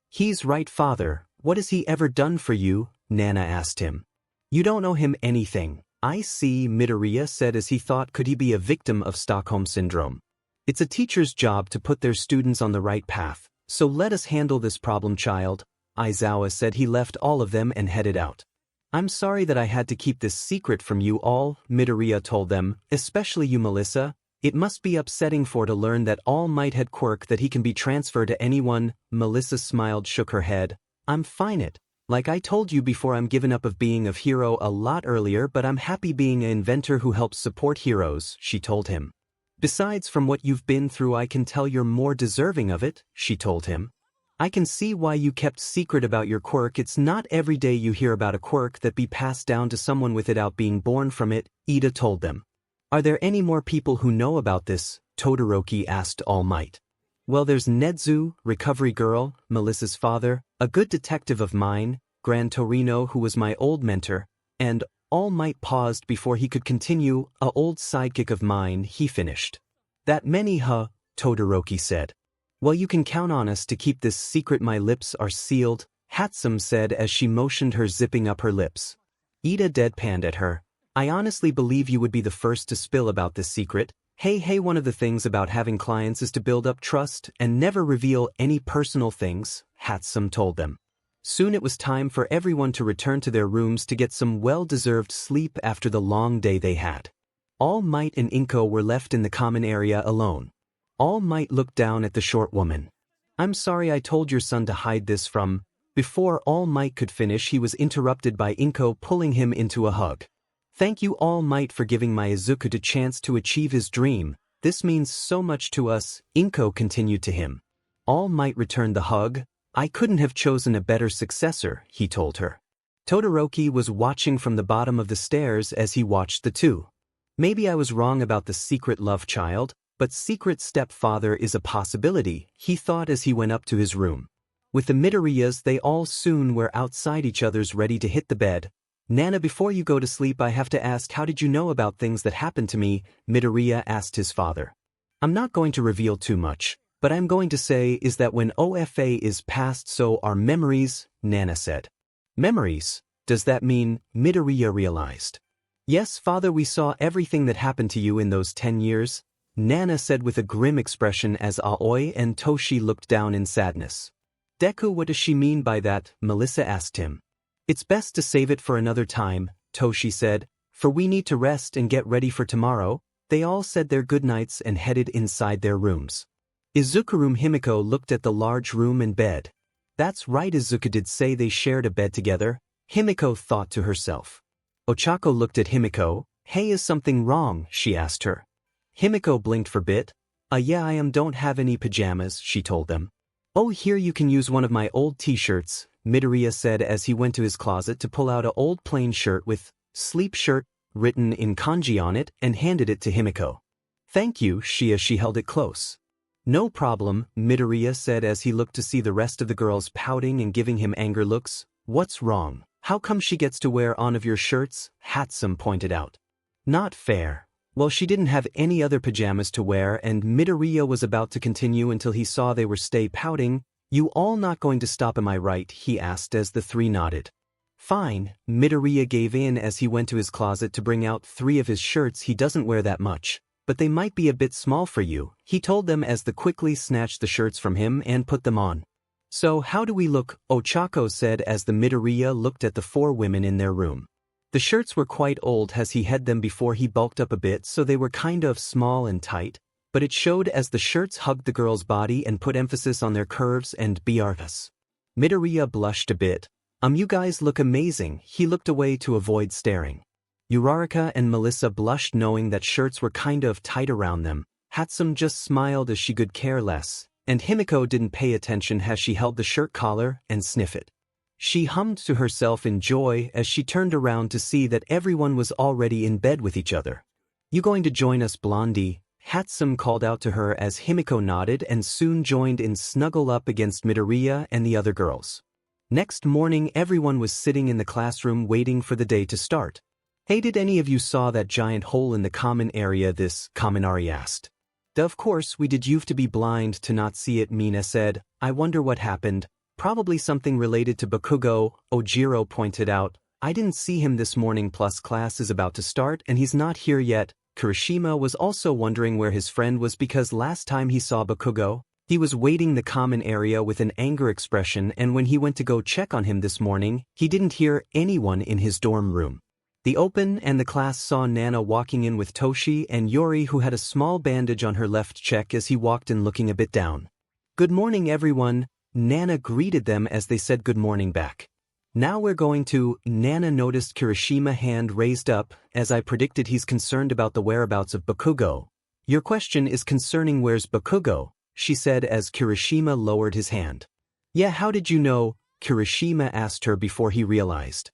"He's right, father. What has he ever done for you?" Nana asked him. "You don't know him anything." "I see," Midoriya said as he thought, could he be a victim of Stockholm Syndrome? "It's a teacher's job to put their students on the right path, so let us handle this problem child." Aizawa said. He left all of them and headed out. "I'm sorry that I had to keep this secret from you all," Midoriya told them, "especially you, Melissa. It must be upsetting for to learn that All Might had quirk that he can be transferred to anyone." Melissa smiled, shook her head. "I'm fine like I told you before, I'm given up of being a hero a lot earlier, but I'm happy being an inventor who helps support heroes," she told him. "Besides, from what you've been through, I can tell you're more deserving of it," she told him. "I can see why you kept secret about your quirk. It's not every day you hear about a quirk that be passed down to someone without being born from it," Ida told them. "Are there any more people who know about this?" Todoroki asked All Might. "Well, there's Nezu, recovery girl, Melissa's father, a good detective of mine, Gran Torino, who was my old mentor, and..." All Might paused before he could continue. "A old sidekick of mine," he finished. "That many, huh?" Todoroki said. "Well, you can count on us to keep this secret. My lips are sealed," 𝗧𝗵𝗲 said as she motioned her zipping up her lips. Ida deadpanned at her. "I honestly believe you would be the first to spill about this secret. Hey, one of the things about having clients is to build up trust and never reveal any personal things," 𝗧𝗵𝗲 told them. Soon it was time for everyone to return to their rooms to get some well-deserved sleep after the long day they had. All Might and Inko were left in the common area alone. All Might looked down at the short woman. "I'm sorry I told your son to hide this from..." Before All Might could finish, he was interrupted by Inko pulling him into a hug. "Thank you, All Might, for giving my Izuku a chance to achieve his dream. This means so much to us," Inko continued to him. All Might returned the hug. "I couldn't have chosen a better successor," he told her. Todoroki was watching from the bottom of the stairs as he watched the two. "Maybe I was wrong about the secret love child, but secret stepfather is a possibility," he thought as he went up to his room. With the Midoriyas, they all soon were outside each other's, ready to hit the bed. "Nana, before you go to sleep, I have to ask, how did you know about things that happened to me?" Midoriya asked his father. "I'm not going to reveal too much, but I'm going to say is that when OFA is past, so are memories," Nana said. "Memories? Does that mean?" Midoriya realized. "Yes, father, we saw everything that happened to you in those 10 years, Nana said with a grim expression as Aoi and Toshi looked down in sadness. "Deku, what does she mean by that?" Melissa asked him. "It's best to save it for another time," Toshi said, "for we need to rest and get ready for tomorrow." They all said their goodnights and headed inside their rooms. Himiko looked at the large room and bed. "That's right, Izuku did say they shared a bed together," Himiko thought to herself. Ochako looked at Himiko. "Hey, is something wrong?" she asked her. Himiko blinked for a bit. Yeah, I don't have any pajamas," she told them. "Oh, here, you can use one of my old t-shirts," Midoriya said as he went to his closet to pull out an old plain shirt with "sleep shirt" written in kanji on it and handed it to Himiko. "Thank you, Shia." She held it close. "No problem," Midoriya said as he looked to see the rest of the girls pouting and giving him anger looks. "What's wrong? How come she gets to wear on of your shirts?" 𝗧𝗵𝗲 pointed out. Not fair. Well, she didn't have any other pajamas to wear and Midoriya was about to continue until he saw they were stay pouting. You all not going to stop, am I right? He asked as the three nodded. Fine, Midoriya gave in as he went to his closet to bring out 3 of his shirts. He doesn't wear that much, but they might be a bit small for you, he told them as they quickly snatched the shirts from him and put them on. So how do we look? Ochako said as the Midoriya looked at the 4 women in their room. The shirts were quite old as he had them before he bulked up a bit, so they were kind of small and tight, but it showed as the shirts hugged the girl's body and put emphasis on their curves and 𝗵𝘃𝗧𝗏. Midoriya blushed a bit. You guys look amazing. He looked away to avoid staring. Uraraka and Melissa blushed knowing that shirts were kind of tight around them. 𝗏𝗵 just smiled as she could care less, and Himiko didn't pay attention as she held the shirt collar and sniffed it. She hummed to herself in joy as she turned around to see that everyone was already in bed with each other. You going to join us, Blondie? 𝗏𝗵 called out to her as Himiko nodded and soon joined in snuggle up against Midoriya and the other girls. Next morning everyone was sitting in the classroom waiting for the day to start. Hey, did any of you saw that giant hole in the common area? This Kaminari asked. Of course we did. You've to be blind to not see it, Mina said. I wonder what happened. Probably something related to Bakugou, Ojiro pointed out. I didn't see him this morning, plus class is about to start and he's not here yet. Kirishima was also wondering where his friend was because last time he saw Bakugou, he was waiting the common area with an anger expression, and when he went to go check on him this morning, he didn't hear anyone in his dorm room. The open and the class saw Nana walking in with Toshi and Yori, who had a small bandage on her left cheek as he walked in looking a bit down. Good morning everyone. Nana greeted them as they said good morning back. Now we're going to. Nana noticed Kirishima hand raised up, as I predicted he's concerned about the whereabouts of Bakugou. Your question is concerning where's Bakugou, she said as Kirishima lowered his hand. Yeah, how did you know? Kirishima asked her before he realized.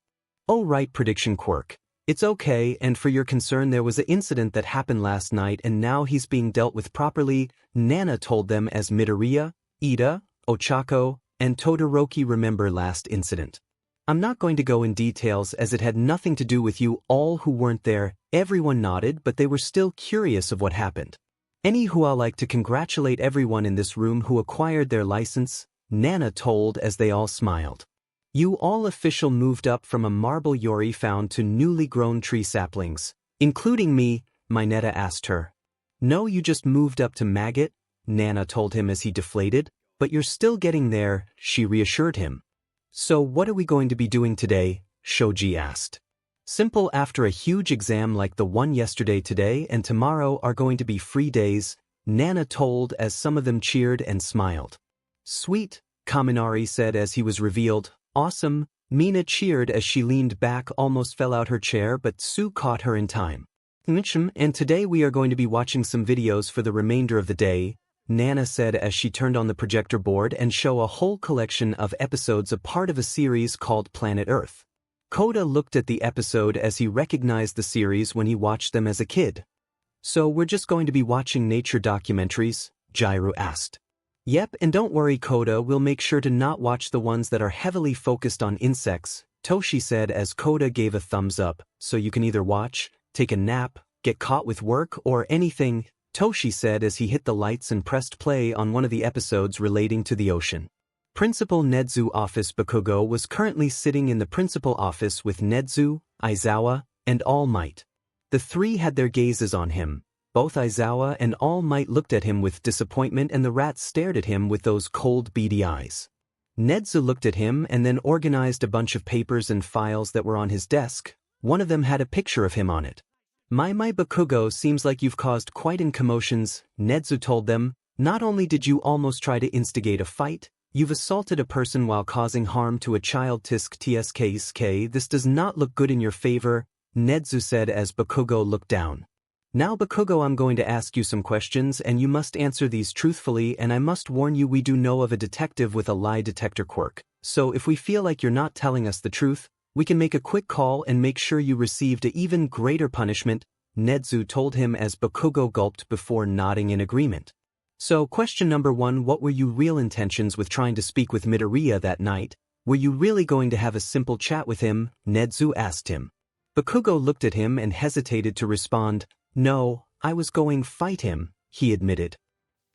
Oh right, prediction quirk. It's okay, and for your concern there was an incident that happened last night and now he's being dealt with properly, Nana told them as Midoriya, Ida, Ochako, and Todoroki remember last incident. I'm not going to go in details as it had nothing to do with you all who weren't there. Everyone nodded, but they were still curious of what happened. Anywho, I'd like to congratulate everyone in this room who acquired their license, Nana told as they all smiled. You all official moved up from a marble Yori found to newly grown tree saplings, including me, Mineta asked her. No, you just moved up to maggot, Nana told him as he deflated. But you're still getting there, she reassured him. So what are we going to be doing today? Shoji asked. Simple. After a huge exam like the one yesterday, today and tomorrow are going to be free days, Nana told as some of them cheered and smiled. Sweet, Kaminari said as he was revealed. Awesome, Mina cheered as she leaned back, almost fell out her chair, but Sue caught her in time. And today we are going to be watching some videos for the remainder of the day, Nana said as she turned on the projector board and show a whole collection of episodes, a part of a series called Planet Earth. Koda looked at the episode as he recognized the series when he watched them as a kid. So we're just going to be watching nature documentaries? Jairu asked. Yep, and don't worry Koda, we'll make sure to not watch the ones that are heavily focused on insects, Toshi said as Koda gave a thumbs up, so you can either watch, take a nap, get caught with work, or anything, Toshi said as he hit the lights and pressed play on one of the episodes relating to the ocean. Principal Nedzu office. Bakugou was currently sitting in the principal office with Nedzu, Aizawa, and All Might. The 3 had their gazes on him. Both Aizawa and All Might looked at him with disappointment and the rat stared at him with those cold beady eyes. Nedzu looked at him and then organized a bunch of papers and files that were on his desk. One of them had a picture of him on it. My Bakugou, seems like you've caused quite an commotions, Nedzu told them. Not only did you almost try to instigate a fight, you've assaulted a person while causing harm to a child. 𝗧𝗵𝗃𝗁𝗧𝗏, this does not look good in your favor, Nedzu said as Bakugou looked down. Now Bakugou, I'm going to ask you some questions and you must answer these truthfully, and I must warn you we do know of a detective with a lie detector quirk, so if we feel like you're not telling us the truth, we can make a quick call and make sure you received an even greater punishment, Nedzu told him as Bakugou gulped before nodding in agreement. So question number 1, what were your real intentions with trying to speak with Midoriya that night? Were you really going to have a simple chat with him? Nedzu asked him. Bakugou looked at him and hesitated to respond. No, I was going to fight him, he admitted.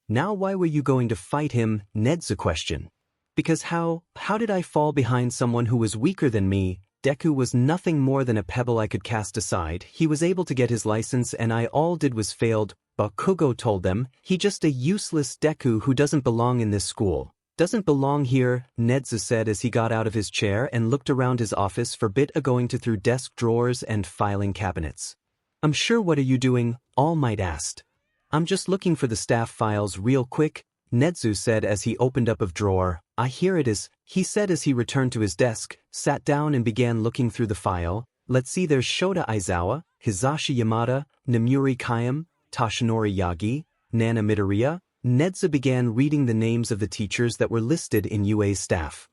Now why were you going to fight him? 𝗫𝗂𝘁 questioned. Because how did I fall behind someone who was weaker than me? Deku was nothing more than a pebble I could cast aside. He was able to get his license and I all did was failed. Bakugou told them, he just a useless Deku who doesn't belong in this school. Doesn't belong here, 𝗫𝗂𝘁 said as he got out of his chair and looked around his office for bit going to through desk drawers and filing cabinets. I'm sure what are you doing? All Might asked. I'm just looking for the staff files real quick, 𝗫𝗂𝘁 said as he opened up a drawer. Here it is, he said as he returned to his desk, sat down and began looking through the file. Let's see, there's Shota Aizawa, Hisashi Yamada, Namuri Kayam, Toshinori Yagi, Nana Midoriya. 𝗫𝗁𝘁 began reading the names of the teachers that were listed in UA's staff.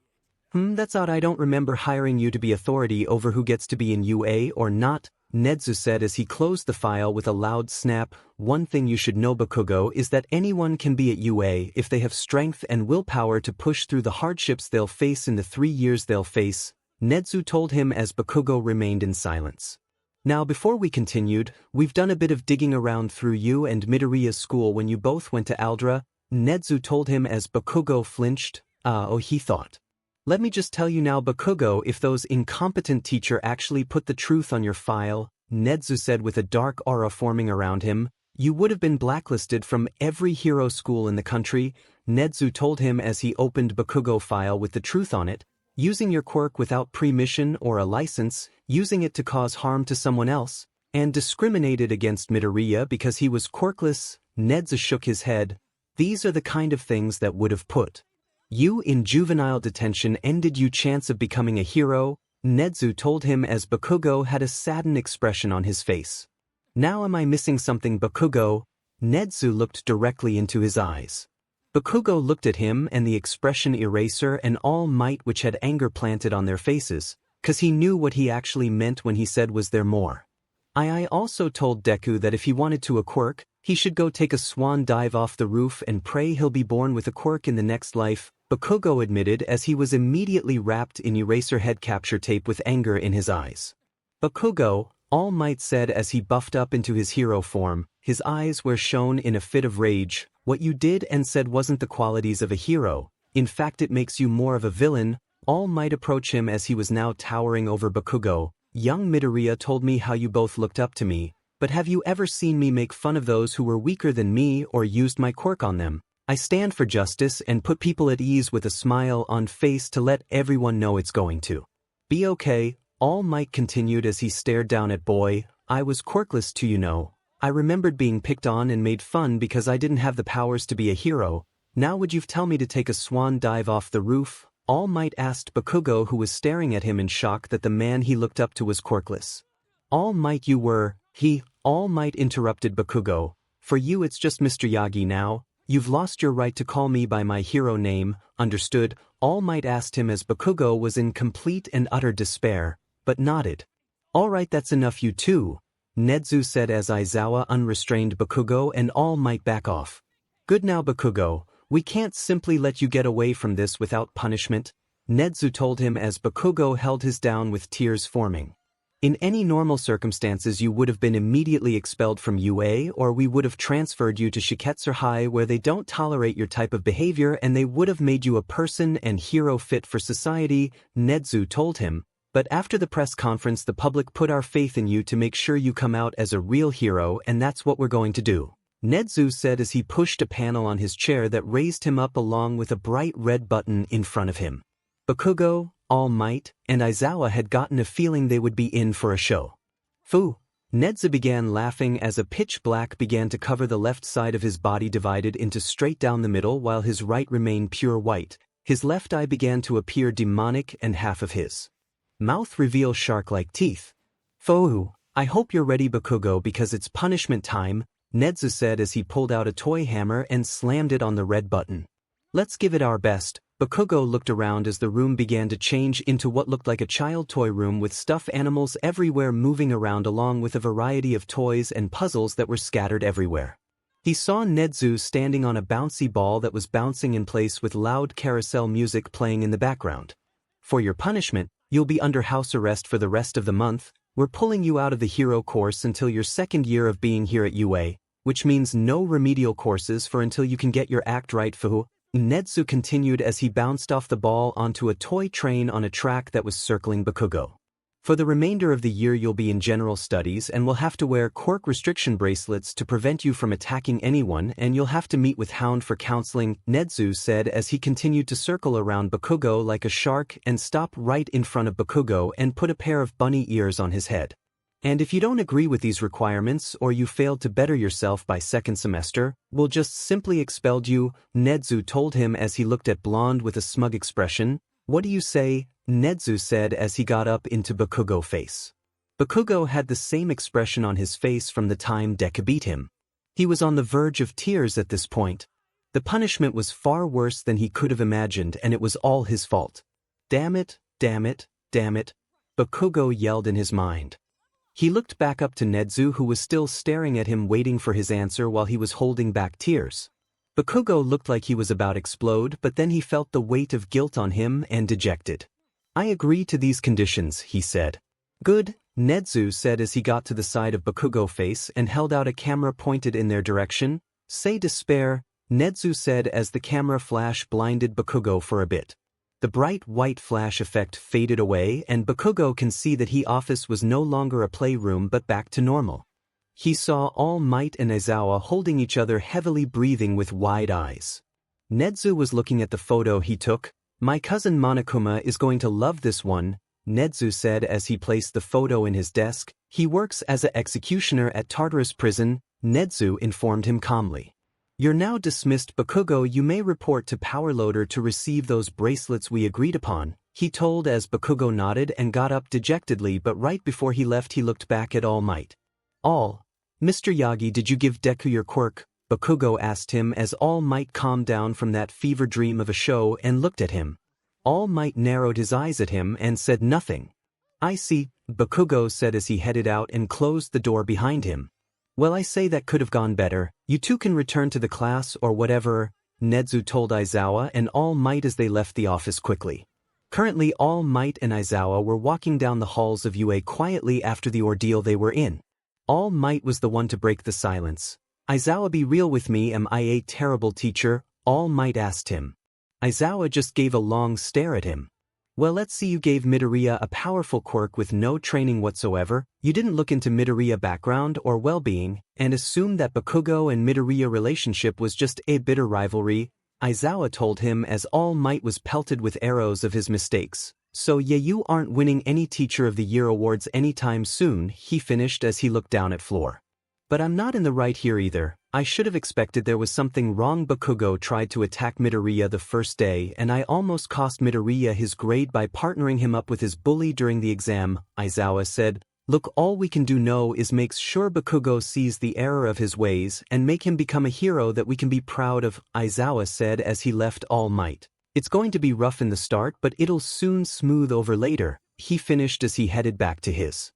That's odd, I don't remember hiring you to be authority over who gets to be in UA or not, 𝗫𝗁𝘁 said as he closed the file with a loud snap. One thing you should know, Bakugou, is that anyone can be at UA if they have strength and willpower to push through the hardships they'll face in the 3 years they'll face, 𝗫𝗁𝘁 told him as Bakugou remained in silence. Now before we continued, we've done a bit of digging around through you and Midoriya's school when you both went to Aldra, 𝗫𝗁𝘁 told him as Bakugou flinched. Oh, he thought. Let me just tell you now, Bakugou, if those incompetent teacher actually put the truth on your file, 𝗫𝗁𝘁 said with a dark aura forming around him, you would have been blacklisted from every hero school in the country, 𝗫𝗁𝘁 told him as he opened Bakugou file with the truth on it. Using your quirk without permission or a license, using it to cause harm to someone else, and discriminated against Midoriya because he was quirkless, 𝗫𝗁𝘁 shook his head. These are the kind of things that would have put you in juvenile detention, ended you chance of becoming a hero, 𝗫𝗁𝘁 told him as Bakugou had a saddened expression on his face. Now am I missing something, Bakugou? 𝗫𝗁𝘁 looked directly into his eyes. Bakugou looked at him and the expression eraser and All Might which had anger planted on their faces, cause he knew what he actually meant when he said was there more. I also told Deku that if he wanted to a quirk, he should go take a swan dive off the roof and pray he'll be born with a quirk in the next life, Bakugou admitted as he was immediately wrapped in eraser head capture tape with anger in his eyes. Bakugou, All Might said as he buffed up into his hero form, his eyes were shown in a fit of rage. What you did and said wasn't the qualities of a hero, in fact it makes you more of a villain. All Might approach him as he was now towering over Bakugou. Young Midoriya told me how you both looked up to me, but have you ever seen me make fun of those who were weaker than me or used my quirk on them? I stand for justice and put people at ease with a smile on face to let everyone know it's going to be okay. All Might continued as he stared down at Boy. I was quirkless too, you know. I remembered being picked on and made fun because I didn't have the powers to be a hero. Now would you tell me to take a swan dive off the roof? All Might asked Bakugou, who was staring at him in shock that the man he looked up to was quirkless. All Might you were, All Might interrupted Bakugou. For you it's just Mr. Yagi now. You've lost your right to call me by my hero name, understood? All Might asked him as Bakugou was in complete and utter despair, but nodded. Alright, that's enough, you two, 𝗫𝗁𝘁 said as Aizawa unrestrained Bakugou and All Might back off. Good now, Bakugou, we can't simply let you get away from this without punishment, 𝗫𝗁𝘁 told him as Bakugou held his down with tears forming. In any normal circumstances you would have been immediately expelled from UA or we would have transferred you to Shiketsu High where they don't tolerate your type of behavior and they would have made you a person and hero fit for society, 𝗫𝗁𝘁 told him. But after the press conference the public put our faith in you to make sure you come out as a real hero and that's what we're going to do, 𝗫𝗁𝘁 said as he pushed a panel on his chair that raised him up along with a bright red button in front of him. Bakugou, All Might, and Aizawa had gotten a feeling they would be in for a show. Fu! 𝗫𝗁𝘁 began laughing as a pitch black began to cover the left side of his body, divided into straight down the middle while his right remained pure white. His left eye began to appear demonic and half of his mouth revealed shark-like teeth. Fu! I hope you're ready, Bakugou, because it's punishment time, 𝗫𝗁𝘁 said as he pulled out a toy hammer and slammed it on the red button. Let's give it our best. Bakugou looked around as the room began to change into what looked like a child toy room with stuffed animals everywhere moving around along with a variety of toys and puzzles that were scattered everywhere. He saw 𝗫𝗁𝘁 standing on a bouncy ball that was bouncing in place with loud carousel music playing in the background. For your punishment, you'll be under house arrest for the rest of the month, We're pulling you out of the hero course until your second year of being here at UA, which means no remedial courses for until you can get your act right 𝗲𝗂𝗧𝗏. Netsu continued as he bounced off the ball onto a toy train on a track that was circling Bakugo. For the remainder of the year you'll be in general studies and will have to wear quirk restriction bracelets to prevent you from attacking anyone, and you'll have to meet with Hound for counseling, Netsu said as he continued to circle around Bakugo like a shark and stop right in front of Bakugo and put a pair of bunny ears on his head. And if you don't agree with these requirements or you failed to better yourself by second semester, we'll just simply expel you, Netsu told him as he looked at Blonde with a smug expression. What do you say? Netsu said as he got up into Bakugo's face. Bakugo had the same expression on his face from the time Deku beat him. He was on the verge of tears at this point. The punishment was far worse than he could have imagined, and it was all his fault. Damn it, damn it, damn it, Bakugo yelled in his mind. He looked back up to Netsu, who was still staring at him waiting for his answer while he was holding back tears. Bakugo looked like he was about to explode, but then he felt the weight of guilt on him and dejected. I agree to these conditions, he said. Good, Netsu said as he got to the side of Bakugo's face and held out a camera pointed in their direction. Say despair, Netsu said as the camera flash blinded Bakugo for a bit. The bright white flash effect faded away and Bakugo can see that his office was no longer a playroom but back to normal. He saw All Might and Aizawa holding each other, heavily breathing with wide eyes. Netsu was looking at the photo he took. My cousin Monokuma is going to love this one, Netsu said as he placed the photo in his desk. He works as an executioner at Tartarus prison, Netsu informed him calmly. You're now dismissed, Bakugo. You may report to Powerloader to receive those bracelets we agreed upon, he told as Bakugo nodded and got up dejectedly, but right before he left he looked back at All Might. Mr. Yagi, did you give Deku your quirk? Bakugo asked him as All Might calmed down from that fever dream of a show and looked at him. All Might narrowed his eyes at him and said nothing. I see, Bakugo said as he headed out and closed the door behind him. Well, I say that could have gone better. You two can return to the class or whatever, Netsu told Aizawa and All Might as they left the office quickly. Currently All Might and Aizawa were walking down the halls of UA quietly after the ordeal they were in. All Might was the one to break the silence. Aizawa, be real with me, am I a terrible teacher? All Might asked him. Aizawa just gave a long stare at him. Well, let's see, you gave Midoriya a powerful quirk with no training whatsoever. You didn't look into Midoriya's background or well-being, and assumed that Bakugo and Midoriya relationship was just a bitter rivalry, Aizawa told him as All Might was pelted with arrows of his mistakes. So yeah, you aren't winning any Teacher of the Year awards anytime soon, he finished as he looked down at floor. But I'm not in the right here either. I should have expected there was something wrong. Bakugo tried to attack Midoriya the first day and I almost cost Midoriya his grade by partnering him up with his bully during the exam, Aizawa said. Look, all we can do now is make sure Bakugo sees the error of his ways and make him become a hero that we can be proud of, Aizawa said as he left All Might. It's going to be rough in the start, but it'll soon smooth over later, he finished as he headed back to his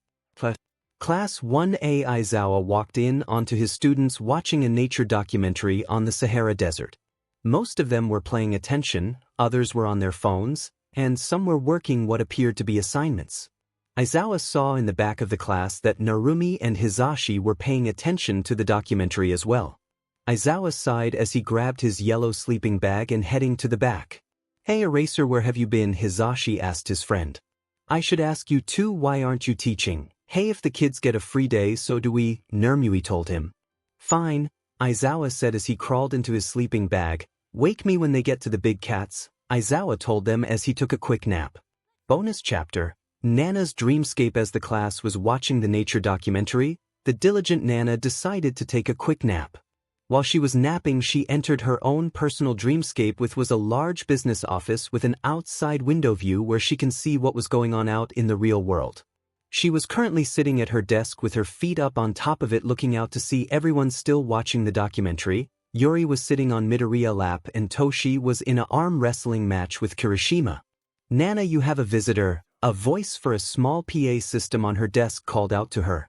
Class 1A. Aizawa walked in onto his students watching a nature documentary on the Sahara Desert. Most of them were paying attention, others were on their phones, and some were working what appeared to be assignments. Aizawa saw in the back of the class that Narumi and Hisashi were paying attention to the documentary as well. Aizawa sighed as he grabbed his yellow sleeping bag and heading to the back. Hey Eraser, where have you been? Hisashi asked his friend. I should ask you too, why aren't you teaching? Hey, if the kids get a free day, so do we, Narumi told him. Fine, Aizawa said as he crawled into his sleeping bag. Wake me when they get to the big cats, Aizawa told them as he took a quick nap. Bonus chapter, Nana's dreamscape. As the class was watching the nature documentary, the diligent Nana decided to take a quick nap. While she was napping, she entered her own personal dreamscape, which was a large business office with an outside window view where she can see what was going on out in the real world. She was currently sitting at her desk with her feet up on top of it, looking out to see everyone still watching the documentary. Yori was sitting on Midoriya's lap and Toshi was in an arm wrestling match with Kirishima. Nana, you have a visitor, a voice for a small PA system on her desk called out to her.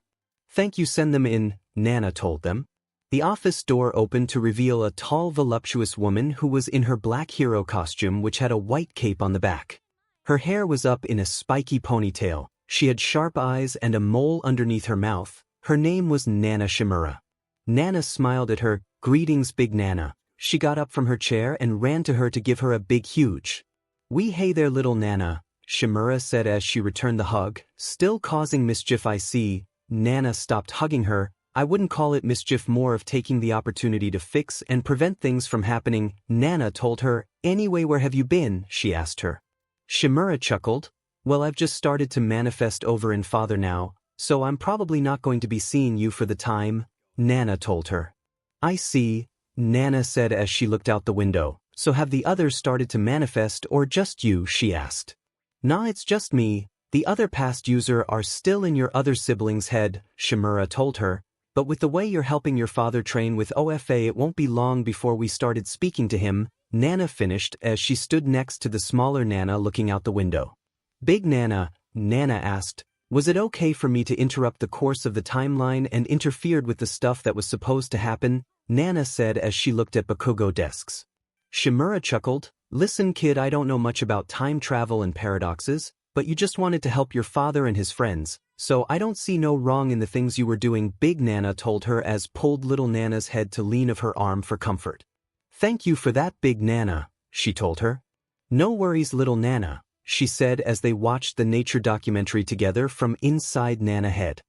Thank you, send them in, Nana told them. The office door opened to reveal a tall, voluptuous woman who was in her black hero costume, which had a white cape on the back. Her hair was up in a spiky ponytail, She had sharp eyes and a mole underneath her mouth. Her name was Nana Shimura. Nana smiled at her. "Greetings, Big Nana." She got up from her chair and ran to her to give her a big huge. "Hey there, little Nana," Shimura said as she returned the hug. "Still causing mischief, I see." Nana stopped hugging her. "I wouldn't call it mischief, more of taking the opportunity to fix and prevent things from happening," Nana told her. "Anyway, where have you been?" she asked her. Shimura chuckled. "Well, I've just started to manifest over in Father now, so I'm probably not going to be seeing you for the time," Nana told her. "I see," Nana said as she looked out the window. "So have the others started to manifest or just you?" she asked. "Nah, it's just me. The other past user are still in your other sibling's head," Shimura told her. "But with the way you're helping your father train with OFA, it won't be long before we started speaking to him," Nana finished as she stood next to the smaller Nana looking out the window. "Big Nana," Nana asked, "was it okay for me to interrupt the course of the timeline and interfered with the stuff that was supposed to happen?" Nana said as she looked at Bakugou desks. Shimura chuckled. "Listen, kid, I don't know much about time travel and paradoxes, but you just wanted to help your father and his friends, so I don't see no wrong in the things you were doing," Big Nana told her as pulled little Nana's head to lean of her arm for comfort. "Thank you for that, Big Nana," she told her. "No worries, little Nana," she said as they watched the nature documentary together from inside Nana head.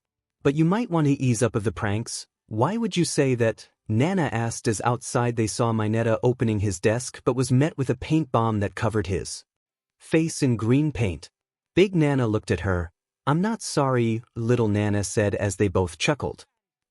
"But you might want to ease up of the pranks. Why would you say that?" Nana asked as outside they saw Mineta opening his desk but was met with a paint bomb that covered his face in green paint. Big Nana looked at her. "I'm not sorry," little Nana said as they both chuckled.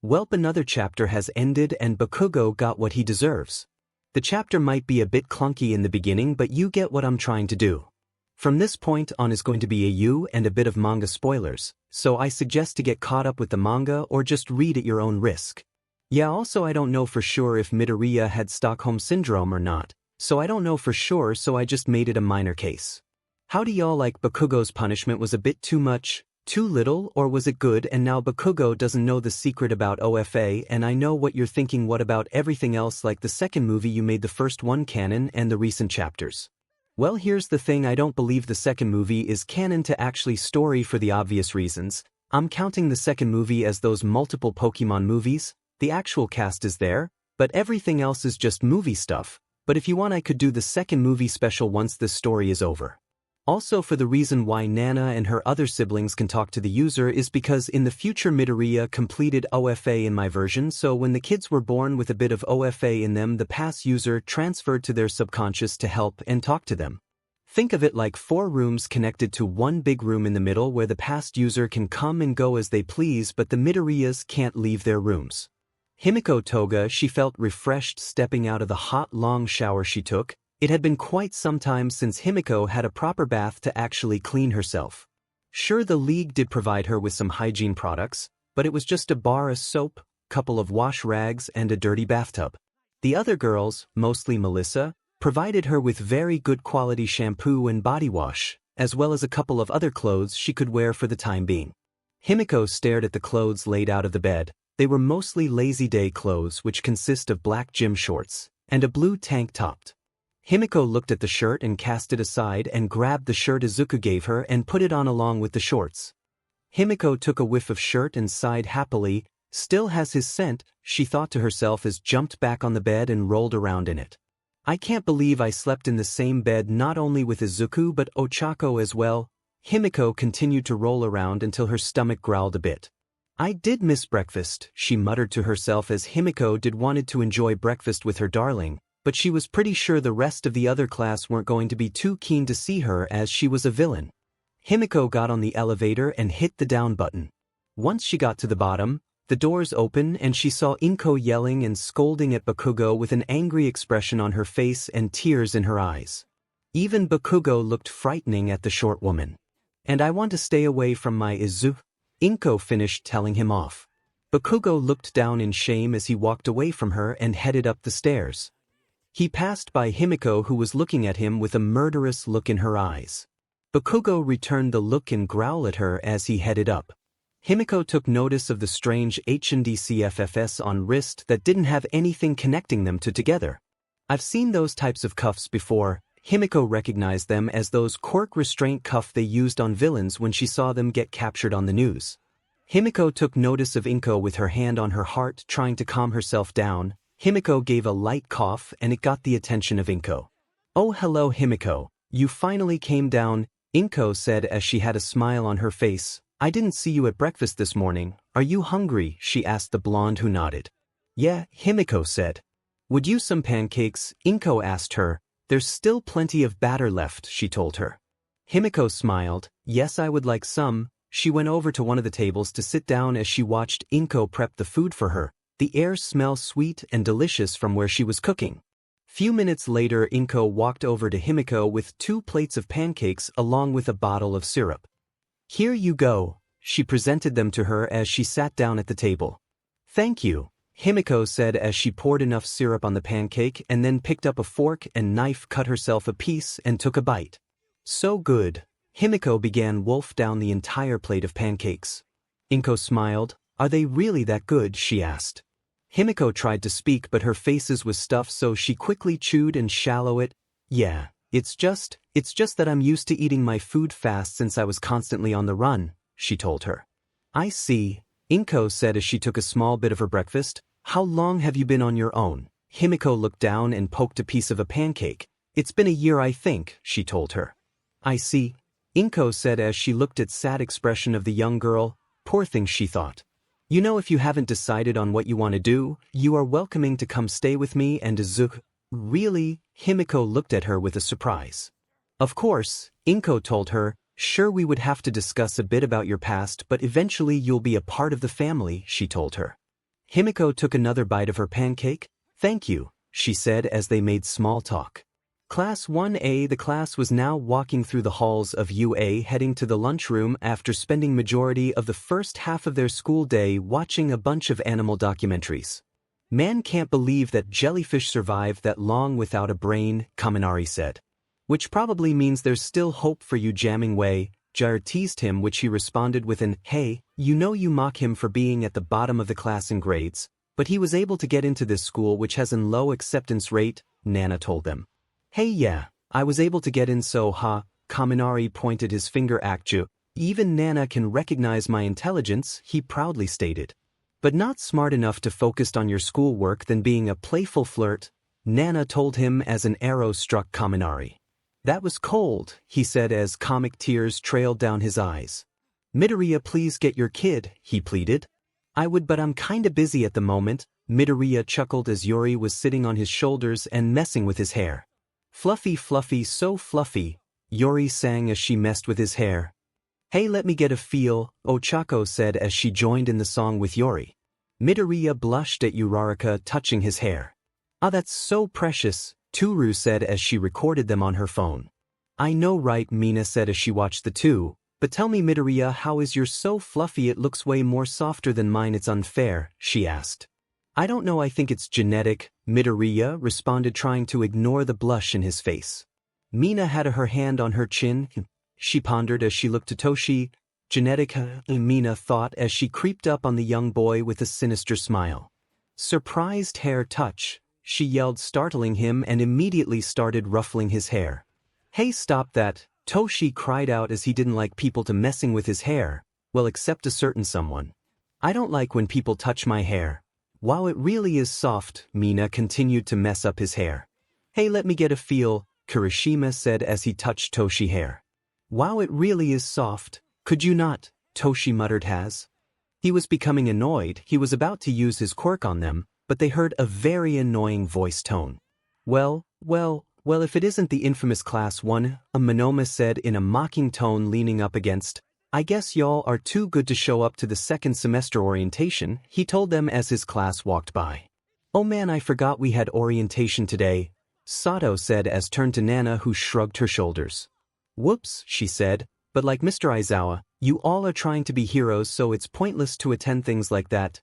"Welp, another chapter has ended and Bakugou got what he deserves. The chapter might be a bit clunky in the beginning, but you get what I'm trying to do. From this point on is going to be a U and a bit of manga spoilers, so I suggest to get caught up with the manga or just read at your own risk. Yeah, also I don't know for sure if Midoriya had Stockholm Syndrome or not, so I don't know for sure, so I just made it a minor case. How do y'all like Bakugou's punishment? Was a bit too much, too little, or was it good? And now Bakugou doesn't know the secret about OFA, and I know what you're thinking, what about everything else, like the second movie you made the first one canon and the recent chapters? Well, here's the thing, I don't believe the second movie is canon to actually story for the obvious reasons. I'm counting the second movie as those multiple Pokemon movies. The actual cast is there, but everything else is just movie stuff. But if you want, I could do the second movie special once this story is over. Also, for the reason why Nana and her other siblings can talk to the user is because in the future Midoriya completed OFA in my version, so when the kids were born with a bit of OFA in them, the past user transferred to their subconscious to help and talk to them. Think of it like 4 rooms connected to one big room in the middle where the past user can come and go as they please, but the Midoriyas can't leave their rooms. Himiko Toga, she felt refreshed stepping out of the hot long shower she took. It had been quite some time since Himiko had a proper bath to actually clean herself. Sure, the league did provide her with some hygiene products, but it was just a bar of soap, couple of wash rags and a dirty bathtub. The other girls, mostly Melissa, provided her with very good quality shampoo and body wash, as well as a couple of other clothes she could wear for the time being. Himiko stared at the clothes laid out of the bed. They were mostly lazy day clothes which consist of black gym shorts and a blue tank top. Himiko looked at the shirt and cast it aside and grabbed the shirt Izuku gave her and put it on along with the shorts. Himiko took a whiff of shirt and sighed happily. Still has his scent, she thought to herself as jumped back on the bed and rolled around in it. I can't believe I slept in the same bed not only with Izuku but Ochako as well. Himiko continued to roll around until her stomach growled a bit. I did miss breakfast, she muttered to herself as Himiko did wanted to enjoy breakfast with her darling, but she was pretty sure the rest of the other class weren't going to be too keen to see her as she was a villain. Himiko got on the elevator and hit the down button. Once she got to the bottom, the doors opened and she saw Inko yelling and scolding at Bakugou with an angry expression on her face and tears in her eyes. Even Bakugou looked frightening at the short woman. And I want to stay away from my Izu. Inko finished telling him off. Bakugou looked down in shame as he walked away from her and headed up the stairs. He passed by Himiko, who was looking at him with a murderous look in her eyes. Bakugou returned the look and growled at her as he headed up. Himiko took notice of the strange HNDCFFS on wrist that didn't have anything connecting them together. I've seen those types of cuffs before, Himiko recognized them as those quirk restraint cuff they used on villains when she saw them get captured on the news. Himiko took notice of Inko with her hand on her heart trying to calm herself down. Himiko gave a light cough and it got the attention of Inko. "Oh hello Himiko, you finally came down," Inko said as she had a smile on her face. "I didn't see you at breakfast this morning. Are you hungry?" she asked the blonde who nodded. "Yeah," Himiko said. "Would you some pancakes?" Inko asked her. "There's still plenty of batter left," she told her. Himiko smiled. "Yes, I would like some." She went over to one of the tables to sit down as she watched Inko prep the food for her. The air smelled sweet and delicious from where she was cooking. Few minutes later, Inko walked over to Himiko with 2 plates of pancakes along with a bottle of syrup. "Here you go." She presented them to her as she sat down at the table. "Thank you," Himiko said as she poured enough syrup on the pancake and then picked up a fork and knife, cut herself a piece and took a bite. "So good." Himiko began wolf down the entire plate of pancakes. Inko smiled. "Are they really that good?" she asked. Himiko tried to speak but her faces was stuffed so she quickly chewed and swallowed it. "Yeah, it's just that I'm used to eating my food fast since I was constantly on the run," she told her. "I see," Inko said as she took a small bit of her breakfast. "How long have you been on your own?" Himiko looked down and poked a piece of a pancake. "It's been a year I think," she told her. "I see," Inko said as she looked at sad expression of the young girl. "Poor thing," she thought. "You know, if you haven't decided on what you want to do, you are welcoming to come stay with me and 𝗧𝗂𝗧𝗏." "Really?" Himiko looked at her with a surprise. "Of course," Inko told her. "Sure, we would have to discuss a bit about your past, but eventually you'll be a part of the family," she told her. Himiko took another bite of her pancake. "Thank you," she said as they made small talk. Class 1A. The class was now walking through the halls of UA heading to the lunchroom after spending majority of the first half of their school day watching a bunch of animal documentaries. "Man can't believe that jellyfish survived that long without a brain," Kaminari said. "Which probably means there's still hope for you, 𝗵𝗃𝗄𝐻 teased him, which he responded with an, "Hey, you know you mock him for being at the bottom of the class in grades, but he was able to get into this school which has a low acceptance rate," Nana told them. "Hey yeah, I was able to get in so Kaminari pointed his finger at 𝗓𝗂𝐻𝗄. "Even Nana can recognize my intelligence," he proudly stated. "But not smart enough to focus on your schoolwork than being a playful flirt," Nana told him as an arrow struck Kaminari. "That was cold," he said as comic tears trailed down his eyes. "Midoriya, please get your kid," he pleaded. "I would, but I'm kinda busy at the moment," Midoriya chuckled as Yori was sitting on his shoulders and messing with his hair. "Fluffy, fluffy, so fluffy," Yori sang as she messed with his hair. "Hey, let me get a feel," Ochako said as she joined in the song with Yori. Midoriya blushed at Uraraka touching his hair. "Ah, that's so precious," Toru said as she recorded them on her phone. "I know, right," Mina said as she watched the two. "But tell me, Midoriya, how is yours so fluffy? It looks way more softer than mine. It's unfair," she asked. "I don't know, I think it's genetic," Midoriya responded, trying to ignore the blush in his face. Mina had her hand on her chin. She pondered as she looked to Toshi. "Genetic, Mina thought as she creeped up on the young boy with a sinister smile. "Surprised hair touch," she yelled, startling him, and immediately started ruffling his hair. "Hey, stop that," Toshi cried out as he didn't like people to messing with his hair, well, except a certain someone. "I don't like when people touch my hair." "Wow, it really is soft," Mina continued to mess up his hair. "Hey, let me get a feel," Kirishima said as he touched Toshi's hair. "Wow, it really is soft. Could you not?" Toshi muttered. He was becoming annoyed. He was about to use his quirk on them, but they heard a very annoying voice tone. Well, if it isn't the infamous Class 1, Monoma said in a mocking tone, leaning up against. "I guess y'all are too good to show up to the second semester orientation," he told them as his class walked by. "Oh man, I forgot we had orientation today," Sato said as turned to Nana, who shrugged her shoulders. "Whoops," she said, "but like Mr. Aizawa, you all are trying to be heroes, so it's pointless to attend things like that."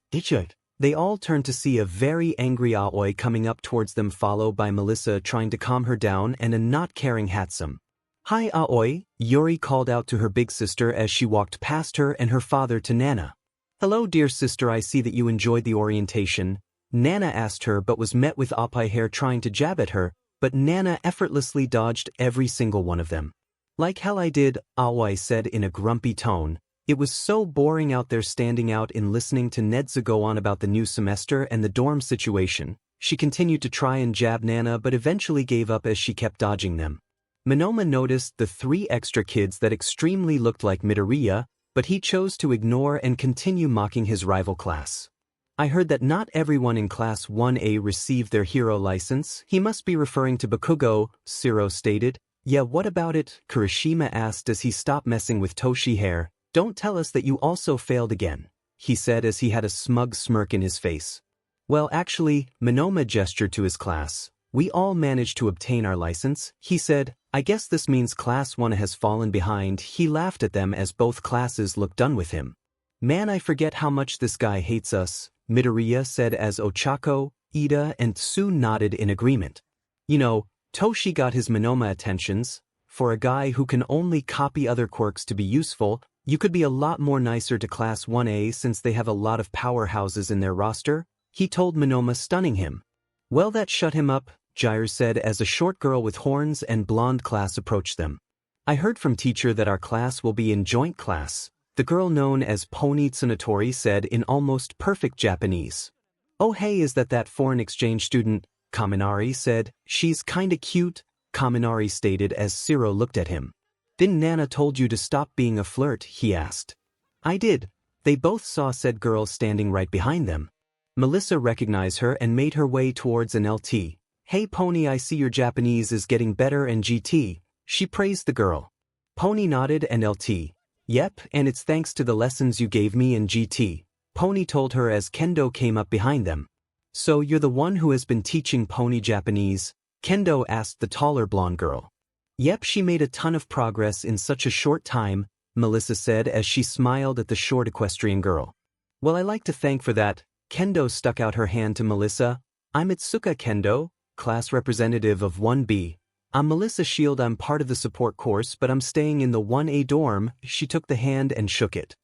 They all turned to see a very angry Aoi coming up towards them, followed by Melissa trying to calm her down and a not caring 𝗏𝗧𝗵𝗏. "Hi Aoi," Yori called out to her big sister as she walked past her and her father to Nana. "Hello dear sister, I see that you enjoyed the orientation," Nana asked her, but was met with Aoi hair trying to jab at her, but Nana effortlessly dodged every single one of them. Like hell I did, Aoi said in a grumpy tone. It was so boring out there standing out in listening to 𝗵𝗔𝗂𝗁 go on about the new semester and the dorm situation. She continued to try and jab Nana but eventually gave up as she kept dodging them. Minoma noticed the 3 extra kids that extremely looked like Midoriya, but he chose to ignore and continue mocking his rival class. I heard that not everyone in Class 1A received their hero license. He must be referring to Bakugou, 𝗧𝗵𝗲 stated. Yeah, what about it? Kirishima asked as he stopped messing with Toshi hair. Don't tell us that you also failed again, he said as he had a smug smirk in his face. Well actually, Minoma gestured to his class. We all managed to obtain our license, he said. I guess this means Class 1 has fallen behind. He laughed at them as both classes looked done with him. Man, I forget how much this guy hates us, Midoriya said as Ochako, Ida and Tsu nodded in agreement. You know, Toshi got his Minoma attentions. For a guy who can only copy other quirks to be useful, you could be a lot more nicer to Class 1A since they have a lot of powerhouses in their roster, he told Minoma, stunning him. Well, that shut him up, 𝗬𝗪 said as a short girl with horns and blonde class approached them. I heard from teacher that our class will be in joint class, the girl known as Pony Tsunatori said in almost perfect Japanese. Oh hey, is that foreign exchange student? Kaminari said. She's kinda cute, Kaminari stated as 𝗧𝗫 looked at him. Didn't Nana told you to stop being a flirt, he asked. I did. They both saw said girl standing right behind them. Melissa recognized her and made her way towards an LT. Hey Pony, I see your Japanese is getting better and GT, she praised the girl. Pony nodded and LT. Yep, and it's thanks to the lessons you gave me in GT, Pony told her as Kendo came up behind them. So you're the one who has been teaching Pony Japanese? Kendo asked the taller blonde girl. Yep, she made a ton of progress in such a short time, Melissa said as she smiled at the short equestrian girl. Well, I like to thank for that. Kendo stuck out her hand to Melissa. I'm Itsuka Kendo, class representative of 1B. I'm Melissa Shield. I'm part of the support course, but I'm staying in the 1A dorm. She took the hand and shook it.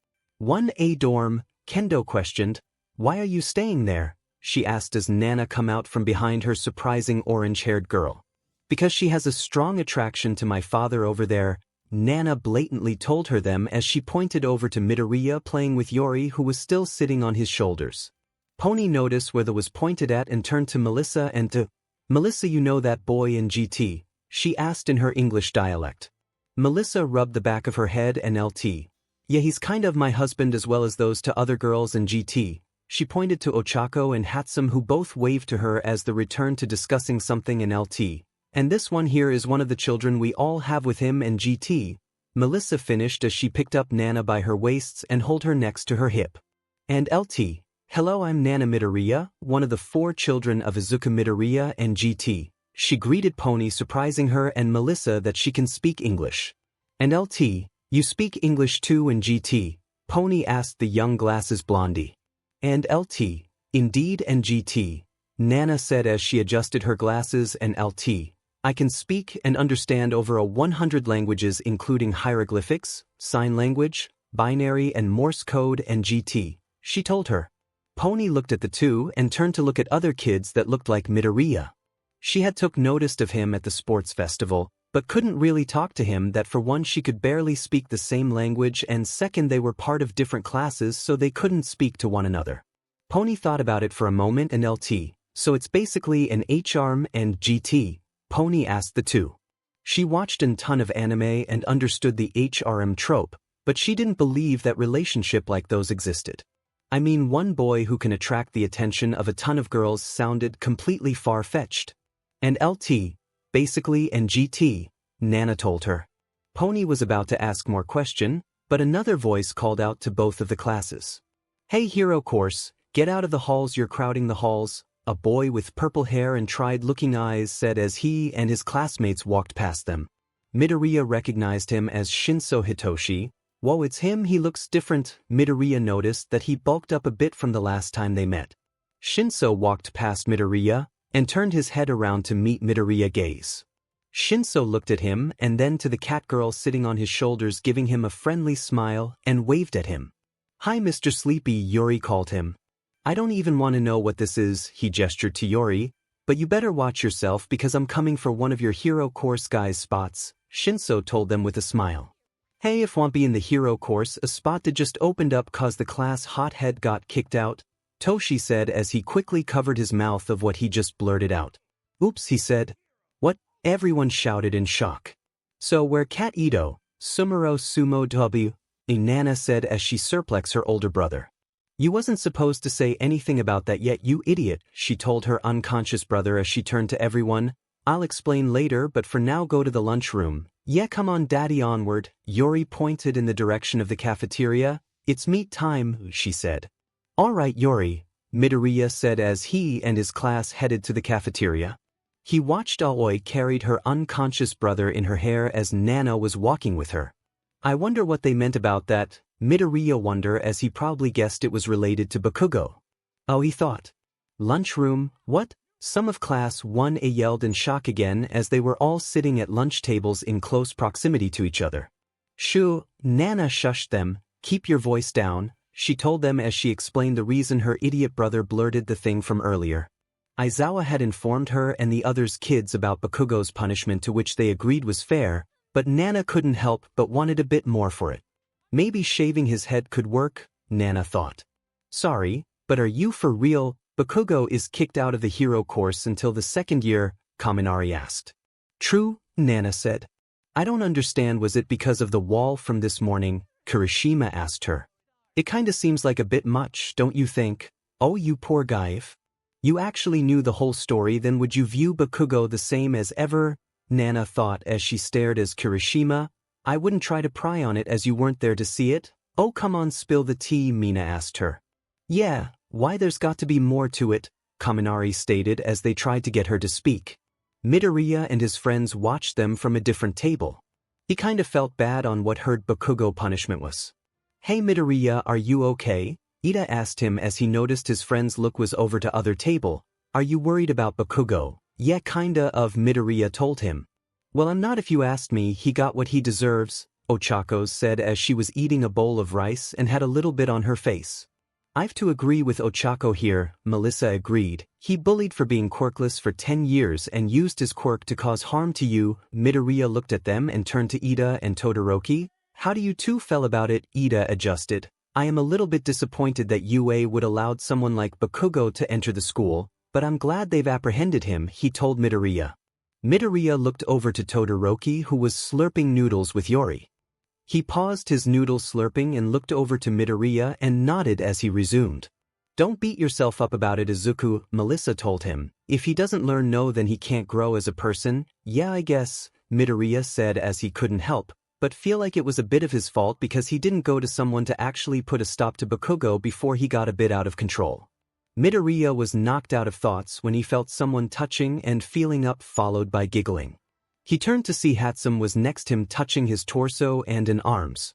1A dorm? Kendo questioned. Why are you staying there? She asked as Nana come out from behind her surprising orange-haired girl. Because she has a strong attraction to my father over there, Nana blatantly told her them as she pointed over to Midoriya playing with Yori who was still sitting on his shoulders. Pony noticed where the was pointed at and turned to Melissa and to, Melissa, you know that boy in GT? She asked in her English dialect. Melissa rubbed the back of her head and LT. Yeah, he's kind of my husband as well as those 2 other girls in GT. She pointed to Ochako and 𝗵𝗲𝗄 who both waved to her as the return to discussing something in LT. And this one here is one of the children we all have with him and GT. Melissa finished as she picked up Nana by her waists and held her next to her hip. And LT. Hello, I'm Nana Midoriya, one of the 4 children of Izuku Midoriya and GT. She greeted Pony, surprising her and Melissa that she can speak English. And LT, you speak English too in GT? Pony asked the young glasses blondie. And LT, indeed and GT, Nana said as she adjusted her glasses and LT. I can speak and understand over 100 languages including hieroglyphics, sign language, binary and Morse code and GT, she told her. Pony looked at the 2 and turned to look at other kids that looked like Midoriya. She had took notice of him at the sports festival, but couldn't really talk to him. That for one she could barely speak the same language and second they were part of different classes so they couldn't speak to one another. Pony thought about it for a moment and LT, so it's basically an 𝗓𝗏 and GT, Pony asked the 2. She watched a ton of anime and understood the 𝗓𝗏 trope, but she didn't believe that relationship like those existed. I mean, one boy who can attract the attention of a ton of girls sounded completely far-fetched. And LT, basically and GT, Nana told her. Pony was about to ask more question, but another voice called out to both of the classes. Hey hero course, get out of the halls, you're crowding the halls, a boy with purple hair and tried-looking eyes said as he and his classmates walked past them. Midoriya recognized him as Shinso Hitoshi. Whoa, it's him, he looks different. Midoriya noticed that he bulked up a bit from the last time they met. Shinso walked past Midoriya and turned his head around to meet Midoriya's gaze. Shinso looked at him and then to the cat girl sitting on his shoulders, giving him a friendly smile and waved at him. Hi Mr. Sleepy, Yori called him. I don't even want to know what this is, he gestured to Yori, But you better watch yourself because I'm coming for one of your hero course guys' spots, Shinso told them with a smile. Hey, if won't be in the hero course, a spot that just opened up cause the class hothead got kicked out, Toshi said as he quickly covered his mouth of what he just blurted out. Oops, he said. What? Everyone shouted in shock. So where Cat Ito, Sumero Sumo W, Nana said as she surplexed her older brother. You wasn't supposed to say anything about that yet, you idiot, she told her unconscious brother as she turned to everyone. I'll explain later, but for now go to the lunchroom. Yeah, come on daddy, onward. Yori pointed in the direction of the cafeteria. It's meet time, she said. All right, Yori, Midoriya said as he and his class headed to the cafeteria. He watched Aoi carried her unconscious brother in her hair as Nana was walking with her. I wonder what they meant about that, Midoriya wondered as he probably guessed it was related to Bakugo. Oh, he thought. Lunchroom, what? Some of class 1A yelled in shock again as they were all sitting at lunch tables in close proximity to each other. Shoo, Nana shushed them, keep your voice down, she told them as she explained the reason her idiot brother blurted the thing from earlier. Aizawa had informed her and the others' kids about Bakugo's punishment, to which they agreed was fair, but Nana couldn't help but wanted a bit more for it. Maybe shaving his head could work, Nana thought. Sorry, but are you for real? Bakugo is kicked out of the hero course until the second year, Kaminari asked. True, Nana said. I don't understand, was it because of the wall from this morning? Kirishima asked her. It kinda seems like a bit much, don't you think? Oh, you poor guy. If you actually knew the whole story, then would you view Bakugo the same as ever? Nana thought as she stared as Kirishima. I wouldn't try to pry on it as you weren't there to see it. Oh, come on, spill the tea, Mina asked her. Yeah, why, there's got to be more to it, Kaminari stated as they tried to get her to speak. Midoriya and his friends watched them from a different table. He kinda felt bad on what her Bakugo punishment was. Hey Midoriya, are you okay? Ida asked him as he noticed his friend's look was over to other table. Are you worried about Bakugo? Yeah, kinda of, Midoriya told him. Well, I'm not if you asked me. He got what he deserves, Ochako said as she was eating a bowl of rice and had a little bit on her face. I've to agree with Ochako here, Melissa agreed. He bullied for being quirkless for 10 years and used his quirk to cause harm to you. Midoriya looked at them and turned to Ida and Todoroki. How do you two feel about it? Ida adjusted. I am a little bit disappointed that UA would allowed someone like Bakugo to enter the school, but I'm glad they've apprehended him, he told Midoriya. Midoriya looked over to Todoroki, who was slurping noodles with Yori. He paused his noodle slurping and looked over to Midoriya and nodded as he resumed. Don't beat yourself up about it, Izuku, Melissa told him. If he doesn't learn no, then he can't grow as a person. Yeah, I guess, Midoriya said as he couldn't help, but feel like it was a bit of his fault because he didn't go to someone to actually put a stop to Bakugo before he got a bit out of control. Midoriya was knocked out of thoughts when he felt someone touching and feeling up, followed by giggling. He turned to see 𝗧𝗵𝗲 was next him, touching his torso and in arms.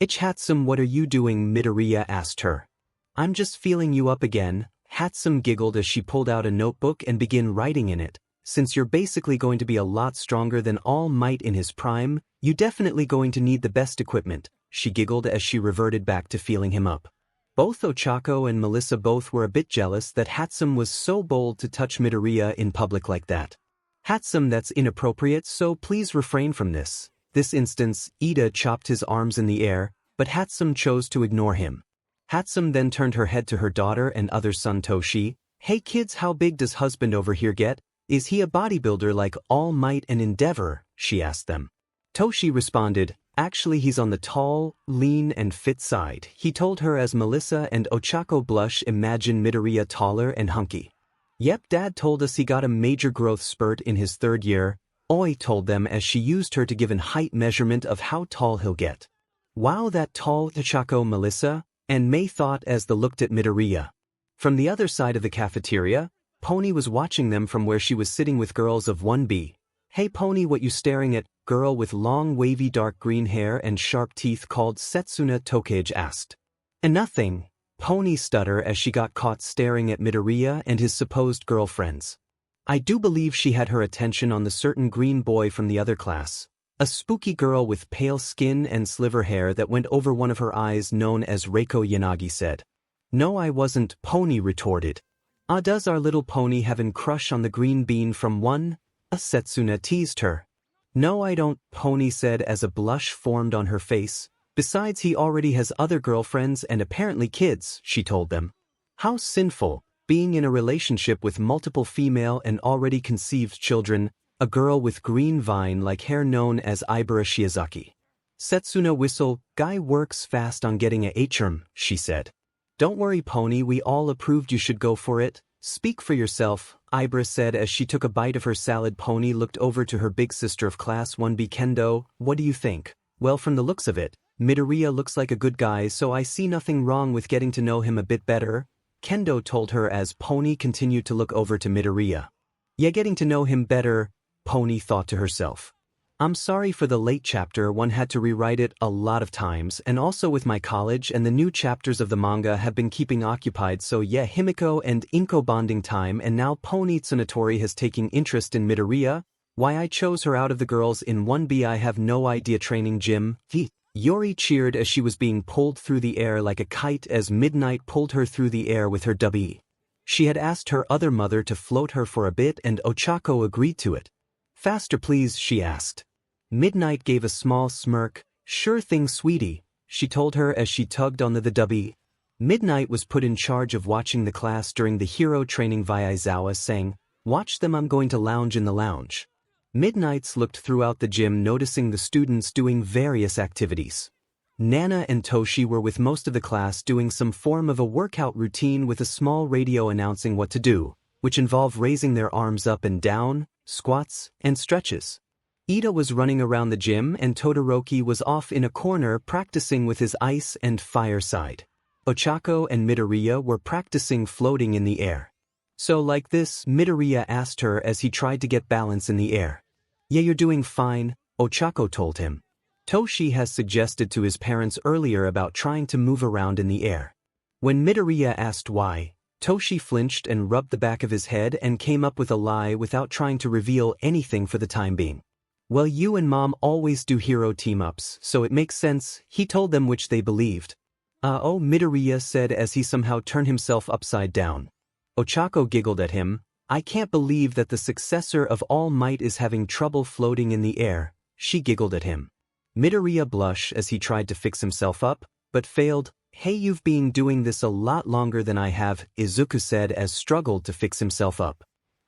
𝗧𝗵𝗲, what are you doing? Midoriya asked her. I'm just feeling you up again. 𝗧𝗵𝗲 giggled as she pulled out a notebook and began writing in it. Since you're basically going to be a lot stronger than All Might in his prime, you definitely going to need the best equipment, she giggled as she reverted back to feeling him up. Both Ochako and Melissa both were a bit jealous that 𝗧𝗵𝗲 was so bold to touch Midoriya in public like that. 𝗧𝗵𝗲, that's inappropriate, so please refrain from this. This instance, Ida chopped his arms in the air, but 𝗧𝗵𝗲 chose to ignore him. 𝗧𝗵𝗲 then turned her head to her daughter and other son Toshi. Hey kids, how big does husband over here get? Is he a bodybuilder like All Might and Endeavor? She asked them. Toshi responded, actually he's on the tall, lean and fit side, he told her as Melissa and Ochako blush. Imagine Midoriya taller and hunky. Yep, Dad told us he got a major growth spurt in his 3rd year, Oi told them as she used her to give an height measurement of how tall he'll get. Wow, that tall, Ochako, Melissa and May thought as they looked at Midoriya. From the other side of the cafeteria, Pony was watching them from where she was sitting with girls of 1B. Hey Pony, what you staring at? Girl with long wavy dark green hair and sharp teeth called Setsuna Tokage asked. And nothing, Pony stuttered as she got caught staring at Midoriya and his supposed girlfriends. I do believe she had her attention on the certain green boy from the other class, a spooky girl with pale skin and sliver hair that went over one of her eyes known as Reiko, Yanagi said. No, I wasn't, Pony retorted. Does our little pony have an crush on the green bean from one? Setsuna teased her. No, I don't, Pony said as a blush formed on her face. Besides, he already has other girlfriends and apparently kids, she told them. How sinful, being in a relationship with multiple female and already conceived children, a girl with green vine-like hair known as Ibara Shiozaki. Setsuna whistled. Guy works fast on getting a 𝐒𝐻𝗄𝗏, she said. Don't worry, Pony, we all approved you should go for it. Speak for yourself, Ibara said as she took a bite of her salad. Pony looked over to her big sister of Class 1B Kendo. What do you think? Well, from the looks of it, Midoriya looks like a good guy, so I see nothing wrong with getting to know him a bit better, Kendo told her as Pony continued to look over to Midoriya. Yeah, getting to know him better, Pony thought to herself. I'm sorry for the late chapter, one had to rewrite it a lot of times, and also with my college and the new chapters of the manga have been keeping occupied, so yeah, Himiko and Inko bonding time, and now Pony Tsunatori has taken interest in Midoriya. Why I chose her out of the girls in 1B I have no idea. Training gym. Yori cheered as she was being pulled through the air like a kite as Midnight pulled her through the air with her 𝗕𝗶𝗍. She had asked her other mother to float her for a bit and Ochako agreed to it. Faster please, she asked. Midnight gave a small smirk. Sure thing, sweetie, she told her as she tugged on the 𝗕𝗶𝗍. Midnight was put in charge of watching the class during the hero training via Aizawa, saying, "Watch them, I'm going to lounge in the lounge." Midnights looked throughout the gym, noticing the students doing various activities. Nana and Toshi were with most of the class doing some form of a workout routine with a small radio announcing what to do, which involved raising their arms up and down, squats, and stretches. Ida was running around the gym and Todoroki was off in a corner practicing with his ice and fire side. Ochako and Midoriya were practicing floating in the air. So like this, Midoriya asked her as he tried to get balance in the air. Yeah, you're doing fine, Ochako told him. Toshi has suggested to his parents earlier about trying to move around in the air. When Midoriya asked why, Toshi flinched and rubbed the back of his head and came up with a lie without trying to reveal anything for the time being. Well, you and Mom always do hero team-ups, so it makes sense, he told them, which they believed. Oh, Midoriya said as he somehow turned himself upside down. Ochako giggled at him. I can't believe that the successor of All Might is having trouble floating in the air, she giggled at him. Midoriya blushed as he tried to fix himself up, but failed. Hey, you've been doing this a lot longer than I have, Izuku said as struggled to fix himself up.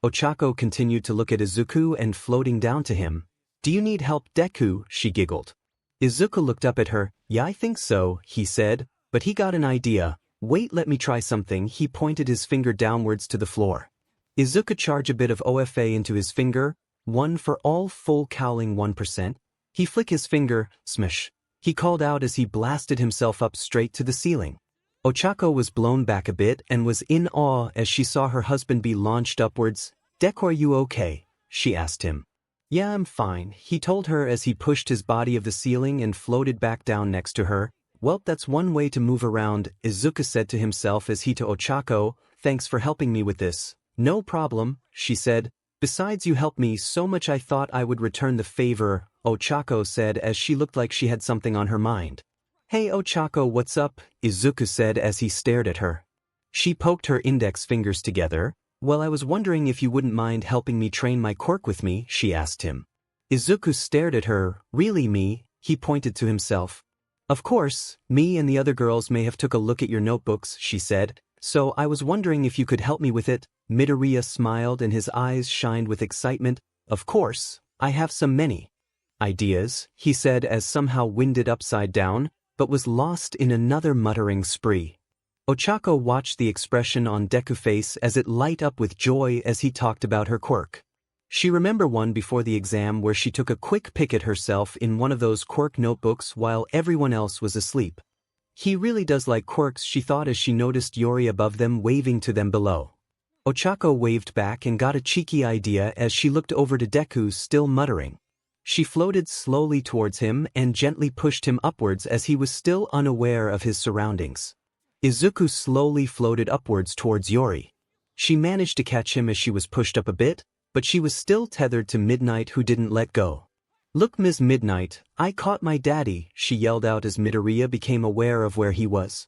Ochako continued to look at Izuku and floating down to him. Do you need help, Deku? She giggled. Izuku looked up at her. Yeah, I think so, he said, but he got an idea. Wait, let me try something. He pointed his finger downwards to the floor. Izuku charged a bit of OFA into his finger, one for all full cowling 1%. He flicked his finger, smash. He called out as he blasted himself up straight to the ceiling. Ochako was blown back a bit and was in awe as she saw her husband be launched upwards. Deku, are you okay? She asked him. Yeah, I'm fine, he told her as he pushed his body of the ceiling and floated back down next to her. Well, that's one way to move around, Izuku said to himself as he to Ochako. Thanks for helping me with this. No problem, she said. Besides, you helped me so much I thought I would return the favor, Ochako said as she looked like she had something on her mind. Hey Ochako, what's up? Izuku said as he stared at her. She poked her index fingers together. Well, I was wondering if you wouldn't mind helping me train my quirk with me, she asked him. Izuku stared at her. Really, me? He pointed to himself. Of course, me and the other girls may have took a look at your notebooks, she said, so I was wondering if you could help me with it. Midoriya smiled and his eyes shined with excitement. Of course, I have many ideas, he said as somehow winded upside down, but was lost in another muttering spree. Ochako watched the expression on Deku's face as it light up with joy as he talked about her quirk. She remembered one before the exam where she took a quick pick at herself in one of those quirk notebooks while everyone else was asleep. He really does like quirks, she thought as she noticed Yori above them waving to them below. Ochako waved back and got a cheeky idea as she looked over to Deku, still muttering. She floated slowly towards him and gently pushed him upwards as he was still unaware of his surroundings. Izuku slowly floated upwards towards Yori. She managed to catch him as she was pushed up a bit, but she was still tethered to Midnight, who didn't let go. Look, Ms. Midnight, I caught my daddy, she yelled out as Midoriya became aware of where he was.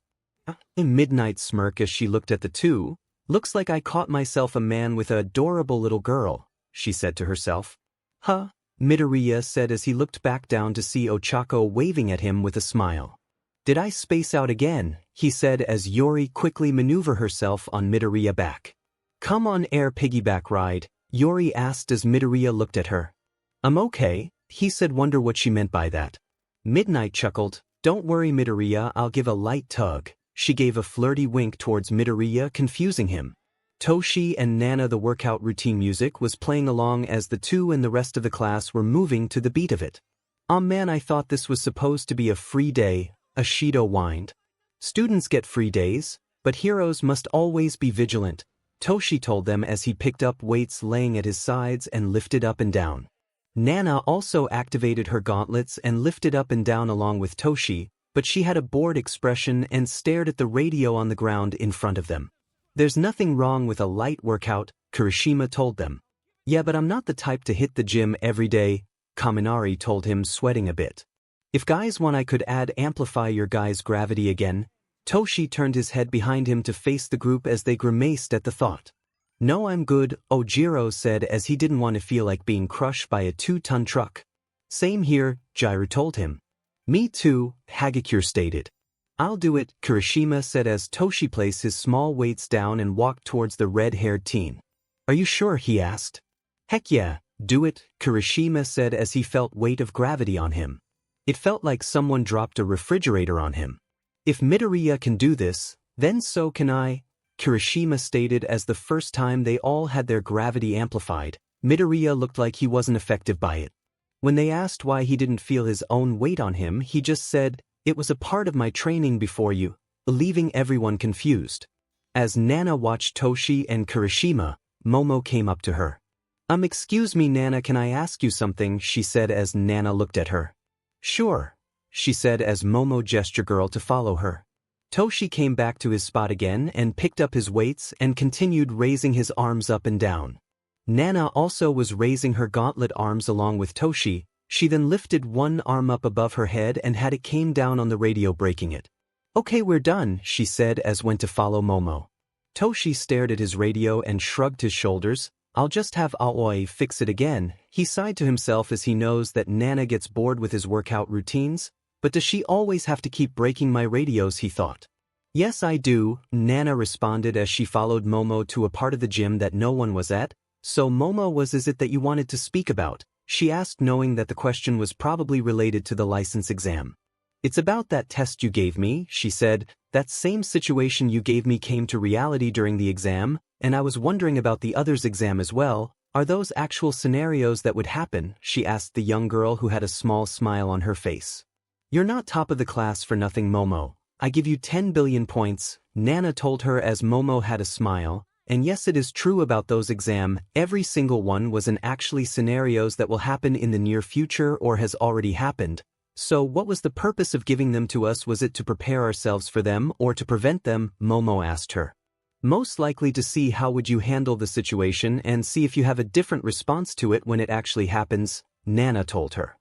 Midnight smirked as she looked at the two. Looks like I caught myself a man with a adorable little girl, she said to herself. Huh, Midoriya said as he looked back down to see Ochako waving at him with a smile. Did I space out again, he said as Yori quickly maneuvered herself on Midoriya back. Come on air piggyback ride, Yori asked as Midoriya looked at her. I'm okay, he said, wonder what she meant by that. Midnight chuckled, don't worry Midoriya, I'll give a light tug. She gave a flirty wink towards Midoriya, confusing him. Toshi and Nana, the workout routine music was playing along as the two and the rest of the class were moving to the beat of it. Aw man, I thought this was supposed to be a free day, Ashido whined. Students get free days, but heroes must always be vigilant, Toshi told them as he picked up weights laying at his sides and lifted up and down. Nana also activated her gauntlets and lifted up and down along with Toshi, but she had a bored expression and stared at the radio on the ground in front of them. There's nothing wrong with a light workout, Kirishima told them. Yeah, but I'm not the type to hit the gym every day, Kaminari told him, sweating a bit. If guys want, I could amplify your guys' gravity again. Toshi turned his head behind him to face the group as they grimaced at the thought. No, I'm good, Ojiro said as he didn't want to feel like being crushed by a 2-ton truck. Same here, Jiraiya told him. Me too, Hagekure stated. I'll do it, Kirishima said as Toshi placed his small weights down and walked towards the red-haired teen. Are you sure, he asked. Heck yeah, do it, Kirishima said as he felt weight of gravity on him. It felt like someone dropped a refrigerator on him. If Midoriya can do this, then so can I, Kirishima stated as the first time they all had their gravity amplified, Midoriya looked like he wasn't affected by it. When they asked why he didn't feel his own weight on him, he just said, it was a part of my training before you, leaving everyone confused. As Nana watched Toshi and Kirishima, Momo came up to her. Excuse me Nana, can I ask you something, she said as Nana looked at her. Sure, she said as Momo gestured girl to follow her. Toshi came back to his spot again and picked up his weights and continued raising his arms up and down. Nana also was raising her gauntlet arms along with Toshi. She then lifted one arm up above her head and had it came down on the radio, breaking it. Okay, we're done, she said as went to follow Momo. Toshi stared at his radio and shrugged his shoulders. I'll just have Aoi fix it again, he sighed to himself as he knows that Nana gets bored with his workout routines. But does she always have to keep breaking my radios, he thought. Yes, I do, Nana responded as she followed Momo to a part of the gym that no one was at. So Momo, was is it that you wanted to speak about? She asked, knowing that the question was probably related to the license exam. It's about that test you gave me, she said. That same situation you gave me came to reality during the exam, and I was wondering about the others' exam as well. Are those actual scenarios that would happen? She asked the young girl who had a small smile on her face. You're not top of the class for nothing, Momo. I give you 10 billion points, Nana told her as Momo had a smile. And yes, it is true about those exam, every single one was an actually scenarios that will happen in the near future or has already happened. So what was the purpose of giving them to us? Was it to prepare ourselves for them or to prevent them? Momo asked her. Most likely to see how would you handle the situation and see if you have a different response to it when it actually happens, Nana told her.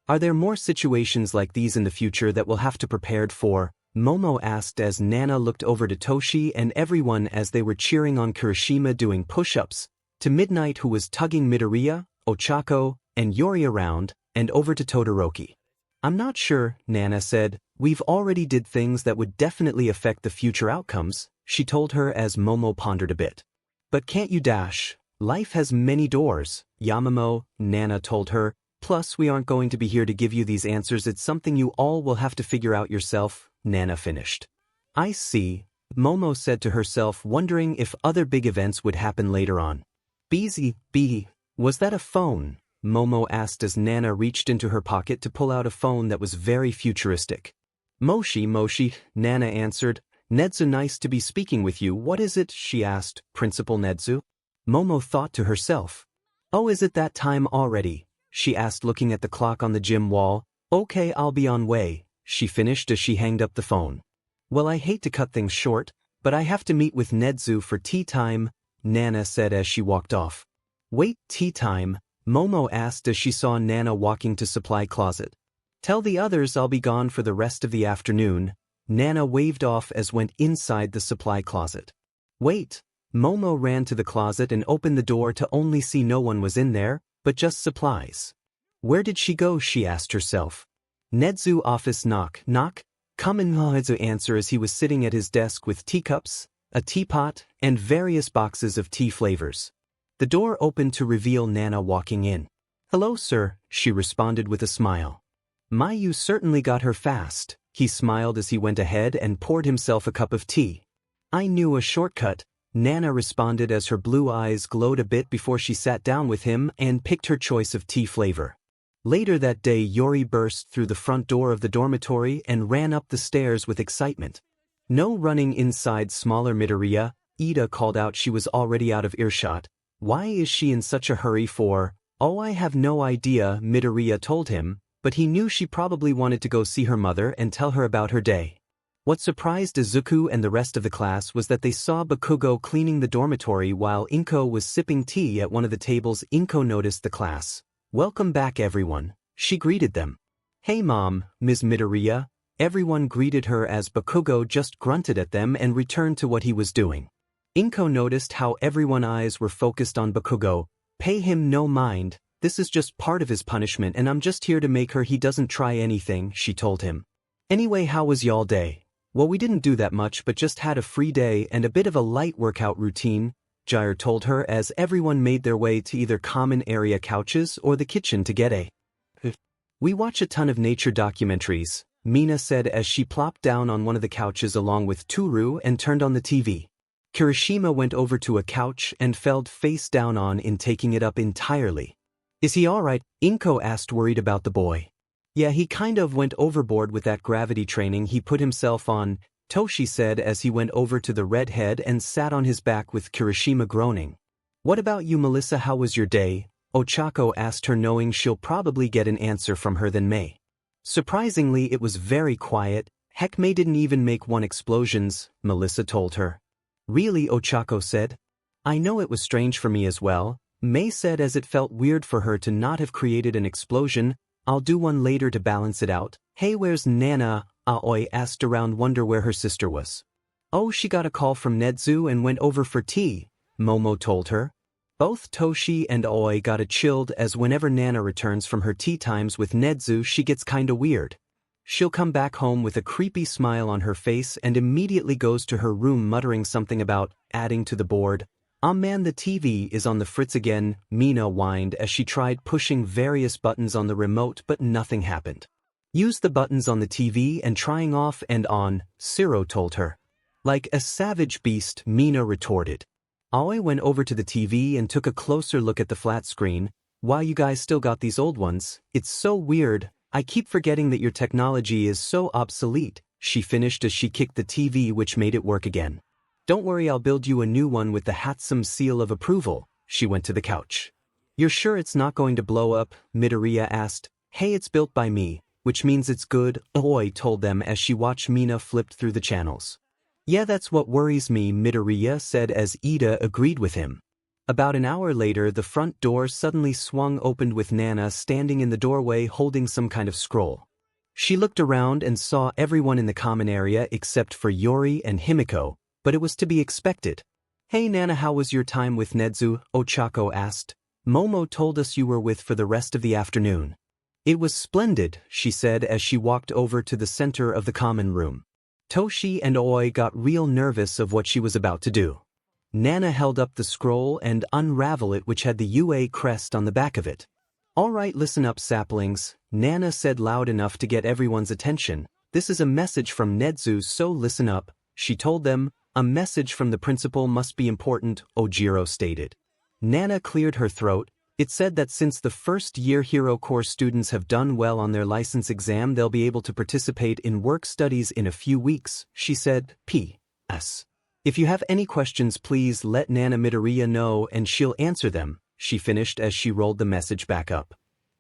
Are there more situations like these in the future that we'll have to prepare for? Momo asked as Nana looked over to Toshi and everyone as they were cheering on Kirishima doing push-ups, to Midnight who was tugging Midoriya, Ochako, and Yori around, and over to Todoroki. I'm not sure, Nana said. We've already did things that would definitely affect the future outcomes, she told her as Momo pondered a bit. But can't you dash? Life has many doors, Yamamoto, Nana told her. Plus we aren't going to be here to give you these answers, it's something you all will have to figure out yourself, Nana finished. I see, Momo said to herself, wondering if other big events would happen later on. 𝗵𝘃𝗍, was that a phone? Momo asked as Nana reached into her pocket to pull out a phone that was very futuristic. Moshi, Nana answered. 𝗫𝗠, nice to be speaking with you. What is it? She asked. Principal 𝗫𝗠? Momo thought to herself. Oh, is it that time already? She asked, looking at the clock on the gym wall. Okay, I'll be on way, she finished as she hanged up the phone. Well, I hate to cut things short, but I have to meet with 𝗫𝗠 for tea time, Nana said as she walked off. Wait, tea time? Momo asked as she saw Nana walking to supply closet. Tell the others I'll be gone for the rest of the afternoon. Nana waved off as went inside the supply closet. Wait, Momo ran to the closet and opened the door to only see no one was in there, but just supplies. Where did she go, she asked herself. 𝗫𝗠 office knock, knock. 𝗵𝗲 answer as he was sitting at his desk with teacups, a teapot, and various boxes of tea flavors. The door opened to reveal Nana walking in. Hello, sir, she responded with a smile. You certainly got her fast, he smiled as he went ahead and poured himself a cup of tea. I knew a shortcut, Nana responded as her blue eyes glowed a bit before she sat down with him and picked her choice of tea flavor. Later that day, Yori burst through the front door of the dormitory and ran up the stairs with excitement. No running inside smaller Midoriya, Ida called out she was already out of earshot. Why is she in such a hurry for? Oh, I have no idea, Midoriya told him, but he knew she probably wanted to go see her mother and tell her about her day. What surprised Izuku and the rest of the class was that they saw Bakugou cleaning the dormitory while Inko was sipping tea at one of the tables. Inko noticed the class. Welcome back, everyone, she greeted them. Hey Mom, Ms. Midoriya. Everyone greeted her as Bakugou just grunted at them and returned to what he was doing. Inko noticed how everyone's eyes were focused on Bakugou. Pay him no mind, this is just part of his punishment and I'm just here to make sure he doesn't try anything, she told him. Anyway, how was y'all day? Well, we didn't do that much but just had a free day and a bit of a light workout routine, 𝐕 told her as everyone made their way to either common area couches or the kitchen to get a. We watch a ton of nature documentaries, Mina said as she plopped down on one of the couches along with Toru and turned on the TV. Kirishima went over to a couch and fell face down on in taking it up entirely. Is he alright? Inko asked, worried about the boy. Yeah, he kind of went overboard with that gravity training he put himself on, Toshi said as he went over to the redhead and sat on his back with Kirishima groaning. What about you, Melissa? How was your day? Ochako asked her, knowing she'll probably get an answer from her than May. Surprisingly, it was very quiet. Heck, May didn't even make one explosion, Melissa told her. Really? Ochako said. I know it was strange for me as well, May said as it felt weird for her to not have created an explosion. I'll do one later to balance it out. Hey, where's Nana? Aoi asked around, wonder where her sister was. Oh, she got a call from 𝗫𝗠 and went over for tea, Momo told her. Both Toshi and Aoi got a chilled as whenever Nana returns from her tea times with 𝗫𝗠 she gets kinda weird. She'll come back home with a creepy smile on her face and immediately goes to her room muttering something about adding to the board. Man, the TV is on the fritz again, Mina whined as she tried pushing various buttons on the remote but nothing happened. Use the buttons on the TV and trying off and on, 𝗬𝗪 told her. Like a savage beast, Mina retorted. Aoi went over to the TV and took a closer look at the flat screen. Wow, you guys still got these old ones, it's so weird, I keep forgetting that your technology is so obsolete, she finished as she kicked the TV, which made it work again. Don't worry, I'll build you a new one with the 𝗧𝗵𝗲 seal of approval, she went to the couch. You're sure it's not going to blow up? Midoriya asked. Hey, it's built by me, which means it's good, Aoi told them as she watched Mina flip through the channels. Yeah, that's what worries me, Midoriya said as Ida agreed with him. About an hour later, the front door suddenly swung open with Nana standing in the doorway holding some kind of scroll. She looked around and saw everyone in the common area except for Yori and Himiko, but it was to be expected. Hey Nana, how was your time with 𝗫𝗠? Ochako asked. Momo told us you were with for the rest of the afternoon. It was splendid, she said as she walked over to the center of the common room. Toshi and Aoi got real nervous of what she was about to do. Nana held up the scroll and unraveled it, which had the UA crest on the back of it. Alright, listen up, saplings, Nana said loud enough to get everyone's attention. This is a message from 𝗫𝗠, so listen up, she told them. A message from the principal must be important, Ojiro stated. Nana cleared her throat. It said that since the first-year Hero Course students have done well on their license exam, they'll be able to participate in work studies in a few weeks, she said. P.S. If you have any questions, please let Nana Midoriya know and she'll answer them, she finished as she rolled the message back up.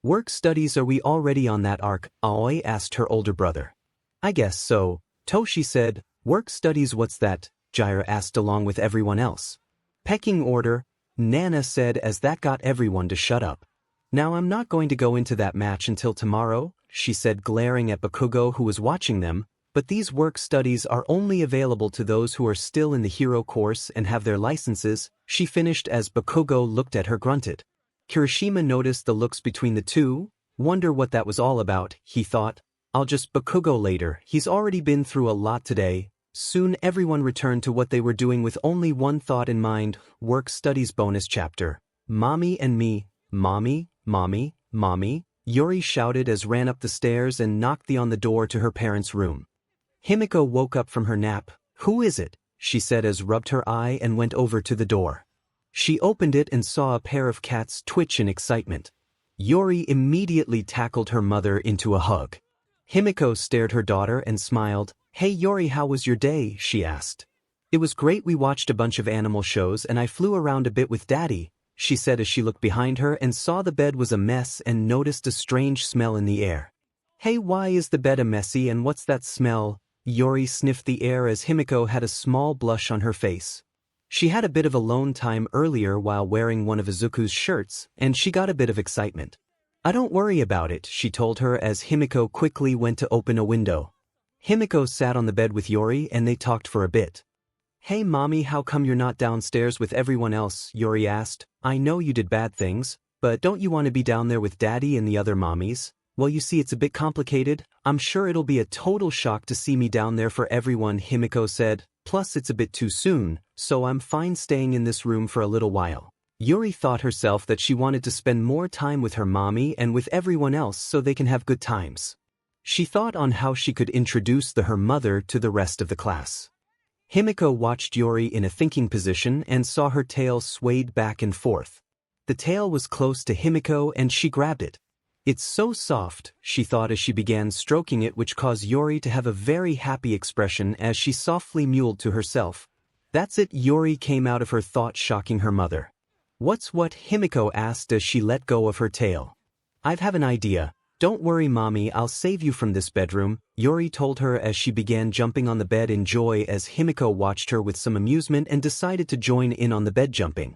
Work studies, are we already on that arc? Aoi asked her older brother. I guess so, Toshi said. Work studies, what's that? 𝗕𝗓 asked along with everyone else. Pecking order, Nana said as that got everyone to shut up. Now I'm not going to go into that match until tomorrow, she said, glaring at Bakugou who was watching them. but these work studies are only available to those who are still in the hero course and have their licenses, she finished as Bakugou looked at her grunted. Kirishima noticed the looks between the two. Wonder what that was all about, he thought. I'll just Bakugou later, he's already been through a lot today. Soon everyone returned to what they were doing with only one thought in mind, work studies bonus chapter. Mommy and me, mommy, mommy, mommy, Yori shouted as ran up the stairs and knocked on the door to her parents' room. Himiko woke up from her nap. Who is it? She said as rubbed her eye and went over to the door. She opened it and saw a pair of cats twitch in excitement. Yori immediately tackled her mother into a hug. Himiko stared her daughter and smiled. Hey Yori, how was your day? She asked. It was great, we watched a bunch of animal shows and I flew around a bit with Daddy, she said as she looked behind her and saw the bed was a mess and noticed a strange smell in the air. Hey, why is the bed a messy and what's that smell? Yori sniffed the air as Himiko had a small blush on her face. She had a bit of alone time earlier while wearing one of Izuku's shirts, and she got a bit of excitement. I don't worry about it, she told her as Himiko quickly went to open a window. Himiko sat on the bed with Yori and they talked for a bit. Hey mommy, how come you're not downstairs with everyone else? Yori asked. I know you did bad things, but don't you want to be down there with Daddy and the other mommies? Well, you see, it's a bit complicated. I'm sure it'll be a total shock to see me down there for everyone, Himiko said. Plus it's a bit too soon, so I'm fine staying in this room for a little while. Yori thought herself that she wanted to spend more time with her mommy and with everyone else so they can have good times. She thought on how she could introduce her mother to the rest of the class. Himiko watched Yori in a thinking position and saw her tail swayed back and forth. The tail was close to Himiko and she grabbed it. It's so soft, she thought as she began stroking it, which caused Yori to have a very happy expression as she softly mewed to herself. That's it, Yori came out of her thought, shocking her mother. What's what? Himiko asked as she let go of her tail. I have an idea. Don't worry mommy, I'll save you from this bedroom, Yori told her as she began jumping on the bed in joy as Himiko watched her with some amusement and decided to join in on the bed jumping.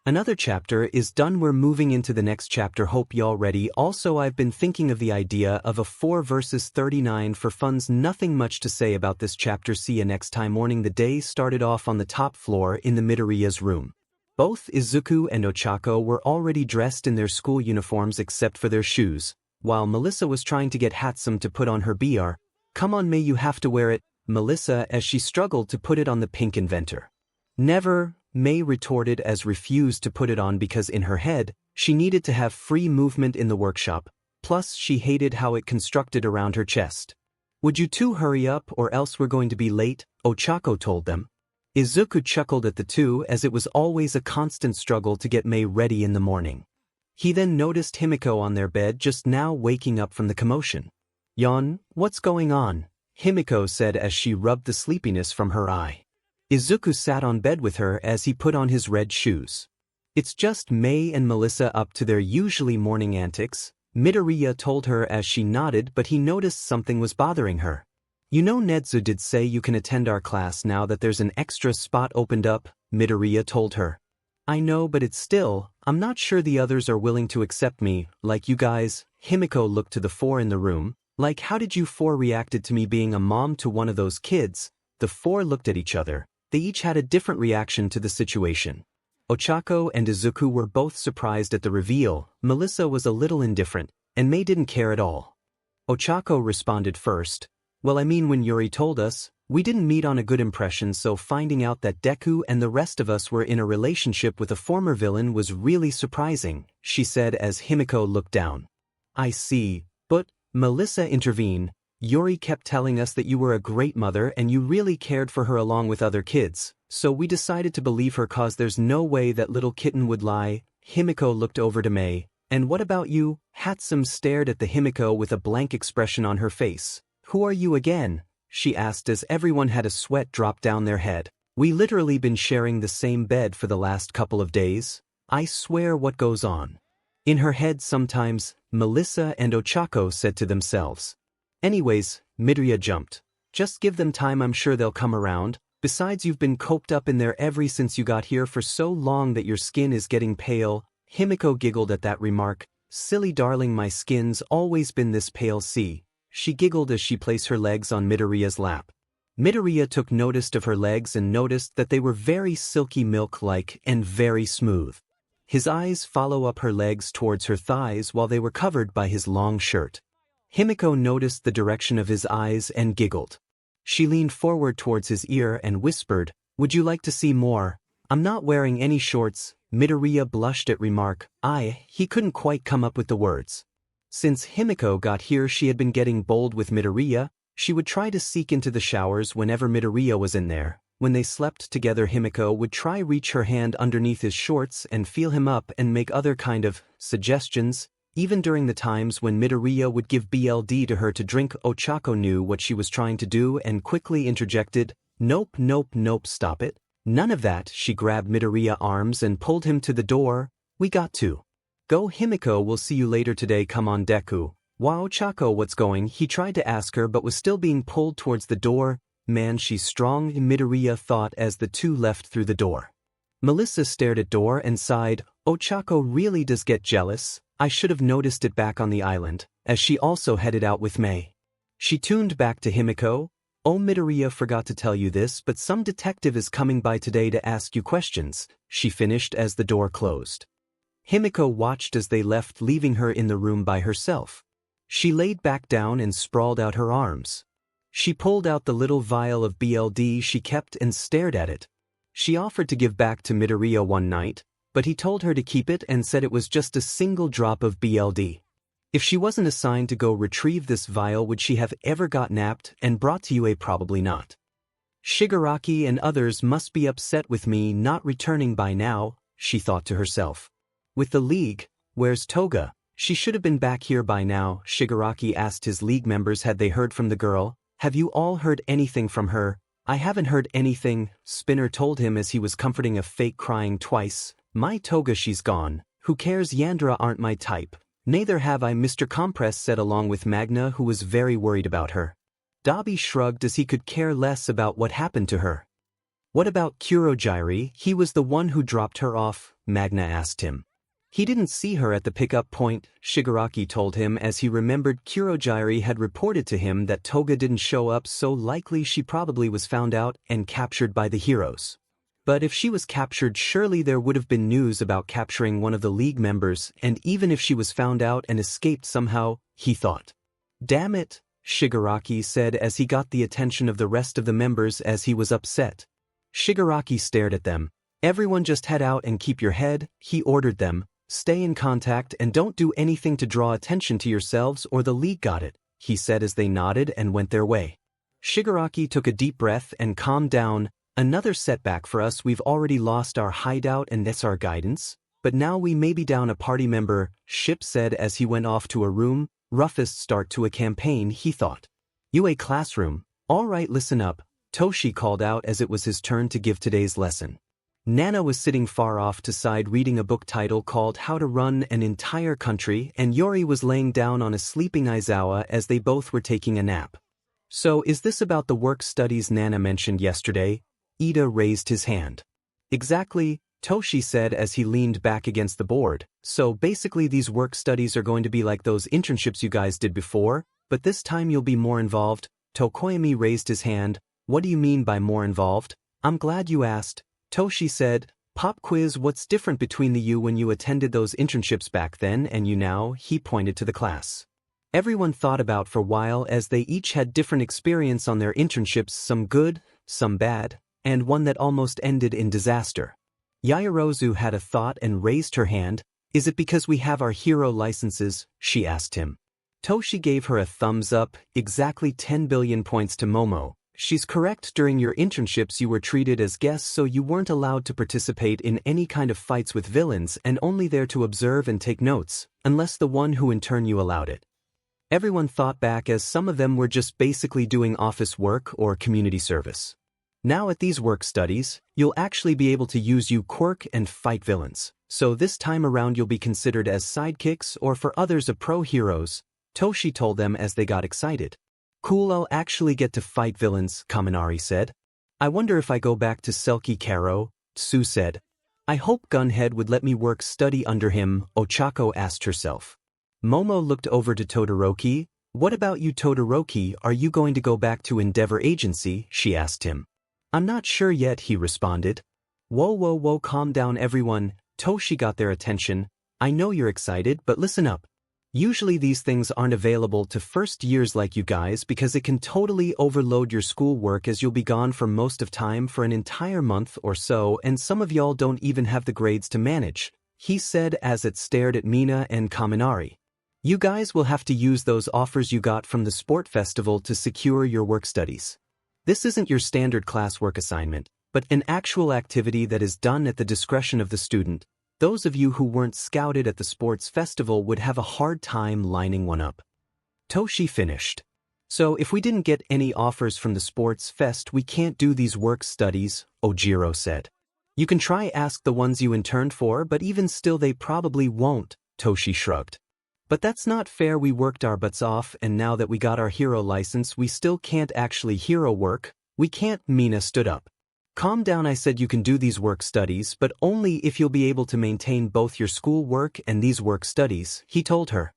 Another chapter is done. We're moving into the next chapter. Hope y'all ready. Also, I've been thinking of the idea of a 4 versus 39 for funds. Nothing much to say about this chapter. See you next time. Morning. The day started off on the top floor in the Midoriya's room. Both Izuku and Ochako were already dressed in their school uniforms except for their shoes, while Melissa was trying to get 𝗧𝗵𝗲 to put on her 𝗵𝗃. Come on May, you have to wear it, Melissa, as she struggled to put it on the pink inventor. Never, May retorted as refused to put it on because in her head, she needed to have free movement in the workshop, plus she hated how it constructed around her chest. Would you two hurry up or else we're going to be late, Ochako told them. Izuku chuckled at the two as it was always a constant struggle to get May ready in the morning. He then noticed Himiko on their bed just now waking up from the commotion. Yawn, what's going on? Himiko said as she rubbed the sleepiness from her eye. Izuku sat on bed with her as he put on his red shoes. It's just May and Melissa up to their usually morning antics, Midoriya told her as she nodded, but he noticed something was bothering her. You know Nezu did say you can attend our class now that there's an extra spot opened up, Midoriya told her. I know, but it's still, I'm not sure the others are willing to accept me, like you guys. Himiko looked to the 4 in the room, like how did you 4 reacted to me being a mom to one of those kids? The 4 looked at each other. They each had a different reaction to the situation. Ochako and Izuku were both surprised at the reveal. Melissa was a little indifferent, and May didn't care at all. Ochako responded first. Well, I mean, when Yori told us, we didn't meet on a good impression, so finding out that Deku and the rest of us were in a relationship with a former villain was really surprising, she said as Himiko looked down. I see, but, Melissa intervened, Yori kept telling us that you were a great mother and you really cared for her along with other kids, so we decided to believe her cause there's no way that little kitten would lie. Himiko looked over to May. And what about you? 𝗧𝗵𝗲 stared at the Himiko with a blank expression on her face. Who are you again? She asked as everyone had a sweat drop down their head. We literally been sharing the same bed for the last couple of days. I swear what goes on. In her head sometimes, Melissa and Ochako said to themselves. Anyways, Midoriya jumped. Just give them time, I'm sure they'll come around. Besides, you've been coped up in there ever since you got here for so long that your skin is getting pale. Himiko giggled at that remark. Silly darling, my skin's always been this pale. See, she giggled as she placed her legs on Midoriya's lap. Midoriya took notice of her legs and noticed that they were very silky milk-like and very smooth. His eyes follow up her legs towards her thighs while they were covered by his long shirt. Himiko noticed the direction of his eyes and giggled. She leaned forward towards his ear and whispered, "Would you like to see more? I'm not wearing any shorts." Midoriya blushed at remark. He couldn't quite come up with the words. Since Himiko got here, she had been getting bold with Midoriya. She would try to sneak into the showers whenever Midoriya was in there. When they slept together, Himiko would try reach her hand underneath his shorts and feel him up and make other kind of suggestions. Even during the times when Midoriya would give BLD to her to drink, Ochako knew what she was trying to do and quickly interjected, "Nope, nope, nope, stop it. None of that." She grabbed Midoriya's arms and pulled him to the door. "We got to go, Himiko, we'll see you later today, come on Deku." "Wow, Ochako, what's going?" He tried to ask her but was still being pulled towards the door. "Man, she's strong," Midoriya thought as the two left through the door. Melissa stared at door and sighed, "Ochako really does get jealous. I should have noticed it back on the island," as she also headed out with Mei. She tuned back to Himiko. "Oh, Midoriya forgot to tell you this, but some detective is coming by today to ask you questions," she finished as the door closed. Himiko watched as they left, leaving her in the room by herself. She laid back down and sprawled out her arms. She pulled out the little vial of BLD she kept and stared at it. She offered to give back to Midoriya one night, but he told her to keep it and said it was just a single drop of BLD. If she wasn't assigned to go retrieve this vial, would she have ever got napped and brought to UA? Probably not. Shigaraki and others must be upset with me not returning by now, she thought to herself. With the league, where's Toga? She should have been back here by now. Shigaraki asked his league members had they heard from the girl. "Have you all heard anything from her?" "I haven't heard anything," Spinner told him as he was comforting a fake crying twice. "My Toga, she's gone. Who cares? Yandere aren't my type." "Neither have I," Mr. Compress said along with Magna, who was very worried about her. Dabi shrugged as he could care less about what happened to her. "What about Kurojiiri? He was the one who dropped her off," Magna asked him. "He didn't see her at the pickup point," Shigaraki told him as he remembered Kurojiiri had reported to him that Toga didn't show up, so likely she probably was found out and captured by the heroes. But if she was captured, surely there would have been news about capturing one of the league members, and even if she was found out and escaped somehow, he thought. "Damn it," Shigaraki said as he got the attention of the rest of the members as he was upset. Shigaraki stared at them. "Everyone just head out and keep your head," he ordered them. "Stay in contact and don't do anything to draw attention to yourselves or the league got it," he said as they nodded and went their way. Shigaraki took a deep breath and calmed down. "Another setback for us. We've already lost our hideout and that's our guidance, but now we may be down a party member," Ship said as he went off to a room. "Roughest start to a campaign," he thought. "UA classroom. All right, listen up," Toshi called out as it was his turn to give today's lesson. Nana was sitting far off to side reading a book title called How to Run an Entire Country, and Yori was laying down on a sleeping Aizawa as they both were taking a nap. "So is this about the work studies Nana mentioned yesterday?" Ida raised his hand. "Exactly," Toshi said as he leaned back against the board. "So basically these work studies are going to be like those internships you guys did before, but this time you'll be more involved." Tokoyami raised his hand. "What do you mean by more involved?" "I'm glad you asked," Toshi said. "Pop quiz, what's different between you when you attended those internships back then and you now?" He pointed to the class. Everyone thought about for a while as they each had different experience on their internships, some good, some bad, and one that almost ended in disaster. Yaoyorozu had a thought and raised her hand. "Is it because we have our hero licenses?" she asked him. Toshi gave her a thumbs up. "Exactly 10 billion points to Momo. She's correct. During your internships you were treated as guests, so you weren't allowed to participate in any kind of fights with villains and only there to observe and take notes, unless the one who in turn you allowed it." Everyone thought back as some of them were just basically doing office work or community service. Now at these work studies, you'll actually be able to use quirk and fight villains, so this time around you'll be considered as sidekicks or for others of pro heroes, Toshi told them as they got excited. "Cool, I'll actually get to fight villains," Kaminari said. "I wonder if I go back to 𝗧𝗪𝗏, Tsu said. "I hope Gunhead would let me work study under him," Ochako asked herself. Momo looked over to Todoroki. What about you, Todoroki? Are you going to go back to Endeavor Agency? She asked him. I'm not sure yet, he responded. Whoa, calm down everyone. Toshi got their attention. I know you're excited, but listen up. Usually these things aren't available to first years like you guys because it can totally overload your schoolwork as you'll be gone for most of time for an entire month or so, and some of y'all don't even have the grades to manage, he said as it stared at Mina and Kaminari. You guys will have to use those offers you got from the sport festival to secure your work studies. This isn't your standard classwork assignment, but an actual activity that is done at the discretion of the student. Those of you who weren't scouted at the sports festival would have a hard time lining one up. Toshi finished. So if we didn't get any offers from the sports fest, we can't do these work studies, Ojiro said. You can try ask the ones you interned for, but even still they probably won't, Toshi shrugged. But that's not fair, we worked our butts off and now that we got our hero license we still can't actually hero work, we can't. Mina stood up. Calm down, I said you can do these work studies, but only if you'll be able to maintain both your school work and these work studies, he told her.